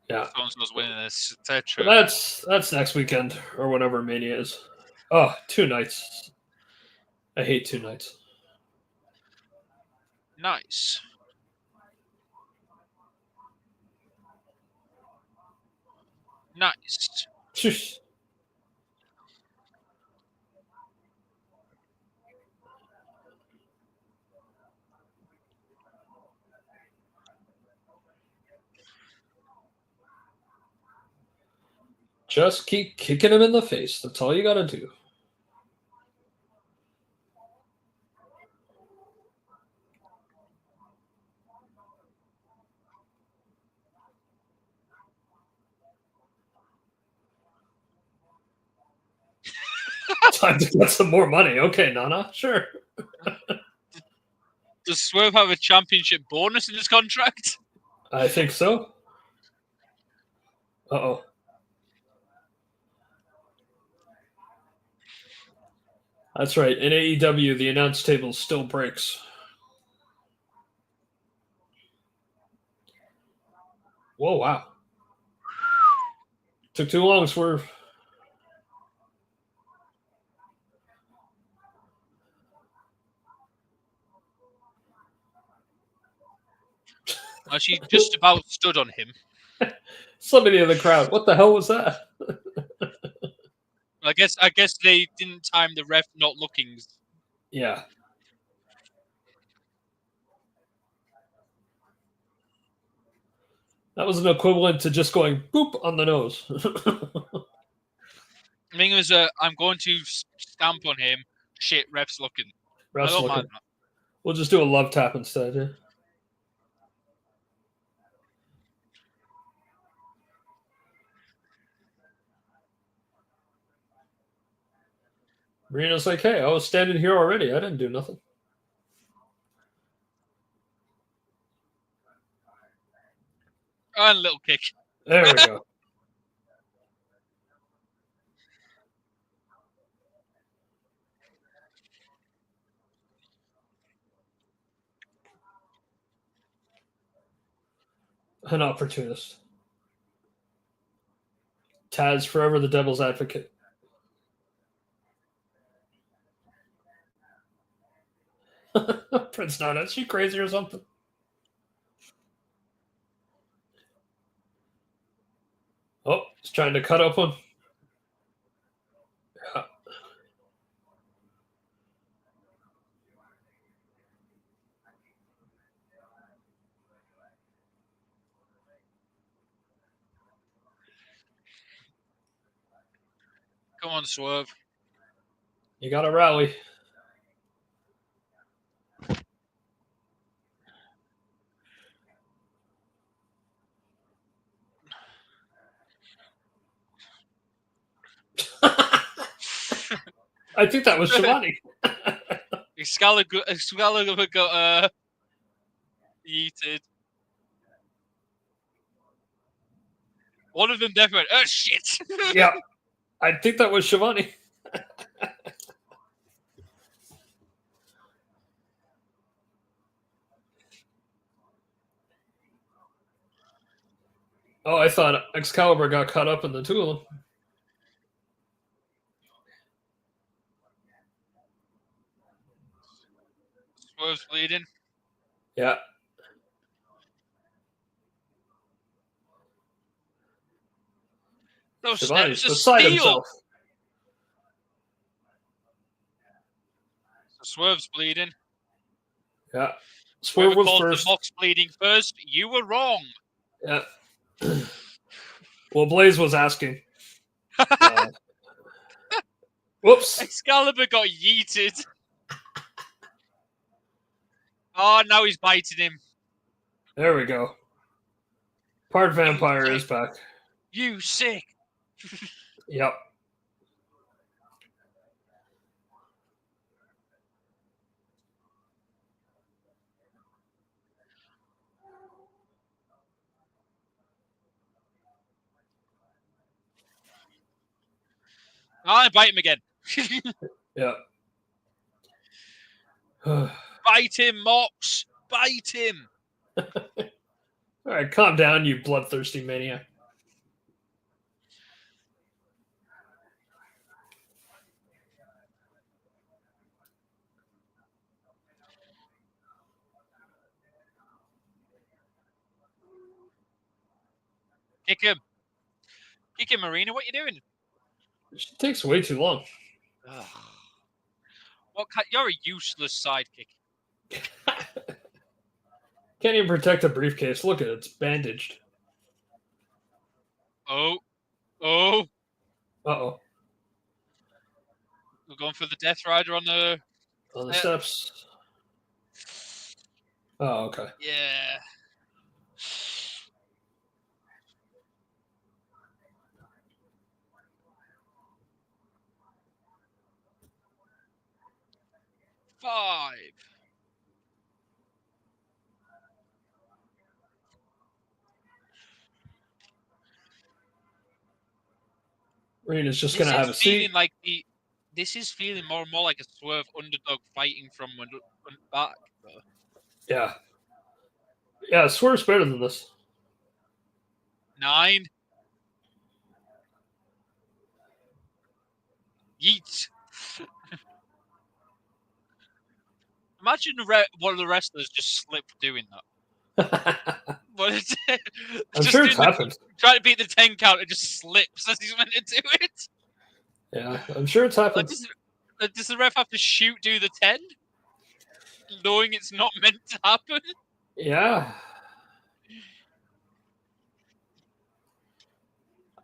yeah, so-and-so's winning this, etc. That's next weekend or whatever Mania is. Oh, 2 nights. I hate 2 nights. Nice. Nice. Just keep kicking him in the face. That's all you got to do. Time to get some more money. Okay, Nana, sure. Does Swerve have a championship bonus in his contract? I think so. Uh-oh. That's right. In AEW, the announce table still breaks. Whoa, wow. Took too long, Swerve. She just about stood on him. Somebody in the crowd. What the hell was that? I guess they didn't time the ref not looking. Yeah. That was an equivalent to just going boop on the nose. I think it was I'm going to stamp on him. Shit, ref's looking. I Ref's don't looking. mind that. We'll just do a love tap instead. Yeah. Marina's like, hey, I was standing here already. I didn't do nothing. And a little kick. There we go. An opportunist. Taz forever the devil's advocate. Prince Nana, is she crazy or something? Oh, he's trying to cut up one. Yeah. Come on, Swerve. You got to rally. I think that was Shivani. Excalibur got yeeted. One of them definitely went, oh shit. Yeah, I think that was Shivani. Oh, I thought Excalibur got caught up in the two of them. Swerve's bleeding. Yeah. Those Shivani's snaps are beside steel. himself. So Swerve's bleeding. Yeah. Swerve Whoever was called first. the Mox bleeding first, you were wrong. Yeah. Well, Blaze was asking. Whoops. Excalibur got yeeted. Oh, now he's biting him. There we go. Part vampire is back. You sick. Yep. I bite him again. Yeah. Bite him, Mox. Bite him. All right, calm down, you bloodthirsty maniac. Kick him. Kick him, Marina. What are you doing? She takes way too long. You're a useless sidekick. Can't even protect a briefcase. Look at it. It's bandaged. Oh. Uh-oh. We're going for the Death Rider on the steps. Oh, okay. Yeah. Five. Marina's just going to have a seat. This is feeling more and more like a Swerve underdog fighting from back. Yeah. Yeah, Swerve's better than this. 9. Yeet. Imagine one of the wrestlers just slipped doing that. I'm sure it's happened. Trying to beat the 10 count and just slips as he's meant to do it. Yeah, I'm sure it's happened. Does the ref have to do the 10? Knowing it's not meant to happen? Yeah.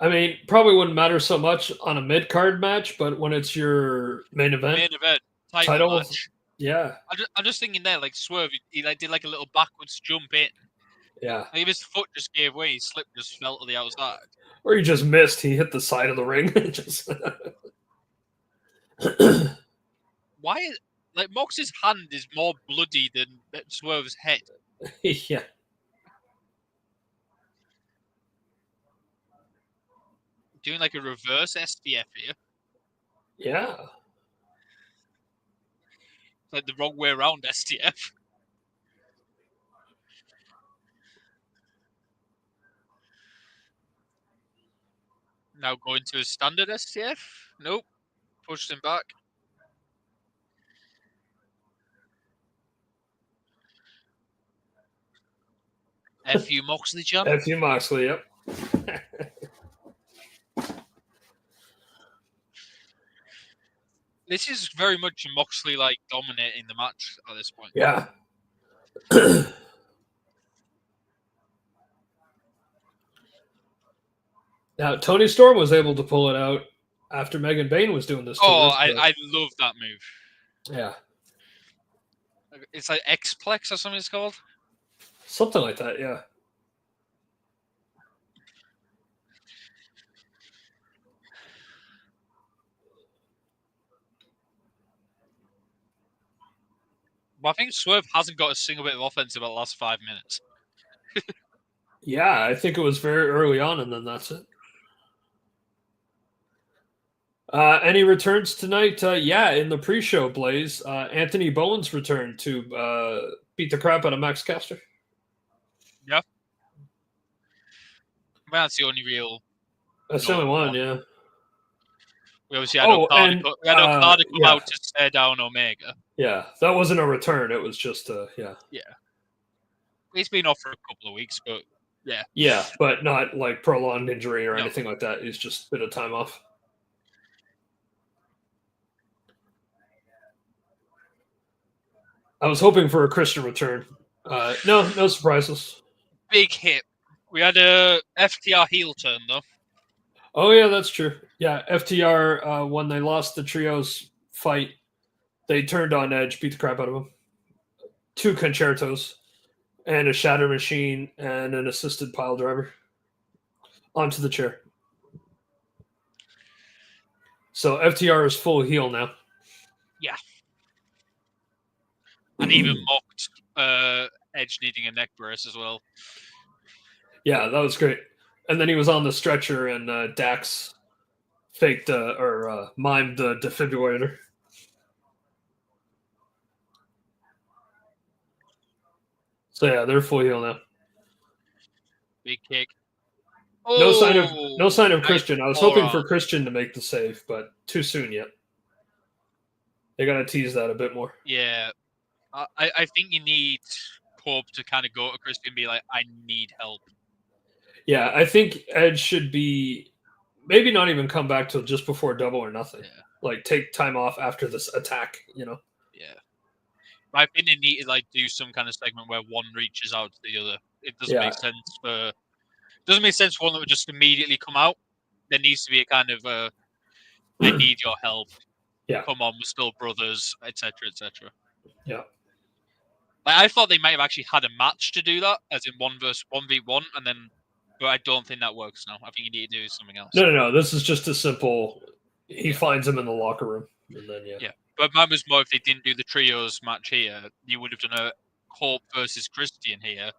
I mean, probably wouldn't matter so much on a mid card match, but when it's your main event Main event title title, match. yeah, I'm just thinking there, like Swerve, he like did like a little backwards jump in. yeah. Like if his foot just gave way, his slip just fell to the outside. Or he just missed. He hit the side of the ring. Just Why is like Mox's hand is more bloody than Swerve's head? yeah. Doing like a reverse STF here. Yeah. Like the wrong way around STF. Now going to a standard STF? Nope. Pushed him back. FU Moxley jump. F.U. Moxley, yep. This is very much Moxley like dominating the match at this point. Yeah. Now, Tony Storm was able to pull it out after Megan Bain was doing this to Oh, us, I love that move. yeah. It's like X-Plex or something it's called. Something like that, yeah. But I think Swerve hasn't got a single bit of offense about the last 5 minutes. Yeah, I think it was very early on, and then that's it. Any returns tonight? Yeah, in the pre-show, Blaze, Anthony Bowens returned to beat the crap out of Max Caster. Yeah. Well, that's the only real. That's the only one, yeah. We obviously had Okada come out to stare down Omega. Yeah, that wasn't a return. It was just, yeah. Yeah. He's been off for a couple of weeks, but yeah. Yeah, but not like prolonged injury or anything like that. He's just a bit of time off. I was hoping for a Christian return. No surprises. Big hit. We had a FTR heel turn, though. Oh, yeah, that's true. Yeah, FTR, when they lost the trios fight, they turned on Edge, beat the crap out of him. 2 concertos and a shatter machine and an assisted pile driver onto the chair. So FTR is full heel now. Yeah. And even mocked Edge needing a neck brace as well. Yeah, that was great. And then he was on the stretcher, and Dax faked or mimed the defibrillator. So yeah, they're full heel now. Big kick. No sign of Christian. I was hoping for Christian to make the save, but too soon yet. They gotta tease that a bit more. Yeah, I think you need Cobb to kind of go to Christian and be like, I need help. Yeah, I think Edge should be maybe not even come back till just before Double or Nothing. Yeah. Like take time off after this attack, you know. Yeah. I think they need to like do some kind of segment where one reaches out to the other. It doesn't make sense for one that would just immediately come out. There needs to be a kind of I need your help. Yeah. Come on, we're still brothers, etc., etc. Yeah. Like, I thought they might have actually had a match to do that, as in 1v1, and then, but I don't think that works now. I think you need to do something else. No. This is just a simple. He finds him in the locker room, and then yeah. But mine was more if they didn't do the trios match here, you would have done a Hope versus Christian here,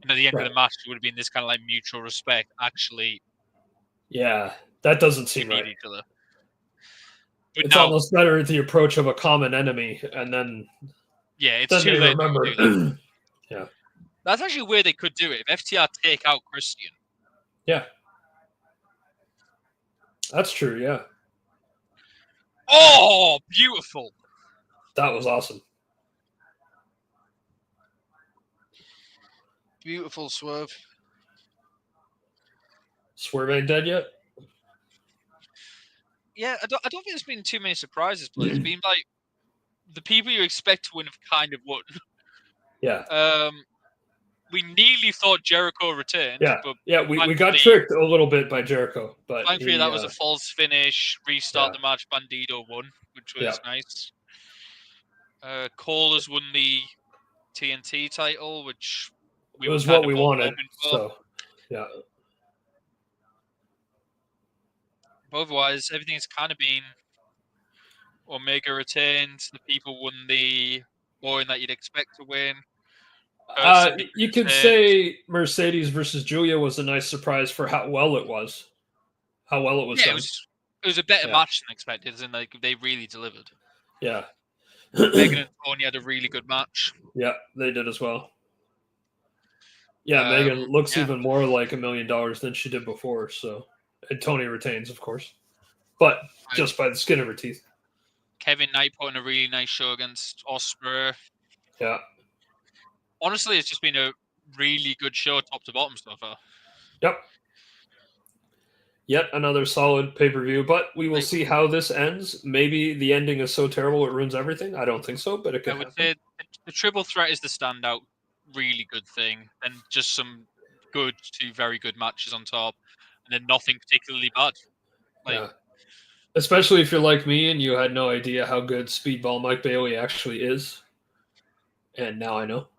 and at the end of the match, it would have been this kind of like mutual respect. Actually, yeah, that doesn't seem right. Each other. But it's almost better the approach of a common enemy, and then it's too late. Remember. To do that. Yeah, that's actually where they could do it. If FTR take out Christian. Yeah, that's true. Yeah. Oh, beautiful! That was awesome. Beautiful swerve. Swerve ain't dead yet. Yeah, I don't think there's been too many surprises, but it's been like the people you expect to win have kind of won. Yeah. we nearly thought Jericho returned. Yeah, but we got thankfully- tricked a little bit by Jericho, but Thankfully, that was a false finish. Restart the match. Bandito won, which was nice. Cole has won the TNT title, which it was what we wanted. So, yeah. But otherwise, everything's kind of been Omega retained. The people won the Boyne that you'd expect to win. You could say Mercedes versus Julia was a nice surprise for how well it was. How well it was done. It was a better match than expected, and like they really delivered. Yeah. Megan and Tony had a really good match. Yeah, they did as well. Yeah, Megan looks even more like $1 million than she did before. So, and Tony retains, of course, but just by the skin of her teeth. Kevin Knight put in a really nice show against Ospreay. Yeah. Honestly, it's just been a really good show, top to bottom so far. Yep. Yet another solid pay-per-view, but we will see how this ends. Maybe the ending is so terrible it ruins everything. I don't think so, but it could happen. Say the triple threat is the standout, really good thing, and just some good to very good matches on top, and then nothing particularly bad. Yeah. Especially if you're like me and you had no idea how good Speedball Mike Bailey actually is. And now I know.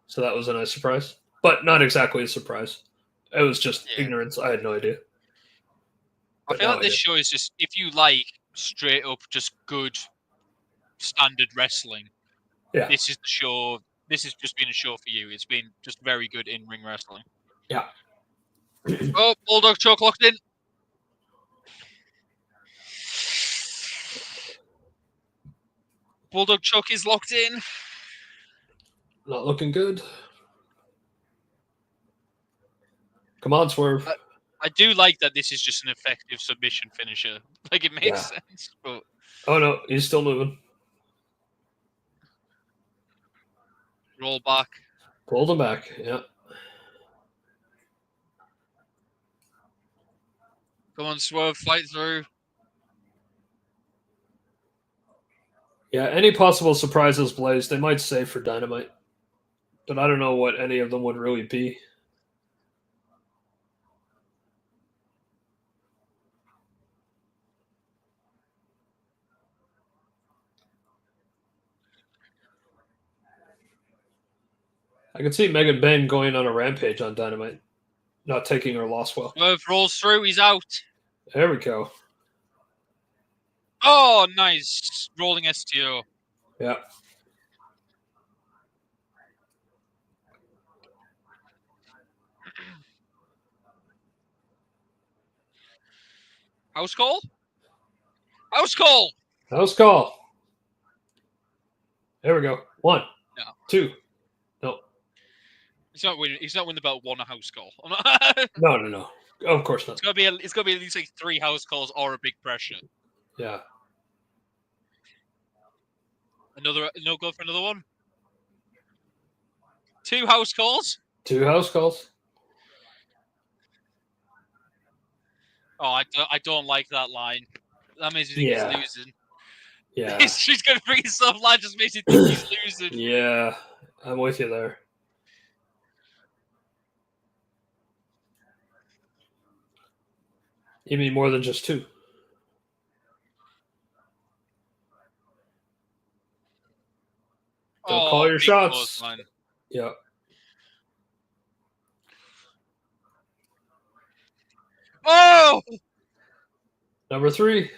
So that was a nice surprise. But not exactly a surprise. It was just ignorance. I had no idea. I feel like this show is just, if you like straight up just good standard wrestling, this is the show. This has just been a show for you. It's been just very good in-ring wrestling. Yeah. Oh, Bulldog choke locked in. Bulldog choke is locked in. Not looking good. Come on, Swerve. I do like that this is just an effective submission finisher. Like, it makes sense. But... Oh, no. He's still moving. Roll back. Pulled him back. Yeah. Come on, Swerve. Fight through. Yeah, any possible surprises, Blaze, they might save for Dynamite. But I don't know what any of them would really be. I could see Megan Bain going on a rampage on Dynamite. Not taking her loss well. Swerve rolls through. He's out. There we go. Oh, nice. Rolling STO. Yeah. House call? House call! House call. There we go. 1. No. 2. No. He's not winning the belt one a house call. No. Of course not. It's gotta be at least like 3 house calls or a big pressure. Yeah. No go for another one. 2 house calls. 2 house calls. Oh, I don't like that line. That makes me think he's losing. Yeah. She's gonna bring some line just makes me think he's losing. Yeah, I'm with you there. You mean more than just 2? Don't call your shots. Yeah. Oh! Number 3.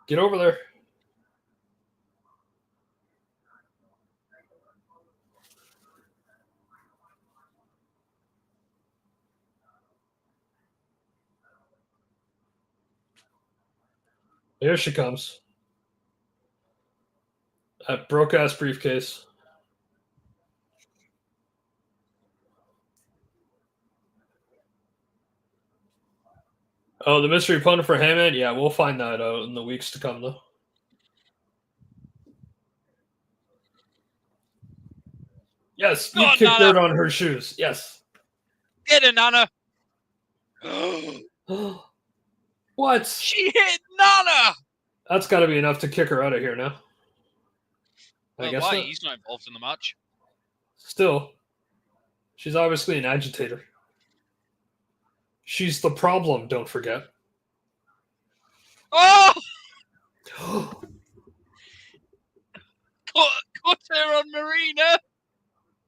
Get over there. Here she comes. That broke-ass briefcase. Oh, the mystery opponent for Heyman? Yeah, we'll find that out in the weeks to come, though. Yes, you kicked dirt on her shoes. Yes. Get it, Nana. What? She hit Nana. That's got to be enough to kick her out of here now. I guess why? He's not involved in the match. Still, she's obviously an agitator. She's the problem, don't forget. Oh! Cut her on Marina!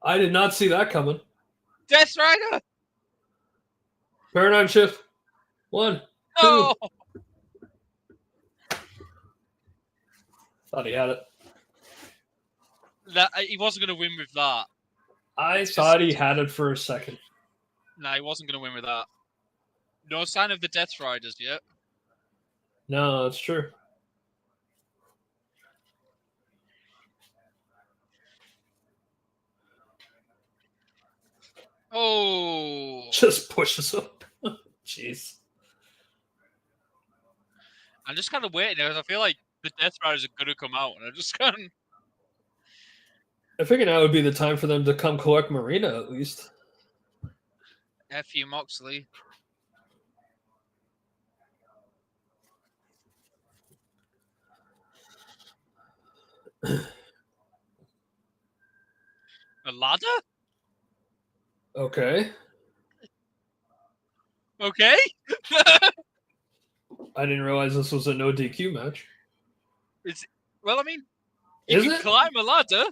I did not see that coming. Death Rider! Paradigm shift. 1, 2. Oh! Thought he had it. He wasn't going to win with that. I thought he had it for a second. Nah, he wasn't going to win with that. No sign of the Death Riders yet. No, that's true. Oh! Just pushes him. Jeez. I'm just kind of waiting because I feel like the Death Riders are going to come out, and I just can't. I figured now would be the time for them to come collect Marina at least. F you, Moxley. A ladder? Okay. Okay. I didn't realize this was a no DQ match. Well, I mean, you can climb a ladder.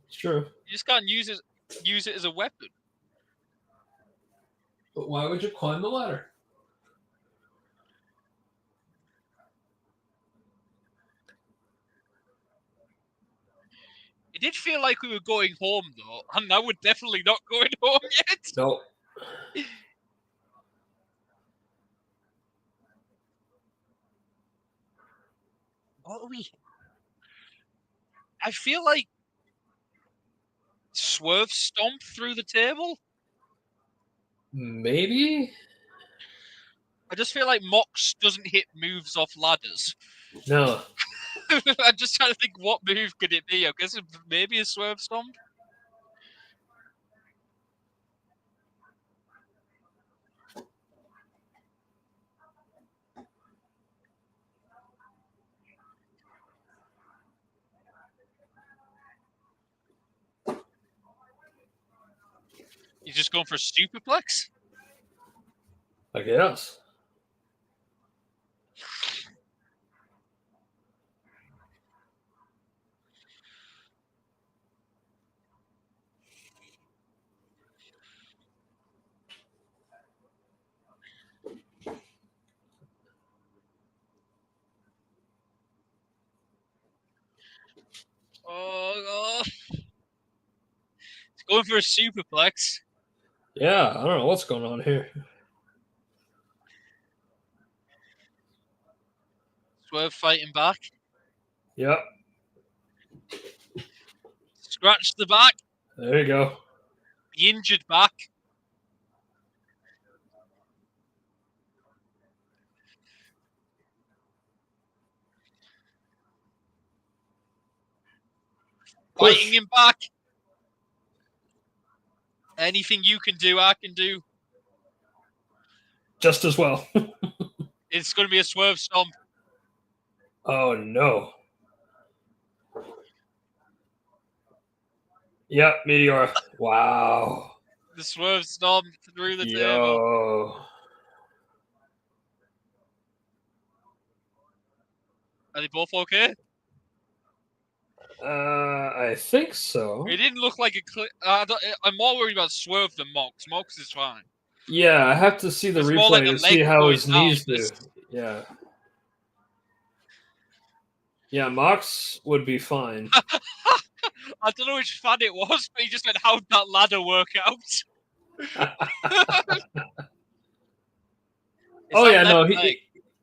It's true. You just can't use it as a weapon. But why would you climb the ladder? It did feel like we were going home, though, and now we're definitely not going home yet. No. What are we? I feel like Swerve stomp through the table. Maybe? I just feel like Mox doesn't hit moves off ladders. No. I'm just trying to think what move could it be. I guess maybe a Swerve stomp. He's just going for a superplex? I guess. Oh, he's going for a superplex. Yeah, I don't know what's going on here. Swerve fighting back. Yep. Scratch the back. There you go. The injured back. Push. Fighting him back. Anything you can do, I can do. Just as well. It's going to be a Swerve stomp. Oh, no. Yep, Meteor. Wow. The Swerve stomp through the table. Yo. Are they both okay? I think so. It didn't look like a. I'm more worried about Swerve than Mox. Mox is fine. Yeah, I have to see the It's replay more like to the see leg how going his knees down. do. Yeah. Yeah, Mox would be fine. I don't know which fan it was, but he just went, "How'd that ladder work out?" Oh yeah, no,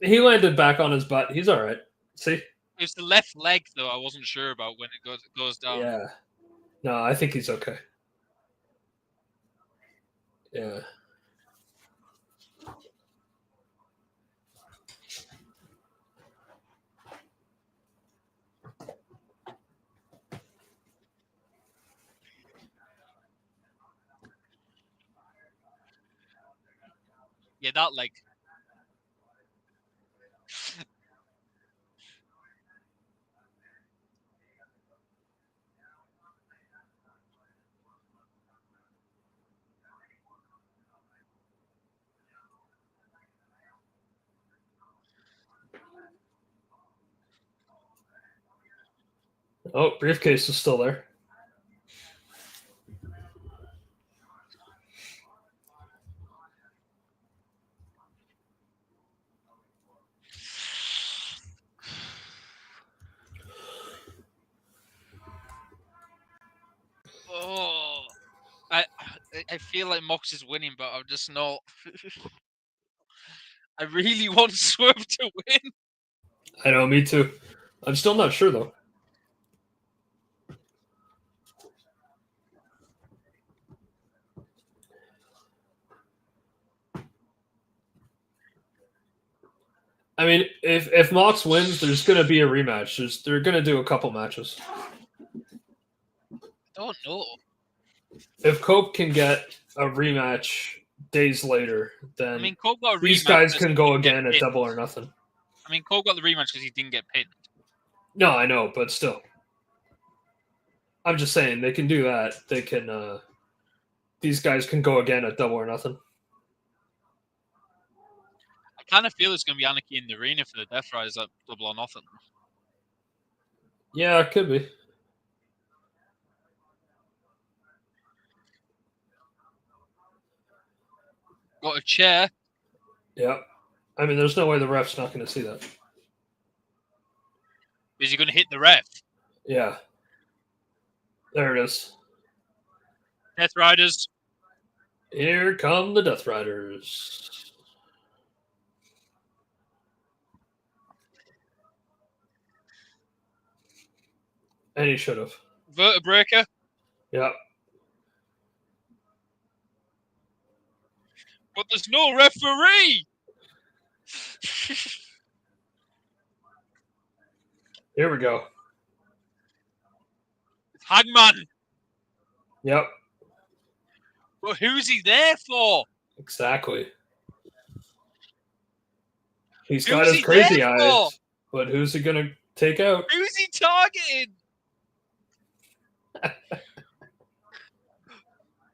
he landed back on his butt. He's all right. See? It's the left leg though. I wasn't sure about when it goes down. Yeah. No, I think he's okay. Yeah. Yeah, that leg. Oh, briefcase is still there. Oh, I feel like Mox is winning, but I'm just not. I really want Swerve to win. I know, me too. I'm still not sure though. I mean, if Mox wins, there's going to be a rematch. They're going to do a couple matches. I don't know. If Cope can get a rematch days later, then I mean, Cope got a these rematch guys 'cause can he go didn't get again at pinned. Double or Nothing. I mean, Cope got the rematch because he didn't get pinned. No, I know, but still. I'm just saying they can do that. They can. These guys can go again at Double or Nothing. I kind of feel it's going to be Anarchy in the arena for the Death Riders at Double or Nothing. Yeah, it could be. Got a chair. Yeah. I mean, there's no way the ref's not going to see that. Is he going to hit the ref? Yeah. There it is. Death Riders. Here come the Death Riders. And he should have. Vertebreaker. Yeah. But there's no referee. Here we go. Hangman. Yep. But who's he there for? Exactly. He's Who's got his he crazy there for? eyes, but who's he going to take out? Who's he targeting?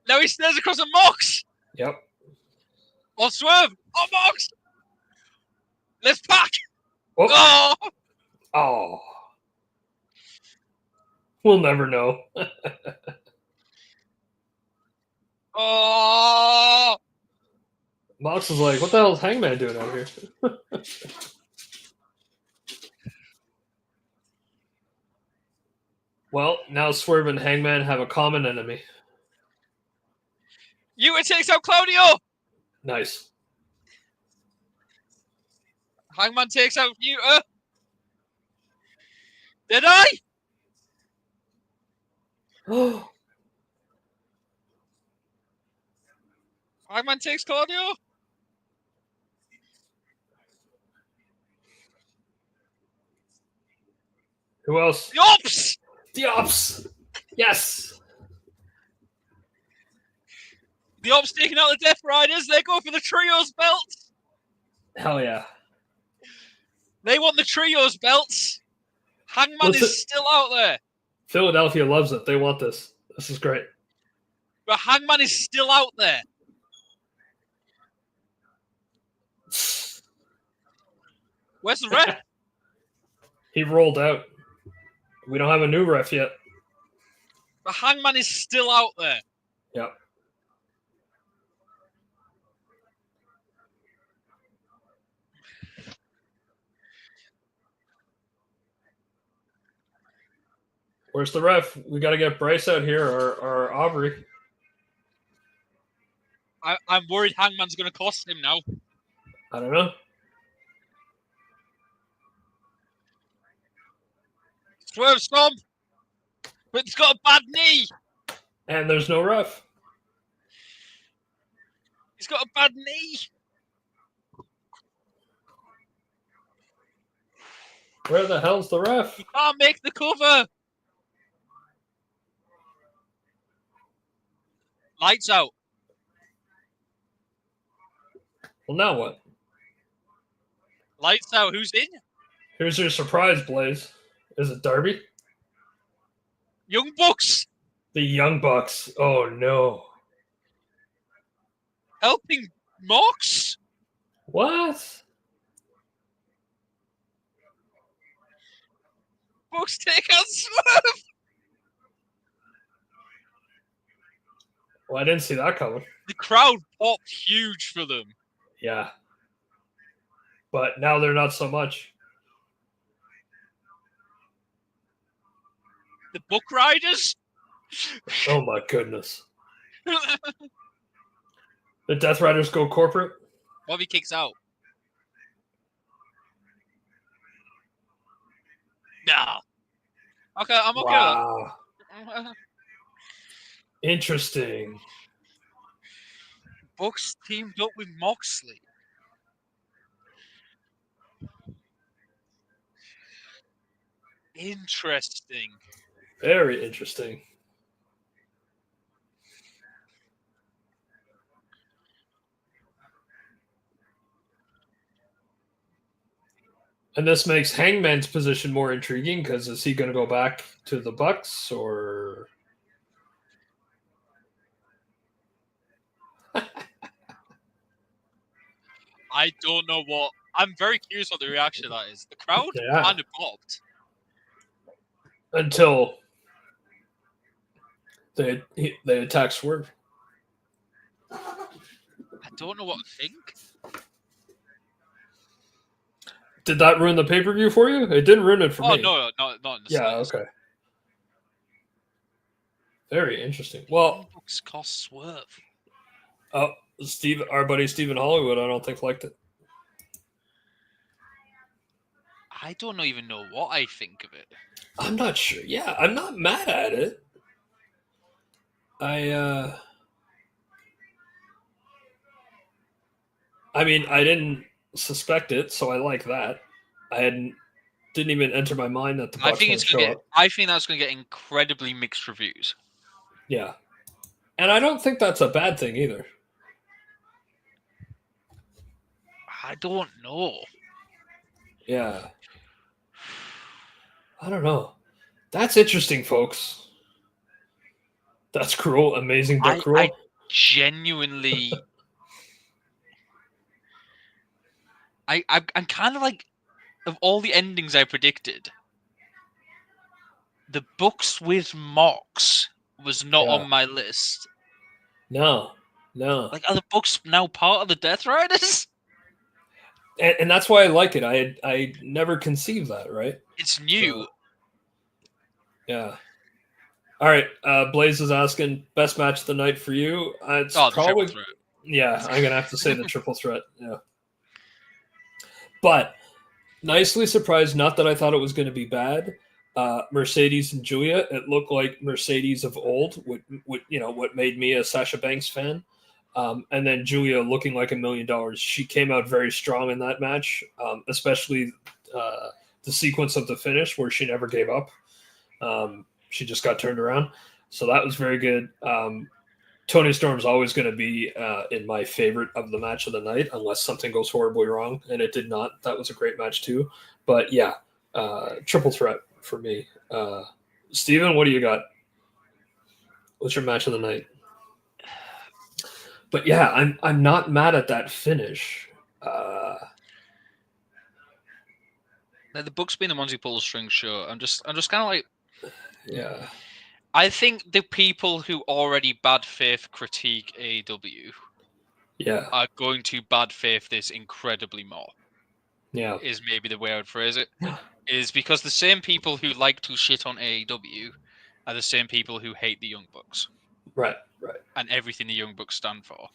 Now he stares across a Mox. Yep. Or Swerve. Oh, Mox. Let's pack. Oh. Oh. Oh. We'll never know. Oh. Mox is like, what the hell is Hangman doing out here? Well, now Swerve and Hangman have a common enemy. Yuta takes out Claudio. Nice. Hangman takes out Yuta. Did I? Hangman takes Claudio. Who else? The Ops. The Ops. Yes. The Ops taking out the Death Riders. They go for the Trios belts. Hell yeah. They want the Trios belts. Hangman is still out there. Philadelphia loves it. They want this. This is great. But Hangman is still out there. Where's the ref? He rolled out. We don't have a new ref yet. But Hangman is still out there. Yep. Where's the ref? We got to get Bryce out here or Aubrey. I'm worried Hangman's going to cost him now. I don't know. Swerve stomp. But it's got a bad knee. And there's no ref. He's got a bad knee. Where the hell's the ref? He can't make the cover. Lights out. Well, now what? Lights out. Who's in? Here's your surprise, Blaze. Is it Darby? Young Bucks. The Young Bucks. Oh, no. Helping Mox? What? Bucks take out Swerve. Well, I didn't see that coming. The crowd popped huge for them. Yeah. But now they're not so much. The Buck Riders. Oh my goodness. The Death Riders go corporate? Bobby kicks out. Nah. Okay, I'm okay Wow. with that. Interesting. Bucks teamed up with Moxley. Interesting. Very interesting. And this makes Hangman's position more intriguing because is he going to go back to the Bucks or? I don't know what. I'm very curious what the reaction to that is. The crowd kind of popped. Until they attack Swerve. I don't know what to think. Did that ruin the pay-per-view for you? It didn't ruin it for me. Oh, no, not in the slightest. Okay. Very interesting. Well, Bucks cost Swerve. Oh, our buddy Stephen Hollywood, I don't think liked it. I don't even know what I think of it. I'm not sure. Yeah, I'm not mad at it. I mean, I didn't suspect it, so I like that. Didn't even enter my mind that the Bucks would show up. I think that's going to get incredibly mixed reviews. Yeah, and I don't think that's a bad thing either. I don't know. Yeah, I don't know. That's interesting, folks. That's cruel, amazing, but cruel. I genuinely. I'm kind of like, of all the endings I predicted, the Bucks with Mox was not on my list. No. Like, are the Bucks now part of the Death Riders? And that's why I like it. I never conceived that, right? It's new. So, yeah. All right. Blaze is asking, best match of the night for you? It's the probably, triple threat. Yeah, I'm going to have to say the triple threat. Yeah. But nicely surprised, not that I thought it was going to be bad. Mercedes and Julia, it looked like Mercedes of old, what made me a Sasha Banks fan. And then Julia looking like $1 million. She came out very strong in that match, especially the sequence of the finish where she never gave up. She just got turned around. So that was very good. Tony Storm's always going to be in my favorite of the match of the night, unless something goes horribly wrong, and it did not. That was a great match too. But yeah, triple threat for me. Steven, what do you got? What's your match of the night? But yeah, I'm not mad at that finish. The Bucks being the ones who pull the strings, sure. I'm just kind of like, yeah. I think the people who already bad faith critique AEW, are going to bad faith this incredibly more. Yeah, is maybe the way I would phrase it. Is because the same people who like to shit on AEW are the same people who hate the Young Bucks. Right. And everything the Young Bucks stand for.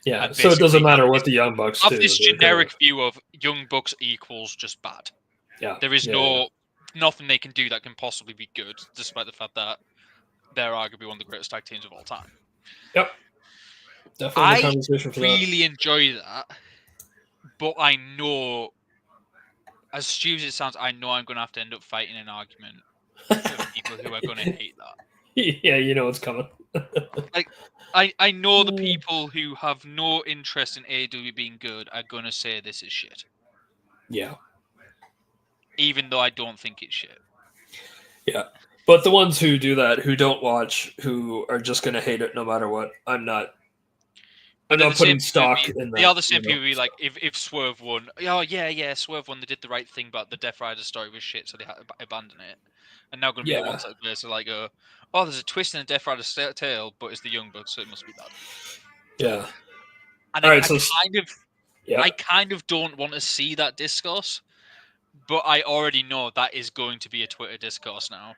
Yeah, so it doesn't matter what the Young Bucks do. Have this generic view of Young Bucks equals just bad. Yeah. There is nothing they can do that can possibly be good, despite the fact that they're arguably one of the greatest tag teams of all time. Yep. Definitely a conversation for that. I really enjoy that, but I know, as stupid as it sounds, I know I'm going to have to end up fighting an argument with people who are going to hate that. Yeah, you know it's coming. Like, I know the people who have no interest in AEW being good are going to say this is shit. Yeah. Even though I don't think it's shit. Yeah. But the ones who do that, who don't watch, who are just going to hate it no matter what, I'm not. I'm not putting stock in that. They are the same people who be like, if Swerve won, oh yeah, Swerve won. They did the right thing, but the Death Rider story was shit, so they had to abandon it. And now going to be the ones that are like, oh, there's a twist in the Death Rider's tail, but it's the Young Bucks, so it must be bad. Yeah. And I kind of don't want to see that discourse, but I already know that is going to be a Twitter discourse now.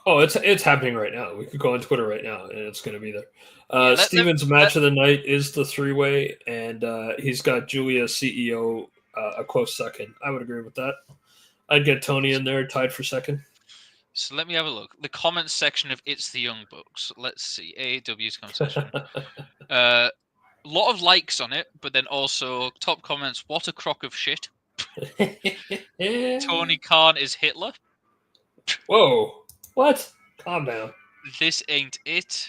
Oh, it's happening right now. We could go on Twitter right now, and it's going to be there. Steven's match of the night is the 3-way, and he's got Julia CEO a close second. I would agree with that. I'd get Tony in there, tied for second. So let me have a look. The comments section of It's the Young Bucks. Let's see. AEW's comment section. A lot of likes on it, but then also top comments, what a crock of shit. Tony Khan is Hitler. Whoa. What? Calm down. This ain't it.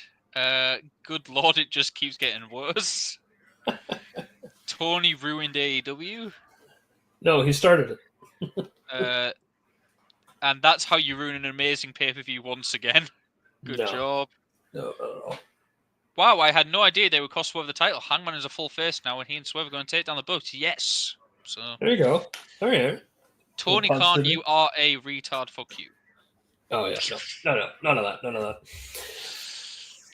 Good lord, it just keeps getting worse. Tony ruined AEW. No, he started it. And that's how you ruin an amazing pay-per-view once again. Good job. No. Wow, I had no idea they would cost Swerve the title. Hangman is a full face now, and he and Swerve are going to take down the Bucks. Yes. So there you go. All right. Tony Khan, you are a retard. Fuck you. Oh yeah, no, none of that.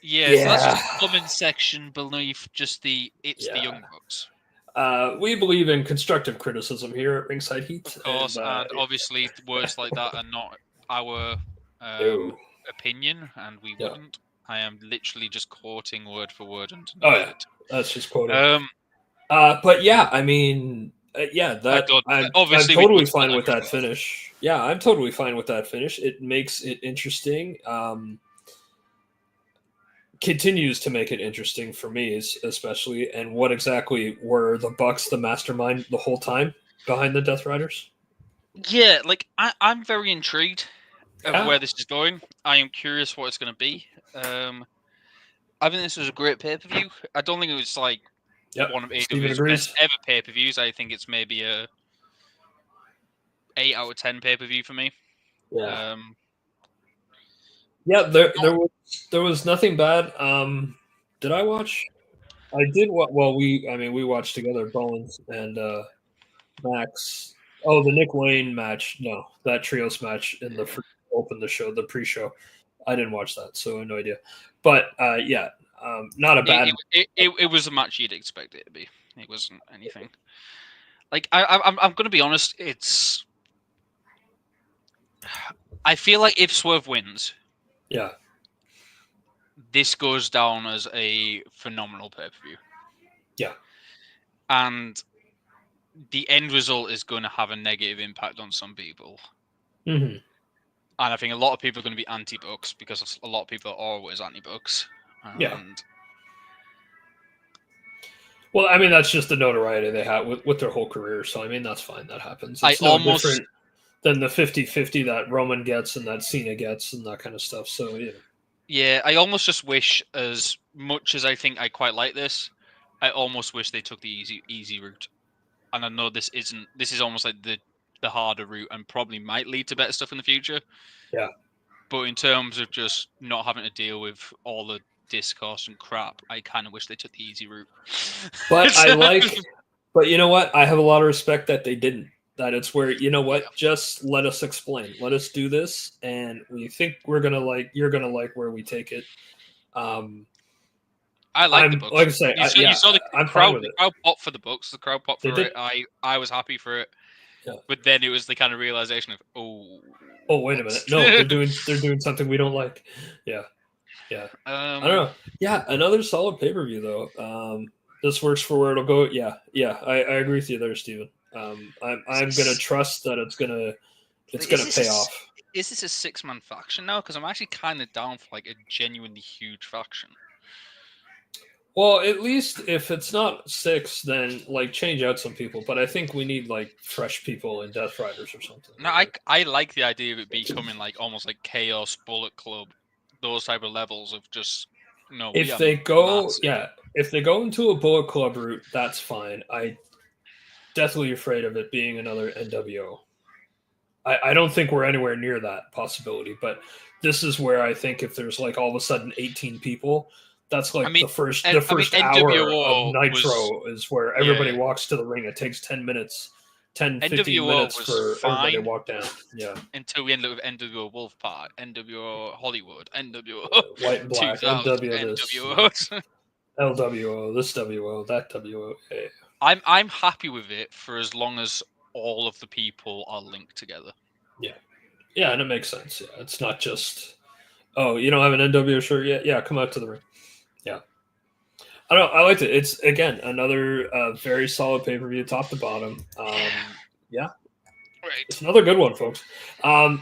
Yeah, so that's just the comment section beneath just the the Young Bucks. We believe in constructive criticism here at Ringside Heat. Of course, and obviously words like that are not our opinion, and we wouldn't. I am literally just quoting word for word. That's just quoting. But yeah, I mean, I'm totally fine with that finish. Yeah, I'm totally fine with that finish. It makes it interesting. Continues to make it interesting for me, especially. And what exactly were the Bucks the mastermind the whole time behind the Death Riders? Yeah, like I'm very intrigued of where this is going. I am curious what it's going to be. I think this was a great pay-per-view. I don't think it was like one of AEW's best ever pay-per-views. I think it's maybe a 8 out of 10 pay-per-view for me. Yeah. There was nothing bad. Did I watch? I did. Well, we watched together, Bones and Max. Oh, the Nick Wayne match. No, that trios match in the open the show, the pre-show. I didn't watch that, so I have no idea. But not a bad. It was a match you'd expect it to be. It wasn't anything. Like I'm going to be honest. I feel like if Swerve wins, this goes down as a phenomenal pay-per-view. Yeah, and the end result is going to have a negative impact on some people. Mm-hmm. And I think a lot of people are going to be anti-Bucks because a lot of people are always anti-Bucks. Well, I mean, that's just the notoriety they have with their whole career. So, I mean, that's fine. That happens. It's different than the 50-50 that Roman gets and that Cena gets and that kind of stuff. So, yeah. Yeah, I almost just wish, as much as I think I quite like this, I almost wish they took the easy route. And I know this is almost like the harder route and probably might lead to better stuff in the future. Yeah. But in terms of just not having to deal with all the discourse and crap, I kind of wish they took the easy route. But but you know what? I have a lot of respect that they didn't. That it's where, you know what? Just let us explain. Let us do this, and we think you're gonna like where we take it. I like the Bucks. Like I say, you saw the crowd. The crowd popped for the Bucks. The crowd popped for it. I was happy for it. Yeah. But then it was the kind of realization of wait a minute, no, they're doing something we don't like. Yeah. I don't know. Yeah, another solid pay-per-view though. This works for where it'll go. Yeah. I agree with you there, Steven. I'm gonna trust that it's gonna pay off. Is this a 6-man faction now? Because I'm actually kind of down for like a genuinely huge faction. Well, at least if it's not 6, then like change out some people. But I think we need like fresh people in Death Riders or something. No, I like the idea of it becoming like almost like Chaos, Bullet Club, those type of levels of just If they go into a Bullet Club route, that's fine. I deathly afraid of it being another NWO. I don't think we're anywhere near that possibility, but this is where I think if there's like all of a sudden 18 people, That's like the first hour of NWO Nitro is where everybody walks to the ring. It takes 10 minutes, 15 NWO minutes was for everybody to fine walk down. Yeah. until we ended up with NWO Wolfpack, NWO Hollywood, NWO White and black, 2000, NW this, NWO. LWO, this WO, that WO. I'm happy with it for as long as all of the people are linked together. Yeah, and it makes sense. Yeah, it's not just, oh, you don't have an NWO shirt yet? Yeah, come out to the ring. Yeah. I don't know. I liked it. It's, again, another very solid pay-per-view, top to bottom. Yeah. Right. It's another good one, folks.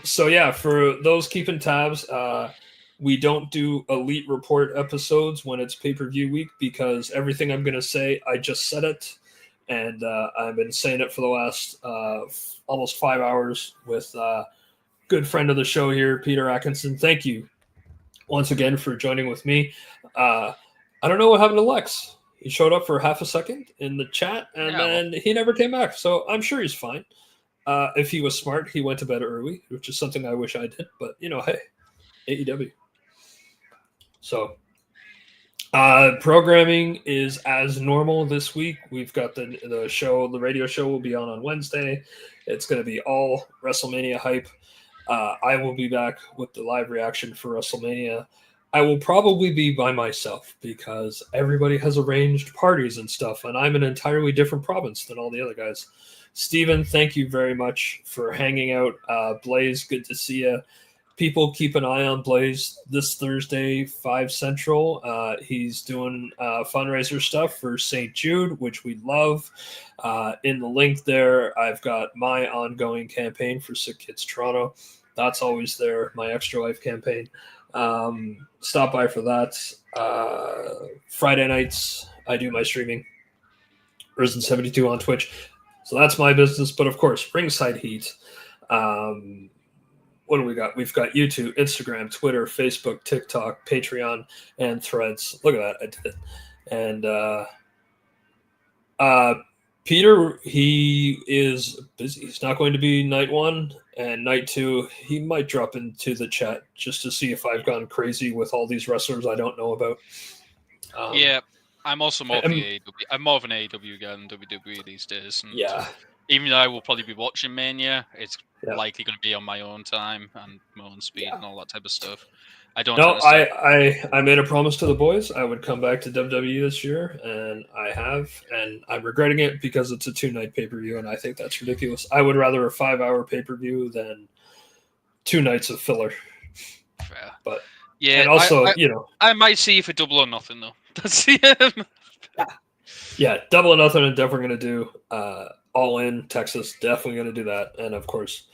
So, yeah, for those keeping tabs, we don't do Elite Report episodes when it's pay-per-view week because everything I'm going to say, I just said it. And I've been saying it for the last almost 5 hours with good friend of the show here, Peter Atkinson. Thank you once again for joining with me. I don't know what happened to Lex. He showed up for half a second in the chat, and then he never came back. So I'm sure he's fine. If he was smart, he went to bed early, which is something I wish I did. But, hey, AEW. So programming is as normal this week. We've got the show, the radio show will be on Wednesday. It's going to be all WrestleMania hype. I will be back with the live reaction for WrestleMania. I will probably be by myself because everybody has arranged parties and stuff, and I'm an entirely different province than all the other guys. Steven, thank you very much for hanging out. Blaze, good to see you. People keep an eye on Blaze this Thursday, 5 Central. He's doing fundraiser stuff for St. Jude, which we love. In the link there, I've got my ongoing campaign for Sick Kids Toronto. That's always there, my Extra Life campaign. Stop by for that. Friday nights, I do my streaming. Risen72 on Twitch. So that's my business. But of course, Ringside Heat. What do we got? We've got YouTube, Instagram, Twitter, Facebook, TikTok, Patreon, and Threads. Look at that. I did it. And Peter, he is busy. He's not going to be night 1 and night 2. He might drop into the chat just to see if I've gone crazy with all these wrestlers I don't know about. Yeah, I'm also more of the AEW. I'm more of an AEW guy than WWE these days. And yeah. Even though I will probably be watching Mania, it's likely going to be on my own time and my own speed and all that type of stuff. I don't. No, I made a promise to the boys I would come back to WWE this year, and I have, and I'm regretting it because it's a 2-night pay-per-view, and I think that's ridiculous. I would rather a 5-hour pay-per-view than 2 nights of filler. Fair. But yeah, and also, I might see you for Double or Nothing though. That's yeah, Double or Nothing. I'm definitely going to do. All In Texas, definitely going to do that, and of course,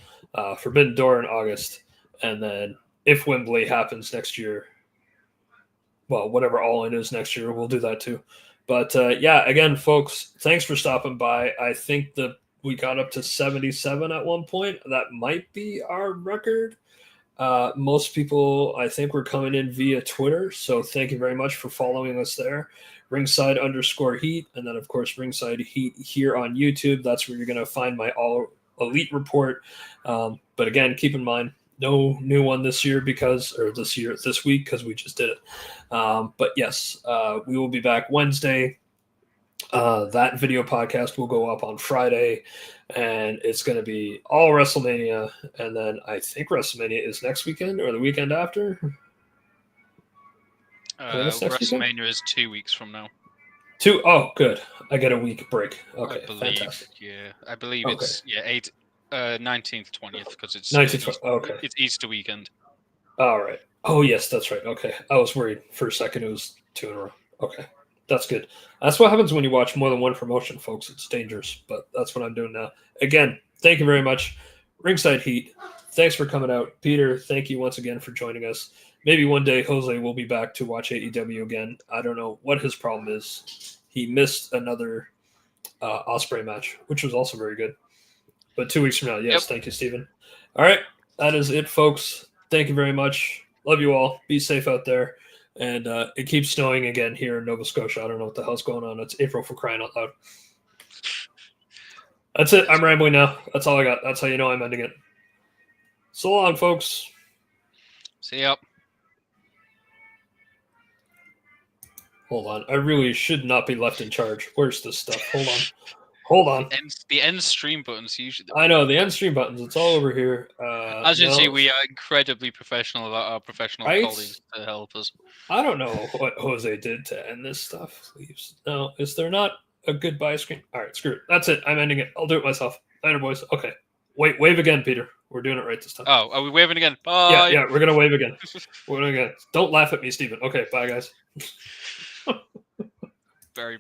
Forbidden Door in August, and then if Wembley happens next year, well, whatever All In is next year, we'll do that too. But yeah, again, folks, thanks for stopping by. I think that we got up to 77 at one point. That might be our record. Most people, I think, were coming in via Twitter, so thank you very much for following us there. Ringside_Heat, and then, of course, Ringside Heat here on YouTube. That's where you're going to find my All Elite report. But again, keep in mind, no new one this week because we just did it. But yes, we will be back Wednesday. That video podcast will go up on Friday, and it's going to be all WrestleMania. And then I think WrestleMania is next weekend or the weekend after. WrestleMania is 2 weeks from now. Oh, good. I get a week break. Okay, fantastic. Yeah, I believe it's 19th, 20th because it's 19th. Okay, it's Easter weekend. All right. Oh yes, that's right. Okay, I was worried for a second. It was 2 in a row. Okay, that's good. That's what happens when you watch more than one promotion, folks. It's dangerous, but that's what I'm doing now. Again, thank you very much, Ringside Heat. Thanks for coming out, Peter. Thank you once again for joining us. Maybe one day Jose will be back to watch AEW again. I don't know what his problem is. He missed another Ospreay match, which was also very good. But 2 weeks from now, yes. Yep. Thank you, Steven. All right. That is it, folks. Thank you very much. Love you all. Be safe out there. And it keeps snowing again here in Nova Scotia. I don't know what the hell's going on. It's April, for crying out loud. That's it. I'm rambling now. That's all I got. That's how you know I'm ending it. So long, folks. See ya. Hold on. I really should not be left in charge. Where's this stuff? Hold on. The end stream button's usually. I know the end stream buttons. It's all over here. As you can see, no, we are incredibly professional about our professional Right? colleagues to help us. I don't know what Jose did to end this stuff. Leaves. No, is there not a goodbye screen? All right, screw it. That's it. I'm ending it. I'll do it myself. Later, boys. Okay. Wave again, Peter. We're doing it right this time. Oh, are we waving again? Bye. Yeah, we're gonna wave again. We're gonna. Don't laugh at me, Steven. Okay, bye, guys. Very